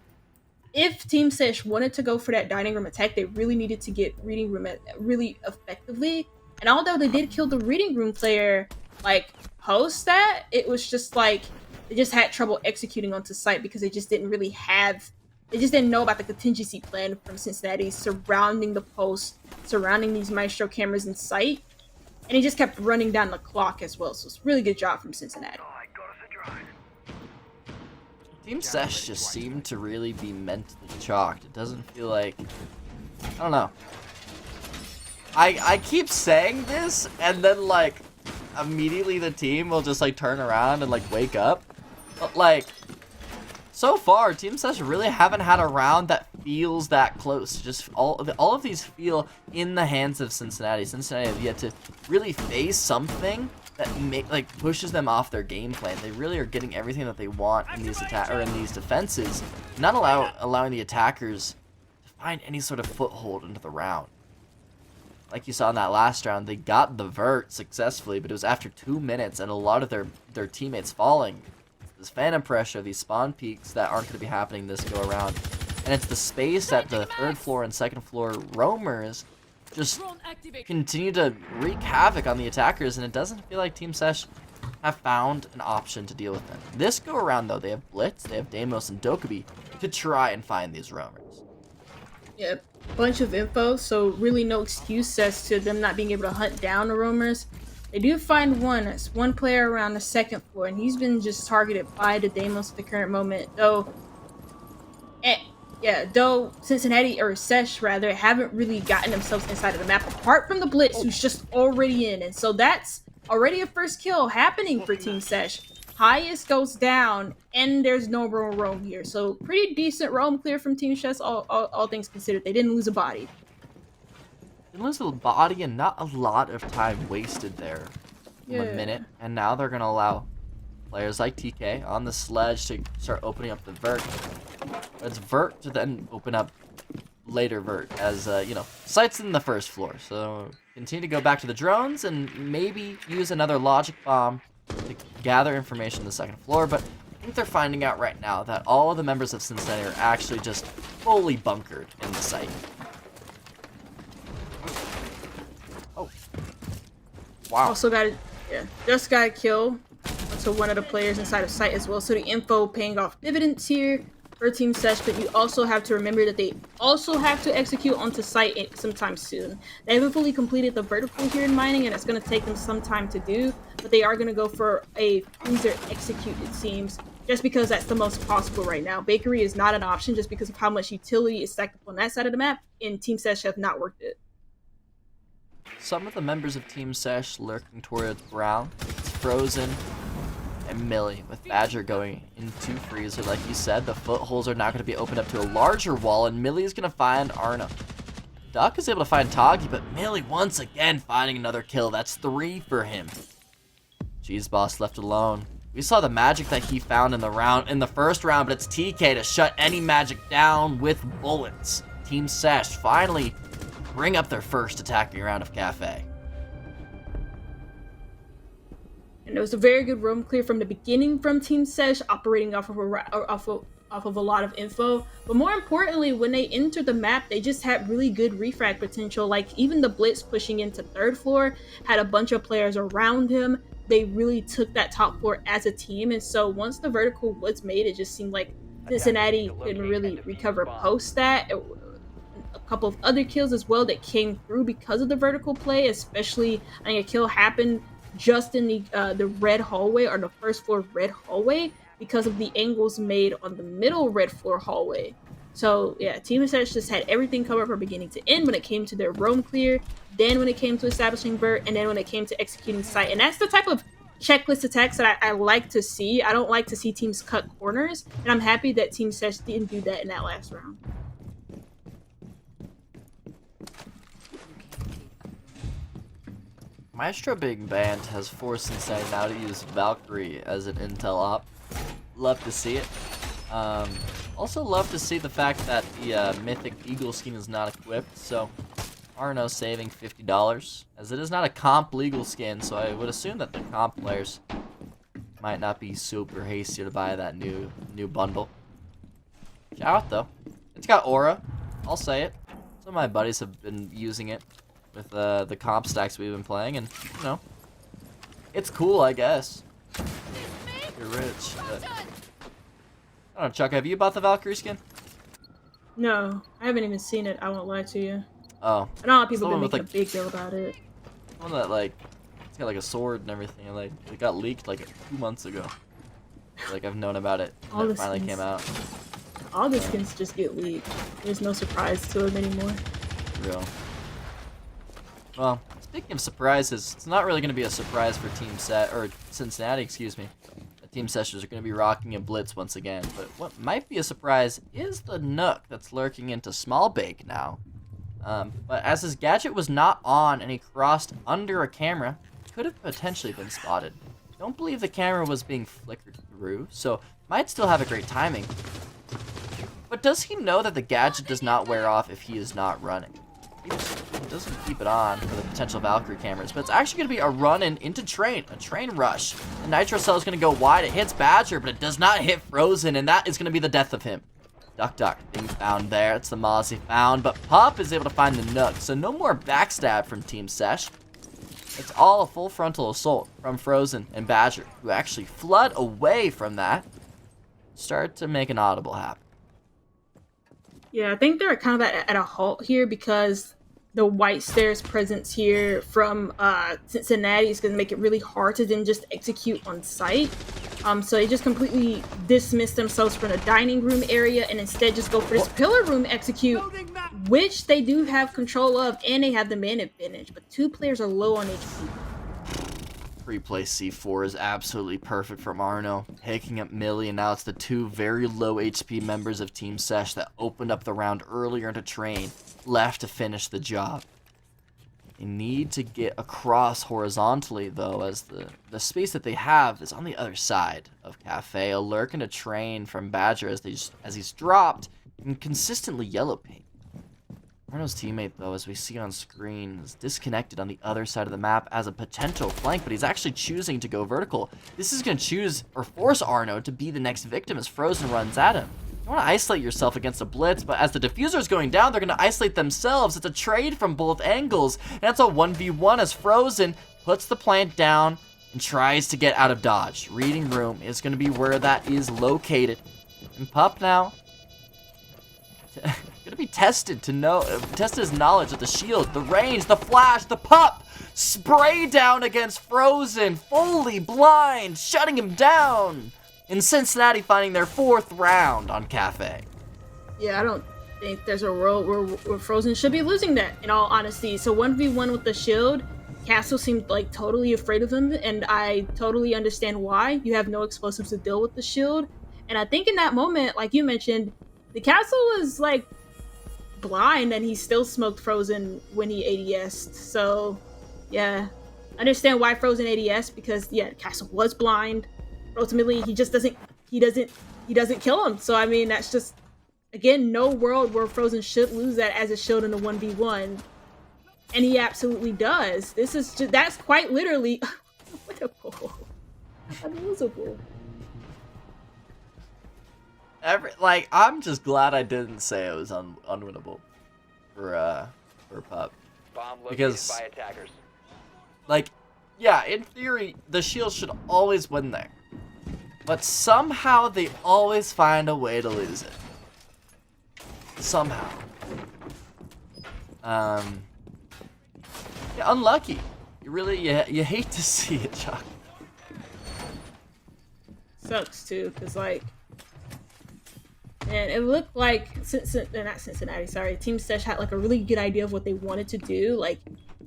Speaker 13: if Team SESH wanted to go for that dining room attack, they really needed to get reading room really effectively. And although they did kill the reading room player, like post that, it was just like they just had trouble executing onto site because they just didn't know about the contingency plan from Cincinnati surrounding the post, surrounding these Maestro cameras in sight. And he just kept running down the clock as well. So it's a really good job from Cincinnati.
Speaker 12: Team SESH just seemed to really be mentally chalked. It doesn't feel like... I don't know. I keep saying this, and then, like, immediately the team will just, like, turn around and, like, wake up. But, like, so far, Team SESH really haven't had a round that feels that close. Just all of these feel in the hands of Cincinnati. Cincinnati have yet to really face something that pushes them off their game plan. They really are getting everything that they want in these these defenses, not allowing the attackers to find any sort of foothold into the round. Like you saw in that last round, they got the vert successfully, but it was after 2 minutes and a lot of their teammates falling. This phantom pressure, these spawn peaks that aren't going to be happening this go around, and it's the space that the 3rd floor and 2nd floor roamers just continue to wreak havoc on the attackers, and it doesn't feel like Team SESH have found an option to deal with them. This go around, though, they have Blitz, they have Deimos, and Dokkaebi to try and find these roamers.
Speaker 13: Yeah, bunch of info, so really no excuse as to them not being able to hunt down the roamers. They do find one. It's one player around the second floor, and he's been just targeted by the Deimos at the current moment. Though Cincinnati, or SESH rather, haven't really gotten themselves inside of the map, apart from the Blitz, who's just already in. And so that's already a first kill happening for Team SESH. Highest goes down, and there's no roam here. So pretty decent roam clear from Team SESH, all things considered. They didn't lose a body.
Speaker 12: Didn't lose a body, and not a lot of time wasted there. A minute, and now they're gonna allow players like TK on the sledge to start opening up the vert. It's vert to then open up later vert, as sites in the first floor. So continue to go back to the drones and maybe use another logic bomb to gather information on the second floor. But I think they're finding out right now that all of the members of Cincinnati are actually just fully bunkered in the site. Oh, wow!
Speaker 13: Also just got a kill. So one of the players inside of site as well. So the info paying off dividends here for Team SESH, but you also have to remember that they also have to execute onto site sometime soon. They haven't fully completed the vertical here in mining, and it's going to take them some time to do, but they are going to go for a freezer execute, it seems, just because that's the most possible right now. Bakery is not an option just because of how much utility is stacked up on that side of the map, and Team SESH have not worked it.
Speaker 12: Some of the members of Team SESH lurking towards Brown. It's Frozen and Millie, with Badger going into freezer. Like you said, the footholds are now going to be opened up to a larger wall, and Millie is going to find Arna. Duck is able to find Toggy, but Millie once again finding another kill. That's 3 for him. Cheese Boss left alone. We saw the magic that he found in the first round, but it's TK to shut any magic down with bullets. Team SESH finally bring up their first attacking round of Cafe.
Speaker 13: And it was a very good roam clear from the beginning from Team SESH, operating off of a lot of info. But more importantly, when they entered the map, they just had really good refrag potential. Like even the Blitz pushing into third floor had a bunch of players around him. They really took that top floor as a team. And so once the vertical was made, it just seemed like Cincinnati couldn't really recover post that. A couple of other kills as well that came through because of the vertical play, especially I think a kill happened just in the red hallway, or the first floor red hallway, because of the angles made on the middle red floor hallway. So yeah, Team SESH just had everything covered from beginning to end when it came to their roam clear, then when it came to establishing vert, and then when it came to executing site. And that's the type of checklist attacks that I like to see. I don't like to see teams cut corners, and I'm happy that Team SESH didn't do that in that last round.
Speaker 12: Maestro Big Band has forced Cincinnati now to use Valkyrie as an intel op. Love to see it. Also love to see the fact that the Mythic Eagle skin is not equipped, so Arno saving $50, as it is not a comp legal skin, so I would assume that the comp players might not be super hasty to buy that new bundle. Shout out though. It's got aura, I'll say it. Some of my buddies have been using it with the comp stacks we've been playing, and it's cool, I guess. You're rich. But I don't know, Chuck, have you bought the Valkyrie skin?
Speaker 13: No, I haven't even seen it. I won't lie to you.
Speaker 12: Oh.
Speaker 13: I know a lot of people have been making a big deal about it.
Speaker 12: One that it's got like a sword and everything. It got leaked like 2 months ago. I've known about it. And it finally came out.
Speaker 13: All the skins just get leaked. There's no surprise to them anymore.
Speaker 12: Real. Well, speaking of surprises, it's not really going to be a surprise for Cincinnati, excuse me. The Team SESHers are going to be rocking a Blitz once again, but what might be a surprise is the Nook that's lurking into Small Bake now. But as his gadget was not on and he crossed under a camera, it could have potentially been spotted. Don't believe the camera was being flickered through, so might still have a great timing. But does he know that the gadget does not wear off if he is not running? He doesn't keep it on for the potential Valkyrie cameras, but it's actually going to be a run-in into train, a train rush. The Nitro Cell is going to go wide. It hits Badger, but it does not hit Frozen, and that is going to be the death of him. Duck being found there. It's the Moz he found, but Pup is able to find the Nook, so no more backstab from Team SESH. It's all a full frontal assault from Frozen and Badger, who actually flood away from that. Start to make an audible happen.
Speaker 13: Yeah, I think they're kind of at a halt here because the White Stairs presence here from Cincinnati is going to make it really hard to then just execute on site. So they just completely dismiss themselves from the dining room area and instead just go for this pillar room execute, which they do have control of, and they have the man advantage. But 2 players are low on HP.
Speaker 12: Replay C4 is absolutely perfect from Arno, taking up Millie, and now it's the 2 very low HP members of Team SESH that opened up the round earlier into train, left to finish the job. They need to get across horizontally, though, as the space that they have is on the other side of Cafe. A lurk and a train from Badger as he's dropped and consistently yellow paint. Arno's teammate, though, as we see on screen, is disconnected on the other side of the map as a potential flank, but he's actually choosing to go vertical. This is going to choose or force Arno to be the next victim as Frozen runs at him. You want to isolate yourself against a blitz, but as the diffuser is going down, they're going to isolate themselves. It's a trade from both angles, and that's a 1v1 as Frozen puts the plant down and tries to get out of dodge. Reading room is going to be where that is located. And Pup now gonna be tested to test his knowledge of the shield, the range, the flash, the Pup spray down against Frozen, fully blind, shutting him down. In Cincinnati finding their 4th round on Cafe.
Speaker 13: Yeah, I don't think there's a world where Frozen should be losing that, in all honesty. So 1v1 with the shield, Castle seemed like totally afraid of him, and I totally understand why. You have no explosives to deal with the shield. And I think in that moment, like you mentioned, the Castle was like blind and he still smoked Frozen when he ADS'd. So yeah, I understand why Frozen ADS, because yeah, the Castle was blind. Ultimately, he doesn't kill him. So I mean, that's just, again, no world where Frozen should lose that as a shield in a 1v1, and he absolutely does. This is just, that's quite literally unlosable.
Speaker 12: I'm just glad I didn't say it was unwinnable for Pup.
Speaker 5: Bomb located
Speaker 12: Because,
Speaker 5: by attackers.
Speaker 12: like, yeah, in theory, the shield should always win there. But somehow they always find a way to lose it. Somehow. Yeah, unlucky. You hate to see it, Chuck.
Speaker 13: Sucks too, because like, and it looked like not Cincinnati, sorry, Team SESH had like a really good idea of what they wanted to do. Like,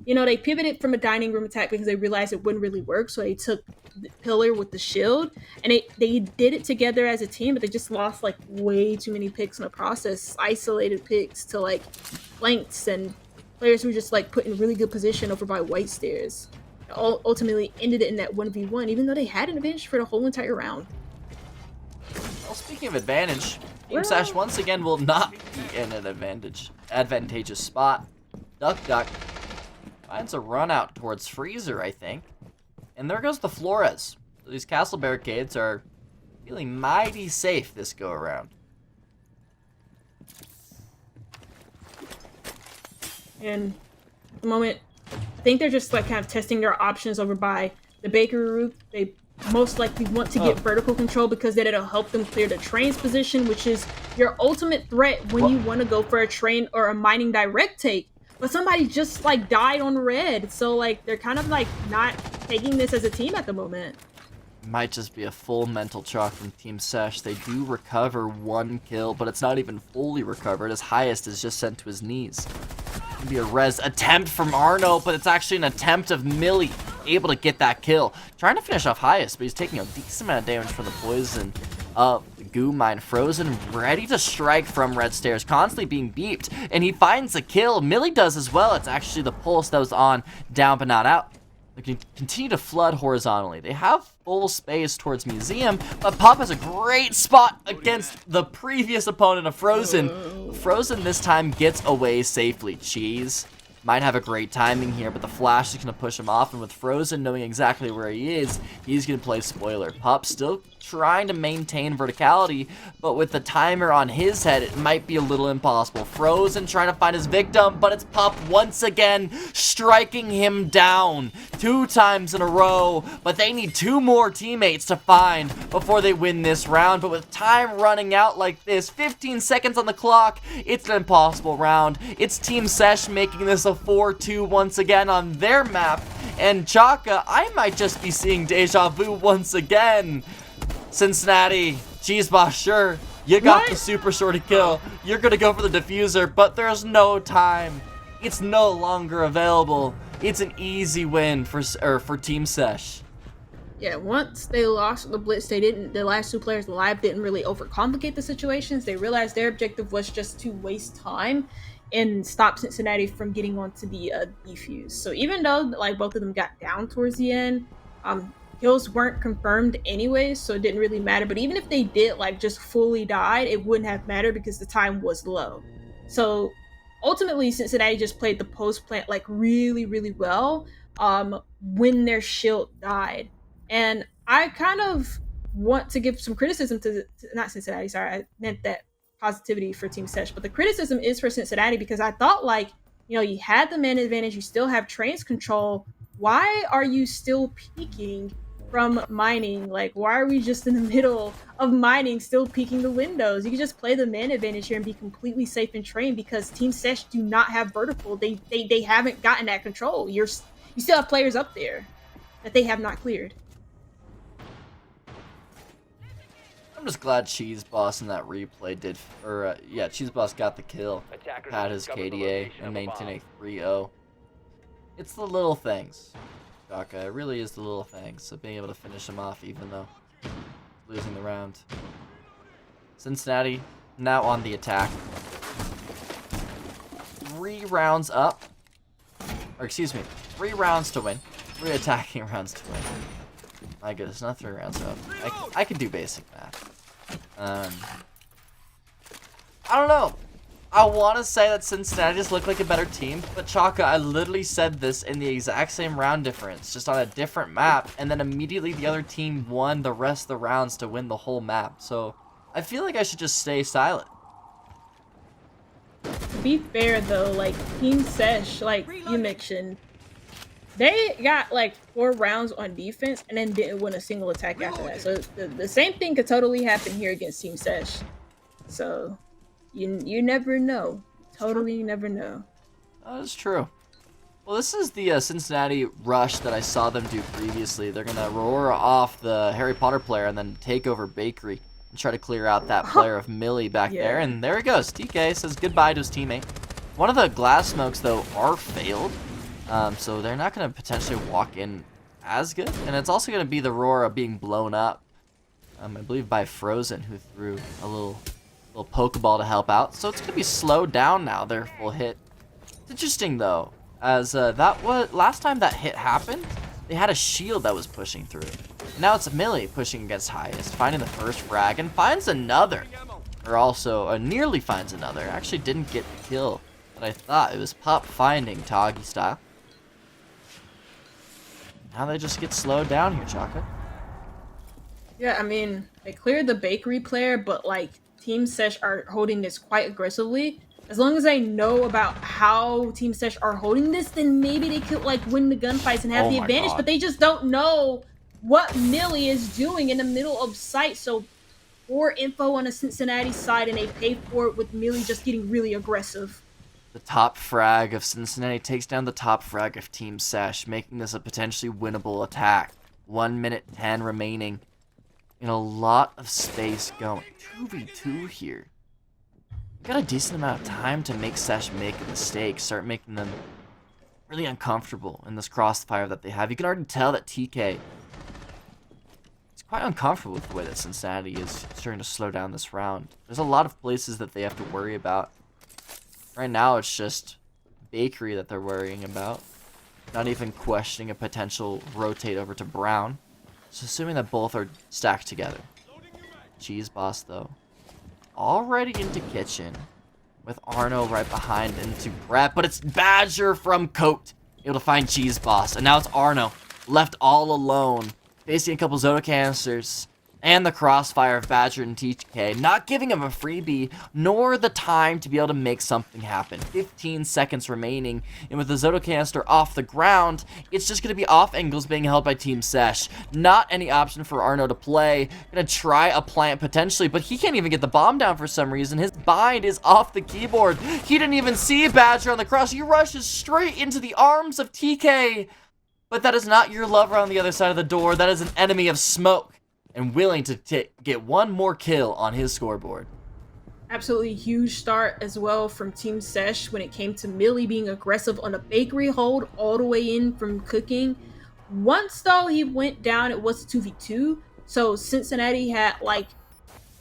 Speaker 13: you know, they pivoted from a dining room attack because they realized it wouldn't really work, so they took the pillar with the shield, and they did it together as a team, but they just lost like way too many picks in the process, isolated picks to like flanks, and players were just like put in really good position over by White Stairs. Ultimately ended it in that 1v1, even though they had an advantage for the whole entire round.
Speaker 12: Well, speaking of advantage, Team SESH once again will not be in an advantageous spot. Duck finds a run out towards Freezer, I think. And there goes the Flores. So these castle barricades are feeling mighty safe this go around.
Speaker 13: And at the moment, I think they're just like kind of testing their options over by the bakery route. They most likely want to get vertical control because then it'll help them clear the train's position, which is your ultimate threat when you want to go for a train or a mining direct take. But somebody just like died on red, so like they're kind of like not taking this as a team at the moment.
Speaker 12: Might just be a full mental chalk from Team SESH. They do recover 1 kill, but it's not even fully recovered, as Highest is just sent to his knees. It'd be a res attempt from Arno, but it's actually an attempt of Millie, able to get that kill. Trying to finish off Highest, but he's taking a decent amount of damage from the poison of the goo mine. Frozen, ready to strike from red stairs, constantly being beeped, and he finds a kill. Millie does as well. It's actually the pulse that was on, down but not out. They can continue to flood horizontally. They have full space towards Museum, but Pop has a great spot against the previous opponent of Frozen. Frozen this time gets away safely. Cheese might have a great timing here, but the flash is going to push him off, and with Frozen knowing exactly where he is, he's going to play spoiler. Pop still trying to maintain verticality, but with the timer on his head, it might be a little impossible. Frozen trying to find his victim, but it's Pup once again striking him down 2 times in a row, but they need 2 more teammates to find before they win this round. But with time running out like this, 15 seconds on the clock, it's an impossible round. It's Team SESH making this a 4-2 once again on their map, and Chaka, I might just be seeing deja vu once again. Cincinnati, Cheese Boss, sure, you got the super shorty kill. You're gonna go for the diffuser, but there's no time. It's no longer available. It's an easy win for Team SESH.
Speaker 13: Yeah, once they lost the Blitz, the last 2 players alive didn't really overcomplicate the situations. They realized their objective was just to waste time and stop Cincinnati from getting onto the defuse. So even though like both of them got down towards the end, kills weren't confirmed anyway, so it didn't really matter. But even if they did like just fully died, it wouldn't have mattered because the time was low. So ultimately, Cincinnati just played the post plant like really, really well when their shield died. And I kind of want to give some criticism to not Cincinnati, sorry, I meant that positivity for Team SESH, but the criticism is for Cincinnati because I thought like, you know, you had the man advantage, you still have trains control. Why are you still peeking from mining? Like, why are we just in the middle of mining still peeking the windows? You can just play the man advantage here and be completely safe in train because Team SESH do not have vertical. They haven't gotten that control. You still have players up there that they have not cleared.
Speaker 12: I'm just glad Cheese Boss in that replay did, Cheese Boss got the kill, had his KDA, and maintained a 3-0. It's the little things, Chaka. It really is the little things. So being able to finish him off even though losing the round. Cincinnati now on the attack. 3 rounds up. Or excuse me, 3 rounds to win. 3 attacking rounds to win. My goodness, not 3 rounds up. I can do basic math. I don't know. I want to say that Cincinnati just looked like a better team, but Chaka, I literally said this in the exact same round difference, just on a different map, and then immediately the other team won the rest of the rounds to win the whole map. So I feel like I should just stay silent.
Speaker 13: To be fair though, like Team SESH, like you mentioned, they got like 4 rounds on defense and then didn't win a single attack after that. So the same thing could totally happen here against Team SESH. So you never know. Totally never know.
Speaker 12: That is true. Well, this is the Cincinnati rush that I saw them do previously. They're going to roar off the Harry Potter player and then take over Bakery and try to clear out that player of Millie back there. And there he goes. TK says goodbye to his teammate. One of the glass smokes, though, are failed. So they're not going to potentially walk in as good. And it's also going to be the Aurora being blown up, I believe, by Frozen, who threw a little Pokeball to help out. So it's going to be slowed down now, their full hit. It's interesting, though, as that was last time that hit happened, they had a shield that was pushing through. And now it's Millie pushing against highest, finding the first frag, and finds another. Or also, nearly finds another. Actually didn't get the kill that I thought. It was Pup finding Toggy style. Now they just get slowed down here, Chaka.
Speaker 13: Yeah, I mean, they cleared the Bakery player, but like Team SESH are holding this quite aggressively. As long as I know about how Team SESH are holding this, then maybe they could like win the gunfights and have the advantage. But they just don't know what Millie is doing in the middle of sight. So more info on the Cincinnati side, and they pay for it with Millie just getting really aggressive.
Speaker 12: The top frag of Cincinnati takes down the top frag of Team SESH, making this a potentially winnable attack. 1 minute 10 remaining. In a lot of space going. 2v2 here. Got a decent amount of time to make SESH make a mistake, start making them really uncomfortable in this crossfire that they have. You can already tell that TK is quite uncomfortable with the way that Cincinnati is starting to slow down this round. There's a lot of places that they have to worry about. Right now, it's just Bakery that they're worrying about. Not even questioning a potential rotate over to Brown. So assuming that both are stacked together. Cheese Boss, though, already into kitchen. With Arno right behind into Brett. But it's Badger from Coat able to find Cheese Boss. And now it's Arno left all alone. Facing a couple Zoda canisters. and the crossfire of Badger and TK, not giving him a freebie, nor the time to be able to make something happen. 15 seconds remaining, and with the Zoto canister off the ground, it's just going to be off angles being held by Team SESH. Not any option for Arno to play. Going to try a plant potentially, but he can't even get the bomb down for some reason. His bind is off the keyboard. He didn't even see Badger on the cross. He rushes straight into the arms of TK. But that is not your lover on the other side of the door. That is an enemy of smoke, and willing to get one more kill on his scoreboard.
Speaker 13: Absolutely huge start as well from Team SESH when it came to Millie being aggressive on a bakery hold all the way in from cooking. Once though he went down, it was 2v2, so Cincinnati had like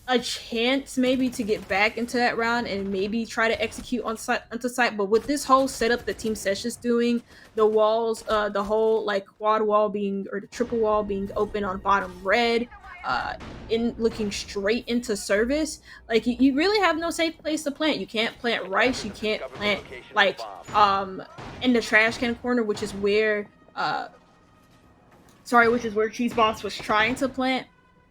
Speaker 13: a chance maybe to get back into that round and maybe try to execute on onto site. But with this whole setup that Team SESH is doing, the walls, the whole like quad wall being, or the triple wall being open on bottom red, in looking straight into service, like you really have no safe place to plant. You can't plant rice, you can't plant like in the trash can corner, which is where Cheese Boss was trying to plant.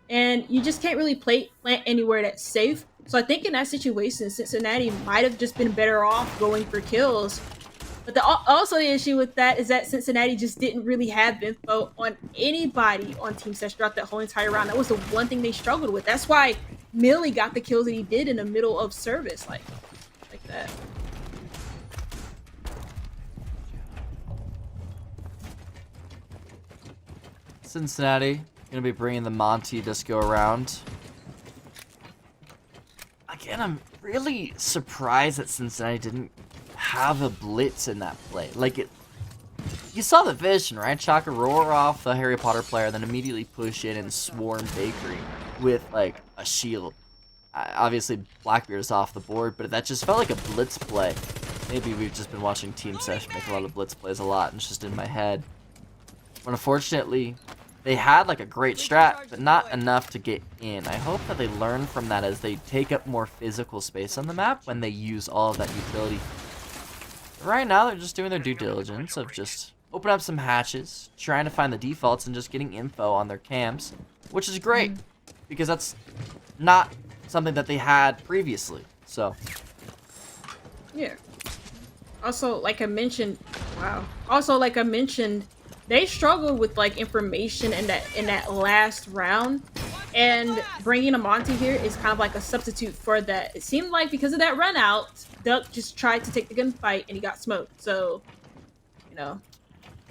Speaker 13: And you just can't really plant anywhere that's safe. So I think in that situation, Cincinnati might have just been better off going for kills. But also the issue with that is that Cincinnati just didn't really have info on anybody on Team SESH throughout that whole entire round. That was the one thing they struggled with. That's why Millie got the kills that he did in the middle of service, like that.
Speaker 12: Cincinnati gonna be bringing the Monty Disco around. Again, I'm really surprised that Cincinnati didn't have a blitz in that play. Like, you saw the vision, right? Chaka roar off the Harry Potter player, then immediately push in and swarm Bakery with like a shield. Obviously, Blackbeard is off the board, but that just felt like a blitz play. Maybe we've just been watching Team SESH make a lot of blitz plays a lot, and it's just in my head. But unfortunately, they had like a great strat, but not enough to get in. I hope that they learn from that as they take up more physical space on the map when they use all of that utility. Right now, they're just doing their due diligence of just opening up some hatches, trying to find the defaults, and just getting info on their camps, which is great, because that's not something that they had previously. So,
Speaker 13: yeah. Also, like I mentioned, they struggled with like information in that last round, and bringing a Monty here is kind of like a substitute for that. It seemed like because of that run out, Duck just tried to take the gunfight and he got smoked. So, you know,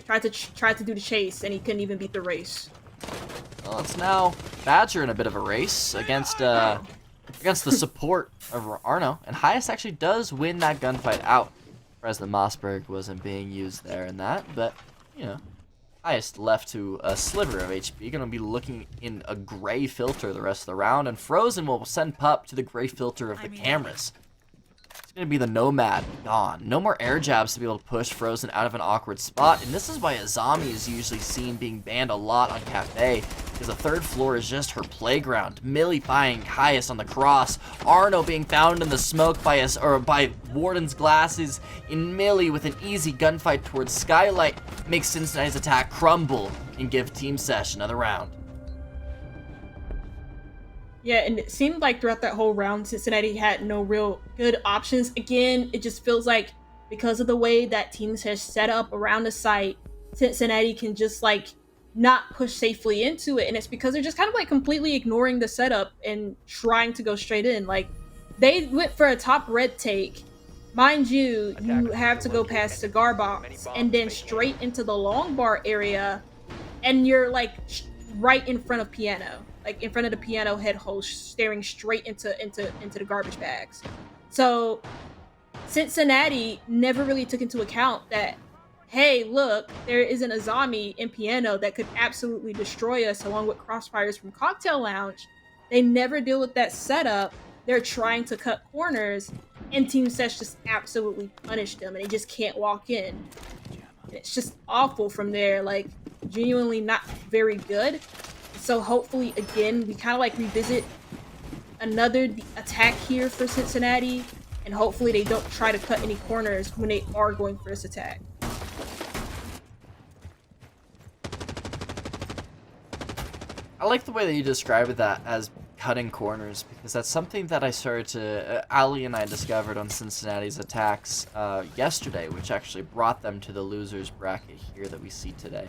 Speaker 13: tried to do the chase and he couldn't even beat the race.
Speaker 12: Well, it's now Badger in a bit of a race against the support of Arno, and Highest actually does win that gunfight out. President Mossberg wasn't being used there in that, but you know. Highest left to a sliver of HP, gonna be looking in a gray filter the rest of the round, and Frozen will send Pup to the gray filter of the cameras. It's gonna be the Nomad gone. No more air jabs to be able to push Frozen out of an awkward spot, and this is why Azami is usually seen being banned a lot on Cafe, because the third floor is just her playground. Millie buying Highest on the cross, Arno being found in the smoke by Warden's glasses, and Millie with an easy gunfight towards Skylight makes Cincinnati's attack crumble and give Team SESH another round.
Speaker 13: Yeah, and it seemed like throughout that whole round, Cincinnati had no real good options. Again, it just feels like because of the way that Team SESH set up around the site, Cincinnati can just like not push safely into it. And it's because they're just kind of like completely ignoring the setup and trying to go straight in. Like, they went for a top red take. Mind you, you have to go past Cigar Box and then straight into the long bar area, and you're like right in front of Piano. Like in front of the Piano head host, staring straight into the garbage bags. So Cincinnati never really took into account that, hey, look, there is an Azami in Piano that could absolutely destroy us, along with crossfires from Cocktail Lounge. They never deal with that setup. They're trying to cut corners, and Team SESH just absolutely punished them, and they just can't walk in. And it's just awful from there, like genuinely not very good. So hopefully, again, we kind of like revisit another attack here for Cincinnati, and hopefully they don't try to cut any corners when they are going for this attack.
Speaker 12: I I like the way that you described that as cutting corners, because that's something that I started to, Ali and I discovered on Cincinnati's attacks yesterday, which actually brought them to the losers bracket here that we see today.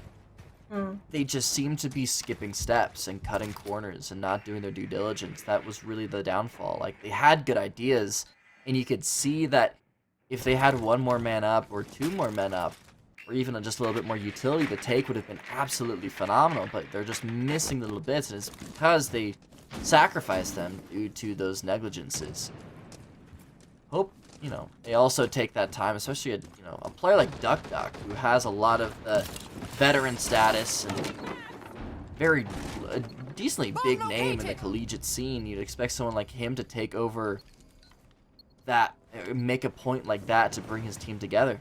Speaker 12: They just seem to be skipping steps and cutting corners and not doing their due diligence. That was really the downfall. Like, they had good ideas, and you could see that if they had one more man up or two more men up, or even just a little bit more utility, the take would have been absolutely phenomenal, but they're just missing little bits, and it's because they sacrificed them due to those negligences. Hope, you know, they also take that time, especially a player like Duck Duck, who has a lot of veteran status and very decently big name in the collegiate scene. You'd expect someone like him to take over that, make a point like that to bring his team together.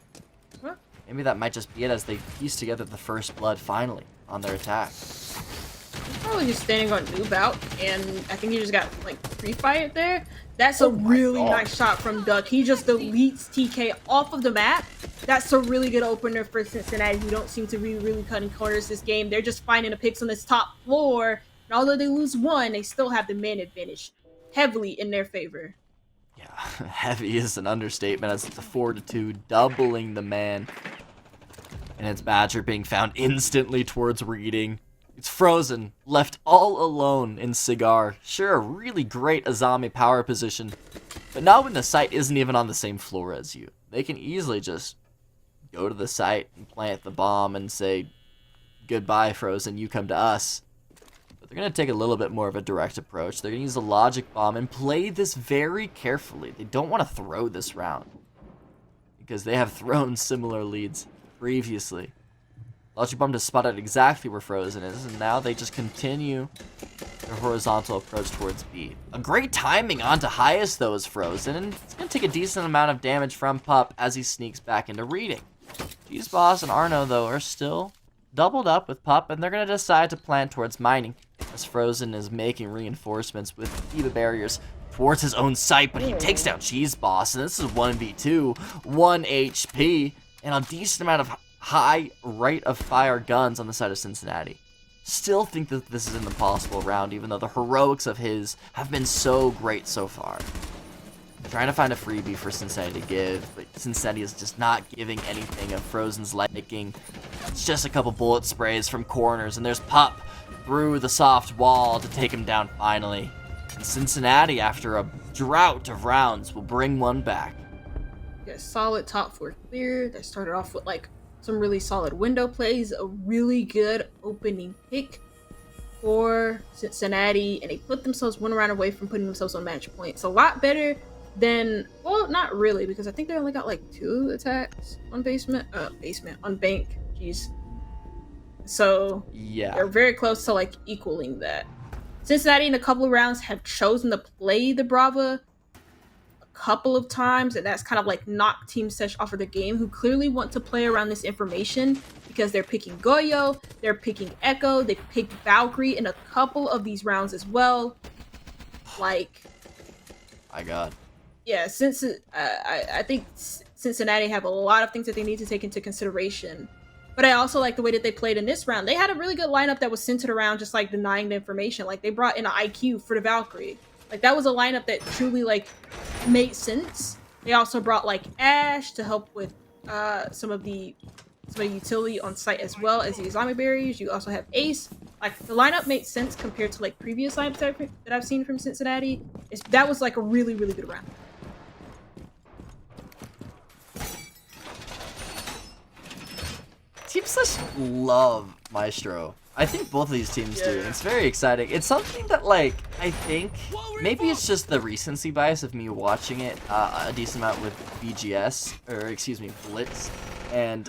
Speaker 12: Maybe that might just be it as they piece together the first blood finally on their attack.
Speaker 13: He's probably just standing on noob out, and I think he just got like pre-fired there. That's a really nice shot from Duck. He just deletes TK off of the map. That's a really good opener for Cincinnati, who don't seem to be really cutting corners this game. They're just finding the picks on this top floor, and although they lose one, they still have the man advantage heavily in their favor.
Speaker 12: Yeah, heavy is an understatement as it's a 4-2, doubling the man. And it's Badger being found instantly towards reading. It's Frozen, left all alone in Cigar. Sure, a really great Azami power position, but not when the site isn't even on the same floor as you. They can easily just go to the site and plant the bomb and say, goodbye, Frozen, you come to us. But they're going to take a little bit more of a direct approach. They're going to use a logic bomb and play this very carefully. They don't want to throw this round, because they have thrown similar leads previously. Logic bomb just spotted exactly where Frozen is, and now they just continue their horizontal approach towards B. A great timing onto highest, though, is Frozen, and it's going to take a decent amount of damage from Pup as he sneaks back into reading. G's Boss and Arno, though, are still doubled up with Pup, and they're going to decide to plant towards mining, as Frozen is making reinforcements with Eva barriers towards his own site, but he takes down Cheese Boss, and this is 1v2, 1 HP, and a decent amount of high rate of fire guns on the side of Cincinnati. Still think that this is an impossible round, even though the heroics of his have been so great so far. Trying to find a freebie for Cincinnati to give, but Cincinnati is just not giving anything of Frozen's liking. It's just a couple bullet sprays from corners, and there's Pup through the soft wall to take him down finally. And Cincinnati, after a drought of rounds, will bring one back.
Speaker 13: Yeah, solid top four clear. They started off with like some really solid window plays, a really good opening pick for Cincinnati, and they put themselves one round away from putting themselves on match point. It's a lot better than, well, not really, because I think they only got like 2 attacks on on bank. Jeez. So
Speaker 12: yeah,
Speaker 13: they're very close to like equaling that. Cincinnati in a couple of rounds have chosen to play the Brava couple of times, and that's kind of like knocked Team SESH off of the game, who clearly want to play around this information because they're picking Goyo, they're picking Echo, they picked Valkyrie in a couple of these rounds as well. Like,
Speaker 12: my god.
Speaker 13: Yeah, since I think Cincinnati have a lot of things that they need to take into consideration. But I also like the way that they played in this round. They had a really good lineup that was centered around just like denying the information. Like, they brought in an IQ for the Valkyrie. Like, that was a lineup that truly like made sense. They also brought like Ash to help with some of the utility on site, as well as the Islamic barriers. You also have Ace. Like, the lineup made sense compared to like previous lineups that I've seen from Cincinnati. That was like a really, really good round.
Speaker 12: Team SESH love Maestro. I think both of these teams do. It's very exciting. It's something that, like, I think maybe it's just the recency bias of me watching it a decent amount with BGS, or excuse me, BLITZ, and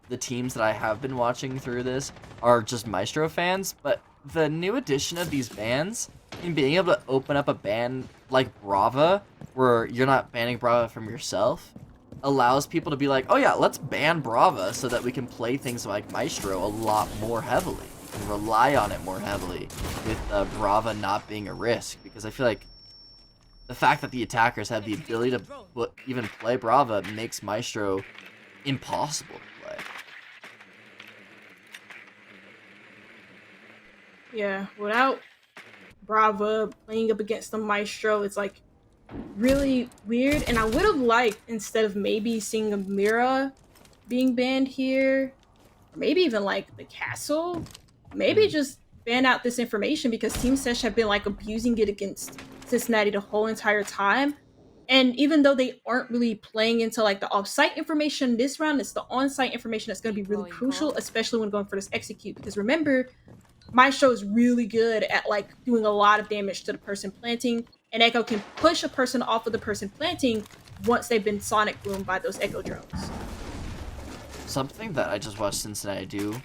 Speaker 12: the teams that I have been watching through this are just Maestro fans. But the new addition of these bans, and being able to open up a ban like Brava, where you're not banning Brava from yourself, allows people to be like, oh yeah, let's ban Brava so that we can play things like Maestro a lot more heavily and rely on it more heavily, with Brava not being a risk. Because I feel like the fact that the attackers have the ability to even play Brava makes Maestro impossible to play.
Speaker 13: Yeah, without Brava playing up against the Maestro, it's like really weird. And I would have liked, instead of maybe seeing a Mira being banned here, or maybe even like the castle, maybe just ban out this information, because Team SESH have been like abusing it against Cincinnati the whole entire time. And even though they aren't really playing into like the off-site information this round, it's the on-site information that's going to be really crucial, especially when going for this execute. Because remember, Maestro is really good at like doing a lot of damage to the person planting, and Echo can push a person off of the person planting once they've been sonic boomed by those Echo drones.
Speaker 12: Something that I just watched Cincinnati do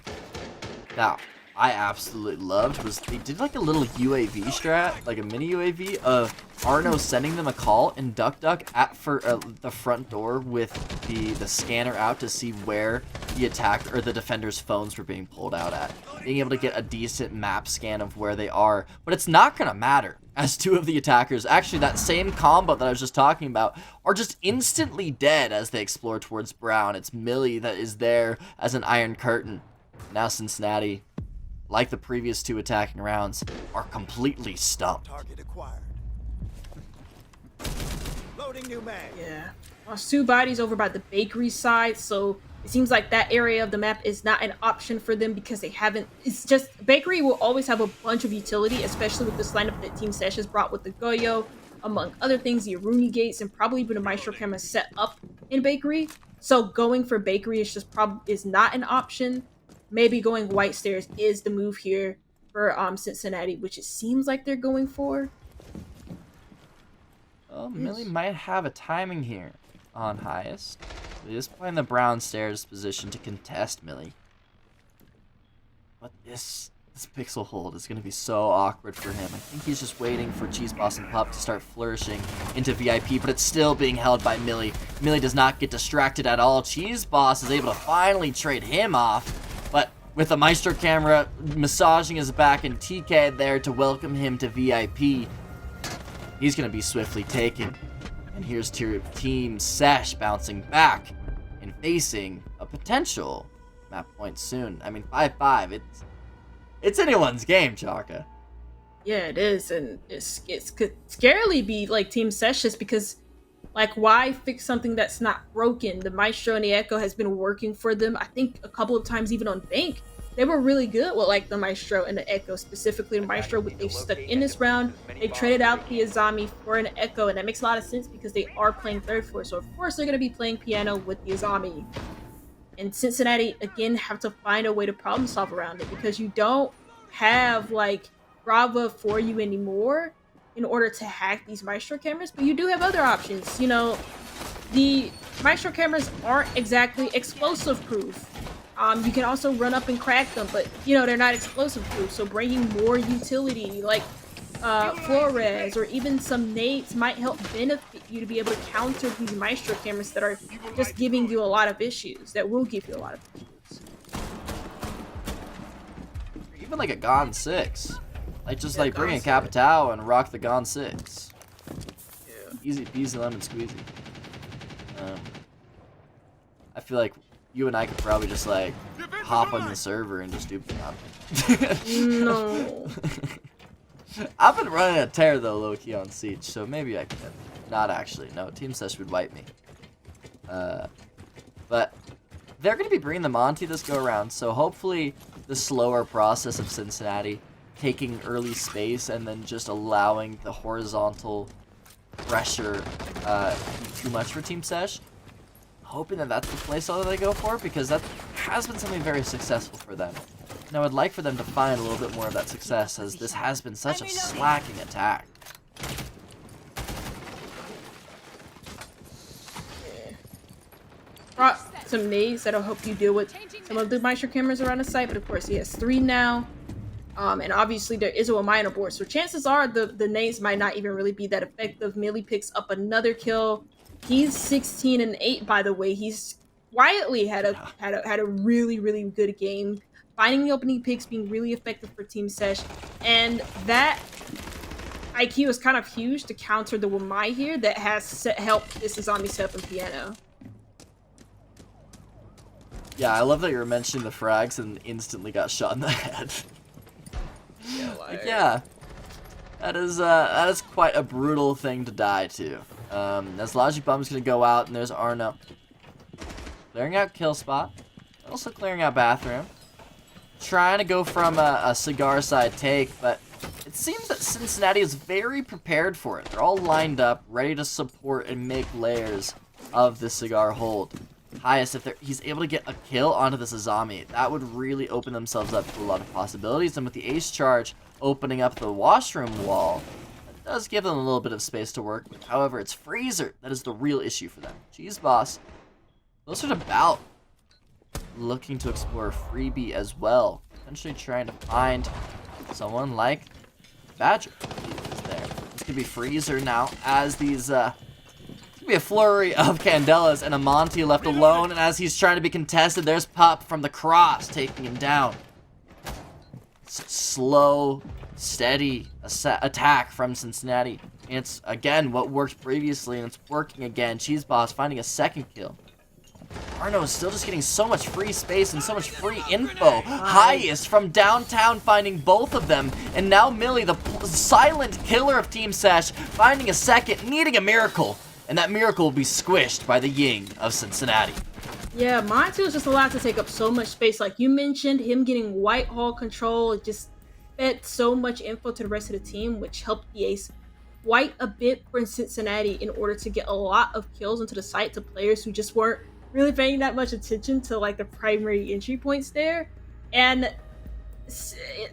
Speaker 12: that I absolutely loved was they did like a little UAV strat, like a mini UAV of Arno sending them a call and Duck at the front door with the scanner out to see where the attacker or the defender's phones were being pulled out at. Being able to get a decent map scan of where they are, but it's not gonna matter as two of the attackers, actually that same combo that I was just talking about, are just instantly dead as they explore towards Brown. It's Millie that is there as an iron curtain. Now Cincinnati, like the previous two attacking rounds, are completely stumped.
Speaker 6: Target acquired. Loading new mag.
Speaker 13: Yeah. Lost 2 bodies over by the bakery side, so it seems like that area of the map is not an option for them because they haven't. It's just bakery will always have a bunch of utility, especially with this lineup that Team SESH has brought with the Goyo, among other things, the Aruni gates, and probably even a Maestro camera set up in bakery. So going for bakery is just is not an option. Maybe going white stairs is the move here for Cincinnati, which it seems like they're going for.
Speaker 12: Oh, Millie might have a timing here on highest. He is playing the brown stairs position to contest Millie. But this pixel hold is going to be so awkward for him. I think he's just waiting for Cheese Boss and Pup to start flourishing into VIP, but it's still being held by Millie. Millie does not get distracted at all. Cheese Boss is able to finally trade him off, but with the Maestro camera massaging his back and TK there to welcome him to VIP, he's going to be swiftly taken. And here's Team SESH bouncing back and facing a potential map point soon. I mean, 5-5, it's anyone's game, Chaka.
Speaker 13: Yeah, it is, and it could scarily be like Team SESH, just because, like, why fix something that's not broken? The Maestro and the Echo has been working for them. I think a couple of times even on Bank, they were really good with like the Maestro and the Echo, specifically the Maestro. What they've stuck in this round, they traded out the Azami for an Echo, and that makes a lot of sense because they are playing third floor. So of course they're going to be playing piano with the Azami. And Cincinnati again have to find a way to problem solve around it, because you don't have like Brava for you anymore in order to hack these Maestro cameras, but you do have other options. You know, the Maestro cameras aren't exactly explosive proof. You can also run up and crack them, but you know, they're not explosive proof. So bringing more utility like Flores or even some nades might help benefit you to be able to counter these Maestro cameras that are just giving you a lot of issues, that will give you a lot of issues.
Speaker 12: Even like a Gon 6. Like just like bring a Capitao and rock the Gon 6. Yeah. Easy peasy lemon squeezy. I feel like you and I could probably just like hop on the server and just do
Speaker 13: No.
Speaker 12: I've been running a tear though, low key on Siege, so maybe I could. Not actually. No, Team SESH would wipe me. But they're going to be bringing the Monty this go around, so hopefully the slower process of Cincinnati taking early space and then just allowing the horizontal pressure be too much for Team SESH. Hoping that that's the playstyle that they go for, because that has been something very successful for them. And I would like for them to find a little bit more of that success, as this has been such a slacking attack.
Speaker 13: Brought some nades that'll help you deal with some of the Maestro cameras around the site, but of course he has 3 now. And obviously there is a minor board, so chances are the nades might not even really be that effective. Millie picks up another kill. He's 16-8, by the way. He's quietly had a really, really good game, finding the opening picks, being really effective for Team SESH, and that IQ is kind of huge to counter the Wamai here that has helped this Azami set up in piano.
Speaker 12: Yeah, I love that you were mentioning the frags and instantly got shot in the head. Yeah. That is quite a brutal thing to die to. As Logic Bomb's gonna go out, and there's Arno. Clearing out Kill Spot. Also clearing out Bathroom. Trying to go from a cigar side take, but it seems that Cincinnati is very prepared for it. They're all lined up, ready to support and make layers of the cigar hold. Highest, if he's able to get a kill onto this Azami, that would really open themselves up to a lot of possibilities. And with the Ace Charge opening up the washroom wall, it does give them a little bit of space to work with. However, it's Freezer that is the real issue for them. Cheese Boss, closer to Bout, looking to explore Freebie as well. Potentially trying to find someone like Badger is there. This could be Freezer now, as these be a flurry of Candelas and a Monty left alone, and as he's trying to be contested, there's Pup from the cross taking him down. Slow, steady attack from Cincinnati. And it's, again, what worked previously, and it's working again. Cheese Boss finding a second kill. Arno is still just getting so much free space and so much free info. Highest from downtown finding both of them. And now Millie, the silent killer of Team SESH, finding a second, needing a miracle. And that miracle will be squished by the Ying of Cincinnati.
Speaker 13: Yeah, Monty was just allowed to take up so much space. Like you mentioned, him getting Whitehall control, it just fed so much info to the rest of the team, which helped the Ace quite a bit for Cincinnati in order to get a lot of kills into the site to players who just weren't really paying that much attention to like the primary entry points there. And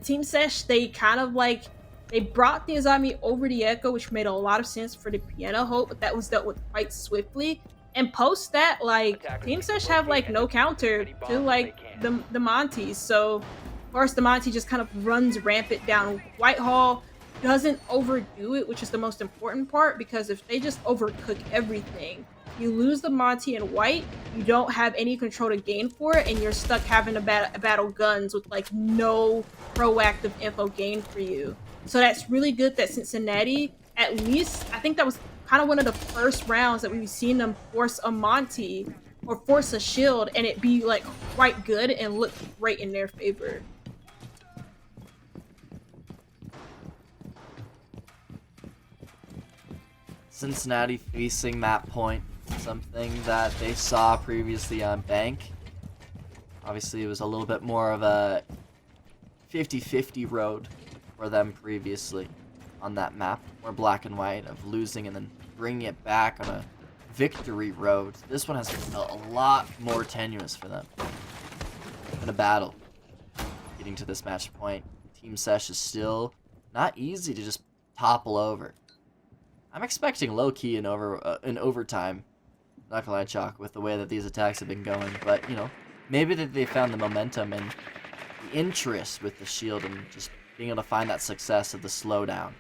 Speaker 13: Team SESH, they kind of like, they brought the Azami over the Echo, which made a lot of sense for the Piano Hope, but that was dealt with quite swiftly. And post that, like, Team SESH have like no counter to like the Monties. So of course the Monty just kind of runs rampant down. Whitehall doesn't overdo it, which is the most important part, because if they just overcook everything, you lose the Monty and White, you don't have any control to gain for it, and you're stuck having to battle guns with like no proactive info gain for you. So that's really good that Cincinnati, at least, I think that was kind of one of the first rounds that we've seen them force a Monty or force a shield and it be like quite good and look great in their favor.
Speaker 12: Cincinnati facing that point, something that they saw previously on Bank. Obviously, it was a little bit more of a 50-50 road for them previously on that map, more black and white of losing and then bringing it back on a victory road. This one has a lot more tenuous for them in a battle. Getting to this match point, Team SESH is still not easy to just topple over. I'm expecting low-key in overtime, not gonna lie, Chalk, with the way that these attacks have been going, but, you know, maybe that they found the momentum and the interest with the shield and just being able to find that success of the slowdown.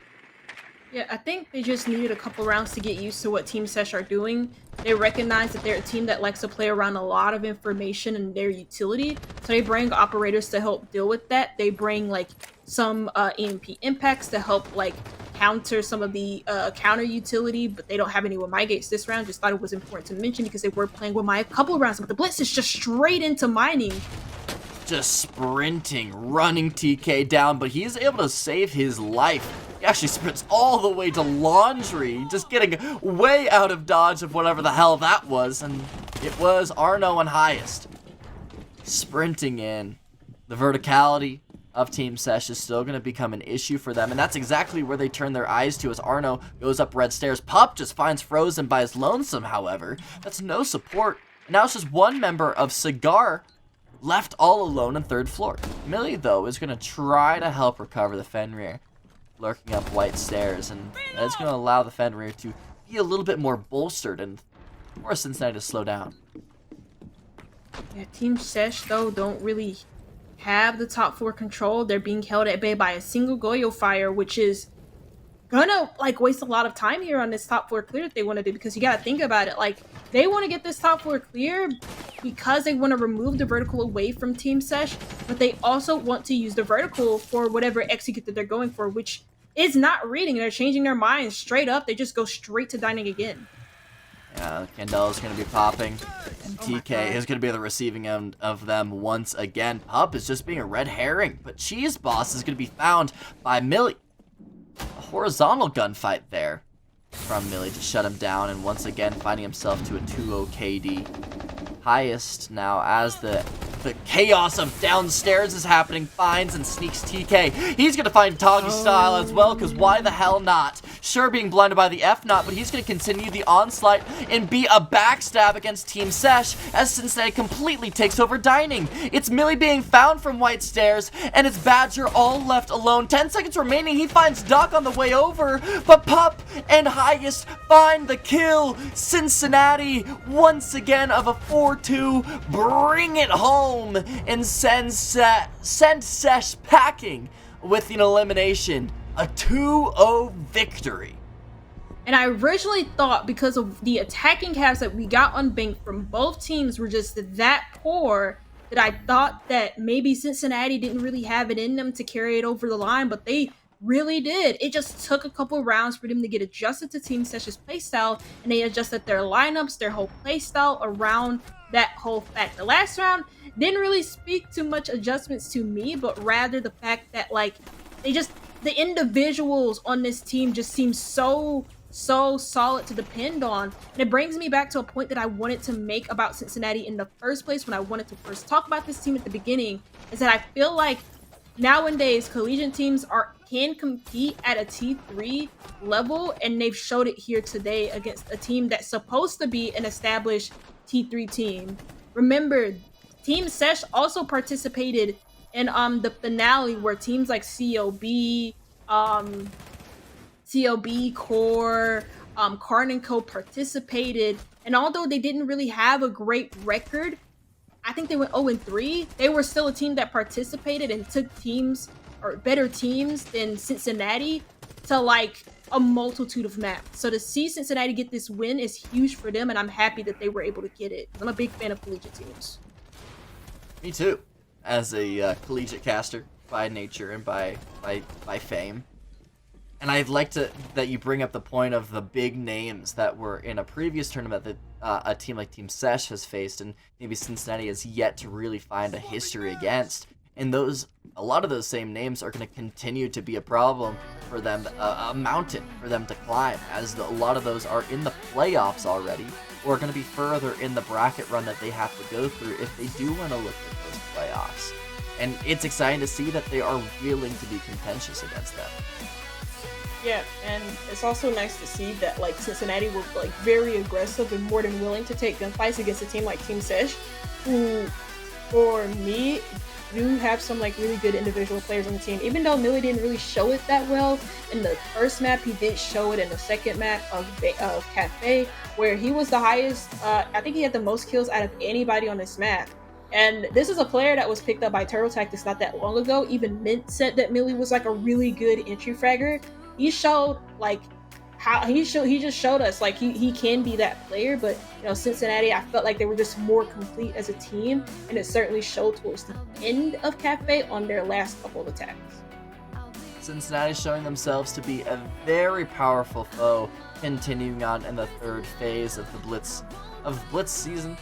Speaker 13: Yeah, I think they just needed a couple rounds to get used to what Team SESH are doing. They recognize that they're a team that likes to play around a lot of information and their utility, so they bring operators to help deal with that. They bring like some EMP impacts to help like counter some of the counter utility, but they don't have any with my gates this round. Just thought it was important to mention because they were playing with my a couple of rounds, but the Blitz is just straight into mining.
Speaker 12: Just sprinting, running TK down, but he's able to save his life. He actually sprints all the way to Laundry, just getting way out of dodge of whatever the hell that was, and it was Arno and Highest. Sprinting in. The verticality of Team SESH is still going to become an issue for them, and that's exactly where they turn their eyes to as Arno goes up red stairs. Pup just finds Frozen by his lonesome, however. That's no support. And now it's just one member of Cigar left all alone on third floor. Millie, though, is going to try to help recover the Fenrir, lurking up white stairs, and that's going to allow the Fenrir to be a little bit more bolstered and force Cincinnati to slow down.
Speaker 13: Yeah, Team SESH, though, don't really have the top floor control. They're being held at bay by a single Goyo fire, which is gonna like waste a lot of time here on this top floor clear that they want to do, because you got to think about it, like they want to get this top floor clear because they want to remove the vertical away from Team SESH, but they also want to use the vertical for whatever execute that they're going for, which is not reading. They're changing their minds straight up. They just go straight to dining again.
Speaker 12: Candella's going to be popping, and TK is going to be the receiving end of them once again. Pup is just being a red herring, but Cheese Boss is going to be found by Millie. A horizontal gunfight there from Millie to shut him down, and once again finding himself to a 2-0 KD. Highest now as the chaos of downstairs is happening, finds and sneaks TK. He's going to find Toggy style as well, because why the hell not? Sure, being blinded by the F-Naught, but he's going to continue the onslaught and be a backstab against Team SESH as Cincinnati completely takes over dining. It's Millie being found from White Stairs, and it's Badger all left alone. 10 seconds remaining, he finds Duck on the way over, but Pup and Highest find the kill. Cincinnati, once again of a 4-2, bring it home and send SESH packing with an elimination. A 2-0 victory.
Speaker 13: And I originally thought, because of the attacking caps that we got unbanked from both teams were just that poor, that I thought that maybe Cincinnati didn't really have it in them to carry it over the line, but they really did. It just took a couple rounds for them to get adjusted to Team SESH's playstyle, and they adjusted their lineups, their whole playstyle around that whole fact. The last round didn't really speak too much adjustments to me, but rather the fact that, like, the individuals on this team just seem so solid to depend on. And it brings me back to a point that I wanted to make about Cincinnati in the first place when I wanted to first talk about this team at the beginning, is that I feel like nowadays collegiate teams can compete at a T3 level, and they've showed it here today against a team that's supposed to be an established T3 team. Remember, Team SESH also participated in the finale, where teams like COB, Core, Karn & Co participated, and although they didn't really have a great record, I think they went 0-3, they were still a team that participated and took teams, or better teams than Cincinnati, to like a multitude of maps. So to see Cincinnati get this win is huge for them, and I'm happy that they were able to get it. I'm a big fan of collegiate teams.
Speaker 12: Me too, as a collegiate caster by nature and by fame. And I'd like that you bring up the point of the big names that were in a previous tournament that a team like Team SESH has faced, and maybe Cincinnati has yet to really find a history against. And a lot of those same names are going to continue to be a problem for them, a mountain for them to climb, as a lot of those are in the playoffs already, or are going to be further in the bracket run that they have to go through if they do want to look at those playoffs. And it's exciting to see that they are willing to be contentious against them.
Speaker 13: Yeah, and it's also nice to see that like Cincinnati were like very aggressive and more than willing to take gunfights against a team like Team SESH, who, for me, do have some like really good individual players on the team. Even though Millie didn't really show it that well in the first map, he did show it in the second map of Cafe, where he was the highest. I think he had the most kills out of anybody on this map. And this is a player that was picked up by Turtle Tactics not that long ago. Even Mint said that Millie was like a really good entry fragger. He showed like how he just showed us like he can be that player. But you know, Cincinnati, I felt like they were just more complete as a team, and it certainly showed towards the end of Cafe on their last couple of attacks.
Speaker 12: Cincinnati showing themselves to be a very powerful foe, continuing on in the third phase of the Blitz season.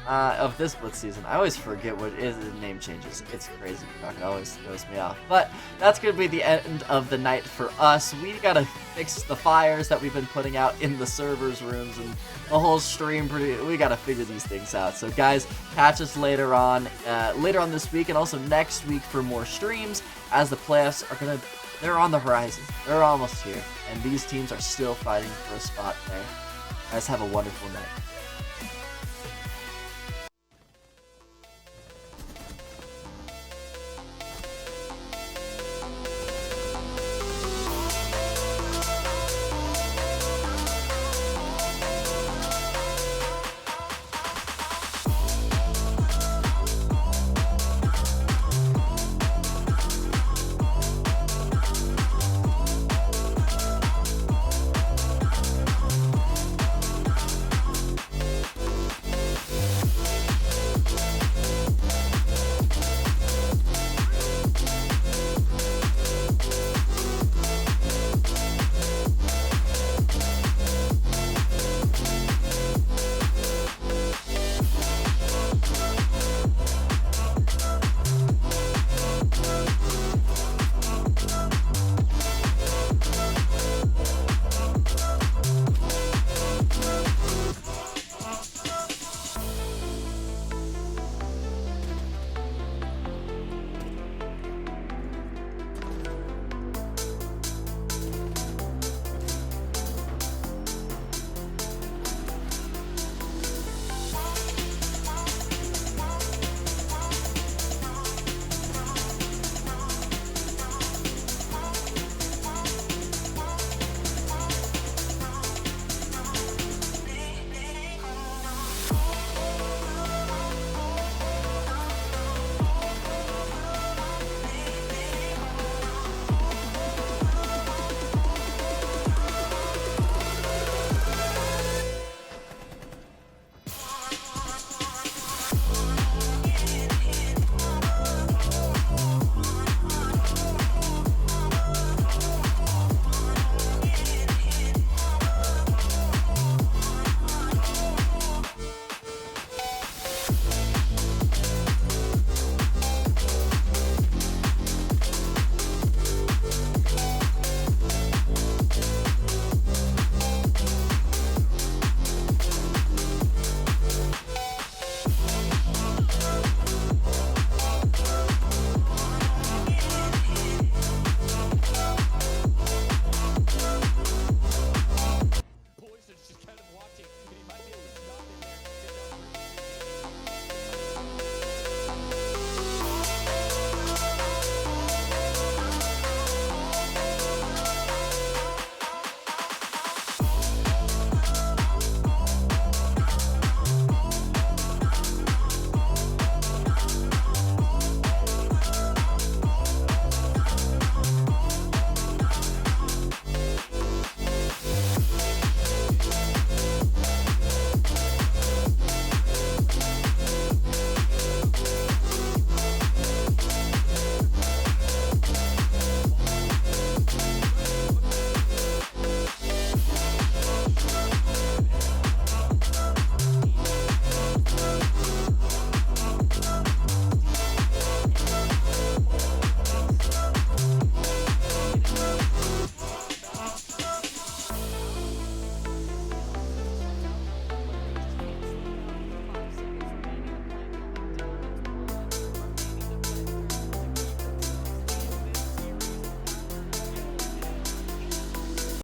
Speaker 12: Of this Blitz season. I always forget what it is, the name changes. It's crazy. It always throws me off. But that's going to be the end of the night for us. We got to fix the fires that we've been putting out in the servers rooms and the whole stream. We got to figure these things out. So guys, catch us later on this week and also next week for more streams, as the playoffs are they're on the horizon. They're almost here. And these teams are still fighting for a spot there. Guys, have a wonderful night.